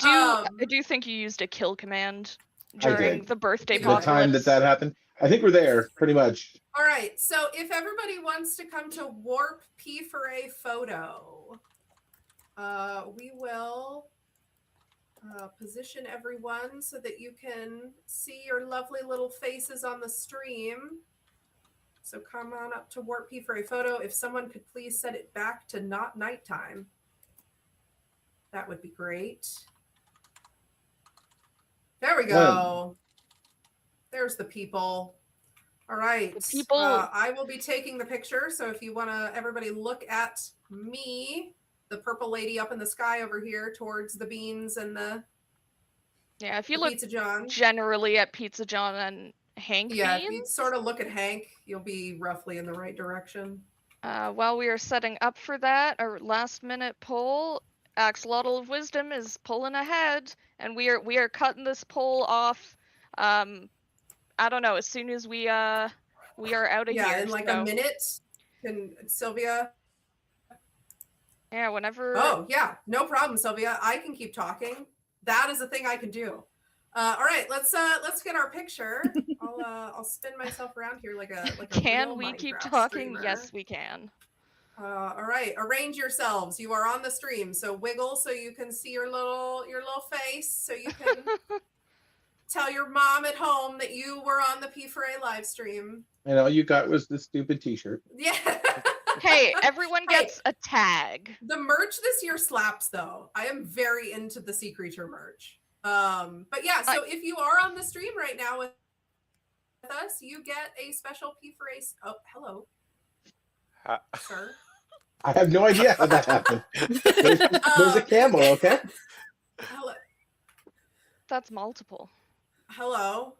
[SPEAKER 12] do think you used a kill command
[SPEAKER 10] I
[SPEAKER 12] during
[SPEAKER 10] did.
[SPEAKER 12] the birthday
[SPEAKER 10] The time
[SPEAKER 12] apocalypse.
[SPEAKER 10] that happened. I think we're there, pretty much.
[SPEAKER 11] All right. So if everybody wants to come to Warp P4A photo, we will position everyone so that you can see your lovely little faces on the stream. So come on up to Warp P4A photo. If someone could please set it back to not nighttime, that would be great. There we go. There's the people. All right.
[SPEAKER 12] The people.
[SPEAKER 11] I will be taking the picture. So if you want to, everybody look at me, the purple lady up in the sky over here towards the beans and the
[SPEAKER 12] Yeah, if you
[SPEAKER 11] the
[SPEAKER 12] look
[SPEAKER 11] Pizza John.
[SPEAKER 12] generally at Pizza John and Hank
[SPEAKER 11] Yeah, if
[SPEAKER 12] Beans,
[SPEAKER 11] you sort of look at Hank, you'll be roughly in the right direction.
[SPEAKER 12] while we are setting up for that, our last minute poll, Axolotl of Wisdom is pulling ahead, and we are cutting this poll off. I don't know, as soon as we are out of here.
[SPEAKER 11] Yeah, in like
[SPEAKER 12] so-
[SPEAKER 11] a minute. Can Sylvia?
[SPEAKER 12] Yeah, whenever.
[SPEAKER 11] Oh yeah, no problem, Sylvia. I can keep talking. That is a thing I can do. All right, let's get our picture. I'll spin myself around here like a
[SPEAKER 12] Can
[SPEAKER 11] real
[SPEAKER 12] we keep
[SPEAKER 11] Minecraft
[SPEAKER 12] talking?
[SPEAKER 11] streamer.
[SPEAKER 12] Yes, we can.
[SPEAKER 11] All right, arrange yourselves. You are on the stream, so wiggle so you can see your little face, so you can tell your mom at home that you were on the P4A live stream.
[SPEAKER 10] And all you got was this stupid T-shirt.
[SPEAKER 11] Yeah.
[SPEAKER 12] Hey, everyone gets a tag.
[SPEAKER 11] The merch this year slaps, though. I am very into the Sea Creature merch. But yeah, so if you are on the stream right now with us, you get a special P4A. Oh, hello, sir.
[SPEAKER 10] I have no idea how that happened. There's a camel, okay?
[SPEAKER 11] Hello.
[SPEAKER 12] That's multiple.
[SPEAKER 11] Hello.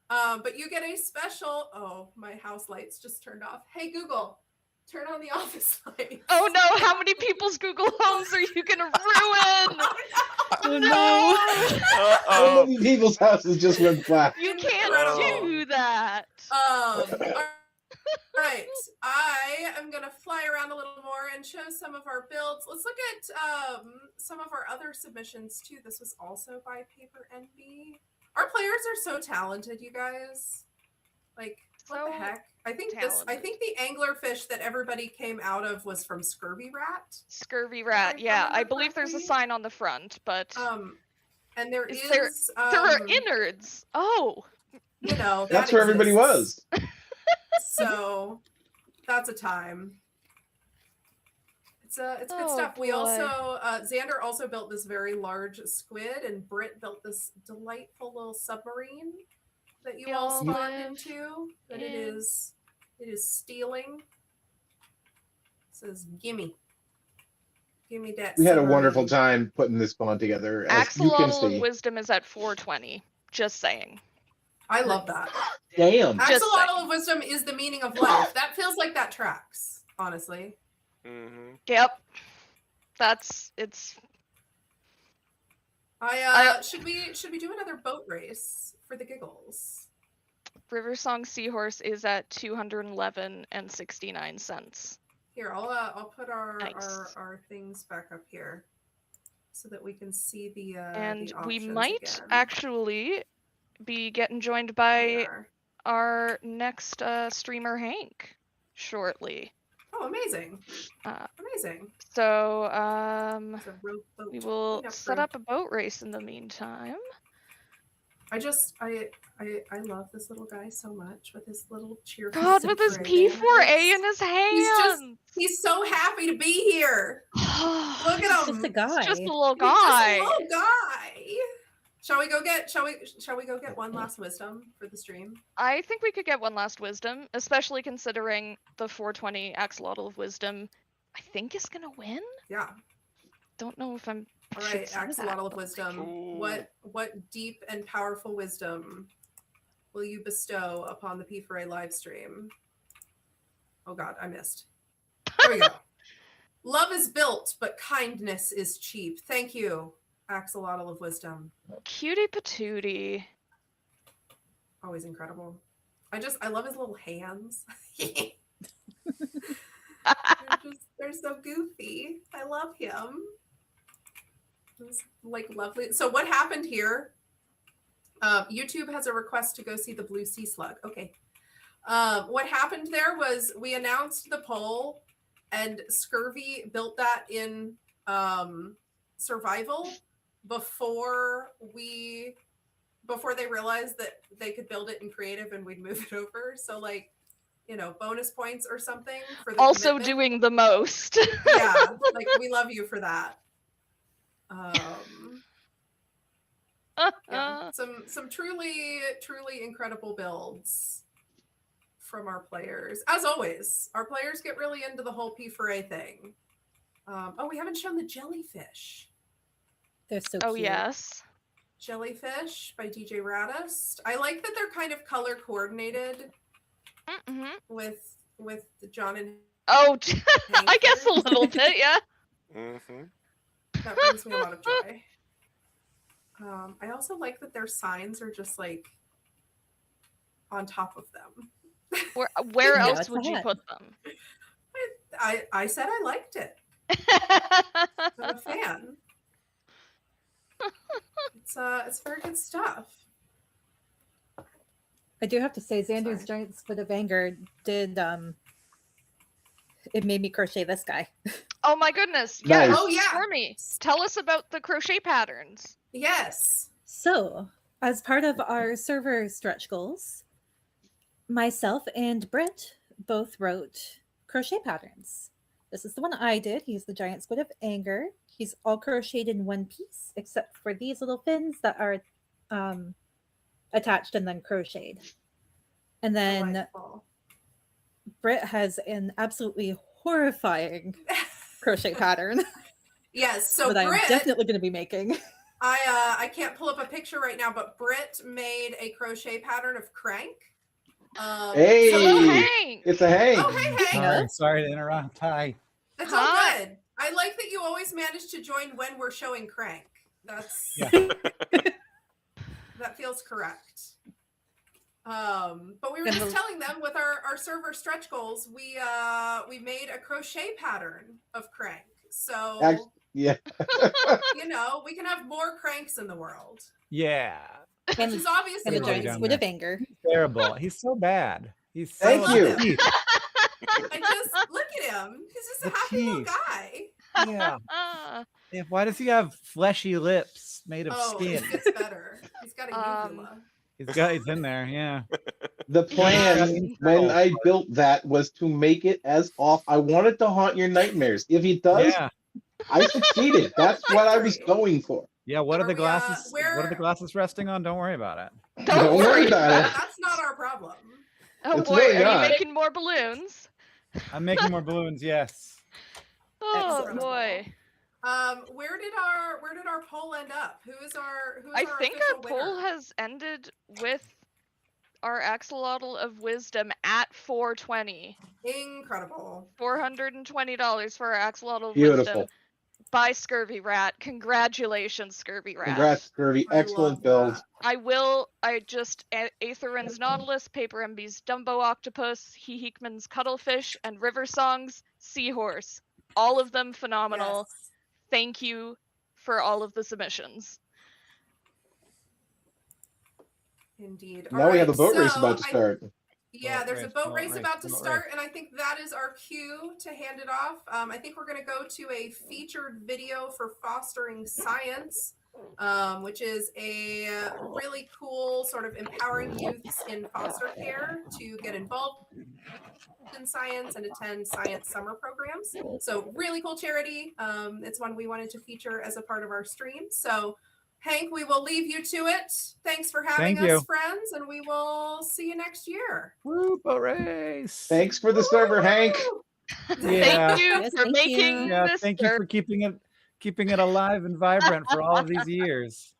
[SPEAKER 11] But you get a special. Oh, my house lights just turned off. Hey, Google, turn on the office lights.
[SPEAKER 12] Oh no! How many people's Google Homes are you gonna ruin?
[SPEAKER 14] Oh no!
[SPEAKER 10] How many people's houses just went black?
[SPEAKER 12] You can't do that.
[SPEAKER 11] All right, I am gonna fly around a little more and show some of our builds. Let's look at some of our other submissions too. This was also by Paper Envy. Our players are so talented, you guys. Like, what the heck? I think the anglerfish that everybody came out of was from Scurvy Rat.
[SPEAKER 12] Scurvy Rat, yeah. I believe there's a sign on the front, but
[SPEAKER 11] and there
[SPEAKER 12] there are
[SPEAKER 11] um,
[SPEAKER 12] innards. Oh,
[SPEAKER 11] you know,
[SPEAKER 10] That's where everybody
[SPEAKER 11] exists.
[SPEAKER 10] was.
[SPEAKER 11] So that's a time. It's good stuff. We
[SPEAKER 12] boy.
[SPEAKER 11] also Xander also built this very large squid, and Britt built this delightful little submarine that you all spawned into. That it is stealing. It says gimme that.
[SPEAKER 10] We had a
[SPEAKER 11] submarine.
[SPEAKER 10] wonderful time putting this spawn together, as you can
[SPEAKER 12] Axolotl
[SPEAKER 10] see.
[SPEAKER 12] of Wisdom is at 420. Just saying.
[SPEAKER 11] I love that.
[SPEAKER 10] Damn.
[SPEAKER 11] Axolotl of wisdom is the meaning of life. That feels like that tracks, honestly.
[SPEAKER 13] Mm-hmm.
[SPEAKER 12] Yep. It's.
[SPEAKER 11] Should we do another boat race for the giggles?
[SPEAKER 12] River Song Seahorse is at 211 and 69 cents.
[SPEAKER 11] Here, I'll put our
[SPEAKER 12] Nice.
[SPEAKER 11] our things back up here so that we can see the
[SPEAKER 12] And
[SPEAKER 11] the
[SPEAKER 12] we
[SPEAKER 11] options
[SPEAKER 12] might
[SPEAKER 11] again.
[SPEAKER 12] actually be getting joined by our next streamer, Hank, shortly.
[SPEAKER 11] Oh, amazing! Amazing.
[SPEAKER 12] So
[SPEAKER 11] It's a rope boat.
[SPEAKER 12] we will
[SPEAKER 11] Cleanup
[SPEAKER 12] set
[SPEAKER 11] crew.
[SPEAKER 12] up a boat race in the meantime.
[SPEAKER 11] I love this little guy so much with his little cheerful.
[SPEAKER 12] God, with his P4A in his hand.
[SPEAKER 11] He's so happy to be here. Look at him.
[SPEAKER 14] Just a guy.
[SPEAKER 12] He's just a little
[SPEAKER 11] He's
[SPEAKER 12] guy.
[SPEAKER 11] just a little guy. Shall we go get one last wisdom for the stream?
[SPEAKER 12] I think we could get one last wisdom, especially considering the 420 Axolotl of Wisdom, I think is gonna win.
[SPEAKER 11] Yeah.
[SPEAKER 12] Don't know if I'm.
[SPEAKER 11] All right, Axolotl of wisdom. What deep and powerful wisdom will you bestow upon the P4A live stream? Oh God, I missed. There we go. Love is built, but kindness is cheap. Thank you, Axolotl of wisdom.
[SPEAKER 12] Cutie patootie.
[SPEAKER 11] Always incredible. I love his little hands. they're so goofy. I love him. It's like lovely. So what happened here? YouTube has a request to go see the blue sea slug. Okay. What happened there was we announced the poll, and Scurvy built that in survival before they realized that they could build it in creative and we'd move it over. So like, bonus points or something for the
[SPEAKER 12] Also
[SPEAKER 11] commitment.
[SPEAKER 12] doing the most.
[SPEAKER 11] Yeah, like we love you for that. Yeah, some truly incredible builds from our players. As always, our players get really into the whole P4A thing. Oh, we haven't shown the jellyfish.
[SPEAKER 14] They're so
[SPEAKER 12] Oh,
[SPEAKER 14] cute.
[SPEAKER 12] yes.
[SPEAKER 11] Jellyfish by DJ Radist. I like that they're kind of color coordinated with John and
[SPEAKER 12] Oh,
[SPEAKER 11] Hank
[SPEAKER 12] I guess a
[SPEAKER 11] here.
[SPEAKER 12] little bit, yeah.
[SPEAKER 13] Mm-hmm.
[SPEAKER 11] That brings me a lot of joy. I also like that their signs are just like on top of them.
[SPEAKER 12] Where
[SPEAKER 14] Yeah,
[SPEAKER 12] else
[SPEAKER 14] it's a
[SPEAKER 12] would you
[SPEAKER 14] hat.
[SPEAKER 12] put them?
[SPEAKER 11] I said I liked it. I'm a fan. It's very good stuff.
[SPEAKER 14] I do have to say, Xander's Giant Split of Anger did it made me crochet this guy.
[SPEAKER 12] Oh my goodness. Yeah.
[SPEAKER 10] Nice.
[SPEAKER 11] Oh, yeah.
[SPEAKER 12] Stormy, tell us about the crochet patterns.
[SPEAKER 11] Yes.
[SPEAKER 14] So, as part of our server stretch goals, myself and Britt both wrote crochet patterns. This is the one I did. He's the Giant Squid of Anger. He's all crocheted in one piece, except for these little fins that are attached and then crocheted. And then
[SPEAKER 11] Delightful.
[SPEAKER 14] Britt has an absolutely horrifying crochet pattern
[SPEAKER 11] Yes. So
[SPEAKER 14] that I'm
[SPEAKER 11] Britt,
[SPEAKER 14] definitely going to be making.
[SPEAKER 11] I can't pull up a picture right now, but Britt made a crochet pattern of Crank.
[SPEAKER 10] Hey,
[SPEAKER 12] Hello, Hank.
[SPEAKER 10] it's a Hank.
[SPEAKER 11] Oh, hey, Hank.
[SPEAKER 2] Sorry to interrupt. Hi.
[SPEAKER 11] It's
[SPEAKER 12] Hi.
[SPEAKER 11] all good. I like that you always manage to join when we're showing Crank. That's
[SPEAKER 2] Yeah.
[SPEAKER 11] that feels correct. But we were
[SPEAKER 14] And
[SPEAKER 11] just
[SPEAKER 14] the-
[SPEAKER 11] telling them with our server stretch goals, we made a crochet pattern of Crank. So
[SPEAKER 10] Yeah.
[SPEAKER 11] we can have more Cranks in the world,
[SPEAKER 2] Yeah.
[SPEAKER 14] And,
[SPEAKER 11] which is obviously
[SPEAKER 14] and the
[SPEAKER 11] what
[SPEAKER 2] Giant
[SPEAKER 11] we
[SPEAKER 14] Giant
[SPEAKER 2] down
[SPEAKER 14] Squid
[SPEAKER 2] there.
[SPEAKER 14] of Anger.
[SPEAKER 2] Terrible. He's so bad. He's so
[SPEAKER 10] Thank you.
[SPEAKER 2] cheap.
[SPEAKER 11] I just look at him. He's just a
[SPEAKER 2] The
[SPEAKER 11] happy little
[SPEAKER 2] teeth.
[SPEAKER 11] guy.
[SPEAKER 2] Yeah. Yeah, why does he have fleshy lips made of
[SPEAKER 11] Oh,
[SPEAKER 2] skin?
[SPEAKER 11] it gets better. He's got a uvula.
[SPEAKER 2] He's in there. Yeah.
[SPEAKER 10] The plan when I built that was to make it as off. I wanted to haunt your nightmares. If he does,
[SPEAKER 2] Yeah.
[SPEAKER 10] I succeeded. That's what I was going for.
[SPEAKER 2] Yeah. What are the
[SPEAKER 11] we,
[SPEAKER 2] glasses? What are the
[SPEAKER 11] where-
[SPEAKER 2] glasses resting on? Don't worry about it.
[SPEAKER 10] Don't worry about it.
[SPEAKER 11] That's not our problem.
[SPEAKER 12] Oh
[SPEAKER 10] It's
[SPEAKER 12] boy,
[SPEAKER 10] really
[SPEAKER 12] are
[SPEAKER 10] not.
[SPEAKER 12] you making more balloons?
[SPEAKER 2] I'm making more balloons. Yes.
[SPEAKER 12] Oh
[SPEAKER 11] Excellent.
[SPEAKER 12] boy.
[SPEAKER 11] Where did our poll end up? Who is our
[SPEAKER 12] I
[SPEAKER 11] official
[SPEAKER 12] think our poll
[SPEAKER 11] winner?
[SPEAKER 12] has ended with our axolotl of wisdom at 420.
[SPEAKER 11] Incredible.
[SPEAKER 12] $420 for our axolotl of
[SPEAKER 10] Beautiful.
[SPEAKER 12] wisdom by Scurvy Rat. Congratulations, Scurvy Rat.
[SPEAKER 10] Congrats, Scurvy. Excellent build.
[SPEAKER 12] Aetherin's Nautilus, Paper MB's Dumbo Octopus, Hickman's Cuttlefish, and River Song's Seahorse. All of them phenomenal.
[SPEAKER 11] Yes.
[SPEAKER 12] Thank you for all of the submissions.
[SPEAKER 11] Indeed.
[SPEAKER 10] Now we have the boat race
[SPEAKER 11] so
[SPEAKER 10] about to start.
[SPEAKER 11] There's a boat race about to start, and I think that is our cue to hand it off. I think we're going to go to a featured video for Fostering Science, which is a really cool sort of empowering youths in foster care to get involved in science and attend science summer programs. So really cool charity. It's one we wanted to feature as a part of our stream. So Hank, we will leave you to it. Thanks for having
[SPEAKER 2] Thank
[SPEAKER 11] us,
[SPEAKER 2] you.
[SPEAKER 11] friends, and we will see you next year.
[SPEAKER 2] Woo, boat race.
[SPEAKER 10] Thanks for the server, Hank.
[SPEAKER 2] Yeah.
[SPEAKER 12] Thank you
[SPEAKER 14] Yes,
[SPEAKER 12] for
[SPEAKER 14] thank
[SPEAKER 12] making
[SPEAKER 14] you.
[SPEAKER 2] Yeah,
[SPEAKER 12] this.
[SPEAKER 2] thank you for keeping it alive and vibrant for all of these years.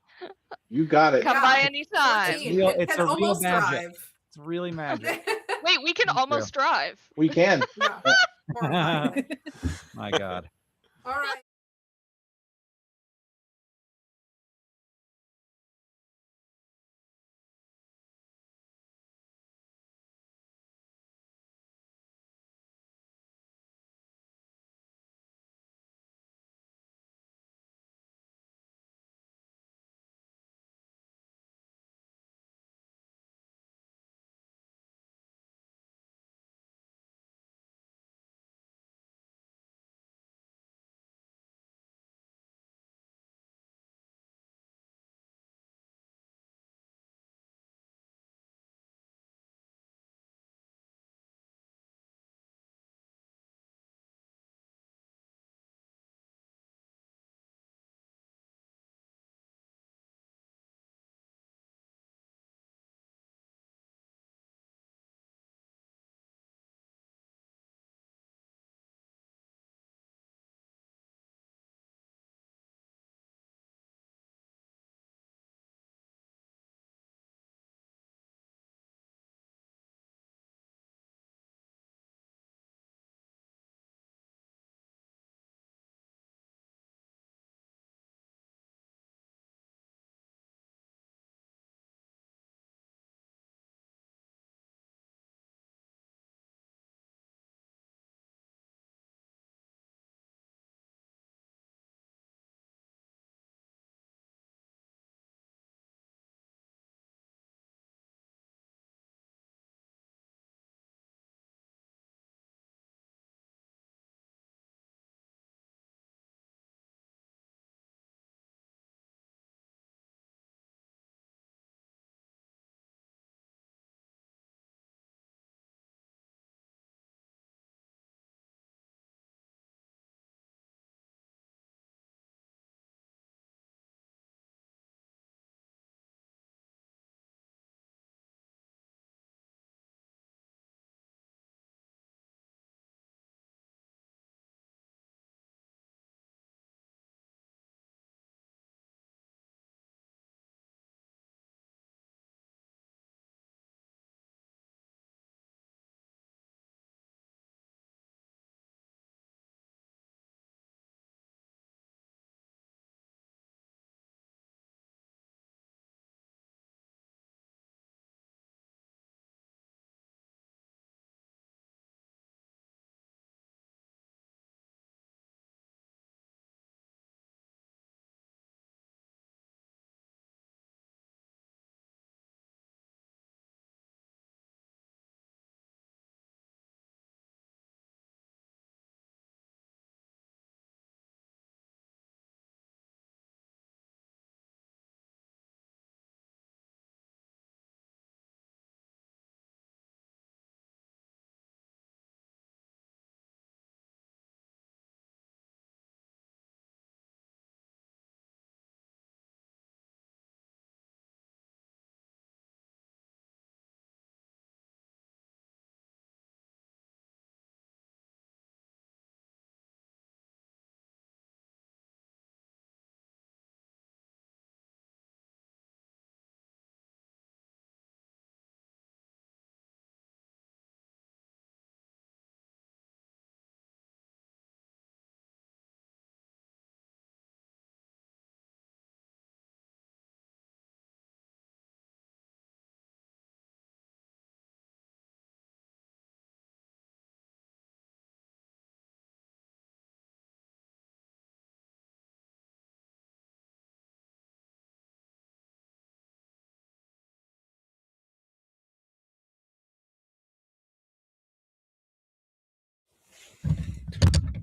[SPEAKER 10] You got it.
[SPEAKER 12] Come by anytime.
[SPEAKER 11] 14.
[SPEAKER 2] Real,
[SPEAKER 11] It
[SPEAKER 2] it's
[SPEAKER 11] can
[SPEAKER 2] a real
[SPEAKER 11] almost
[SPEAKER 2] magic.
[SPEAKER 11] drive.
[SPEAKER 2] It's really magic.
[SPEAKER 12] Wait, we can
[SPEAKER 2] Thank
[SPEAKER 12] almost drive.
[SPEAKER 10] We can.
[SPEAKER 11] Yeah. Horrifying.
[SPEAKER 2] My God.
[SPEAKER 11] All right.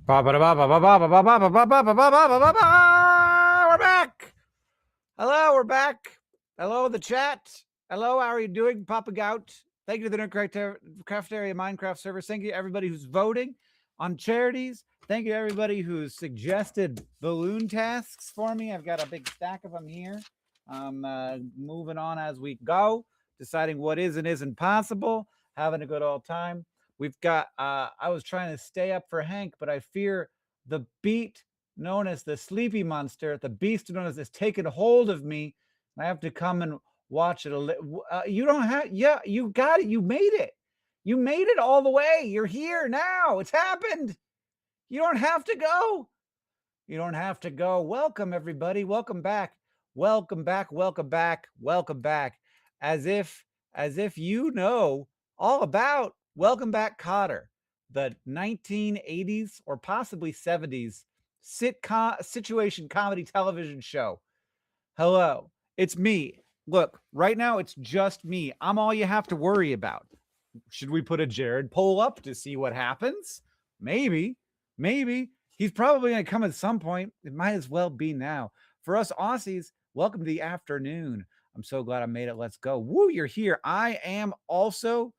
[SPEAKER 2] We're back. Hello, we're back. Hello, the chat. Hello, how are you doing, Papa Gout? Thank you to the Nerdcraft Area Minecraft servers. Thank you to everybody who's voting on charities. Thank you to everybody who's suggested balloon tasks for me. I've got a big stack of them here. I'm moving on as we go, deciding what is and isn't possible, having a good old time. We've got, I was trying to stay up for Hank, but I fear the beat known as the sleepy monster, the beast known as has taken hold of me. I have to come and watch it. You don't have, yeah, you got it. You made it. You made it all the way. You're here now. It's happened. You don't have to go. You don't have to go. Welcome, everybody. Welcome back. Welcome back. Welcome back. Welcome back. As if you know all about Welcome Back, Kotter, the 1980s or possibly 70s situation comedy television show. Hello, it's me. Look, right now it's just me. I'm all you have to worry about. Should we put a Jared poll up to see what happens? Maybe. He's probably going to come at some point. It might as well be now. For us Aussies, welcome to the afternoon. I'm so glad I made it. Let's go. Woo, you're here. I am also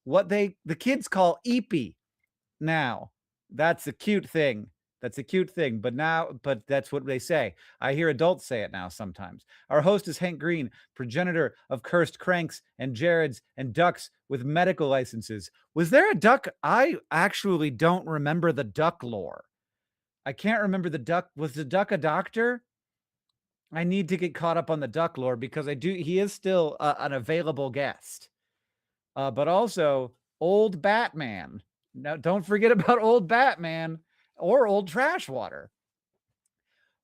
[SPEAKER 2] what the kids call eepy. Now, that's a cute thing. But that's what they say. I hear adults say it now sometimes. Our host is Hank Green, progenitor of cursed cranks and Jareds and ducks with medical licenses. Was there a duck? I actually don't remember the duck lore. I can't remember the duck. Was the duck a doctor? I need to get caught up on the duck lore because he is still an available guest. But also old Batman. Now, don't forget about old Batman or old Trashwater.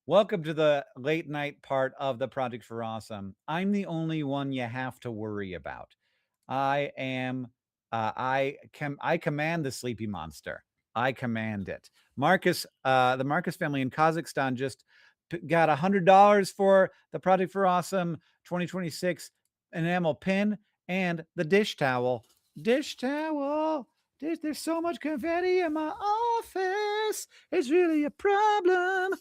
[SPEAKER 2] Welcome to the late night part of the Project for Awesome. I'm the only one you have to worry about. I command the sleepy monster. I command it. Marcus, the Marcus family in Kazakhstan just got $100 for the Project for Awesome 2026 enamel pin and the dish towel. Dish towel. There's so much confetti in my office. It's really a problem.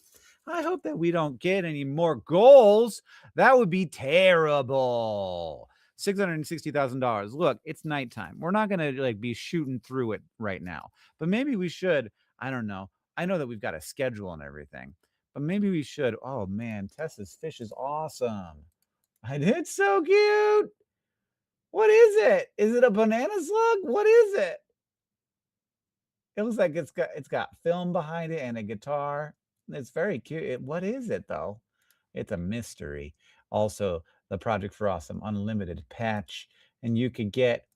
[SPEAKER 2] I hope that we don't get any more goals. That would be terrible. $660,000. Look, it's nighttime. We're not going to be shooting through it right now. But maybe we should. I don't know. I know that we've got a schedule and everything. But maybe we should. Oh, man. Tessa's fish is awesome. It's so cute. What is it? Is it a banana slug? What is it? It looks like it's got film behind it and a guitar. It's very cute. What is it though? It's a mystery. Also, the Project for Awesome Unlimited patch, and you could get.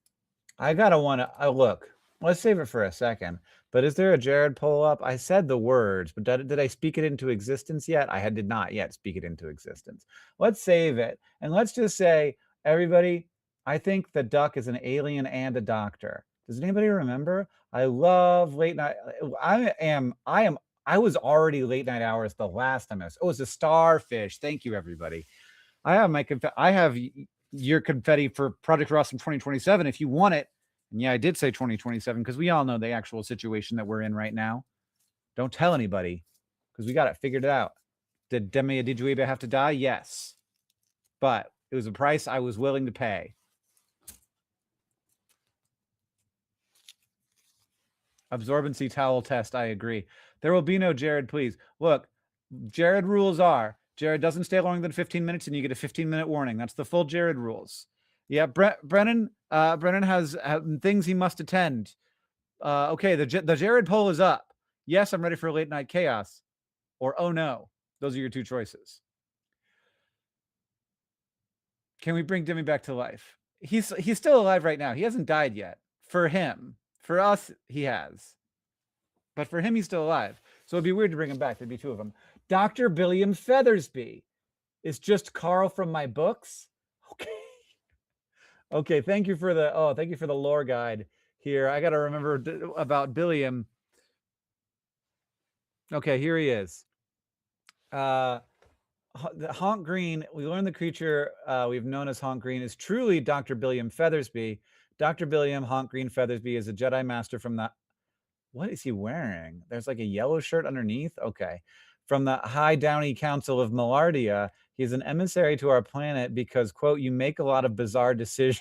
[SPEAKER 2] I gotta want to look. Let's save it for a second. But is there a Jared poll up? I said the words, but did I speak it into existence yet? I did not yet speak it into existence. Let's save it and let's just say, everybody, I think the duck is an alien and a doctor. Does anybody remember? I love late night. I was already late night hours the last time I was. Oh, it's a starfish. Thank you, everybody. I have your confetti for Project Ross in 2027 if you want it. And yeah, I did say 2027 because we all know the actual situation that we're in right now. Don't tell anybody because we got it figured out. Did Demi Adijuibe have to die? Yes. But it was a price I was willing to pay. Absorbency towel test. I agree. There will be no Jared, please. Look, Jared rules are Jared doesn't stay longer than 15 minutes and you get a 15-minute warning. That's the full Jared rules. Yeah, Brennan has things he must attend. Okay, the Jared poll is up. Yes, I'm ready for late night chaos. Or oh no. Those are your two choices. Can we bring Demi back to life? He's still alive right now. He hasn't died yet. For him. For us, he has. But for him, he's still alive. So it'd be weird to bring him back. There'd be two of them. Dr. Billiam Feathersby is just Carl from my books. Okay. Okay, thank you for the lore guide here. I got to remember about Billiam. Okay, here he is. Honk Green, we learned the creature we've known as Honk Green is truly Dr. Billiam Feathersby. Dr. Billiam Honk Green Feathersby is a Jedi Master from the... What is he wearing? There's like a yellow shirt underneath. Okay. From the High Downy Council of Malardia, he's an emissary to our planet because, quote, you make a lot of bizarre decisions.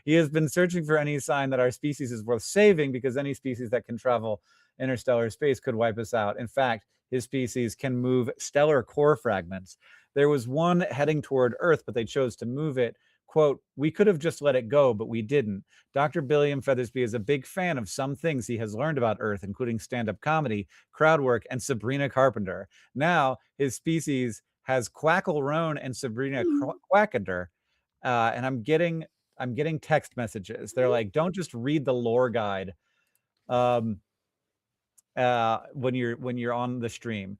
[SPEAKER 2] He has been searching for any sign that our species is worth saving because any species that can travel interstellar space could wipe us out. In fact, his species can move stellar core fragments. There was one heading toward Earth, but they chose to move it. Quote, we could have just let it go, but we didn't. Dr. Billiam Feathersby is a big fan of some things he has learned about Earth, including stand-up comedy, crowd work, and Sabrina Carpenter. Now, his species has Quackle Roan and Sabrina Quackender, and I'm getting text messages. They're like, don't just read the lore guide when you're on the stream.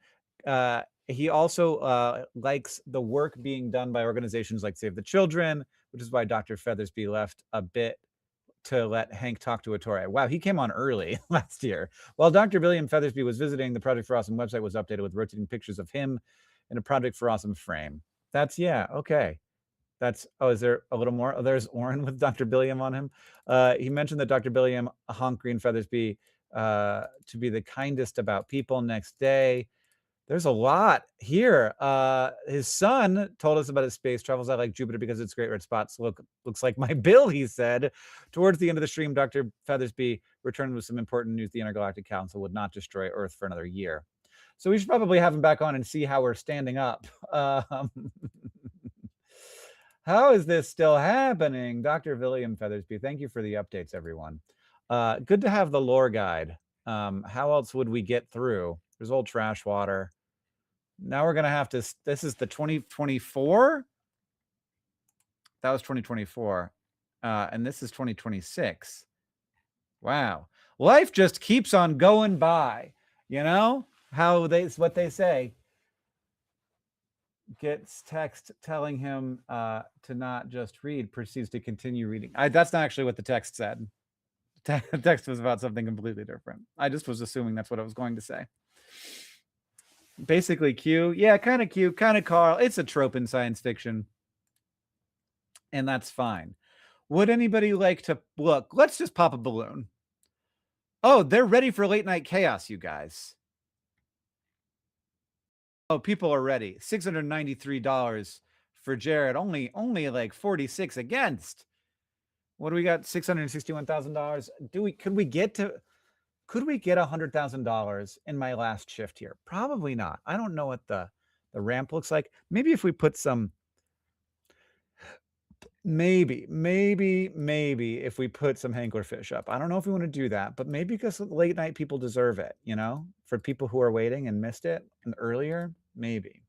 [SPEAKER 2] He also likes the work being done by organizations like Save the Children, which is why Dr. Feathersby left a bit to let Hank talk to Ettore. Wow, he came on early last year. While Dr. Billiam Feathersby was visiting, the Project for Awesome website was updated with rotating pictures of him in a Project for Awesome frame. That's, yeah, okay. That's, oh, is there a little more? Oh, there's Oren with Dr. Billiam on him. He mentioned that Dr. Billiam honked Green Feathersby to be the kindest about people next day. There's a lot here. His son told us about his space travels. I like Jupiter because its great red spots looks like my bill, he said. Towards the end of the stream, Dr. Feathersby returned with some important news. The Intergalactic Council would not destroy Earth for another year. So we should probably have him back on and see how we're standing up. How is this still happening? Dr. William Feathersby, thank you for the updates, everyone. Good to have the lore guide. How else would we get through? There's old trash water. Now we're going to have to, this is the 2024. That was 2024. And this is 2026. Wow. Life just keeps on going by. You know what they say. Gets text telling him to not just read, proceeds to continue reading. That's not actually what the text said. The text was about something completely different. I just was assuming that's what I was going to say. Basically Q. Yeah, kind of Q, kind of Carl. It's a trope in science fiction. And that's fine. Would anybody like to look? Let's just pop a balloon. Oh, they're ready for late night chaos, you guys. Oh, people are ready. $693 for Jared. Only like 46 against. What do we got? $661,000. Could we get $100,000 in my last shift here? Probably not. I don't know what the ramp looks like. Maybe if we put some, maybe if we put some Hanklerfish up. I don't know if we want to do that, but maybe because late night people deserve it, you know, for people who are waiting and missed it and earlier, maybe.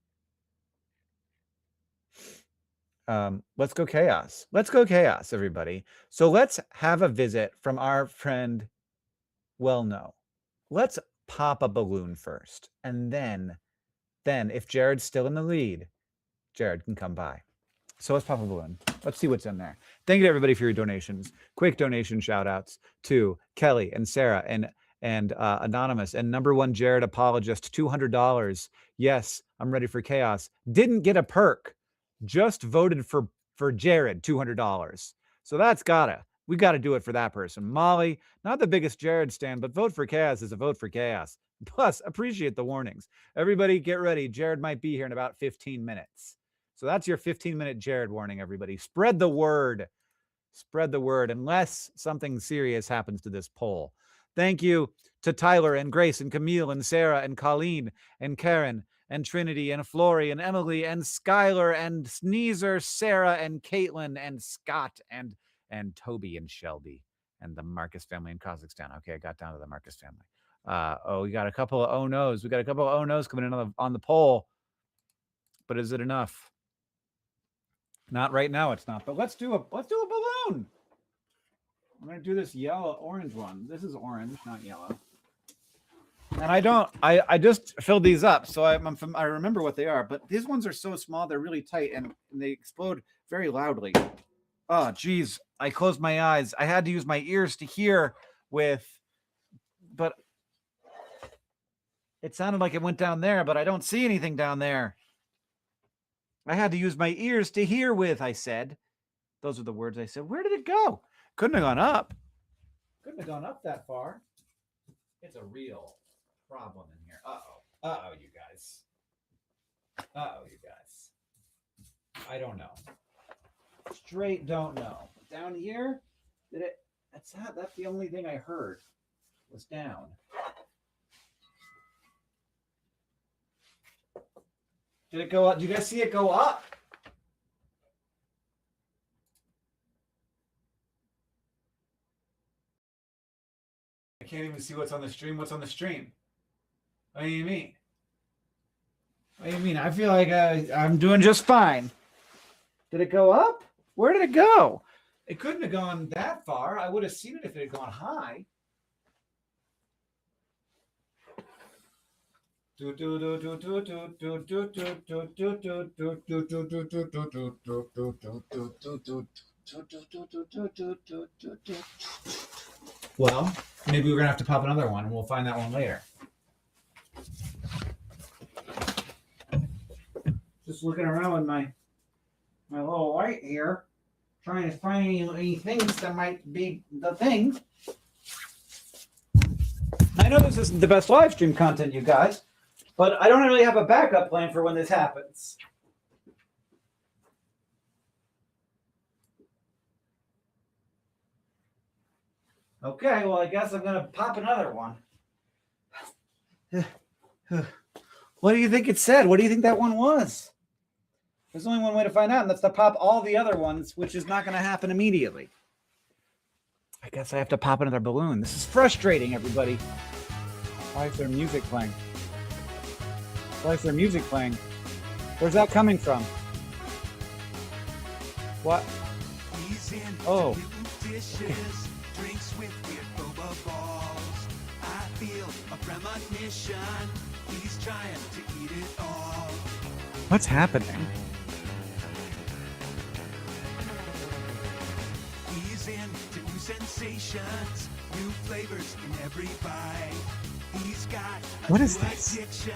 [SPEAKER 2] Let's go chaos. Let's go chaos, everybody. So let's have a visit from our friend. Well, no. Let's pop a balloon first. And then if Jared's still in the lead, Jared can come by. So let's pop a balloon. Let's see what's in there. Thank you to everybody for your donations. Quick donation shout outs to Kelly and Sarah and Anonymous and number one Jared apologist, $200. Yes, I'm ready for chaos. Didn't get a perk. Just voted for Jared, $200. So we got to do it for that person. Molly, not the biggest Jared stan, but vote for chaos is a vote for chaos. Plus, appreciate the warnings. Everybody get ready. Jared might be here in about 15 minutes. So that's your 15-minute Jared warning, everybody. Spread the word. Spread the word unless something serious happens to this poll. Thank you to Tyler and Grace and Camille and Sarah and Colleen and Karen and Trinity and Flory and Emily and Skylar and Sneezer, Sarah and Caitlin and Scott and Toby and Shelby and the Marcus family in Kazakhstan. Okay, I got down to the Marcus family. We got a couple of oh no's. We got a couple of oh no's coming in on the poll. But is it enough? Not right now, it's not. But let's do a balloon. I'm gonna do this orange one. This is orange, not yellow. And I just filled these up, so I remember what they are. But these ones are so small, they're really tight, and they explode very loudly. Oh, geez. I closed my eyes. I had to use my ears to hear but it sounded like it went down there, but I don't see anything down there. I had to use my ears to hear with, I said. Those are the words I said. Where did it go? Couldn't have gone up. Couldn't have gone up that far. It's a real problem in here. Uh-oh, you guys. You guys. I don't know. Straight don't know. Down here, that's the only thing I heard was down. Did it go up? Do you guys see it go up? I can't even see what's on the stream. What's on the stream? What do you mean? What do you mean? I feel like I'm doing just fine. Did it go up? Where did it go? It couldn't have gone that far. I would have seen it if it had gone high. Well, maybe we're gonna have to pop another one, and we'll find that one later. Just looking around with my little light here, trying to find any things that might be the thing. I know this isn't the best live stream content, you guys, but I don't really have a backup plan for when this happens. Okay, well, I guess I'm going to pop another one. What do you think it said? What do you think that one was? There's only one way to find out, and that's to pop all the other ones, which is not going to happen immediately. I guess I have to pop another balloon. This is frustrating, everybody. Why is there music playing? Why is there music playing? Where's that coming from? What? Oh. Okay.
[SPEAKER 3] Drinks with weird boba balls. I feel a premonition. He's trying to eat it all.
[SPEAKER 2] What's happening?
[SPEAKER 3] He's into new sensations, new flavors in every bite. He's got a
[SPEAKER 2] What is
[SPEAKER 3] new
[SPEAKER 2] this?
[SPEAKER 3] addiction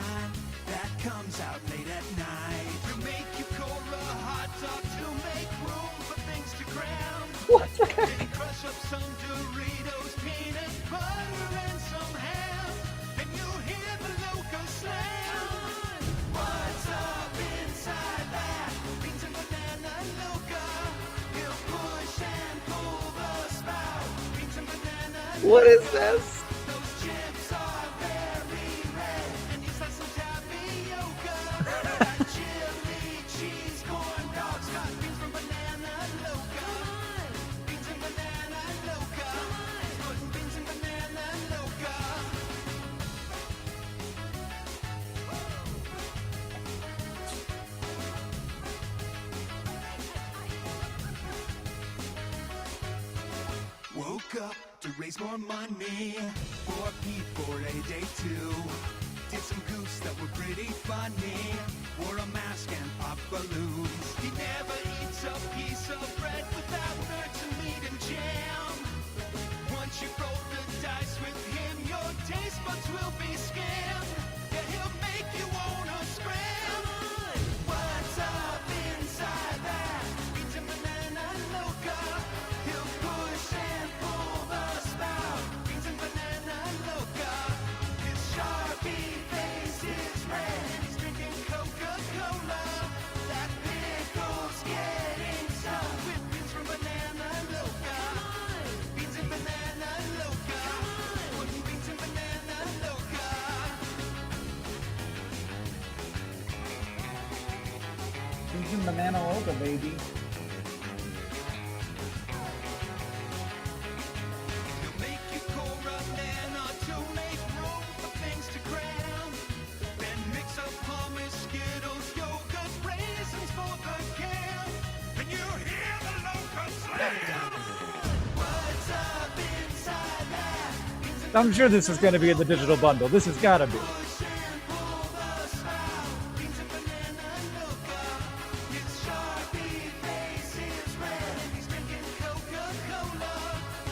[SPEAKER 3] that comes out late at night. To make you Cora hot dog, to make room for things to cram.
[SPEAKER 2] What's
[SPEAKER 3] Then crush up some Doritos, peanut butter, and some ham. And you'll hear the loco slam. What's up inside that? Beans and banana loca. He'll push and pull the spout. Beans and banana loca.
[SPEAKER 2] What is this?
[SPEAKER 3] Those chips are very red. And you slice some tapioca. That chili cheese corn dogs got beans from banana loca. Beans and banana loca. Putting beans and banana loca. Woke up to raise more money for P4A day 2. Did some goofs that were pretty funny. Wore a mask and popped balloons. He never eats a piece of bread without nuts and meat and jam. Once you roll the dice with him, your taste buds will be scammed. Yeah, he'll make you wanna scram. What's up inside that? Beans and banana loca. He'll push and pull the spout. Beans and banana loca. His Sharpie face is red and he's drinking Coca-Cola. That pickle's getting stuck with beans from banana loca. Beans and banana loca. Putting beans and banana loca.
[SPEAKER 2] Beans and banana loca, baby.
[SPEAKER 3] He'll make you Cora Nana to make room for things to cram. Then mix up hummus, Skittles, yogurt, raisins for the can. And you hear the local slam. What's up inside that?
[SPEAKER 2] I'm sure this is going to be in the digital bundle. This has got to be.
[SPEAKER 3] Push and pull the spout. Beans and banana loca. His Sharpie face is red and he's drinking Coca-Cola.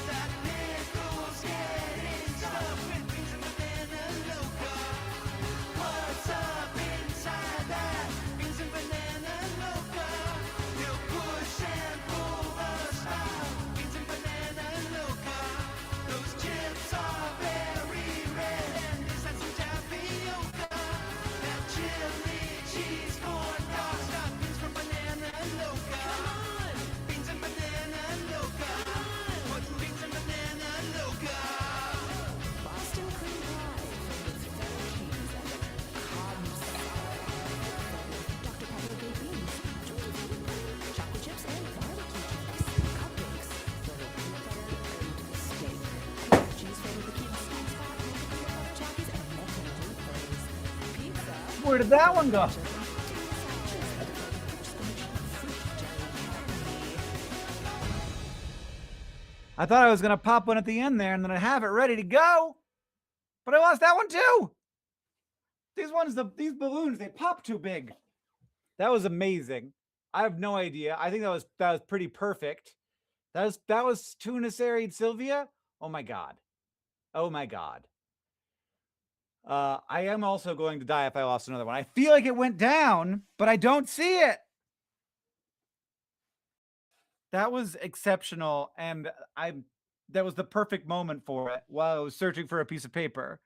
[SPEAKER 3] That pickle's getting stuck with beans and banana loca. What's up inside that? Beans and banana loca. He'll push and pull the spout. Beans and banana loca. Those chips are very red.
[SPEAKER 2] Where did that one go? I thought I was going to pop one at the end there and then I'd have it ready to go. But I lost that one too. These balloons, they pop too big. That was amazing. I have no idea. I think that was pretty perfect. That was Tunisari and Sylvia. Oh my God. Oh my God. I am also going to die if I lost another one. I feel like it went down, but I don't see it. That was exceptional, and that was the perfect moment for it while I was searching for a piece of paper.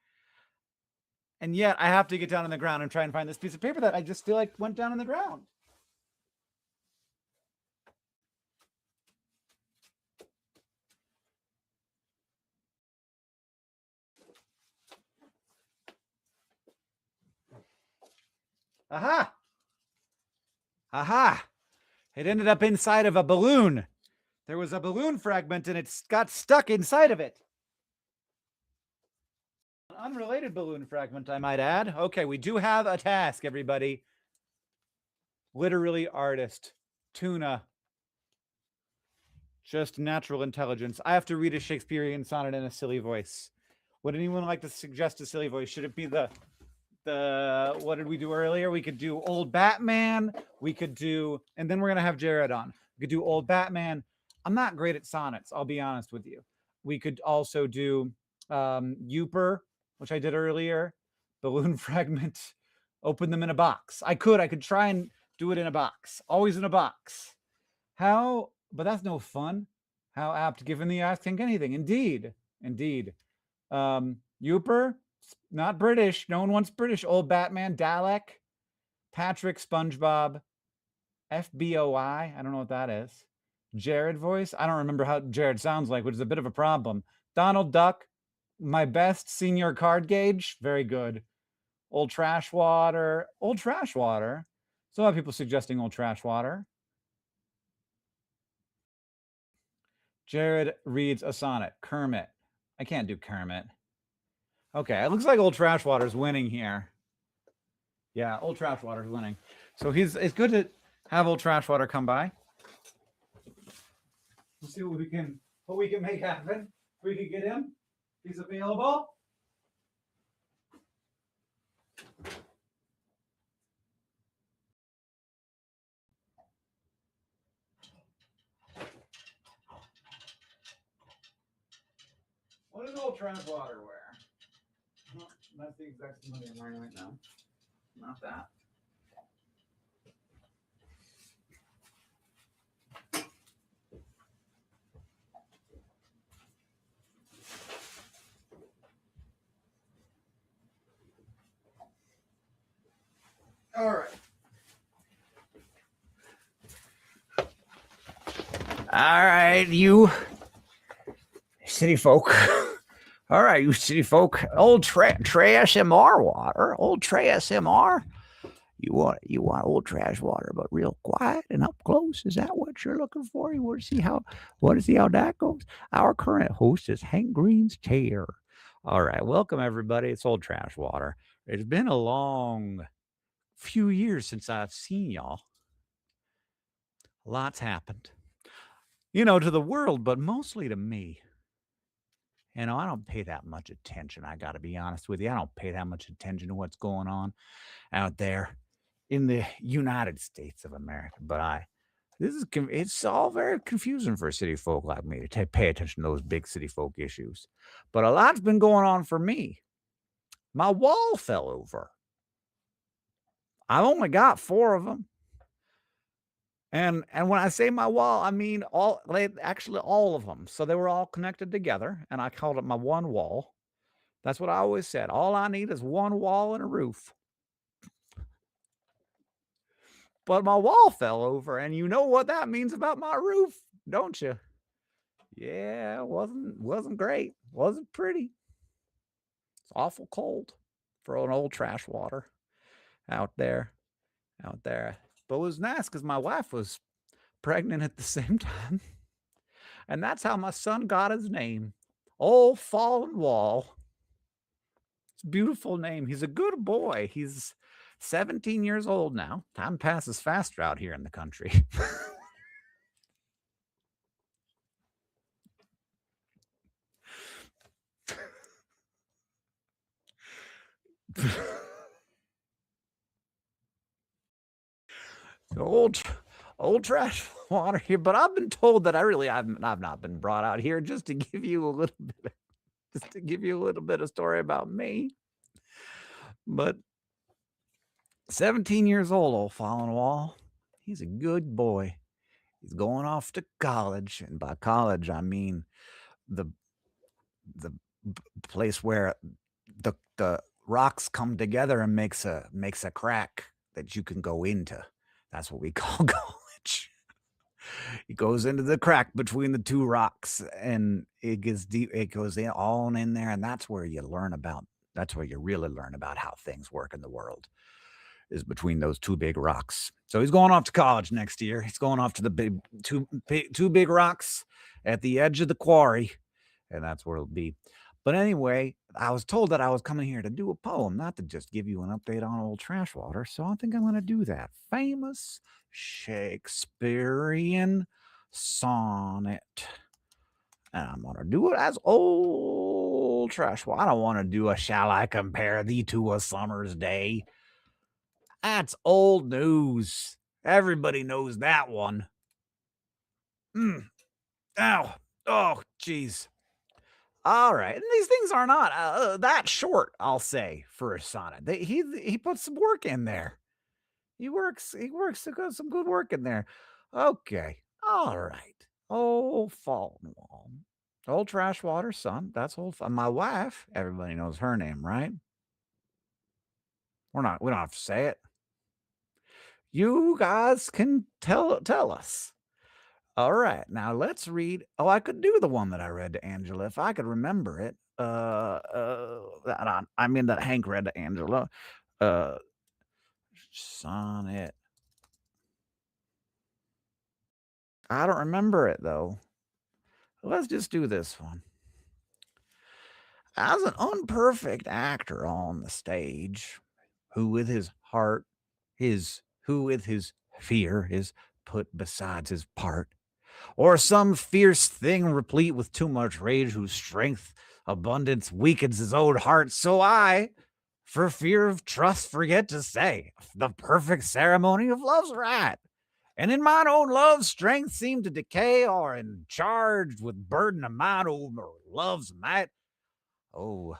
[SPEAKER 2] And yet I have to get down on the ground and try and find this piece of paper that I just feel like went down on the ground. Aha! Aha! It ended up inside of a balloon. There was a balloon fragment and it got stuck inside of it. An unrelated balloon fragment, I might add. Okay, we do have a task, everybody. Literally artist. Tuna. Just natural intelligence. I have to read a Shakespearean sonnet in a silly voice. Would anyone like to suggest a silly voice? Should it be the what did we do earlier? We could do Old Batman. We could do, and then we're going to have Jared on. We could do Old Batman. I'm not great at sonnets, I'll be honest with you. We could also do Youper, which I did earlier. Balloon fragment. Open them in a box. I could try and do it in a box. Always in a box. How, but that's no fun. How apt given the asking anything. Indeed. Indeed. Youper. Not British. No one wants British. Old Batman, Dalek, Patrick, SpongeBob, FBOI. I don't know what that is. Jared voice. I don't remember how Jared sounds like, which is a bit of a problem. Donald Duck, my best senior card gauge. Very good. Old Trash Water. Old Trash Water. So a lot of people suggesting Old Trash Water. Jared reads a sonnet. Kermit. I can't do Kermit. Okay, it looks like Old Trash Water's winning here. Yeah, Old Trash Water's winning. So it's good to have Old Trash Water come by. We'll see what we can make happen. If we can get him. He's available. What does Old Trash Water wear? Well, that's the exact thing I'm wearing right now. Not that. All right. All right, you city folk. All right, you city folk. Old Trey SMR water. Old Trey SMR. You want Old Trash Water, but real quiet and up close. Is that what you're looking for? You want to see how that goes? Our current host is Hank Green's chair. All right, welcome everybody. It's Old Trash Water. It's been a long few years since I've seen y'all. Lots happened, to the world, but mostly to me. I don't pay that much attention. I got to be honest with you. I don't pay that much attention to what's going on out there in the United States of America. But it's all very confusing for city folk like me to pay attention to those big city folk issues. But a lot's been going on for me. My wall fell over. I've only got 4 of them. And when I say my wall, I mean all of them. So they were all connected together, and I called it my one wall. That's what I always said. All I need is one wall and a roof. But my wall fell over, and you know what that means about my roof, don't you? Yeah, it wasn't great. Wasn't pretty. It's awful cold for an Old Trash Water out there. But it was nice because my wife was pregnant at the same time. And that's how my son got his name. Old Fallen Wall. It's a beautiful name. He's a good boy. He's 17 years old now. Time passes faster out here in the country. old trash water here, but I've been told that I've not been brought out here just to give you a little bit of story about me. But 17 years old Fallen Wall, he's a good boy. He's going off to college, and by college I mean the place where the rocks come together and makes a crack that you can go into. That's what we call college. He goes into the crack between the two rocks, and it gets deep. It goes in there, and that's where you learn about. That's where you really learn about how things work in the world. Is between those two big rocks. So he's going off to college next year. He's going off to the two big rocks at the edge of the quarry, and that's where it'll be. But anyway, I was told that I was coming here to do a poem, not to just give you an update on old trash water. So I think I'm going to do that famous Shakespearean sonnet. And I'm going to do it as old trash water. I don't want to do a shall I compare thee to a summer's day. That's old news. Everybody knows that one. Ow. Oh, jeez. All right. And these things are not that short, I'll say, for a sonnet. He puts some work in there. He works some good work in there. Okay. All right. Old Fallen Wall. Old trash water son. That's old. My wife, everybody knows her name, right? We don't have to say it. You guys can tell us. All right, now let's read. Oh, I could do the one that I read to Angela if I could remember it. That Hank read to Angela. Sonnet. I don't remember it though. Let's just do this one. As an unperfect actor on the stage, who with his heart, who with his fear is put besides his part, or some fierce thing replete with too much rage, whose strength abundance weakens his own heart, so I, for fear of trust, forget to say the perfect ceremony of love's right. And in mine own love, strength seemed to decay, or in charged with burden of mine over love's might. Oh,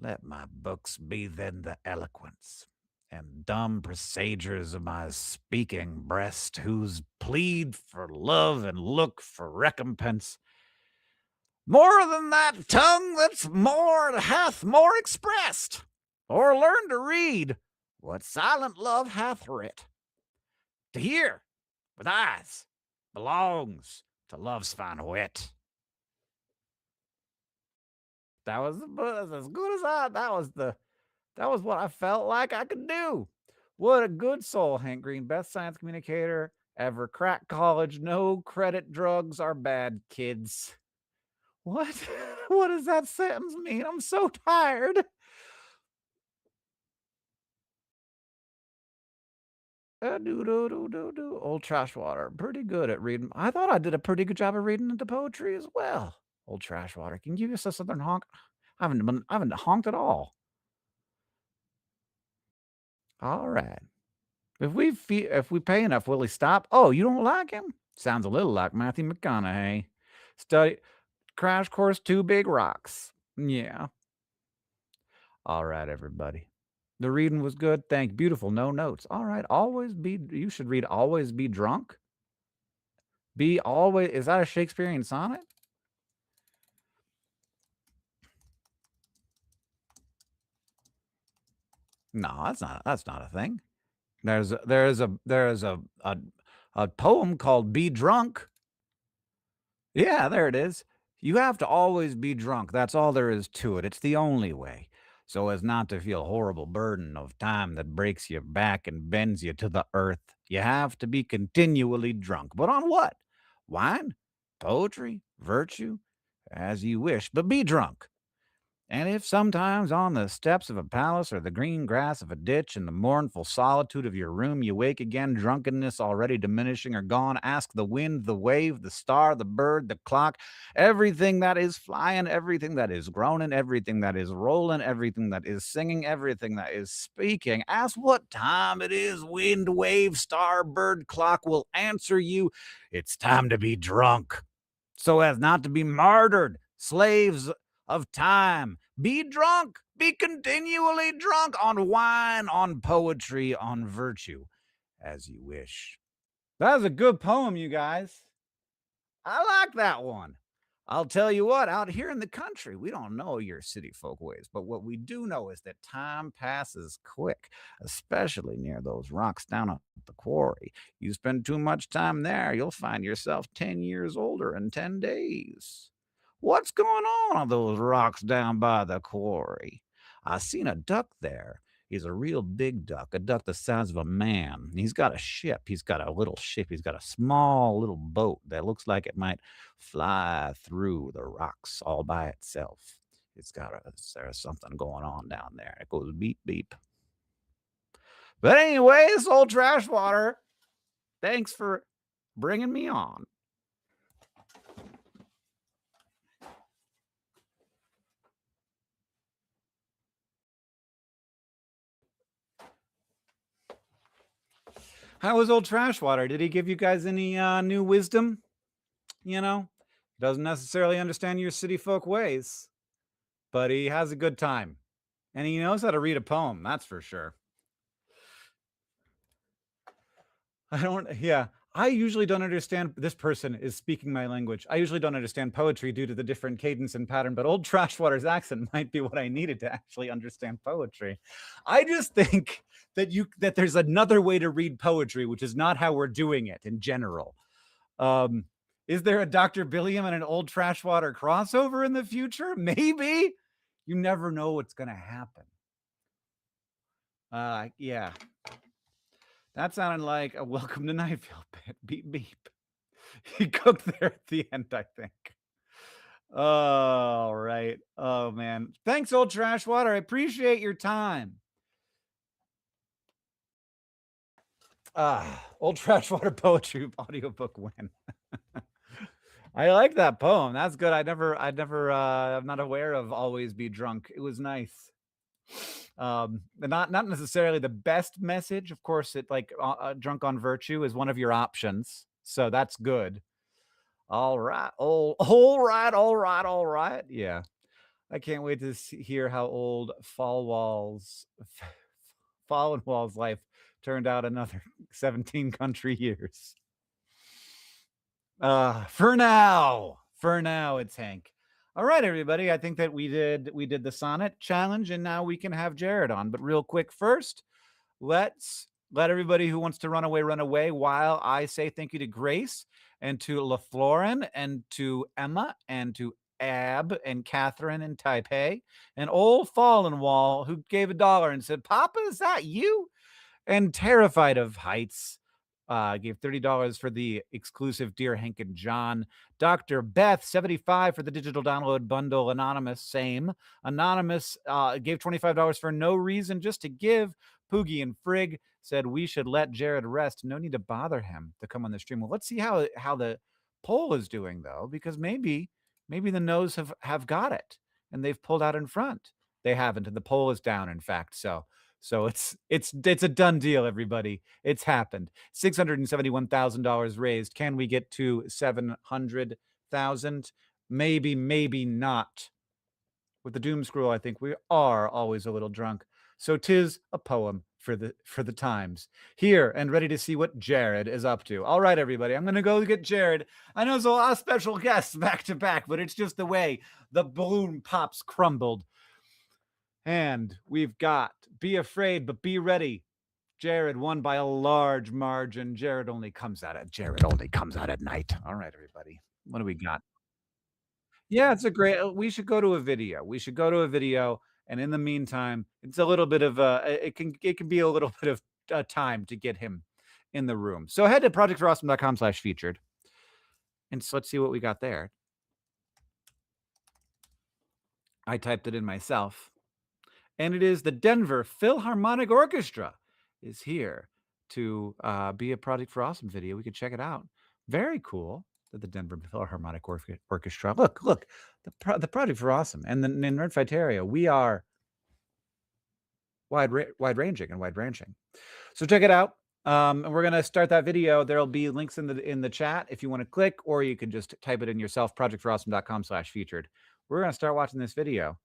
[SPEAKER 2] let my books be then the eloquence and dumb presagers of my speaking breast, whose plead for love and look for recompense more than that tongue that's more hath more expressed, or learn to read what silent love hath writ. To hear with eyes belongs to love's fine wit. That was as good as that was what I felt like I could do. What a good soul, Hank Green, best science communicator ever. Crack college, no credit, drugs are bad, kids. What? What does that sentence mean? I'm so tired. Old trash water. Pretty good at reading. I thought I did a pretty good job of reading into poetry as well. Old trash water. Can you give us a southern honk? I haven't honked at all. All right. If we pay enough, will he stop? Oh, you don't like him? Sounds a little like Matthew McConaughey. Study crash course, two big rocks. Yeah. All right, everybody. The reading was good. Thank you. Beautiful. No notes. All right. You should read Always Be Drunk. Is that a Shakespearean sonnet? No, that's not a thing. There's a poem called Be Drunk. Yeah, there it is. You have to always be drunk. That's all there is to it. It's the only way. So as not to feel horrible burden of time that breaks your back and bends you to the earth, you have to be continually drunk. But on what? Wine? Poetry? Virtue? As you wish, but be drunk. And if sometimes on the steps of a palace or the green grass of a ditch in the mournful solitude of your room you wake again, drunkenness already diminishing or gone, ask the wind, the wave, the star, the bird, the clock, everything that is flying, everything that is groaning, everything that is rolling, everything that is singing, everything that is speaking. Ask what time it is. Wind, wave, star, bird, clock will answer you. It's time to be drunk, so as not to be martyred, slaves of time. Be drunk. Be continually drunk on wine, on poetry, on virtue, as you wish. That was a good poem, you guys. I like that one. I'll tell you what, out here in the country, we don't know your city folk ways, but what we do know is that time passes quick, especially near those rocks down at the quarry. You spend too much time there, you'll find yourself 10 years older in 10 days. What's going on those rocks down by the quarry? I seen a duck there. He's a real big duck, a duck the size of a man. He's got a ship. He's got a little ship. He's got a small little boat that looks like it might fly through the rocks all by itself. There's something going on down there. It goes beep, beep. But anyway, this old trash water, thanks for bringing me on. How was old trash water? Did he give you guys any new wisdom? You know, doesn't necessarily understand your city folk ways, but he has a good time. And he knows how to read a poem, that's for sure. I usually don't understand. This person is speaking my language. I usually don't understand poetry due to the different cadence and pattern, but old Trashwater's accent might be what I needed to actually understand poetry. I just think that there's another way to read poetry, which is not how we're doing it in general. Is there a Dr. Billiam and an old Trashwater crossover in the future? Maybe. You never know what's going to happen. Yeah. That sounded like a Welcome to Night Vale bit. Beep, beep. He cooked there at the end, I think. All right. Oh, man. Thanks, old Trashwater. I appreciate your time. Old Trashwater poetry audiobook win. I like that poem. That's good. I'm not aware of Always Be Drunk. It was nice. Not necessarily the best message. Of course, it like drunk on virtue is one of your options. So that's good. All right. All right. Yeah. I can't wait to hear how old Fallen Wall's life turned out another 17 country years. For now, it's Hank. All right, everybody. I think that we did the sonnet challenge, and now we can have Jared on. But real quick, first, let's let everybody who wants to run away while I say thank you to Grace and to LaFlorin and to Emma and to Ab and Catherine and Taipei and old Fallen Wall who gave $1 and said, "Papa, is that you?" And Terrified of Heights gave $30 for the exclusive Dear Hank and John. Dr. Beth, 75 for the digital download bundle. Anonymous, same. Anonymous gave $25 for no reason, just to give. Poogie and Frigg said we should let Jared rest. No need to bother him to come on the stream. Well, let's see how the poll is doing, though, because maybe the no's have got it and they've pulled out in front. They haven't, and the poll is down, in fact. So it's a done deal, everybody. It's happened. $671,000 raised. Can we get to 700,000? Maybe not. With the doom scroll, I think we are always a little drunk. So 'tis a poem for the times. Here and ready to see what Jared is up to. All right, everybody, I'm gonna go get Jared. I know there's a lot of special guests back to back, but it's just the way the balloon pops crumbled. And we've got Be Afraid, But Be Ready. Jared won by a large margin. Jared only comes out at night. All right, everybody. What do we got? Yeah, it's a great. We should go to a video. And in the meantime, it's a little bit of it can be a little bit of time to get him in the room. So head to projectforawesome.com/featured. And so let's see what we got there. I typed it in myself. And it is the Denver Philharmonic Orchestra is here to be a Project for Awesome video. We could check it out. Very cool that the Denver Philharmonic Orchestra. Look, the Project for Awesome and the Nerdfighteria. We are wide ranging and wide branching. So check it out. And we're gonna start that video. There'll be links in the chat if you want to click, or you can just type it in yourself. projectforawesome.com/featured. We're gonna start watching this video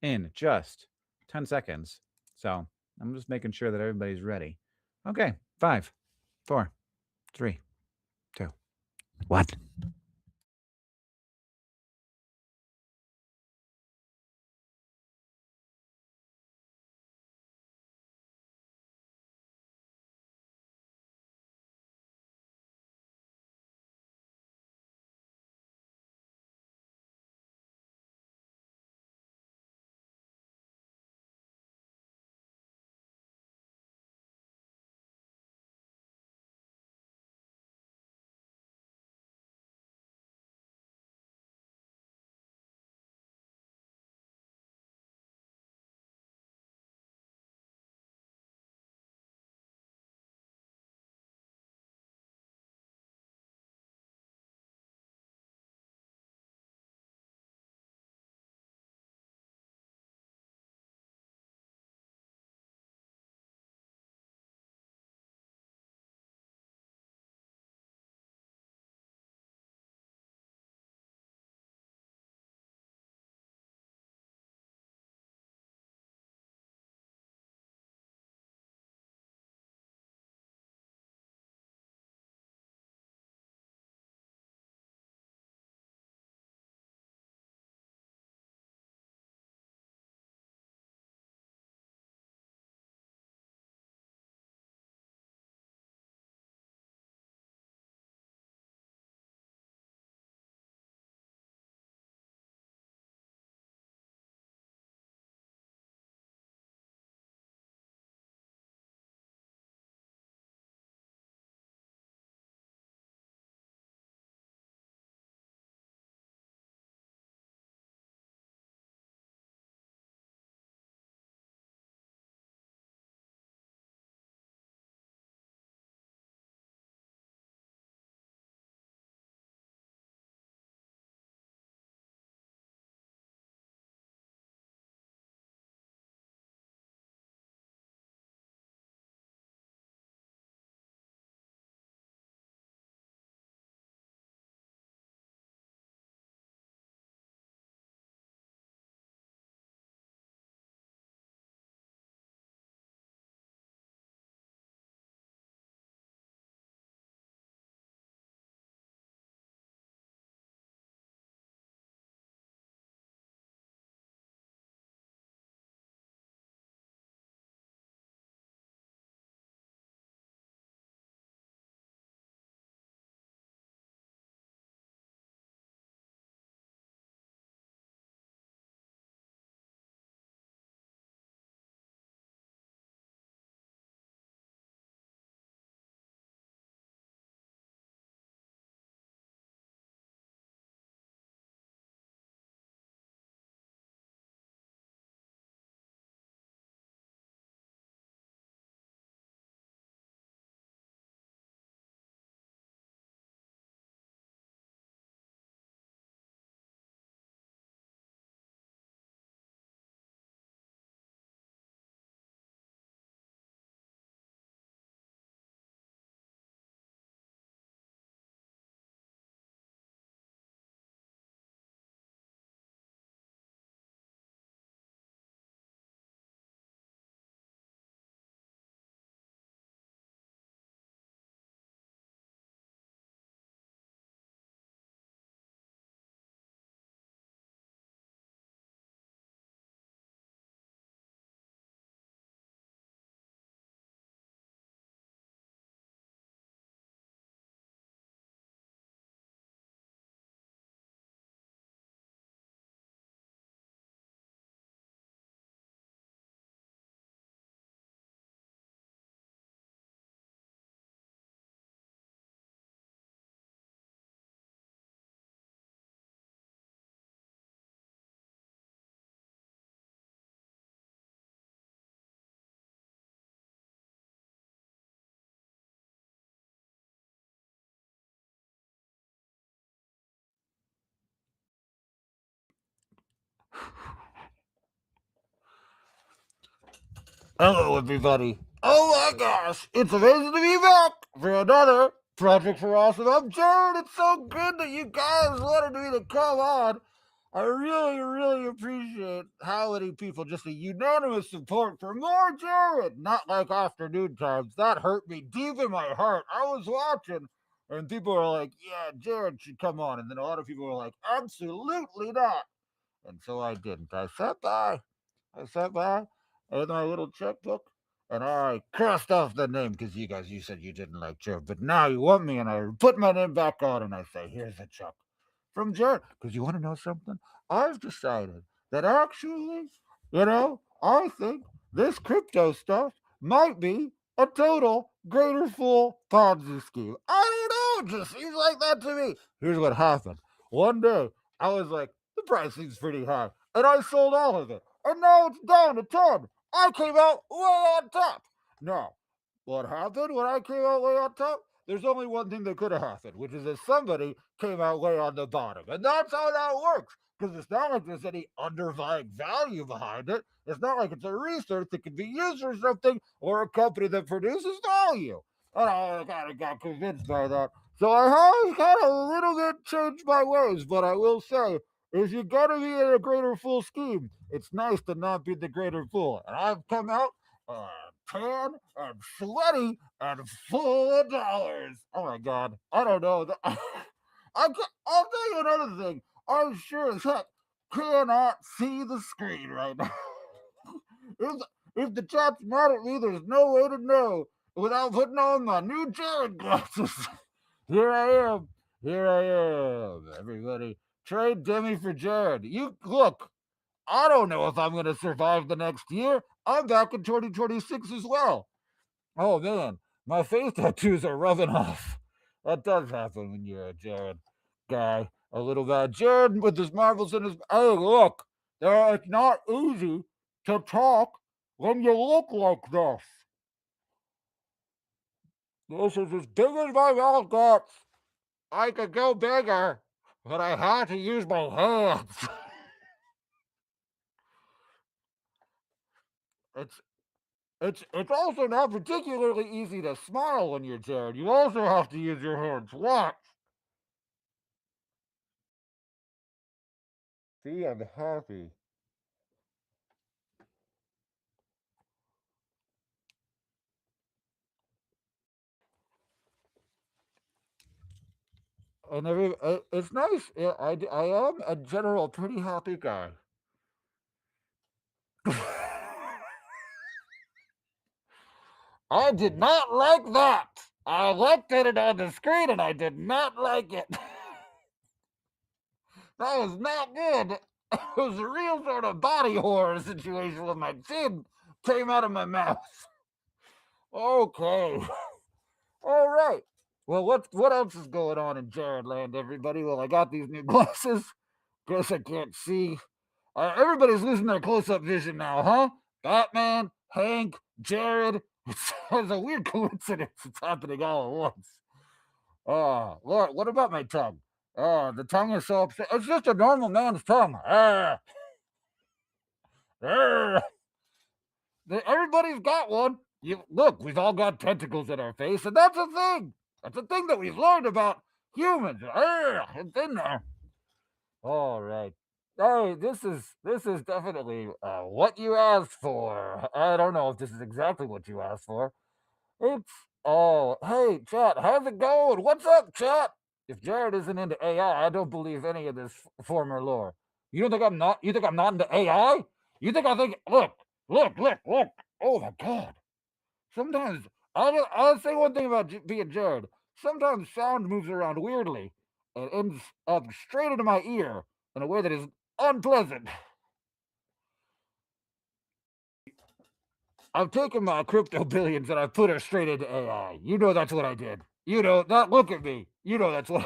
[SPEAKER 2] in just 10 seconds. So I'm just making sure that everybody's ready. Okay, 5, 4, 3, 2, 1.
[SPEAKER 15] Hello, everybody. Oh my gosh, it's amazing to be back for another Project for Awesome. I'm Jared. It's so good that you guys wanted me to come on. I really, really appreciate how many people, just a unanimous support for more Jared. Not like afternoon times. That hurt me deep in my heart. I was watching, and people were like, yeah, Jared should come on. And then a lot of people were like, absolutely not. And so I didn't. I sat by with my little checkbook, and I crossed off the name because you said you didn't like Jared, but now you want me, and I put my name back on, and I say, here's a check from Jared. Because you want to know something? I've decided that actually, I think this crypto stuff might be a total greater fool Ponzi scheme. I don't know. It just seems like that to me. Here's what happened. One day, I was like, the price seems pretty high. And I sold all of it. And now it's down to 10. I came out way on top. Now, what happened when I came out way on top? There's only one thing that could have happened, which is that somebody came out way on the bottom. And that's how that works. Because it's not like there's any underlying value behind it. It's not like it's a research that can be used for something or a company that produces value. And I kind of got convinced by that. So I have kind of a little bit changed my ways, but I will say, if you're gonna be in a greater fool scheme, it's nice to not be the greater fool. And I've come out tan and sweaty and full of dollars. Oh my god, I don't know. I'll tell you another thing. I sure as heck cannot see the screen right now. if, if the chat's mad at me, there's no way to know without putting on my new Jared glasses. Here I am. Here I am. Everybody, trade Demi for Jared. You look. I don't know if I'm going to survive the next year. I'm back in 2026 as well. Oh man, my face tattoos are rubbing off. That does happen when you're a Jared guy. A little guy. Jared with his marbles in his. Hey, look. It's not easy to talk when you look like this. This is as big as my mouth gets. I could go bigger, but I had to use my hands. It's also not particularly easy to smile when you're Jared. You also have to use your hands. Watch. See, I'm happy. And it's nice. I am a general pretty happy guy. I did not like that. I looked at it on the screen and I did not like it. That was not good. It was a real sort of body horror situation when my chin came out of my mouth. Okay. All right. Well, what else is going on in Jared Land, everybody? Well, I got these new glasses. Guess I can't see. Everybody's losing their close-up vision now, huh? Batman, Hank, Jared. It's a weird coincidence. It's happening all at once. Oh, Lord, what about my tongue? Oh, the tongue is so upset. It's just a normal man's tongue. Everybody's got one. Look, we've all got tentacles in our face, and that's a thing. That's a thing that we've learned about humans. It's in there. All right. Hey, this is definitely what you asked for. I don't know if this is exactly what you asked for. It's hey, chat, how's it going? What's up, chat? If Jared isn't into AI, I don't believe any of this former lore. You don't think I'm not? You think I'm not into AI? You think I think? Look! Oh my god! Sometimes I'll say one thing about being Jared. Sometimes sound moves around weirdly and ends up straight into my ear in a way that is unpleasant. I've taken my crypto billions and I've put her straight into AI. You know that's what I did. You know, not look at me. You know that's what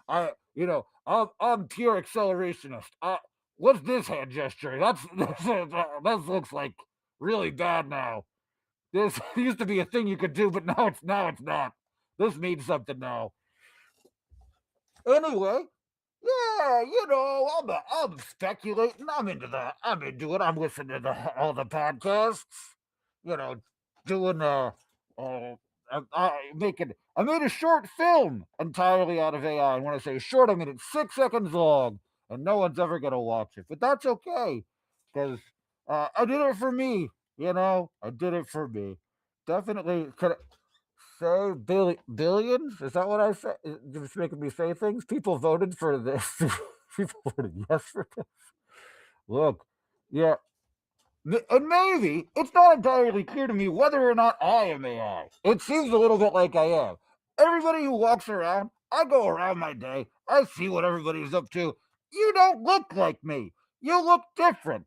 [SPEAKER 15] I did. I'm pure accelerationist. What's this hand gesture? That looks like really bad now. This used to be a thing you could do, but now it's not. This means something now. Anyway, yeah, I'm speculating. I'm into that. I'm into it. I'm listening to all the podcasts. you know, doing I made a short film entirely out of AI. And when I say short, I mean it's 6 seconds long, and no one's ever gonna watch it. But that's okay, because I did it for me. I did it for me. Definitely. Could I say billions? Is that what I said? Just making me say things. People voted for this. People voted yes for this. Look, yeah, and maybe it's not entirely clear to me whether or not I am AI. It seems a little bit like I am. Everybody who walks around, I go around my day, I see what everybody's up to. You don't look like me. You look different.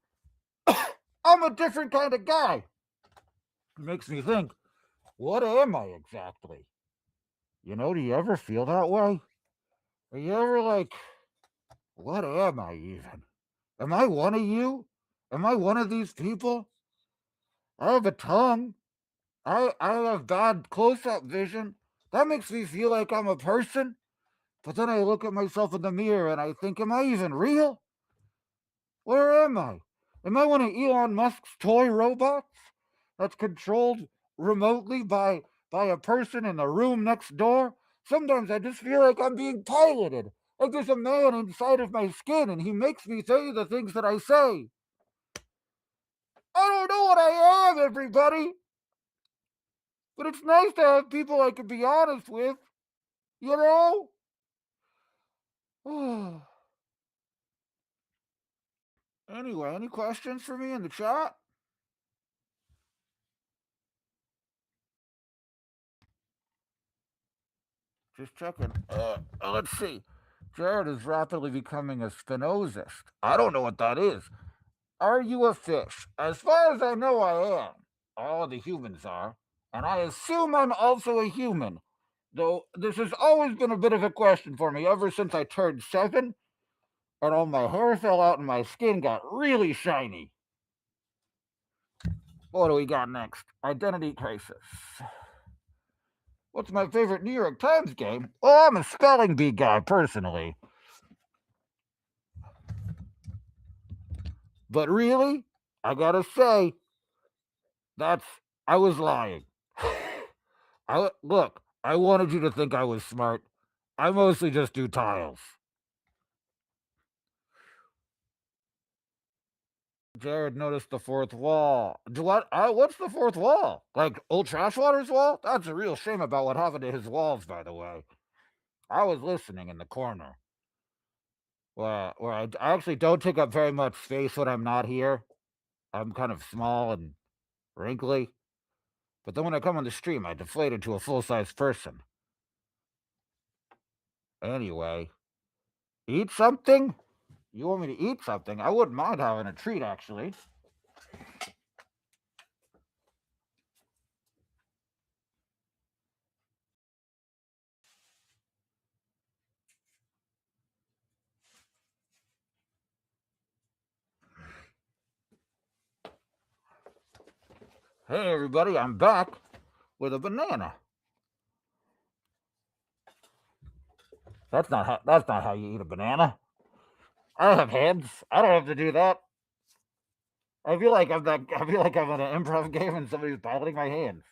[SPEAKER 15] I'm a different kind of guy. It makes me think, what am I exactly? Do you ever feel that way? Are you ever like, what am I even? Am I one of you? Am I one of these people? I have a tongue. I have bad close up vision. That makes me feel like I'm a person. But then I look at myself in the mirror and I think, am I even real? Where am I? Am I one of Elon Musk's toy robots that's controlled remotely by a person in the room next door? Sometimes I just feel like I'm being piloted. Like there's a man inside of my skin and he makes me say the things that I say. I don't know what I am, everybody. But it's nice to have people I can be honest with, you know? Anyway, any questions for me in the chat? Just checking. Let's see. Jared is rapidly becoming a Spinozist. I don't know what that is. Are you a fish? As far as I know, I am. All the humans are. And I assume I'm also a human. Though this has always been a bit of a question for me ever since I turned 7 and all my hair fell out and my skin got really shiny. What do we got next? Identity crisis. What's my favorite New York Times game? Oh, I'm a spelling bee guy, personally. But really, I gotta say, I was lying. Look, I wanted you to think I was smart. I mostly just do tiles. Jared noticed the fourth wall. What's the fourth wall? Like Old Trashwater's wall? That's a real shame about what happened to his walls, by the way. I was listening in the corner. Where I actually don't take up very much space when I'm not here. I'm kind of small and wrinkly. But then when I come on the stream, I deflate into a full-size person. Anyway, eat something? You want me to eat something? I wouldn't mind having a treat, actually. Hey, everybody, I'm back with a banana. That's not how you eat a banana. I have hands. I don't have to do that. I feel like I'm in an improv game and somebody's piloting my hands.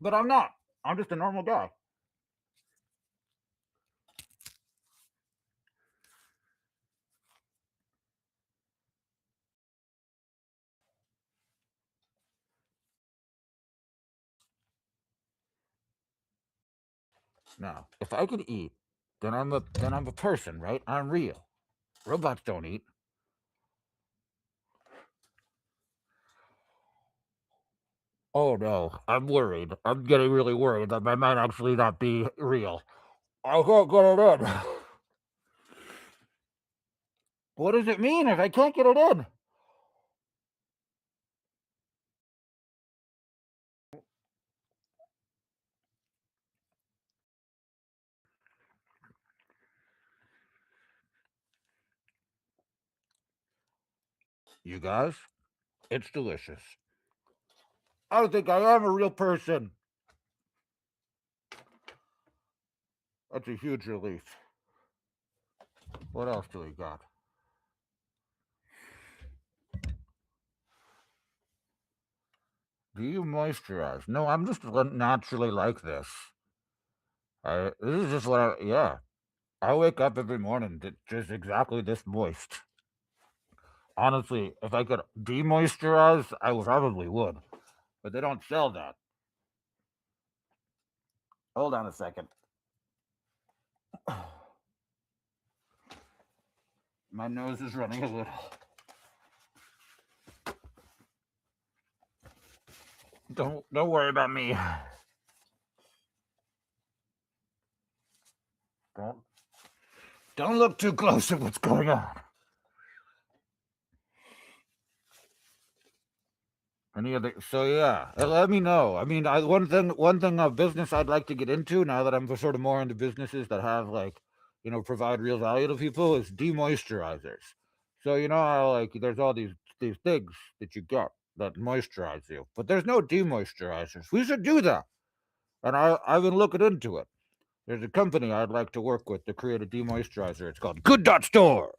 [SPEAKER 15] But I'm not. I'm just a normal guy. Now, if I could eat, then I'm a person, right? I'm real. Robots don't eat. Oh no, I'm worried. I'm getting really worried that I might actually not be real. I can't get it in. What does it mean if I can't get it in? You guys, it's delicious. I think I am a real person. That's a huge relief. What else do we got? Do you moisturize? No, I'm just naturally like this. This is just yeah. I wake up every morning just exactly this moist. Honestly, if I could demoisturize, I probably would. But they don't sell that. Hold on a second. My nose is running a little. Don't worry about me. Don't don't look too close at what's going on. Any other? So yeah, let me know. I mean, one thing of business I'd like to get into now that I'm sort of more into businesses that have like, provide real value to people is demoisturizers. So you know how like there's all these things that you get that moisturize you, but there's no demoisturizers. We should do that, and I've been looking into it. There's a company I'd like to work with to create a demoisturizer. It's called Good Dot Store.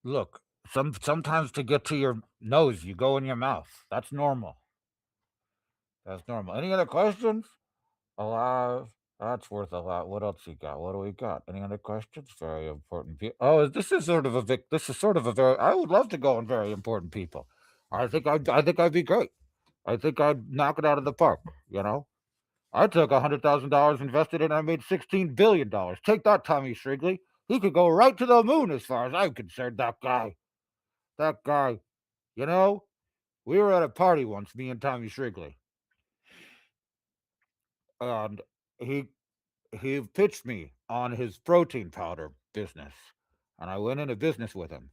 [SPEAKER 15] Look, sometimes to get to your nose, you go in your mouth. That's normal. That's normal. Any other questions? Alive. That's worth a lot. What else you got? What do we got? Any other questions? Very important people. Oh, this is sort of a This is sort of a very. I would love to go on very important people. I think I'd be great. I think I'd knock it out of the park. I took $100,000 invested and I made $16 billion. Take that, Tommy Shrigley. He could go right to the moon as far as I'm concerned. That guy. That guy. You know, we were at a party once, me and Tommy Shrigley, and he he pitched me on his protein powder business, and I went into business with him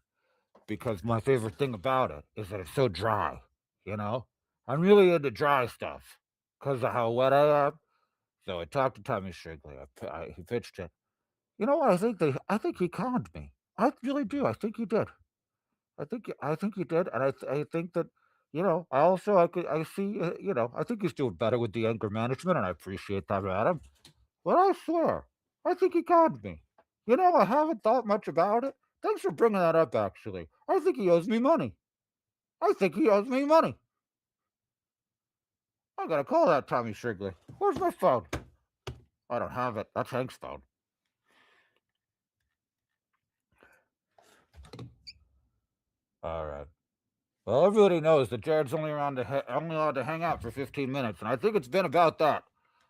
[SPEAKER 15] because my favorite thing about it is that it's so dry. You know, I'm really into dry stuff because of how wet I am. So I talked to Tommy Shrigley. He pitched it. I think he conned me. I really do. I think he did. I think he did, and I think that I also I see I think he's doing better with the anger management, and I appreciate that about him. But I swear, I think he conned me. I haven't thought much about it. Thanks for bringing that up. Actually, I think he owes me money. I think he owes me money. I gotta call that Tommy Shrigley. Where's my phone? I don't have it. That's Hank's phone. All right. Well, everybody knows that Jared's only only allowed to hang out for 15 minutes, and I think it's been about that.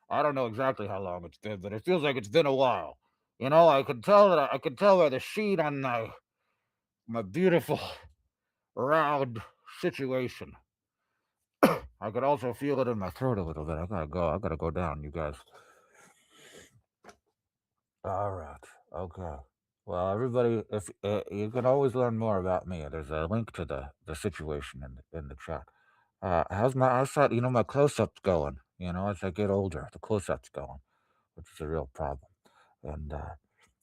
[SPEAKER 15] I don't know exactly how long it's been, but it feels like it's been a while. I can tell I can tell by the sheen on my beautiful round situation. I could also feel it in my throat a little bit. I gotta go. I gotta go down, you guys. All right. Okay. Well, everybody, if you can always learn more about me. There's a link to the situation in the chat. How's my eyesight? My close-up's going. As I get older, the close-up's going, which is a real problem. And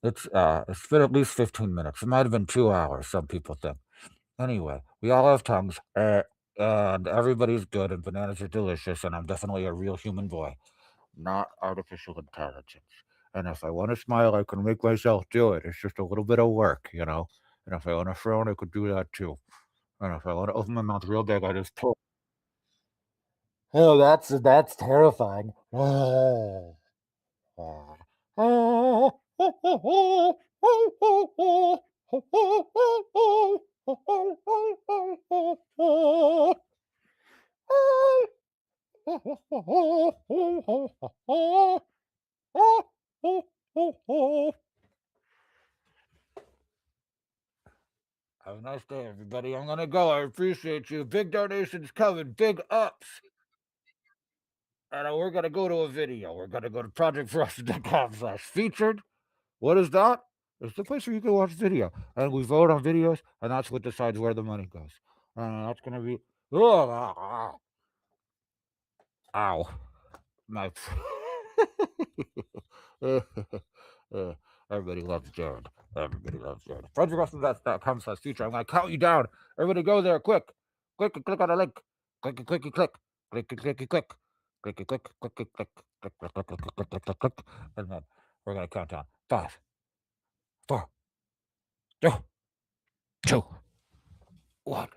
[SPEAKER 15] it's been at least 15 minutes. It might have been 2 hours. Some people think. Anyway, we all have tongues, and everybody's good, and bananas are delicious, and I'm definitely a real human boy, not artificial intelligence. And if I want to smile, I can make myself do it. It's just a little bit of work. And if I want to frown, I could do that too. And if I want to open my mouth real big, I just pull. Oh, that's terrifying. Have a nice day, everybody. I'm gonna go. I appreciate you. Big donations coming, big ups. And we're gonna go to a video. We're gonna go to projectforus.com/featured. What is that? It's the place where you can watch video, and we vote on videos, and that's what decides where the money goes. And that's gonna be. Ow, my. Everybody loves Jared. Everybody loves Jared. Projectforus.com/feature. I'm gonna count you down. Everybody go there, quick. Click and click on the link. Click and click and click. Click and click and click. Click and click, click, click, click, click, click, click, click, click, click, click, click, and then we're gonna count down. 5, 4, 3, 2, What?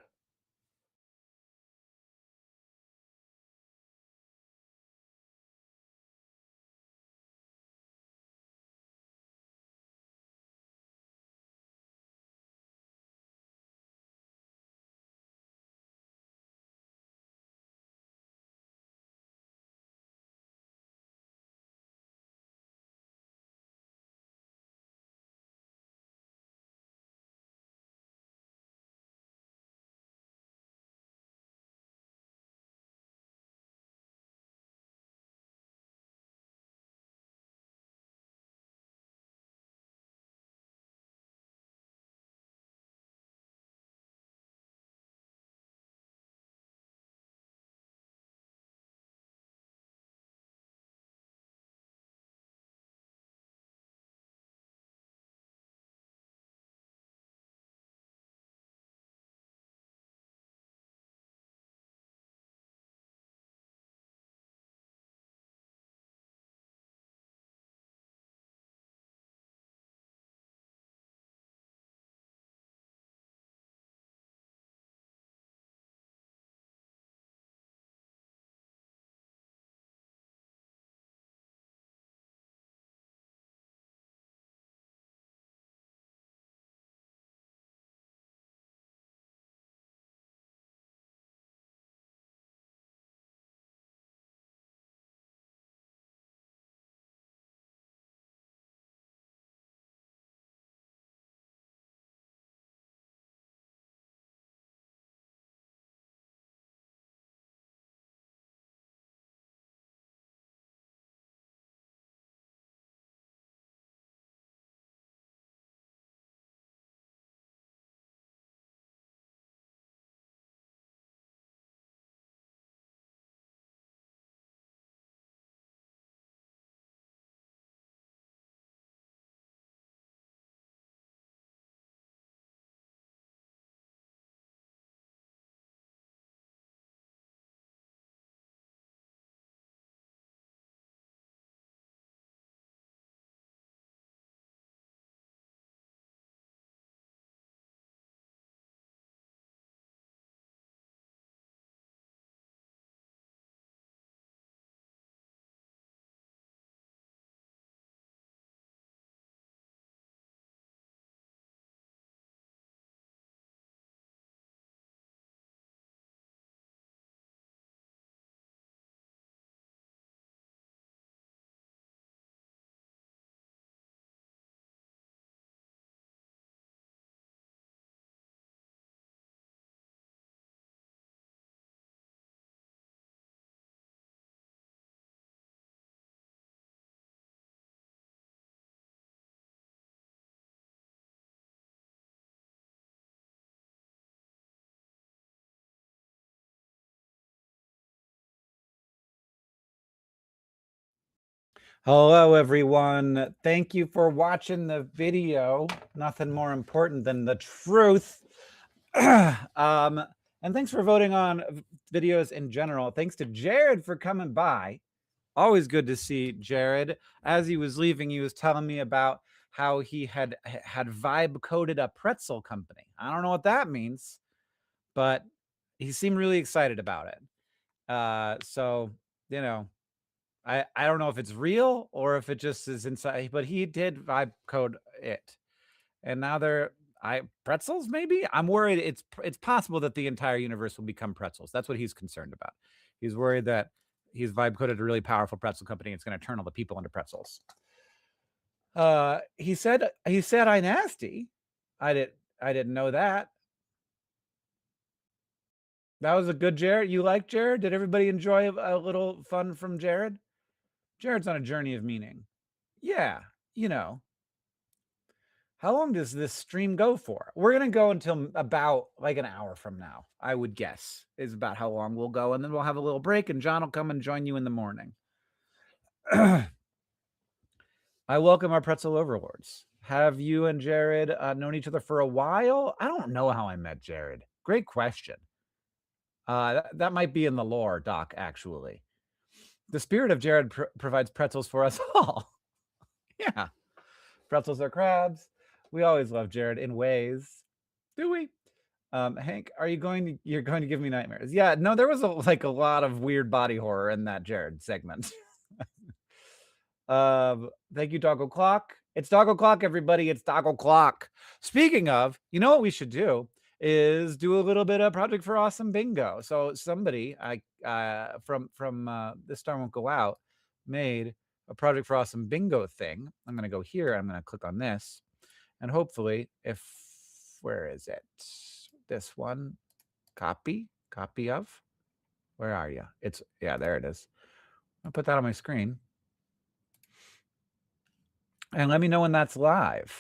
[SPEAKER 2] Hello, everyone. Thank you for watching the video. Nothing more important than the truth. And thanks for voting on videos in general. Thanks to Jared for coming by. Always good to see Jared. As he was leaving, he was telling me about how he had vibe coded a pretzel company. I don't know what that means, but he seemed really excited about it. So, you know, I don't know if it's real or if it just is inside, but he did vibe code it. And now they're pretzels, maybe? I'm worried it's possible that the entire universe will become pretzels. That's what he's concerned about. He's worried that he's vibe coded a really powerful pretzel company. It's going to turn all the people into pretzels. He said I nasty. I didn't know that. That was a good Jared. You like Jared? Did everybody enjoy a little fun from Jared? Jared's on a journey of meaning. Yeah, you know. How long does this stream go for? We're going to go until about like an hour from now, I would guess, is about how long we'll go. And then we'll have a little break and John will come and join you in the morning. I welcome our pretzel overlords. Have you and Jared known each other for a while? I don't know how I met Jared. Great question. That might be in the lore, Doc, actually. The spirit of Jared provides pretzels for us all. Yeah. Pretzels are crabs. We always love Jared in ways. Do we? Hank, you're going to give me nightmares? Yeah, no, there was a lot of weird body horror in that Jared segment. Thank you, Doggo Clock. It's Doggo Clock, everybody. It's Doggo Clock. Speaking of, you know what we should do is do a little bit of Project for Awesome bingo. So somebody from This Star Won't Go Out made a Project for Awesome bingo thing. I'm gonna go here. I'm gonna click on this, and hopefully, where is it? This one, copy of. Where are you? There it is. I'll put that on my screen. And let me know when that's live.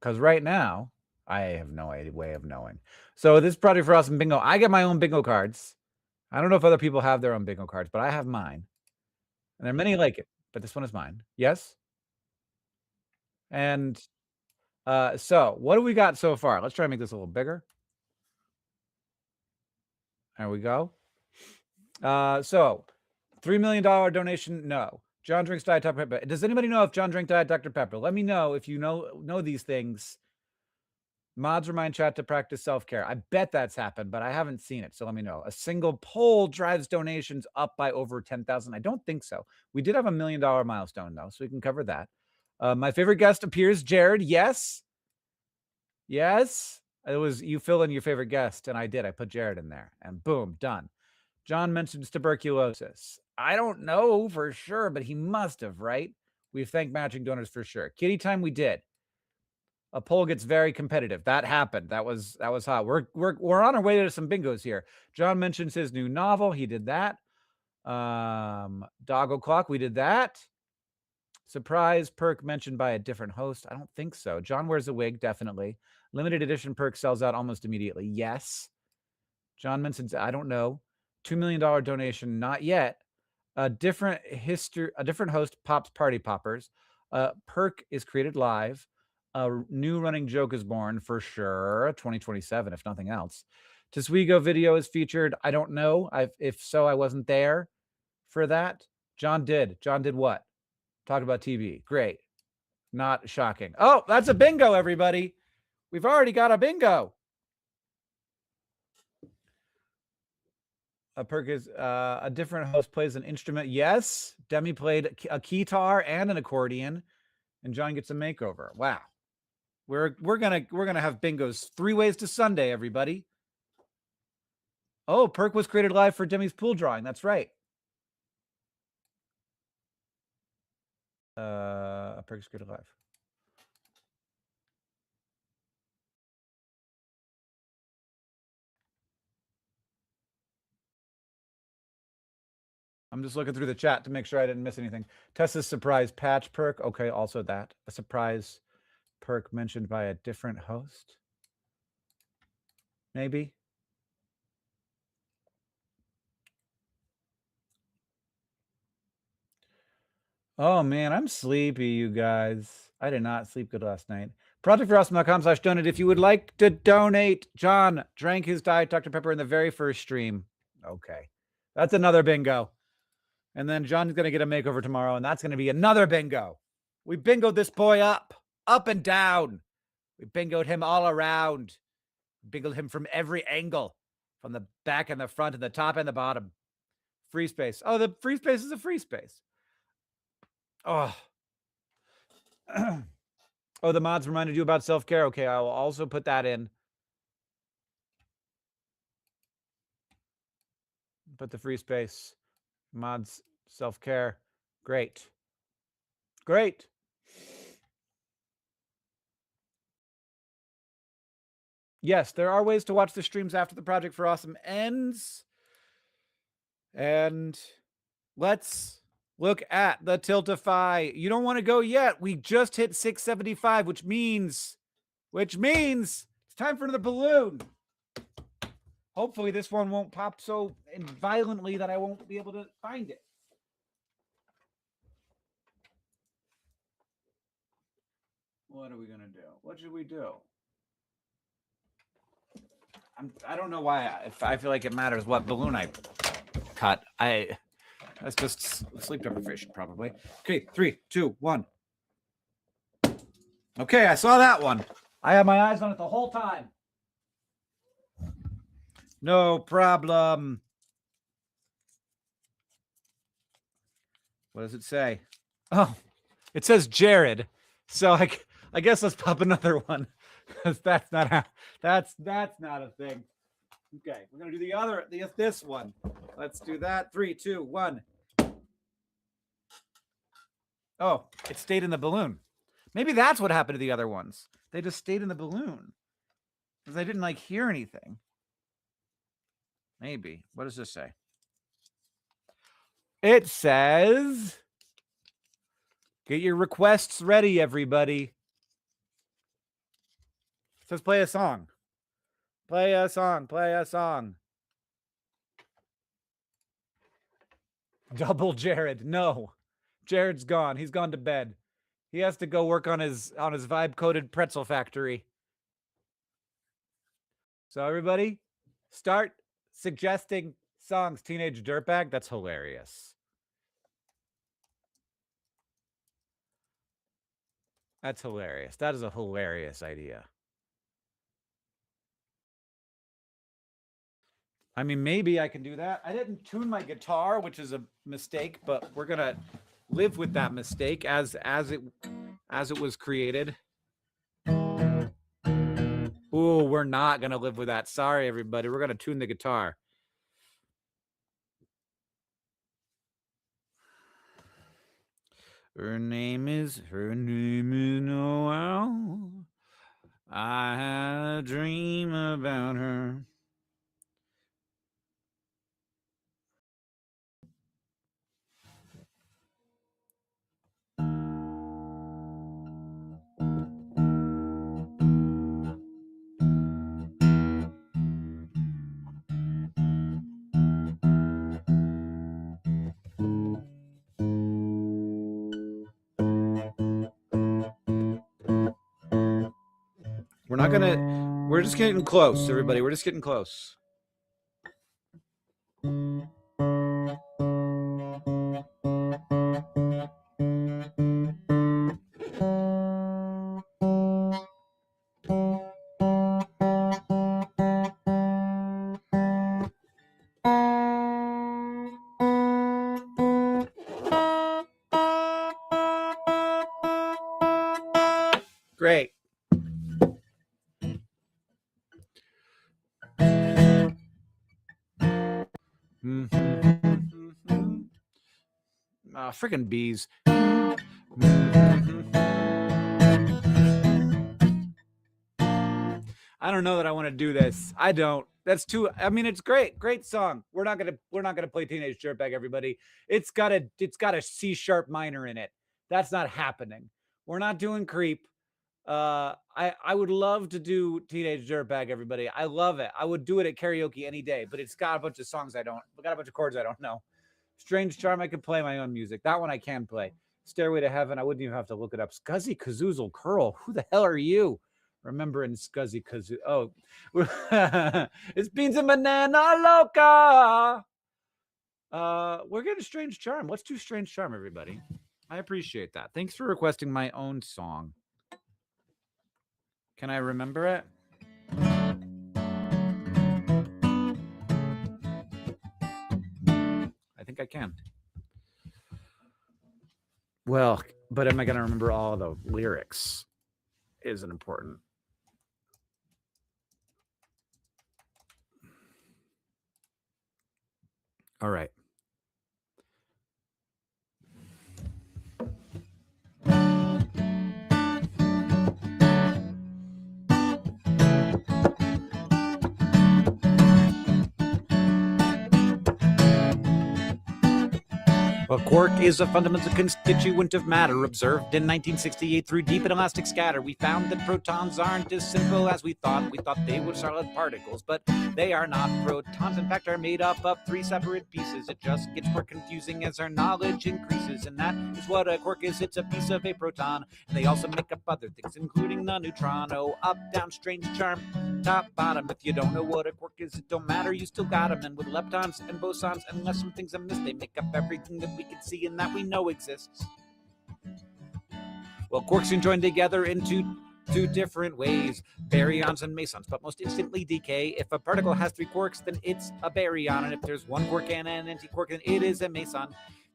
[SPEAKER 2] Because right now, I have no way of knowing. So this Project for Awesome bingo, I get my own bingo cards. I don't know if other people have their own bingo cards, but I have mine. And there are many like it, but this one is mine. Yes? And so what do we got so far? Let's try to make this a little bigger. There we go. So $3 million donation, no. John drinks Diet Dr. Pepper. Does anybody know if John drank Diet Dr. Pepper? Let me know if you know these things. Mods remind chat to practice self-care. I bet that's happened, but I haven't seen it, so let me know. A single poll drives donations up by over 10,000. I don't think so. We did have a $1 million milestone, though, so we can cover that. My favorite guest appears, Jared. Yes. Yes. It was you fill in your favorite guest, and I did. I put Jared in there, and boom, done. John mentions tuberculosis. I don't know for sure, but he must have, right? We've thanked matching donors for sure. Kitty time, we did. A poll gets very competitive. That happened. That was hot. We're on our way to some bingos here. John mentions his new novel. He did that. Doggo Clock, we did that. Surprise perk mentioned by a different host. I don't think so. John wears a wig, definitely. Limited edition perk sells out almost immediately. Yes. John mentions, I don't know. $2 million donation, not yet. A different host pops party poppers. Perk is created live. A new running joke is born for sure. 2027, if nothing else. Teswigo video is featured. I don't know. If so, I wasn't there for that. John did. John did what? Talk about TV. Great. Not shocking. Oh, that's a bingo, everybody. We've already got a bingo. A perk is a different host plays an instrument. Yes, Demi played a guitar and an accordion, and John gets a makeover. Wow, we're gonna have bingos 3 ways to Sunday, everybody. Oh, perk was created live for Demi's pool drawing. That's right. A perk's created live. I'm just looking through the chat to make sure I didn't miss anything. Tessa's surprise patch perk. Okay, also that. A surprise perk mentioned by a different host. Maybe. Oh, man, I'm sleepy, you guys. I did not sleep good last night. ProjectForAwesome.com/donate. If you would like to donate, John drank his Diet Dr. Pepper in the very first stream. Okay. That's another bingo. And then John's going to get a makeover tomorrow, and that's going to be another bingo. We bingoed this boy up and down. We bingoed him all around. Bingoed him from every angle, from the back and the front and the top and the bottom. Free space. Oh, the free space is a free space. Oh. Oh, the mods reminded you about self-care. Okay, I will also put that in. Put the free space. Mods, self-care. Great. Great. Yes, there are ways to watch the streams after the Project for Awesome ends. And let's look at the Tiltify. You don't want to go yet. We just hit 675, which means it's time for another balloon. Hopefully this one won't pop so violently that I won't be able to find it. What are we going to do? What should we do? I don't know why. If I feel like it matters what balloon I cut. That's just sleep deprivation, probably. Okay, 3, 2, 1. Okay, I saw that one. I had my eyes on it the whole time. No problem. What does it say? Oh, it says Jared. So I guess let's pop another one because that's not not a thing. Okay, we're gonna do this one. Let's do that. 3, 2, 1. Oh, it stayed in the balloon. Maybe that's what happened to the other ones. They just stayed in the balloon because I didn't hear anything. Maybe. What does this say? It says, get your requests ready, everybody. It says play a song. Play a song. Play a song. Double Jared. No. Jared's gone. He's gone to bed. He has to go work on his vibe-coated pretzel factory. So everybody, start suggesting songs. Teenage Dirtbag, that's hilarious. That's hilarious. That is a hilarious idea. I mean, maybe I can do that. I didn't tune my guitar, which is a mistake, but we're gonna live with that mistake as it was created. Ooh, we're not gonna live with that. Sorry, everybody. We're gonna tune the guitar. Her name is Noel. I had a dream about her. We're just getting close, everybody. We're just getting close. Great. Freaking bees. I don't know that I want to do this. I don't. That's too. I mean, it's great. Great song. We're not gonna play Teenage Dirtbag, everybody. It's got a C sharp minor in it. That's not happening. We're not doing Creep. I would love to do Teenage Dirtbag, everybody. I love it. I would do it at karaoke any day, but it's got a bunch of songs got a bunch of chords I don't know. Strange Charm, I could play my own music. That one I can play. Stairway to Heaven, I wouldn't even have to look it up. Scuzzy Kazoozle Curl, who the hell are you? Remembering Scuzzy Kazoo. Oh, it's Beans and Banana Loca. We're getting Strange Charm. Let's do Strange Charm, everybody. I appreciate that. Thanks for requesting my own song. Can I remember it? I think I can. Well, but am I going to remember all the lyrics? Isn't important. All right. A quark is a fundamental constituent of matter observed in 1968 through deep inelastic scatter. We found that protons aren't as simple as we thought. We thought they were solid particles, but they are not. Protons, in fact, are made up of 3 separate pieces. It just gets more confusing as our knowledge increases, and that is what a quark is. It's a piece of a proton, and they also make up other things, including the neutron. Oh, up, down, strange charm, top, bottom. If you don't know what a quark is, it don't matter. You still got them. And with leptons and bosons, unless some things are missed, they make up everything that we can see and that we know exists. Well, quarks can join together into two different ways, baryons and mesons, but most instantly decay. If a particle has 3 quarks, then it's a baryon, and if there's 1 quark and an antiquark, then it is a meson.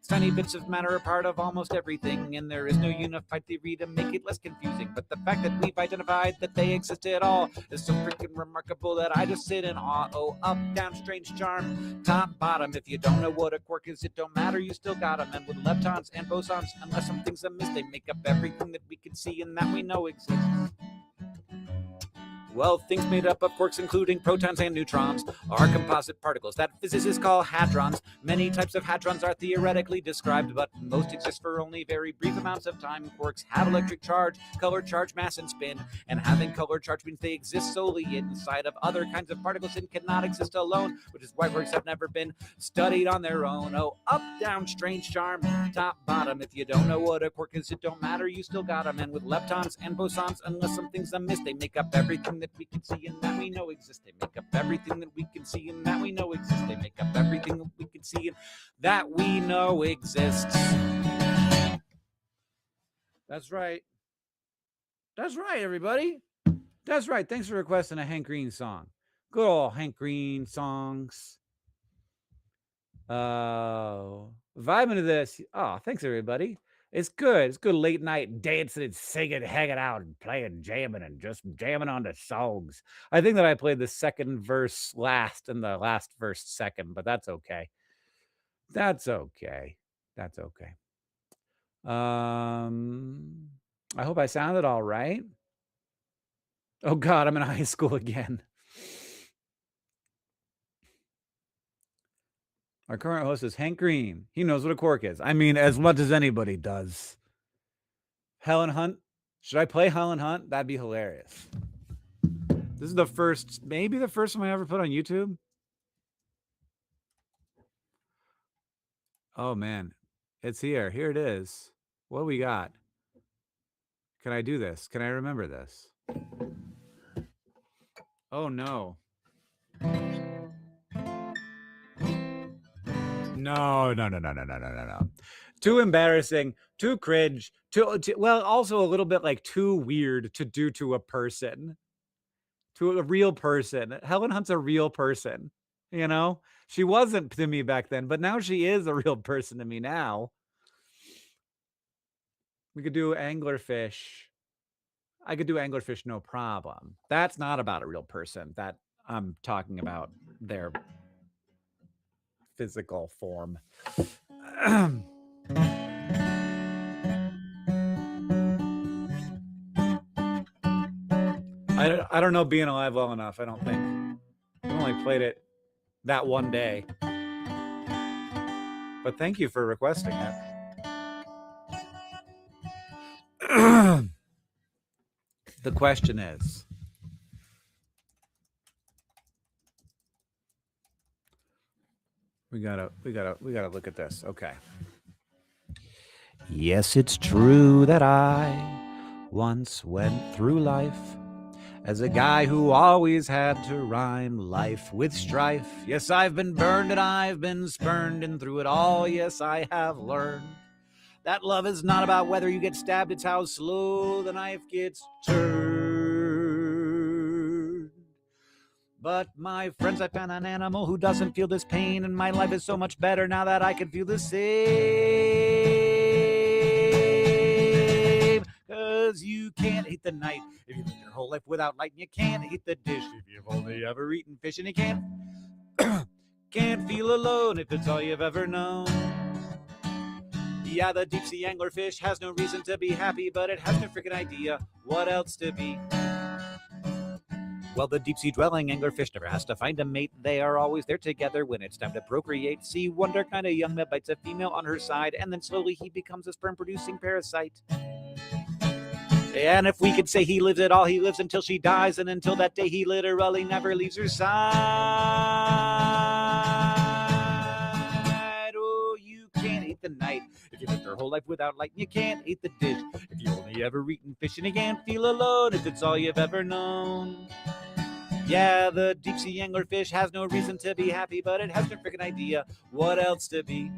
[SPEAKER 2] Tiny bits of matter are part of almost everything, and there is no unified theory to make it less confusing. But the fact that we've identified that they exist at all is so freaking remarkable that I just sit in awe. Oh, up, down, strange charm, top, bottom. If you don't know what a quark is, it don't matter, you still got them. And with leptons and bosons, unless something's amiss, they make up everything that we can see and that we know exists. Well, things made up of quarks, including protons and neutrons, are composite particles that physicists call hadrons. Many types of hadrons are theoretically described, but most exist for only very brief amounts of time. Quarks have electric charge, color charge, mass, and spin, and having color charge means they exist solely inside of other kinds of particles and cannot exist alone, which is why quarks have never been studied on their own. Oh, up, down, strange charm, top, bottom. If you don't know what a quark is, it don't matter, you still got them. And with leptons and bosons, unless something's amiss, they make up everything that we can see and that we know exists. They make up everything that we can see and that we know exists. They make up everything that we can see and that we know exists. That's right. That's right, everybody. That's right. Thanks for requesting a Hank Green song. Good old Hank Green songs. Vibing to this. Oh, thanks, everybody. It's good. It's good late night dancing and singing, hanging out and playing, jamming, and just jamming on the songs. I think that I played the second verse last and the last verse second, but that's okay. That's okay. That's okay. I hope I sounded all right. Oh God, I'm in high school again. Our current host is Hank Green. He knows what a quark is. I mean, as much as anybody does. Helen Hunt. Should I play Helen Hunt? That'd be hilarious. This is the first, maybe the first one I ever put on YouTube. Oh, man. It's here. Here it is. What do we got? Can I do this? Can I remember this? Oh, no. No. Too embarrassing, too cringe, too well, also a little bit like too weird to do to a person, to a real person. Helen Hunt's a real person, you know? She wasn't to me back then, but now she is a real person to me now. We could do anglerfish. I could do anglerfish, no problem. That's not about a real person. That I'm talking about their physical form. I don't know Being Alive well enough, I don't think. I only played it that one day. But thank you for requesting it. The question is, we gotta look at this. Okay. Yes, it's true that I once went through life as a guy who always had to rhyme life with strife. Yes, I've been burned and I've been spurned, and through it all, yes, I have learned that love is not about whether you get stabbed, it's how slow the knife gets turned. But my friends, I found an animal who doesn't feel this pain, and my life is so much better now that I can feel the same. 'Cause you can't hate the night if you live your whole life without light, and you can't hate the dish if you've only ever eaten fish, and you can't feel alone if it's all you've ever known. Yeah, the deep sea anglerfish has no reason to be happy, but it has no freaking idea what else to be. Well, the deep sea dwelling anglerfish never has to find a mate. They are always there together when it's time to procreate. See, wonder kind of young that bites a female on her side, and then slowly he becomes a sperm-producing parasite. And if we could say he lives at all, he lives until she dies, and until that day he literally never leaves her side. Oh, you can't hate the night if you lived your whole life without light, and you can't hate the dish if you only ever eaten fish, and you can't feel alone if it's all you've ever known. Yeah, the deep sea anglerfish has no reason to be happy, but it has no freaking idea what else to be.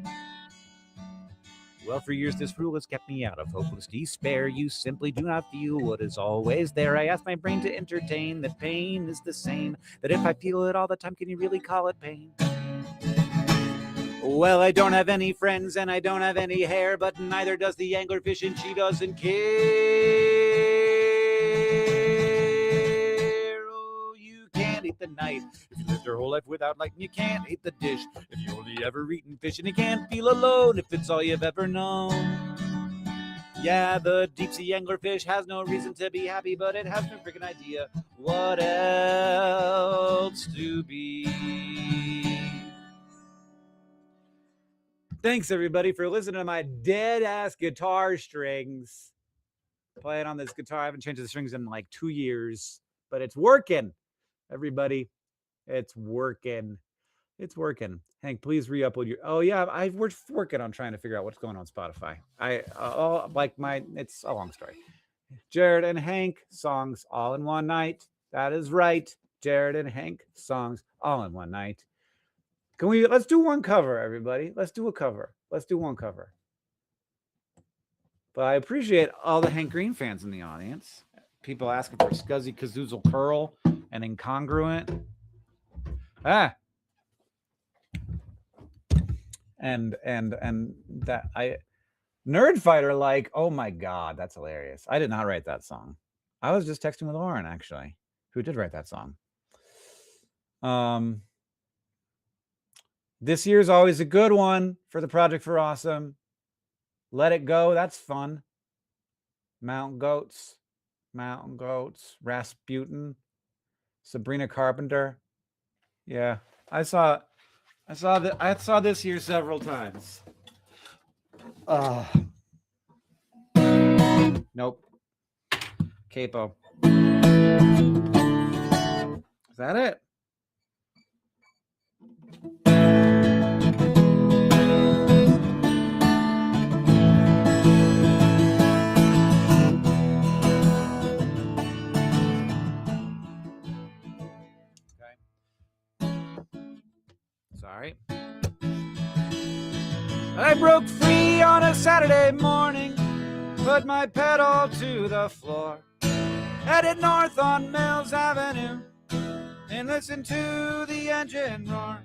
[SPEAKER 2] Well, for years this rule has kept me out of hopeless despair. You simply do not feel what is always there. I ask my brain to entertain that pain is the same, that if I feel it all the time, can you really call it pain? Well, I don't have any friends and I don't have any hair, but neither does the anglerfish, and she doesn't care. Oh, you can't eat the night if you lived your whole life without light, and you can't eat the dish if you only ever eaten fish, and you can't feel alone if it's all you've ever known. Yeah, the deep sea anglerfish has no reason to be happy, but it has no freaking idea what else to be. Thanks, everybody, for listening to my dead-ass guitar strings. Playing on this guitar. I haven't changed the strings in like 2 years, but it's working, everybody. It's working. It's working. Hank, please re-upload your... Oh, yeah, we're working on trying to figure out what's going on Spotify. It's a long story. Jared and Hank songs all in one night. That is right. Jared and Hank songs all in one night. Let's do one cover, everybody. Let's do a cover. Let's do one cover. But I appreciate all the Hank Green fans in the audience. People asking for Scuzzy Kazoozle Curl and Incongruent. And that Nerd Fighter, like, oh my God, that's hilarious. I did not write that song. I was just texting with Lauren, actually, who did write that song. This year's always a good one for the Project for Awesome. Let It Go, that's fun. Mountain Goats, Rasputin, Sabrina Carpenter. Yeah, I saw this year several times. Nope. Capo. Is that it? Sorry. I broke free on a Saturday morning, put my pedal to the floor, headed north on Mills Avenue, and listened to the engine roar.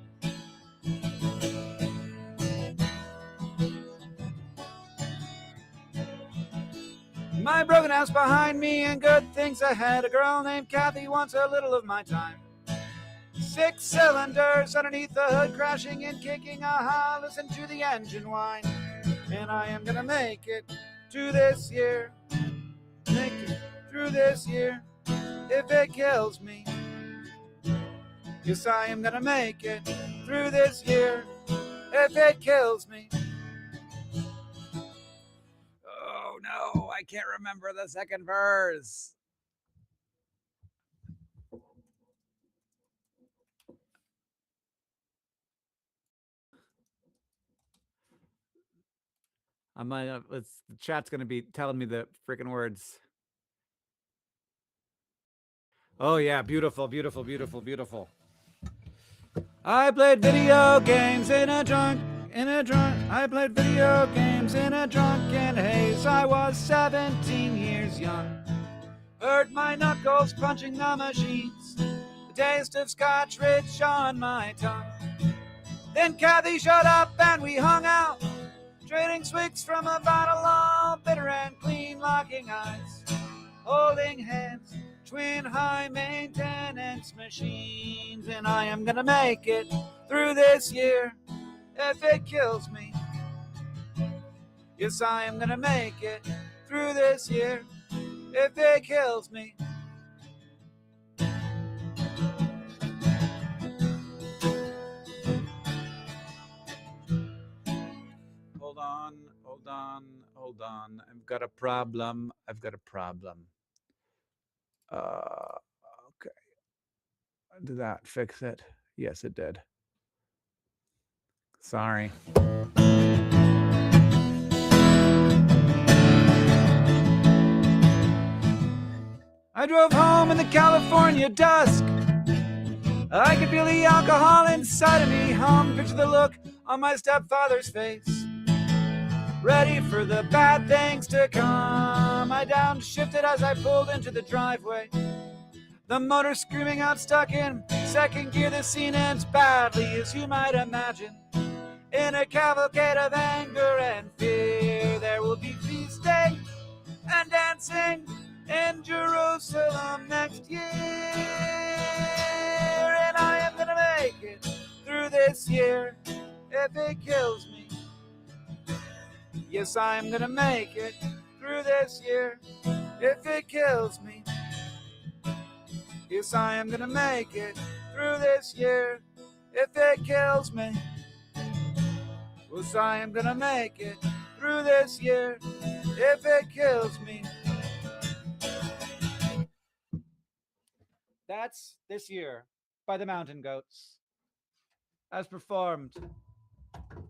[SPEAKER 2] My broken house behind me and good things ahead. A girl named Kathy wants a little of my time. 6 cylinders underneath the hood, crashing and kicking. Aha, listen to the engine whine. And I am gonna make it to this year. Make it through this year if it kills me. Yes, I am gonna make it through this year if it kills me. Oh no, I can't remember the second verse. The chat's gonna be telling me the freaking words. Oh yeah, beautiful, beautiful, beautiful, beautiful. I played video games in a drunk. I played video games in a drunken haze. I was 17 years young. Hurt my knuckles punching the machines. The taste of Scotch rich on my tongue. Then Kathy showed up and we hung out, trading swigs from a bottle, all bitter and clean, locking eyes, holding hands, twin high maintenance machines. And I am gonna make it through this year if it kills me. Yes, I am gonna make it through this year if it kills me. Hold on. I've got a problem. Okay. Did that fix it? Yes, it did. Sorry. I drove home in the California dusk. I could feel the alcohol inside of me hum. Picture the look on my stepfather's face. ready for the bad things to come. I downshifted as I pulled into the driveway. The motor screaming out, stuck in second gear. The scene ends badly, as you might imagine. In a cavalcade of anger and fear, there will be feasting and dancing in Jerusalem next year. And I am gonna make it through this year if it kills me. Yes, I am gonna make it through this year if it kills me. Yes, I am gonna make it through this year if it kills me. Yes, I am gonna make it through this year if it kills me. That's This Year by the Mountain Goats, as performed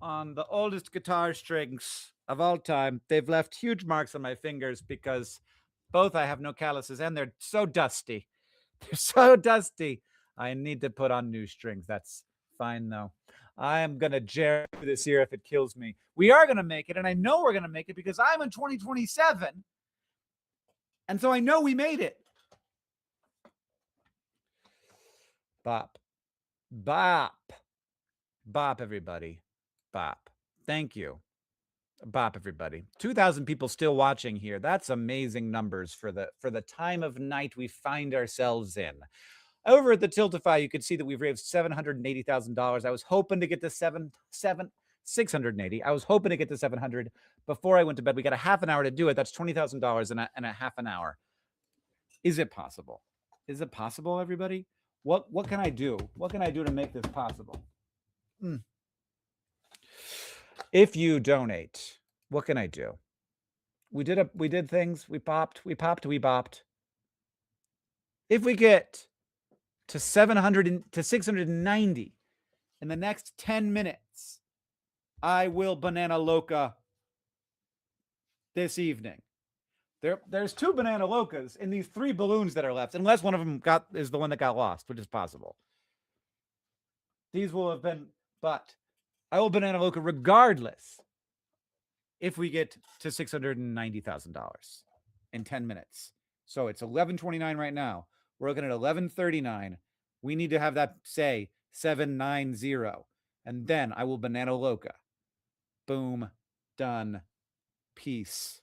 [SPEAKER 2] on the oldest guitar strings of all time. They've left huge marks on my fingers because both I have no calluses and they're so dusty. They're so dusty. I need to put on new strings. That's fine, though. I am going to jam this year if it kills me. We are going to make it, and I know we're going to make it because I'm in 2027, and so I know we made it. Bop. Bop. Bop, everybody. Bop. Thank you. Bop, everybody. 2,000 people still watching here. That's amazing numbers for the time of night we find ourselves in. Over at the Tiltify, you can see that we've raised $780,000. I was hoping to get to 680. I was hoping to get to 700 before I went to bed. We got a half an hour to do it. That's $20,000 in a half an hour. Is it possible? Is it possible, everybody? What can I do? What can I do to make this possible? If you donate, what can I do? We did things. We popped. We bopped. If we get to 690 in the next 10 minutes, I will Banana Loca this evening. There's 2 Banana Locas in these 3 balloons that are left, unless one of them is the one that got lost, which is possible. These will have been, but I will Banana Loca regardless if we get to $690,000 in 10 minutes. So it's 11:29 right now. We're looking at 11:39. We need to have that say 790, and then I will Banana Loca. Boom, done. Peace.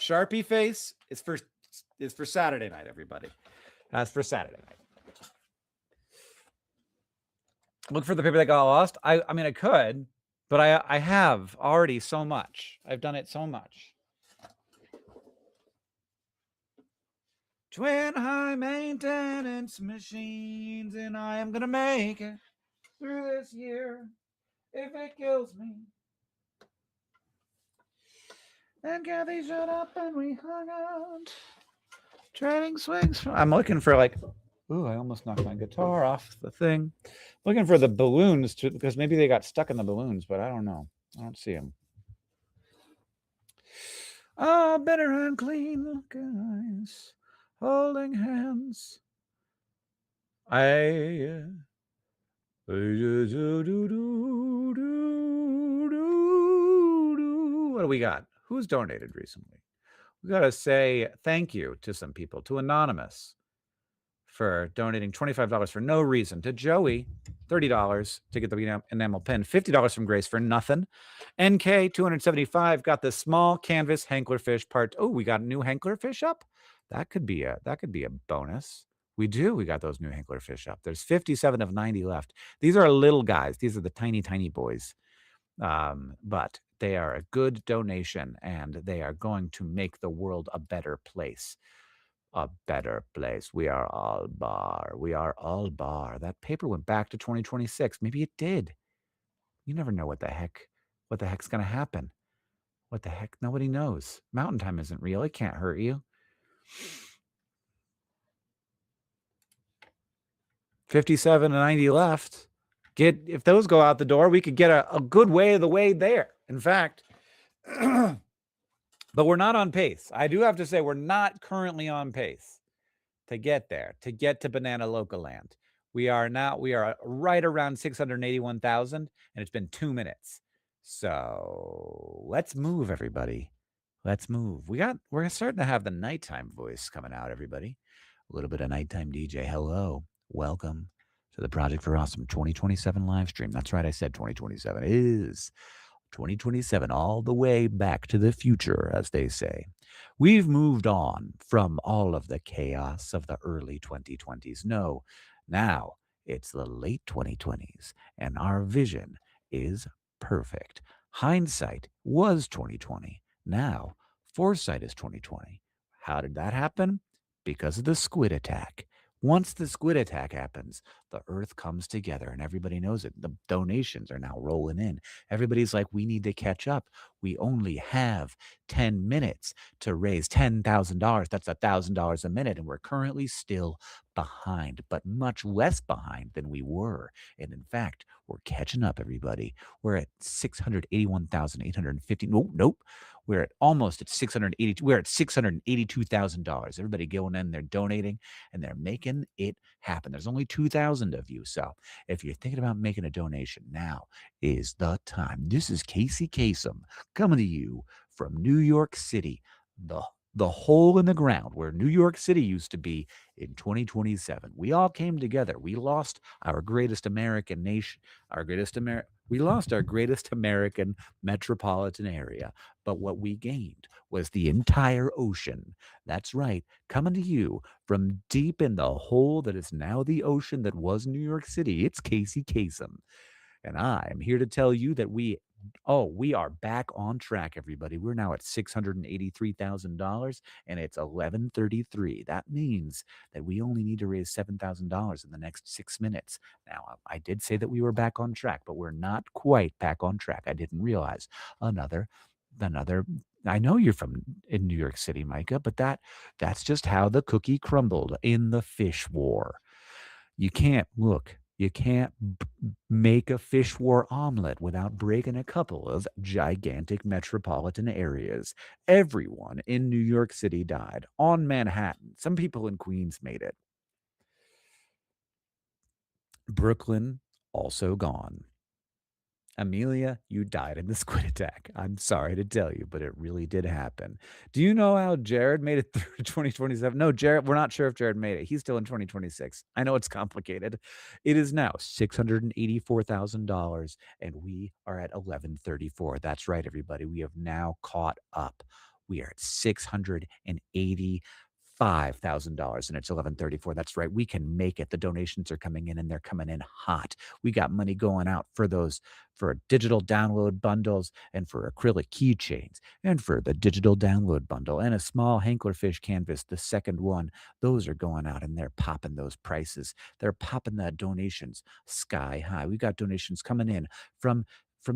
[SPEAKER 2] Sharpie face is for Saturday night, everybody. That's for Saturday night. Look for the paper that got lost. I mean, I could, but I have already so much. I've done it so much. Twin high maintenance machines, and I am gonna make it through this year if it kills me. And Kathy shut up and we hung out. Trading swings. I'm looking for ooh, I almost knocked my guitar off the thing. Looking for the balloons because maybe they got stuck in the balloons, but I don't know. I don't see them. Oh, better and clean guys. Holding hands. What do we got? Who's donated recently? We got to say thank you to some people. To Anonymous for donating $25 for no reason. To Joey, $30 to get the enamel pen. $50 from Grace for nothing. NK, $275 got the small canvas Hanklerfish part. Oh, we got a new Hanklerfish up. That could be a bonus. We got those new Hanklerfish up. There's 57 of 90 left. These are little guys. These are the tiny, tiny boys. But they are a good donation, and they are going to make the world a better place. A better place. We are all bar. We are all bar. That paper went back to 2026. Maybe it did. You never know what the heck's going to happen. What the heck? Nobody knows. Mountain time isn't real. It can't hurt you. 57 and 90 left. If those go out the door, we could get a good way of the way there. In fact, but we're not on pace. I do have to say we're not currently on pace to get there, to get to Banana Loca land. We are right around 681,000, and it's been 2 minutes. So let's move, everybody. Let's move. We're starting to have the nighttime voice coming out, everybody. A little bit of nighttime DJ. Hello. Welcome to the Project for Awesome 2027 live stream. That's right, I said 2027 is 2027, all the way back to the future, as they say. We've moved on from all of the chaos of the early 2020s. No, now it's the late 2020s, and our vision is perfect. Hindsight was 2020. Now, foresight is 2020. How did that happen? Because of the squid attack. Once the squid attack happens, the earth comes together and everybody knows it. The donations are now rolling in. Everybody's like, we need to catch up. We only have 10 minutes to raise $10,000. That's $1,000 a minute. And we're currently still behind, but much less behind than we were. And in fact, we're catching up, everybody. We're at 681,850. Nope. We're at almost at 680. We're at $682,000. Everybody going in, they're donating, and they're making it happen. There's only 2,000 of you. So if you're thinking about making a donation, now is the time. This is Casey Kasem coming to you from New York City, the hole in the ground where New York City used to be in 2027. We all came together. We lost our greatest American nation, we lost our greatest American metropolitan area. But what we gained was the entire ocean. That's right, coming to you from deep in the hole that is now the ocean that was New York City. It's Casey Kasem. And I am here to tell you that we are back on track, everybody. We're now at $683,000 and it's 11:33. That means that we only need to raise $7,000 in the next 6 minutes. Now, I did say that we were back on track, but we're not quite back on track. I didn't realize another I know you're in New York City, Micah, but that's just how the cookie crumbled in the fish war. You can't make a fish war omelet without breaking a couple of gigantic metropolitan areas. Everyone in New York City died. On Manhattan, some people in Queens made it. Brooklyn, also gone. Amelia, you died in the squid attack. I'm sorry to tell you, but it really did happen. Do you know how Jared made it through 2027? No, Jared, we're not sure if Jared made it. He's still in 2026. I know it's complicated. It is now $684,000, and we are at 1134. That's right, everybody. We have now caught up. We are at $685,000 and it's 1134. That's right. We can make it. The donations are coming in and they're coming in hot. We got money going out for digital download bundles and for acrylic keychains and for the digital download bundle and a small Hanklerfish canvas, the second one. Those are going out and they're popping those prices. They're popping the donations sky high. We got donations coming in from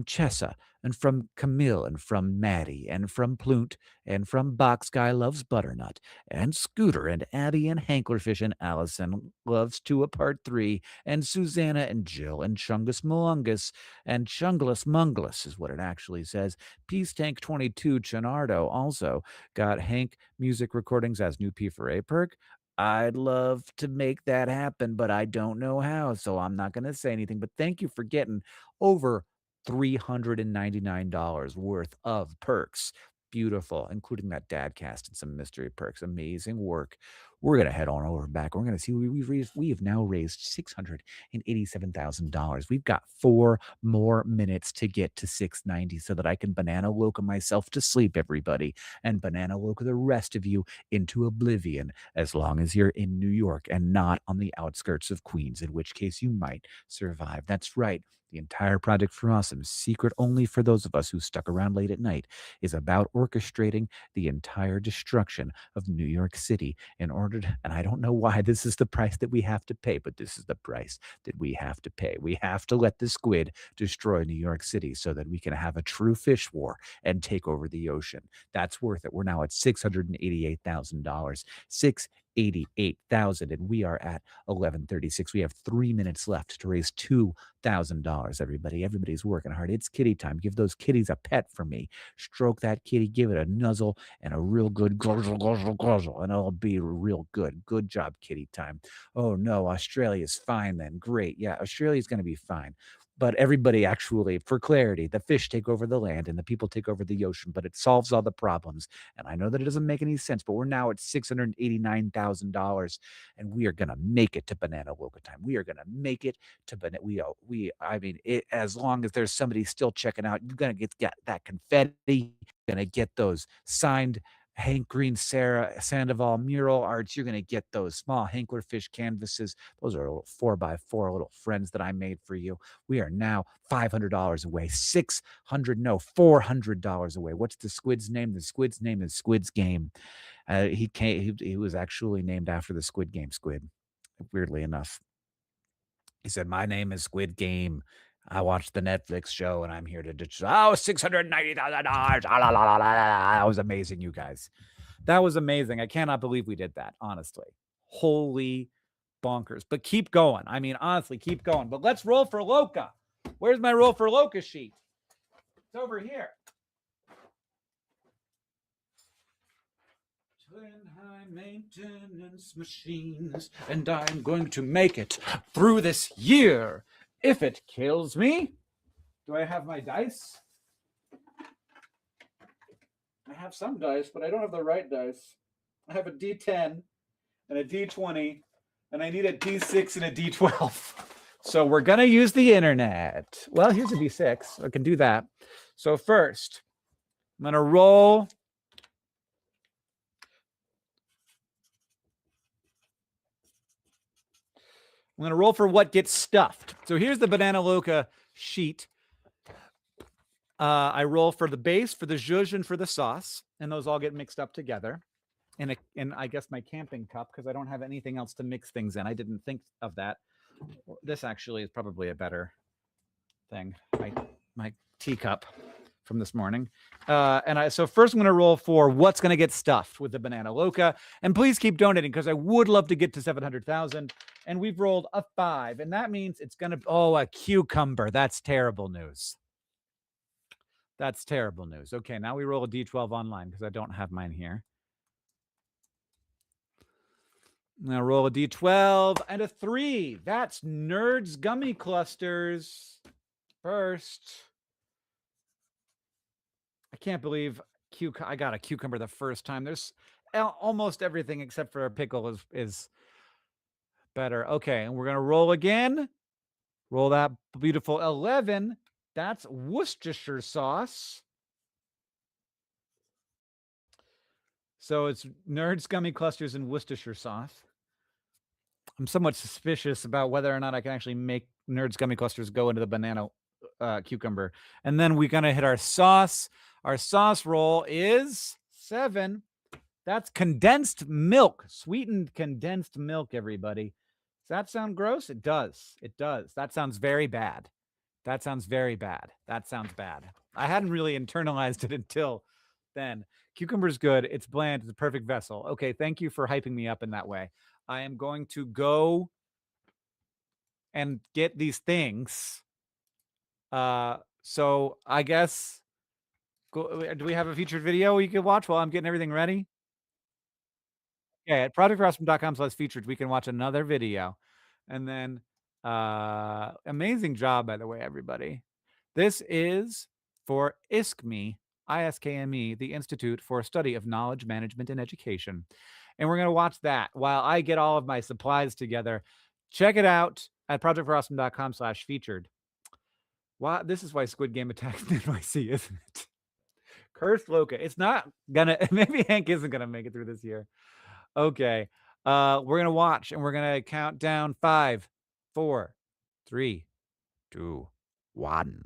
[SPEAKER 2] Chessa and from Camille and from Maddie and from Plunt and from Box Guy Loves Butternut and Scooter and Abby and Hanklerfish and Allison Loves 2 Apart 3 and Susanna and Jill and Chungus Malungus and Chunglus Munglus is what it actually says. Peace Tank 22 Chenardo also got Hank Music Recordings as new P4A perk. I'd love to make that happen, but I don't know how, so I'm not going to say anything. But thank you for getting over $399 worth of perks. Beautiful, including that Dadcast and some mystery perks. Amazing work. We're going to head on over back. We're going to see we have now raised $687,000. We've got 4 more minutes to get to 690 so that I can banana loca myself to sleep, everybody, and banana loca the rest of you into oblivion, as long as you're in New York and not on the outskirts of Queens, in which case you might survive. That's right. The entire Project for Awesome, secret only for those of us who stuck around late at night, is about orchestrating the entire destruction of New York City in order to, and I don't know why this is the price that we have to pay, but this is the price that we have to pay. We have to let the squid destroy New York City so that we can have a true fish war and take over the ocean. That's worth it. We're now at $688,000. 688,000, and we are at 1136. We have 3 minutes left to raise $2,000. Everybody's working hard. It's kitty time. Give those kitties a pet for me. Stroke that kitty, give it a nuzzle and a real good guzzle, and it'll be real good. Good job, kitty time. Oh no, Australia's fine then. Great. Yeah, Australia's going to be fine. but everybody actually, for clarity, the fish take over the land and the people take over the ocean, but it solves all the problems. And I know that it doesn't make any sense, but we're now at $689,000 and we are going to make it to Banana Loca time. We are going to make it to Banana. I mean, as long as there's somebody still checking out, you're going to get that confetti, you're going to get those signed Hank Green, Sarah Sandoval mural arts. You're going to get those small Hanklerfish canvases. Those are little 4x4 little friends that I made for you. We are now $500 away, $400 away. What's the squid's name? The squid's name is Squid's Game. He was actually named after the Squid Game squid, weirdly enough. He said, my name is Squid Game. I watched the Netflix show and I'm here to $690,000. That was amazing, you guys. That was amazing. I cannot believe we did that, honestly. Holy bonkers. But keep going. I mean, honestly, keep going. But let's roll for Loca. Where's my roll for Loca sheet? It's over here. Twin high maintenance machines, and I'm going to make it through this year. If it kills me, do I have my dice? I have some dice, but I don't have the right dice. I have a D10 and a D20, and I need a D6 and a D12. So we're going to use the internet. Well, here's a D6. I can do that. So first, I'm going to roll. I'm going to roll for what gets stuffed. So here's the Banana Loca sheet. I roll for the base, for the zhuzh, and for the sauce. And those all get mixed up together. And I guess my camping cup, because I don't have anything else to mix things in. I didn't think of that. This actually is probably a better thing. My teacup from this morning. So first I'm going to roll for what's going to get stuffed with the Banana Loca. And please keep donating because I would love to get to 700,000. And we've rolled a 5. And that means it's going to, a cucumber. That's terrible news. That's terrible news. Okay, now we roll a D12 online because I don't have mine here. Now roll a D12 and a 3. That's Nerds Gummy Clusters. First. I can't believe I got a cucumber the first time. There's almost everything except for a pickle is better. Okay, and we're going to roll again. Roll that beautiful 11. That's Worcestershire sauce. So it's Nerds Gummy Clusters and Worcestershire sauce. I'm somewhat suspicious about whether or not I can actually make Nerds Gummy Clusters go into the banana cucumber. And then we're going to hit our sauce. Our sauce roll is 7. That's condensed milk, sweetened condensed milk, everybody. Does that sound gross? It does. It does. That sounds very bad. That sounds very bad. That sounds bad. I hadn't really internalized it until then. Cucumber's good. It's bland. It's a perfect vessel. Okay, thank you for hyping me up in that way. I am going to go and get these things. So I guess, do we have a featured video you can watch while I'm getting everything ready? Okay, at projectrawesome.com/featured, we can watch another video. And then, amazing job, by the way, everybody. This is for ISKME, ISKME, the Institute for Study of Knowledge Management and Education. And we're going to watch that while I get all of my supplies together. Check it out at projectrawesome.com/featured. Wow, this is why Squid Game attacks NYC, isn't it? Cursed Loca. It's not gonna, maybe Hank isn't gonna make it through this year. Okay. We're gonna watch and we're gonna count down 5, 4, 3, 2, 1.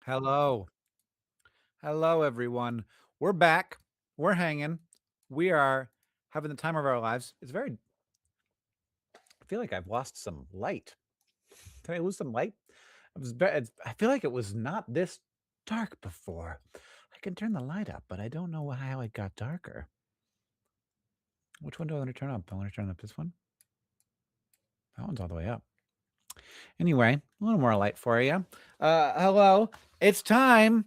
[SPEAKER 2] Hello. Hello, everyone. We're back. We're hanging. We are having the time of our lives. It's very, I feel like I've lost some light. Did I lose some light? I feel like it was not this dark before. I can turn the light up, but I don't know how it got darker. Which one do I want to turn up? I want to turn up this one. That one's all the way up. Anyway, a little more light for you. Hello. It's time.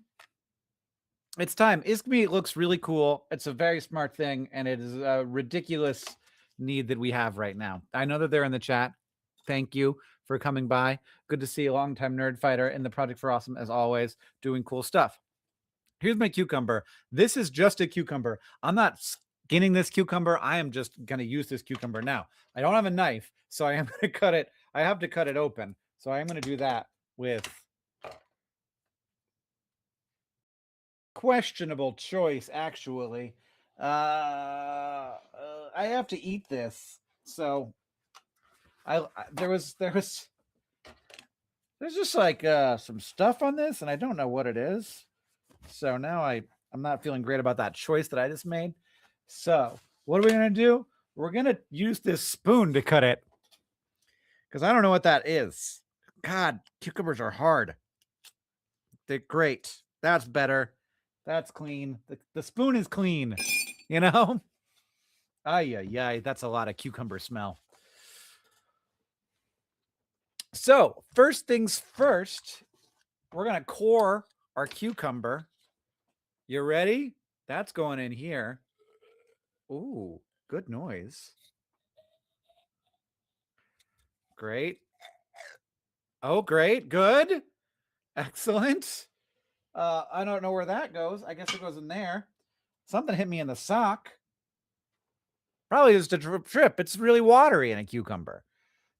[SPEAKER 2] It's time. ISKME looks really cool. It's a very smart thing, and it is a ridiculous need that we have right now. I know that they're in the chat. Thank you for coming by. Good to see a longtime nerd fighter in the Project for Awesome, as always, doing cool stuff. Here's my cucumber. This is just a cucumber. I'm not skinning this cucumber. I am just going to use this cucumber now. I don't have a knife, so I am going to cut it. I have to cut it open. So I am going to do that with questionable choice, actually. I have to eat this. So there's just like some stuff on this, and I don't know what it is. So now I'm not feeling great about that choice that I just made. So what are we gonna do? We're gonna use this spoon to cut it, because I don't know what that is. God, cucumbers are hard. They're great. That's better. That's clean. The spoon is clean, you know? Ay, that's a lot of cucumber smell. So first things first, we're going to core our cucumber. You ready? That's going in here. Ooh, good noise. Great. Oh, great. Good. Excellent. I don't know where that goes. I guess it goes in there. Something hit me in the sock. Probably just a trip. It's really watery in a cucumber.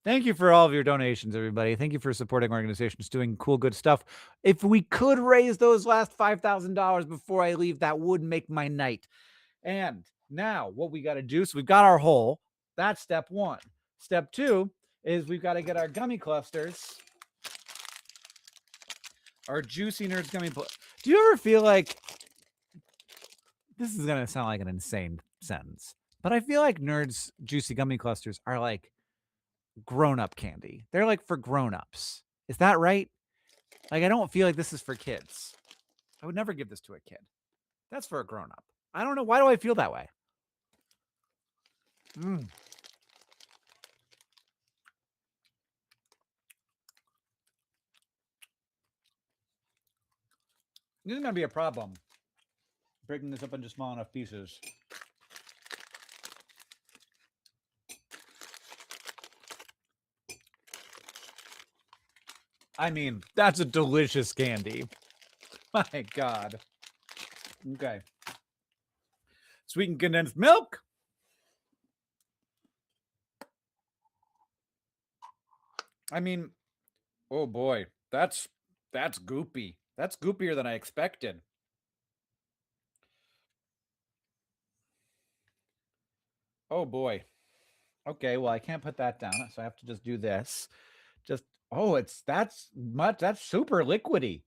[SPEAKER 2] Thank you for all of your donations, everybody. Thank you for supporting organizations doing cool, good stuff. If we could raise those last $5,000 before I leave, that would make my night. And now what we got to do, so we've got our hole. That's step one. Step two is we've got to get our gummy clusters. Our Juicy Nerds gummy. Do you ever feel like, this is going to sound like an insane sentence, but I feel like Nerds Juicy Gummy Clusters are like grown-up candy. They're like for grown-ups. Is that right? Like, I don't feel like this is for kids. I would never give this to a kid. That's for a grown-up. I don't know. Why do I feel that way? This is going to be a problem, breaking this up into small enough pieces. I mean, that's a delicious candy. My God. Okay. Sweetened condensed milk. I mean, oh boy, that's goopy. That's goopier than I expected. Oh boy. Okay, well, I can't put that down, so I have to just do this. That's super liquidy.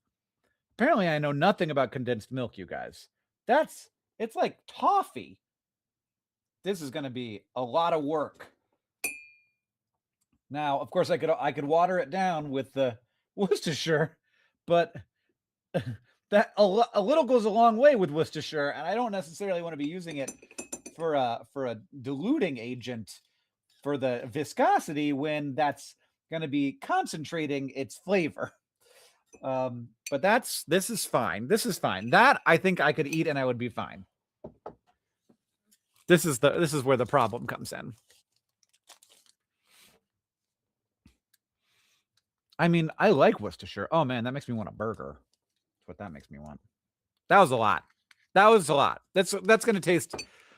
[SPEAKER 2] Apparently, I know nothing about condensed milk, you guys. It's like toffee. This is going to be a lot of work. Now, of course, I could water it down with the Worcestershire, but that a little goes a long way with Worcestershire, and I don't necessarily want to be using it for a diluting agent for the viscosity when that's going to be concentrating its flavor. But this is fine. This is fine. That I think I could eat and I would be fine. This is where the problem comes in. I mean, I like Worcestershire. Oh man, that makes me want a burger. That's what that makes me want. That was a lot. That was a lot. That's going to taste,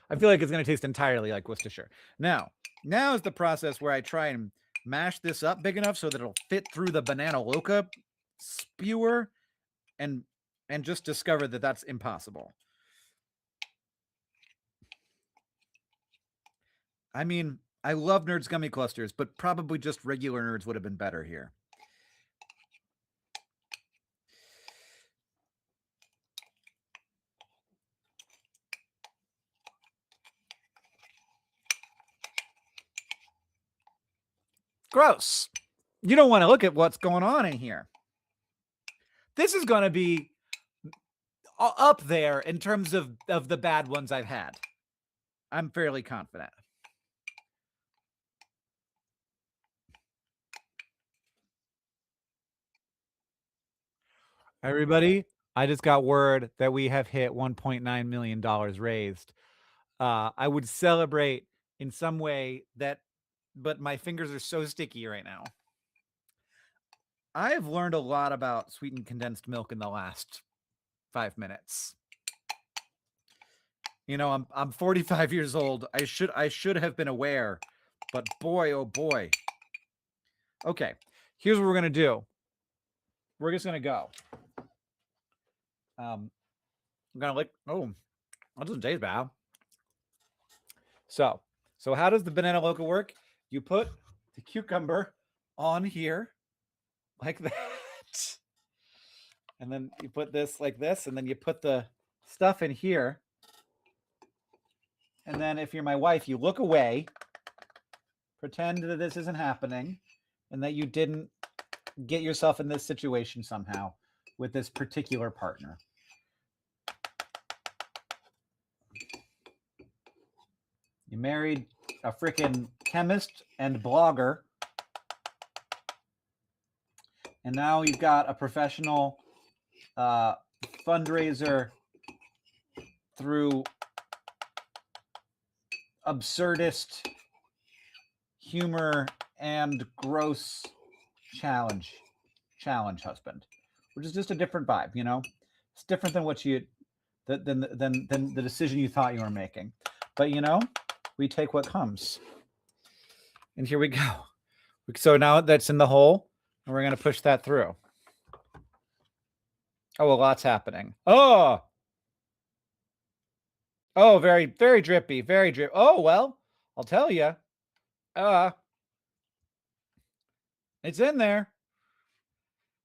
[SPEAKER 2] I feel like it's going to taste entirely like Worcestershire. Now is the process where I try and mash this up big enough so that it'll fit through the banana loca spewer and just discover that that's impossible. I mean, I love Nerds Gummy Clusters, but probably just regular Nerds would have been better here. Gross. You don't want to look at what's going on in here. This is going to be up there in terms of the bad ones I've had. I'm fairly confident. Everybody, I just got word that we have hit $1.9 million raised. I would celebrate in some way but my fingers are so sticky right now. I have learned a lot about sweetened condensed milk in the last 5 minutes. You know, I'm 45 years old. I should have been aware, but boy, oh boy. Okay, here's what we're gonna do. We're just gonna go. I'm gonna lick. Oh, that doesn't taste bad. So how does the banana loca work? You put the cucumber on here like that. And then you put this like this, and then you put the stuff in here. And then if you're my wife, you look away, pretend that this isn't happening, and that you didn't get yourself in this situation somehow with this particular partner. You married a freaking chemist and blogger. And now you've got a professional fundraiser through absurdist humor and gross challenge husband, which is just a different vibe, you know. It's different than what you than the decision you thought you were making. But you know, we take what comes. And here we go. So now that's in the hole, and we're going to push that through. Oh, a lot's happening. Oh, very, very drippy, very drippy. Oh, well, I'll tell you. It's in there.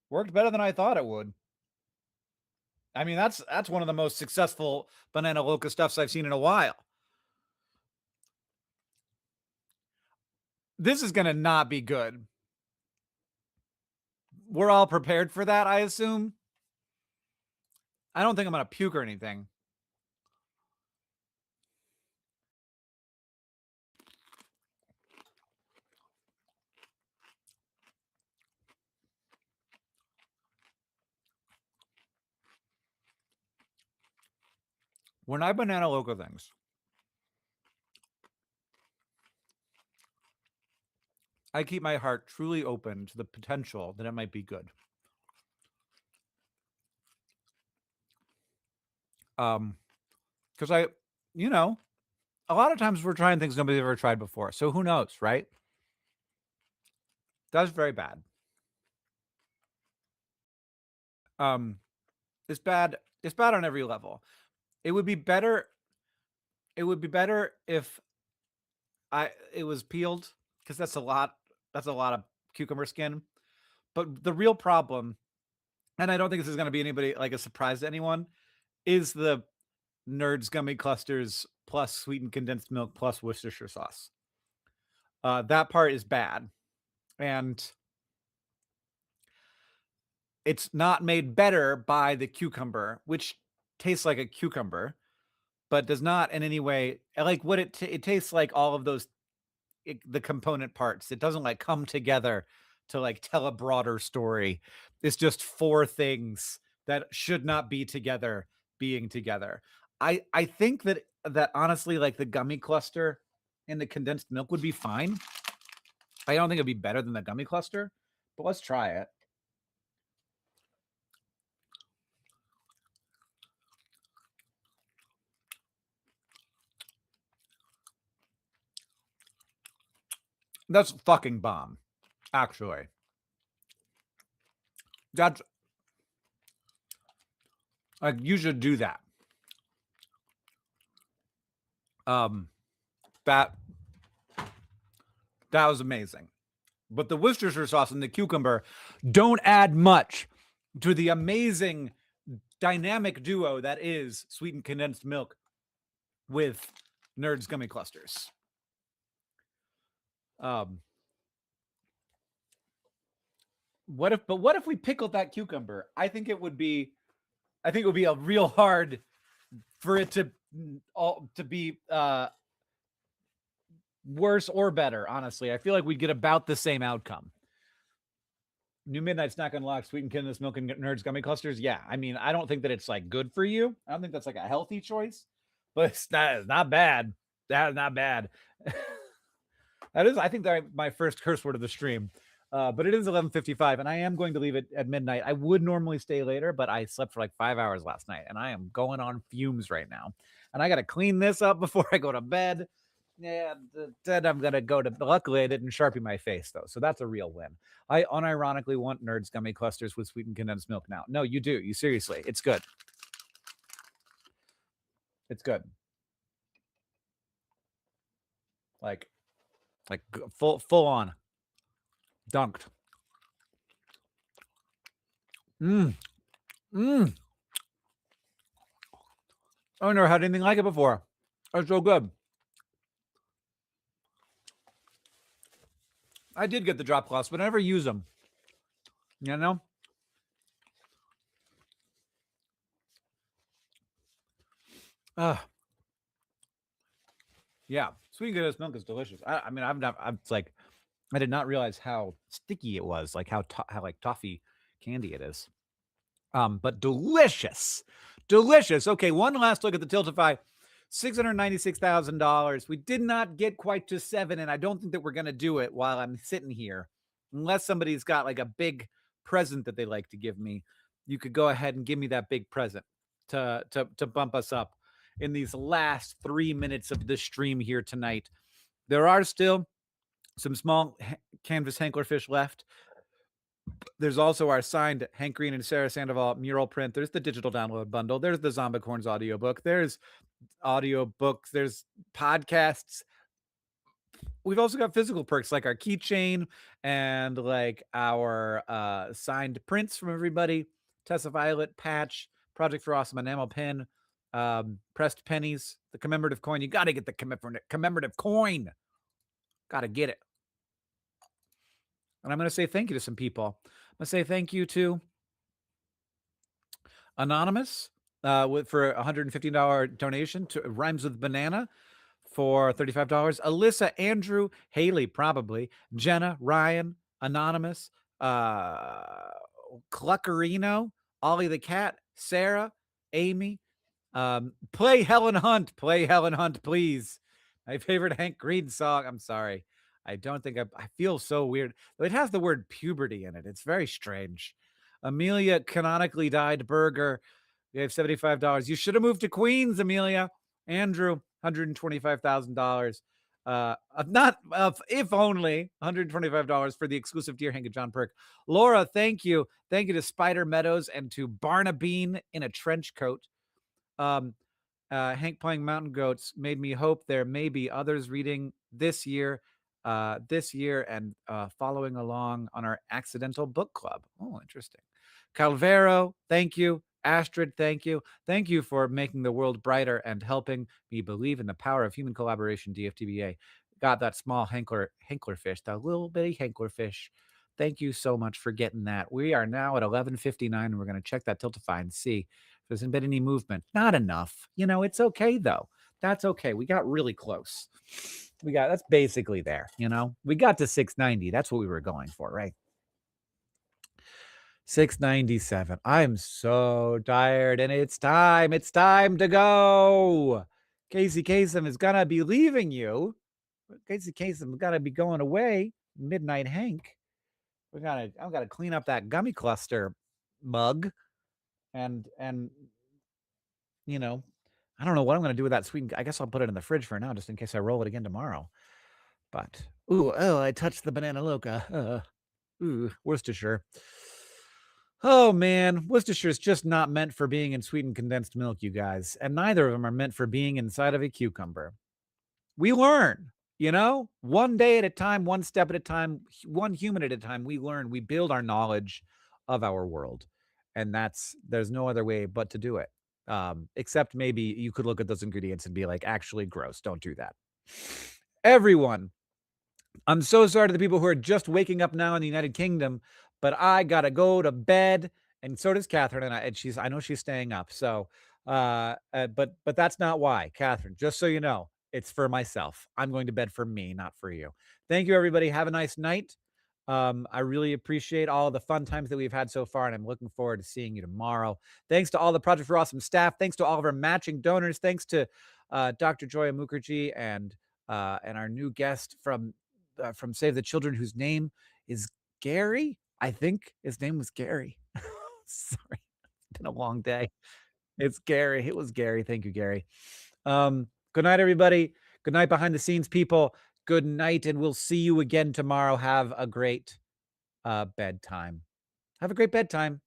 [SPEAKER 2] Worked better than I thought it would. I mean, that's one of the most successful banana loca stuffs I've seen in a while. This is going to not be good. We're all prepared for that, I assume. I don't think I'm going to puke or anything. When I banana loca things, I keep my heart truly open to the potential that it might be good. Because you know, a lot of times we're trying things nobody's ever tried before. So who knows, right? That's very bad. It's bad. It's bad on every level. It would be better. It would be better if it was peeled, because that's a lot of cucumber skin. But the real problem, and I don't think this is going to be anybody like a surprise to anyone, is the Nerds gummy clusters plus sweetened condensed milk plus Worcestershire sauce. That part is bad, and it's not made better by the cucumber, which tastes like a cucumber, but does not in any way like what it tastes like. All of those the component parts. It doesn't like come together to like tell a broader story. It's just 4 things that should not be together being together. I think that honestly, like the gummy cluster and the condensed milk would be fine. I don't think it'd be better than the gummy cluster, but let's try it. That's fucking bomb, actually. That's like, you should do that. That was amazing. But the Worcestershire sauce and the cucumber don't add much to the amazing dynamic duo that is sweetened condensed milk with Nerds gummy clusters. What if we pickled that cucumber? I think it would be a real hard for it to be worse or better. Honestly, I feel like we'd get about the same outcome. New Midnight Snack Unlocked, sweetened Kindness Milk and Nerds gummy clusters. Yeah, I mean, I don't think that it's like good for you. I don't think that's like a healthy choice, but it's not bad. That is not bad. That is, I think, my first curse word of the stream. But it is 11:55, and I am going to leave it at midnight. I would normally stay later, but I slept for like 5 hours last night, and I am going on fumes right now. And I got to clean this up before I go to bed. Yeah, then I'm gonna go to. Luckily, I didn't Sharpie my face though, so that's a real win. I unironically want Nerds gummy clusters with sweetened condensed milk now. No, you do. You seriously, it's good. It's good. Like full on, dunked. I've never had anything like it before. It's so good. I did get the drop cloths, but I never use them. You know? Yeah, sweet and condensed milk is delicious. I mean, I did not realize how sticky it was, like how like toffee candy it is. But delicious. Okay, one last look at the Tiltify. $696,000. We did not get quite to 7, and I don't think that we're gonna do it while I'm sitting here, unless somebody's got like a big present that they like to give me. You could go ahead and give me that big present to bump us up in these last 3 minutes of the stream here tonight. There are still some small canvas Hanklerfish left. There's also our signed Hank Green and Sarah Sandoval mural print. There's the digital download bundle. There's the Zombicorns audiobook. There's audiobooks. There's podcasts. We've also got physical perks like our keychain and like our signed prints from everybody. Tessa Violet patch, Project for Awesome enamel pin, pressed pennies, the commemorative coin. You got to get the commemorative coin. Got to get it. And I'm going to say thank you to some people. I'm going to say thank you to Anonymous for a $150 donation, to Rhymes with Banana for $35, Alyssa, Andrew, Haley, probably, Jenna, Ryan, Anonymous, Cluckerino, Ollie the Cat, Sarah, Amy, Play Helen Hunt, please. My favorite Hank Green song. I'm sorry. I don't think I feel so weird. It has the word puberty in it. It's very strange. Amelia Canonically Died Burger. We have $75. You should have moved to Queens, Amelia. Andrew, $125,000. If only $125 for the exclusive Dear Hank and John perk. Laura, thank you. Thank you to Spider Meadows and to Barnabean in a trench coat. Hank playing Mountain Goats made me hope there may be others reading this year and following along on our accidental book club. Oh, interesting. Calvero, thank you. Astrid, thank you. Thank you for making the world brighter and helping me believe in the power of human collaboration, DFTBA. Got that small Hanklerfish, that little bitty Hanklerfish. Thank you so much for getting that. We are now at 11:59, and we're going to check that Tiltify and see if there's been any movement. Not enough. You know, it's okay, though. That's okay. We got really close. That's basically there, you know. We got to 690. That's what we were going for, right? 697. I'm so tired, and it's time. It's time to go. Casey Kasem is gonna be leaving you. Casey Kasem is gonna be going away. Midnight Hank. I've got to clean up that gummy cluster mug, and you know, I don't know what I'm gonna do with that sweet. I guess I'll put it in the fridge for now, just in case I roll it again tomorrow. But I touched the banana loca. Worcestershire. Oh man, Worcestershire is just not meant for being in sweetened condensed milk, you guys, and neither of them are meant for being inside of a cucumber. We learn, you know, one day at a time, one step at a time, one human at a time. We learn, we build our knowledge of our world, and there's no other way but to do it. Except maybe you could look at those ingredients and be like, actually gross, don't do that. Everyone, I'm so sorry to the people who are just waking up now in the United Kingdom, but I gotta go to bed, and so does Catherine. And I know she's staying up. So, but that's not why, Catherine. Just so you know, it's for myself. I'm going to bed for me, not for you. Thank you, everybody. Have a nice night. I really appreciate all the fun times that we've had so far, and I'm looking forward to seeing you tomorrow. Thanks to all the Project for Awesome staff. Thanks to all of our matching donors. Thanks to Dr. Joya Mukherjee and our new guest from Save the Children, whose name is Gary. I think his name was Gary. Sorry, it's been a long day. It's Gary. It was Gary. Thank you, Gary. Good night, everybody. Good night, behind the scenes people. Good night, and we'll see you again tomorrow. Have a great bedtime. Have a great bedtime.